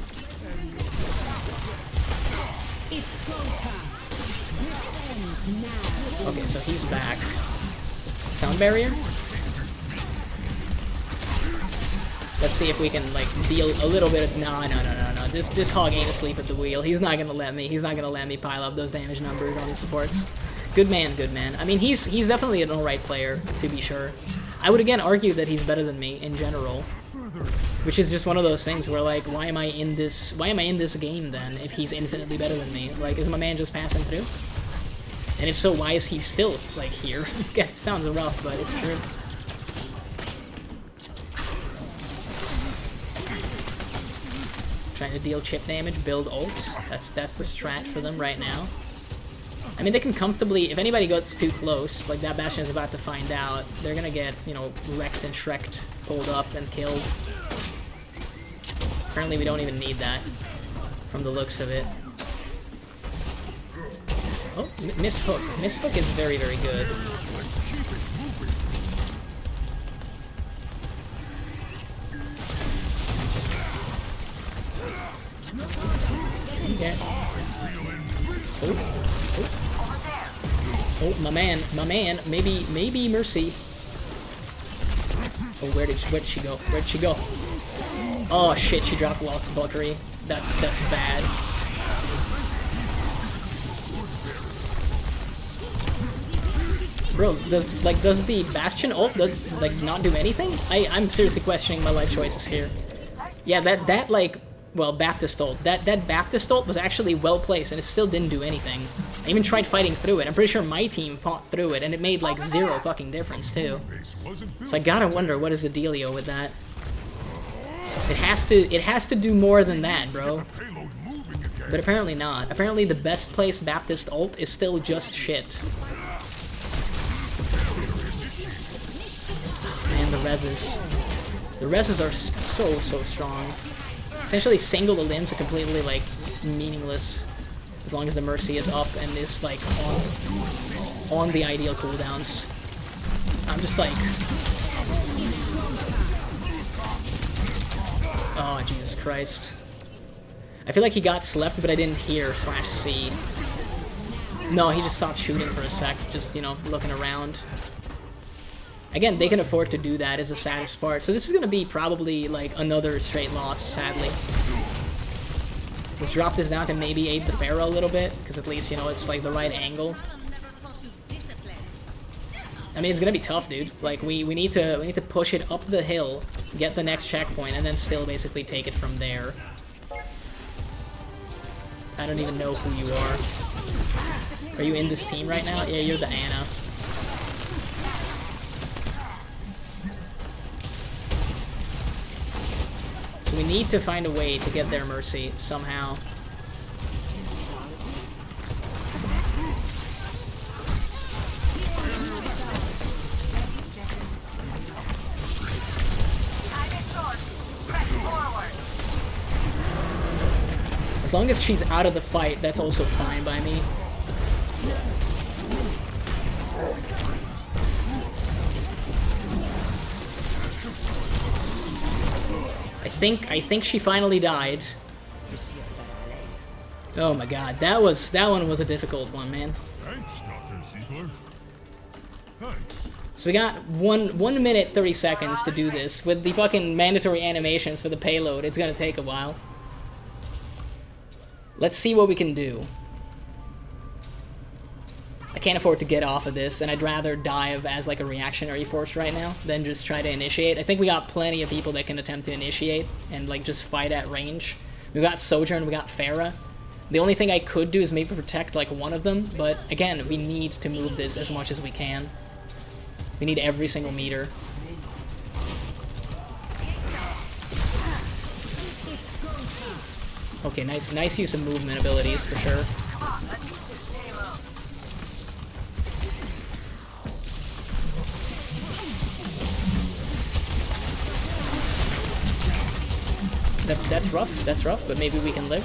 Okay, so he's back. Sound barrier? Let's see if we can, like, deal a little bit of... No. This hog ain't asleep at the wheel. He's not gonna let me pile up those damage numbers on the supports. Good man, good man. I mean, he's definitely an alright player, to be sure. I would again argue that he's better than me in general. Which is just one of those things where, like, why am I in this game then if he's infinitely better than me? Like, is my man just passing through? And if so, why is he still, like, here? It sounds rough, but it's true. Trying to deal chip damage, build ult. That's the strat for them right now. I mean, they can comfortably, if anybody gets too close, like that Bastion is about to find out, they're gonna get, you know, wrecked and shreked, pulled up and killed. Apparently we don't even need that, from the looks of it. Oh, Miss Hook. Miss Hook is very, very good. Okay. Oh, my man, maybe Mercy. Oh, where did she go? Where'd she go? Oh shit, she dropped Valkyrie. That's bad. Bro, does the Bastion ult not do anything? I'm seriously questioning my life choices here. Yeah, that like, well, Baptist ult. That Baptist ult was actually well placed, and it still didn't do anything. I even tried fighting through it. I'm pretty sure my team fought through it, and it made like 0 fucking difference too. So I gotta wonder what is the dealio with that. It has to do more than that, bro. But apparently not. Apparently the best placed Baptist ult is still just shit. And the reses. The reses are so strong. Essentially single the limbs are completely like meaningless as long as the Mercy is up and is like on the ideal cooldowns. I'm just like, oh Jesus Christ. I feel like he got slept, but I didn't hear /C. No, he just stopped shooting for a sec, just, you know, looking around. Again, they can afford to do that, is the saddest part. So this is gonna be probably like another straight loss, sadly. Let's drop this down to maybe aid the Pharaoh a little bit, because at least, you know, it's like the right angle. I mean, it's gonna be tough, dude. Like, we need to push it up the hill, get the next checkpoint, and then still basically take it from there. I don't even know who you are. Are you in this team right now? Yeah, you're the Ana. So we need to find a way to get their Mercy somehow. As long as she's out of the fight, that's also fine by me. I think she finally died. Oh my god, that one was a difficult one, man. Thanks, Dr. Ziegler. Thanks. So we got 1 minute 30 seconds to do this. With the fucking mandatory animations for the payload, it's gonna take a while. Let's see what we can do. I can't afford to get off of this, and I'd rather dive as like a reactionary force right now than just try to initiate. I think we got plenty of people that can attempt to initiate and like just fight at range. We got Sojourn, we got Pharah. The only thing I could do is maybe protect like one of them, but again, we need to move this as much as we can. We need every single meter. Okay, nice use of movement abilities for sure. That's rough, but maybe we can live.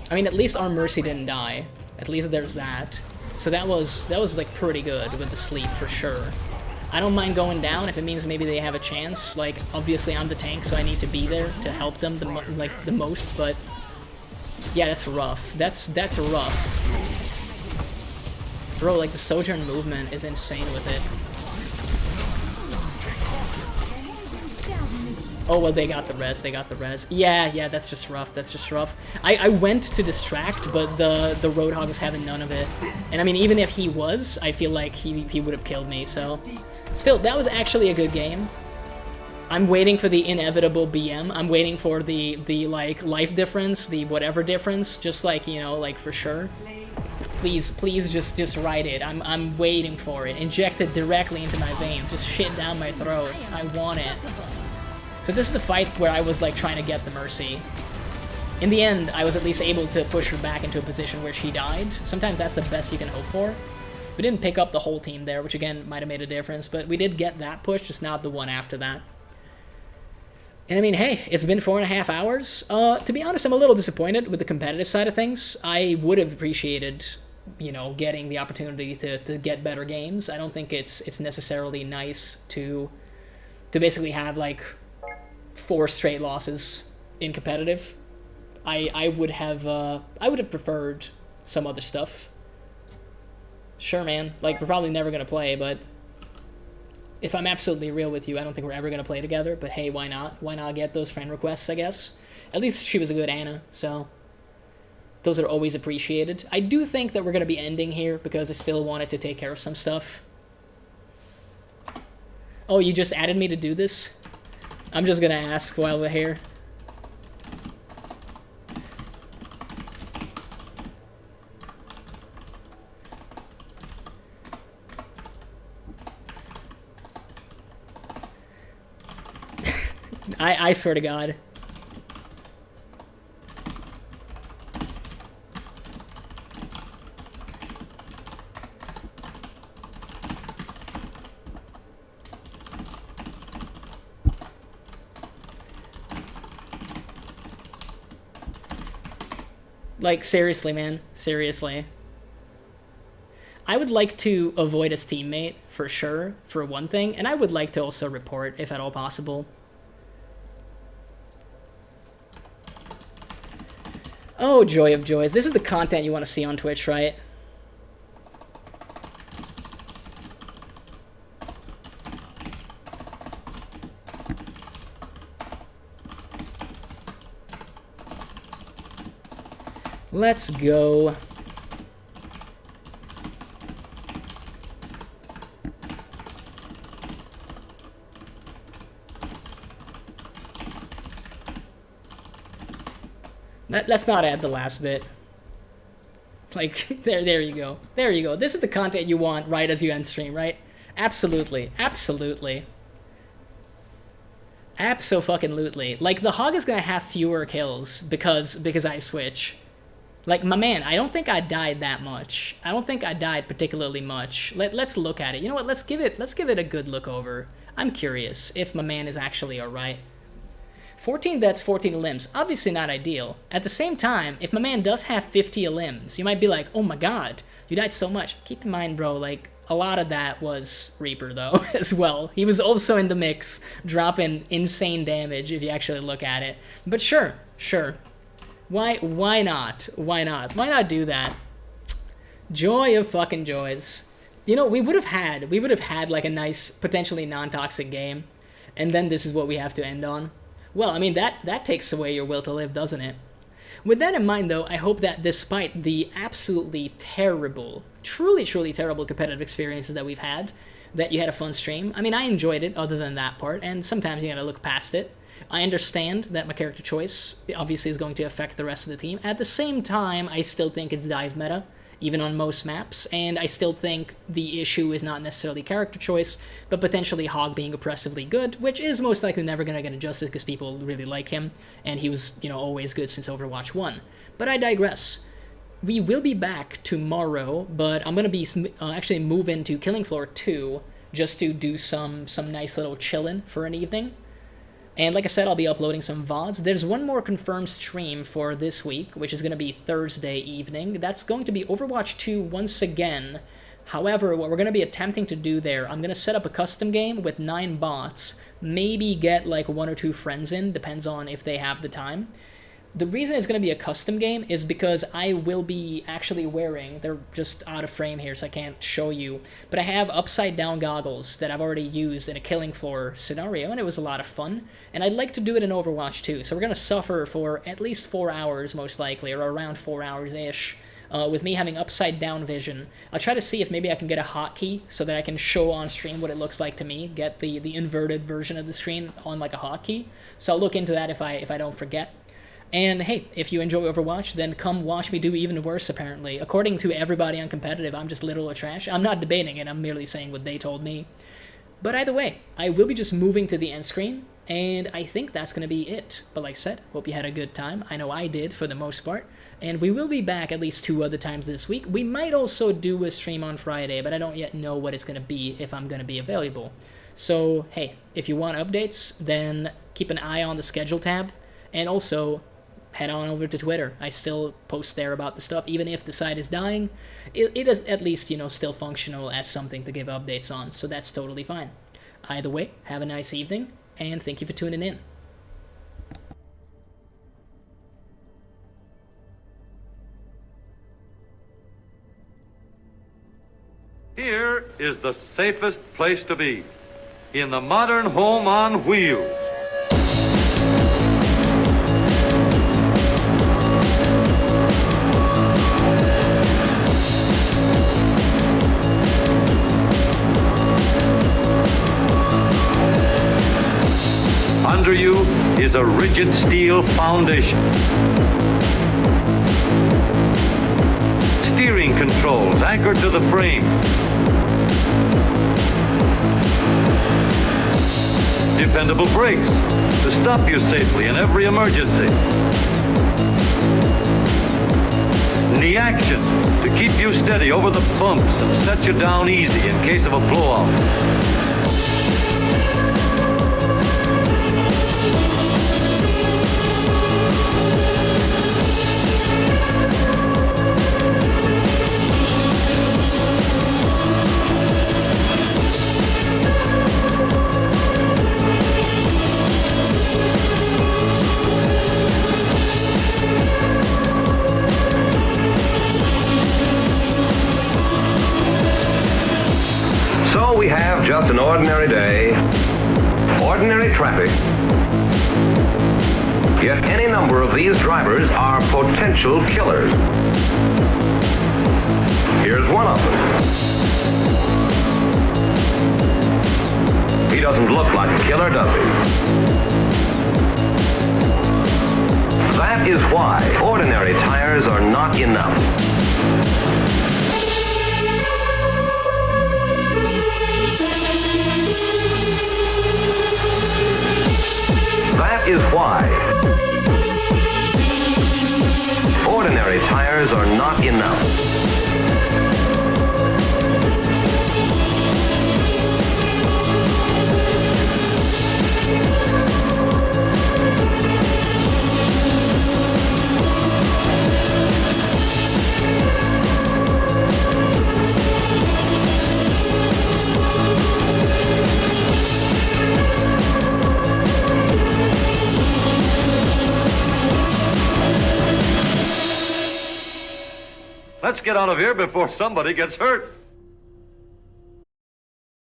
I mean, at least our Mercy didn't die. At least there's that. So that was like pretty good with the sleep for sure. I don't mind going down if it means maybe they have a chance. Like, obviously I'm the tank, so I need to be there to help them the most, but yeah, that's rough. That's rough. Bro, like the Sojourn movement is insane with it. Oh, well, they got the res. Yeah, that's just rough. I went to distract, but the Roadhog was having none of it. And I mean, even if he was, I feel like he would have killed me, so... Still, that was actually a good game. I'm waiting for the inevitable BM. I'm waiting for the like, life difference, the whatever difference, just like, you know, like, for sure. Please just write it. I'm waiting for it. Inject it directly into my veins. Just shit down my throat. I want it. So this is the fight where I was like trying to get the Mercy. In the end, I was at least able to push her back into a position where she died. Sometimes that's the best you can hope for. We didn't pick up the whole team there, which again might have made a difference, but we did get that push, just not the one after that. And I mean, hey, it's been 4.5 hours. To be honest, I'm a little disappointed with the competitive side of things. I would have appreciated, you know, getting the opportunity to get better games. I don't think it's necessarily nice to basically have like 4 straight losses in competitive. I would have preferred some other stuff. Sure, man. Like, we're probably never gonna play, but if I'm absolutely real with you, I don't think we're ever gonna play together. But hey, why not? Why not get those friend requests? I guess. At least she was a good Ana, so Those are always appreciated. I do think that we're going to be ending here because I still wanted to take care of some stuff. Oh, you just added me to do this? I'm just going to ask while we're here. I swear to God. Like, seriously, man. Seriously. I would like to avoid his teammate, for sure, for one thing. And I would like to also report, if at all possible. Oh, joy of joys. This is the content you want to see on Twitch, right? Let's go. Let's not add the last bit. Like, there you go. There you go. This is the content you want right as you end stream, right? Absolutely. Absolutely. Abso-fucking-lutely. Like, the Hog is gonna have fewer kills because I switch. Like, my man, I don't think I died that much. I don't think I died particularly much. Let's look at it. You know what? Let's give it a good look over. I'm curious if my man is actually alright. 14 deaths, 14 limbs. Obviously not ideal. At the same time, if my man does have 50 limbs, you might be like, oh my god, you died so much. Keep in mind, bro, like, a lot of that was Reaper, though, as well. He was also in the mix, dropping insane damage if you actually look at it. But sure. Why not? Why not do that? Joy of fucking joys. You know, we would have had like a nice, potentially non-toxic game, and then this is what we have to end on. Well, I mean, that takes away your will to live, doesn't it? With that in mind, though, I hope that despite the absolutely terrible, truly terrible competitive experiences that we've had, that you had a fun stream. I mean, I enjoyed it other than that part, and sometimes you gotta look past it. I understand that my character choice obviously is going to affect the rest of the team. At the same time, I still think it's dive meta, even on most maps, and I still think the issue is not necessarily character choice, but potentially Hog being oppressively good, which is most likely never going to get adjusted because people really like him, and he was, you know, always good since Overwatch 1. But I digress. We will be back tomorrow, but I'm going to be actually move into Killing Floor 2 just to do some nice little chillin' for an evening. And like I said, I'll be uploading some VODs. There's one more confirmed stream for this week, which is going to be Thursday evening. That's going to be Overwatch 2 once again. However, what we're going to be attempting to do there, I'm going to set up a custom game with 9 bots, maybe get like 1 or 2 friends in, depends on if they have the time. The reason it's going to be a custom game is because I will be actually wearing, they're just out of frame here so I can't show you, but I have upside down goggles that I've already used in a Killing Floor scenario, and it was a lot of fun, and I'd like to do it in Overwatch too. So we're going to suffer for at least 4 hours most likely, or around 4 hours-ish, with me having upside down vision. I'll try to see if maybe I can get a hotkey so that I can show on stream what it looks like to me, get the inverted version of the screen on like a hotkey. So I'll look into that if I don't forget. And hey, if you enjoy Overwatch, then come watch me do even worse, apparently. According to everybody on competitive, I'm just literal trash. I'm not debating it, I'm merely saying what they told me. But either way, I will be just moving to the end screen, and I think that's going to be it. But like I said, hope you had a good time. I know I did, for the most part. And we will be back at least 2 other times this week. We might also do a stream on Friday, but I don't yet know what it's going to be, if I'm going to be available. So, hey, if you want updates, then keep an eye on the schedule tab. And also, head on over to Twitter. I still post there about the stuff, even if the site is dying. It is at least, you know, still functional as something to give updates on, so that's totally fine. Either way, have a nice evening, and thank you for tuning in. Here is the safest place to be, in the modern home on wheels. is a rigid steel foundation. Steering controls anchored to the frame. Dependable brakes to stop you safely in every emergency. Knee action to keep you steady over the bumps and set you down easy in case of a blowout. So we have just an ordinary day, ordinary traffic. Yet any number of these drivers are potential killers. Here's one of them. He doesn't look like a killer, does he? That is why ordinary tires are not enough. That is why ordinary tires are not enough. Let's get out of here before somebody gets hurt.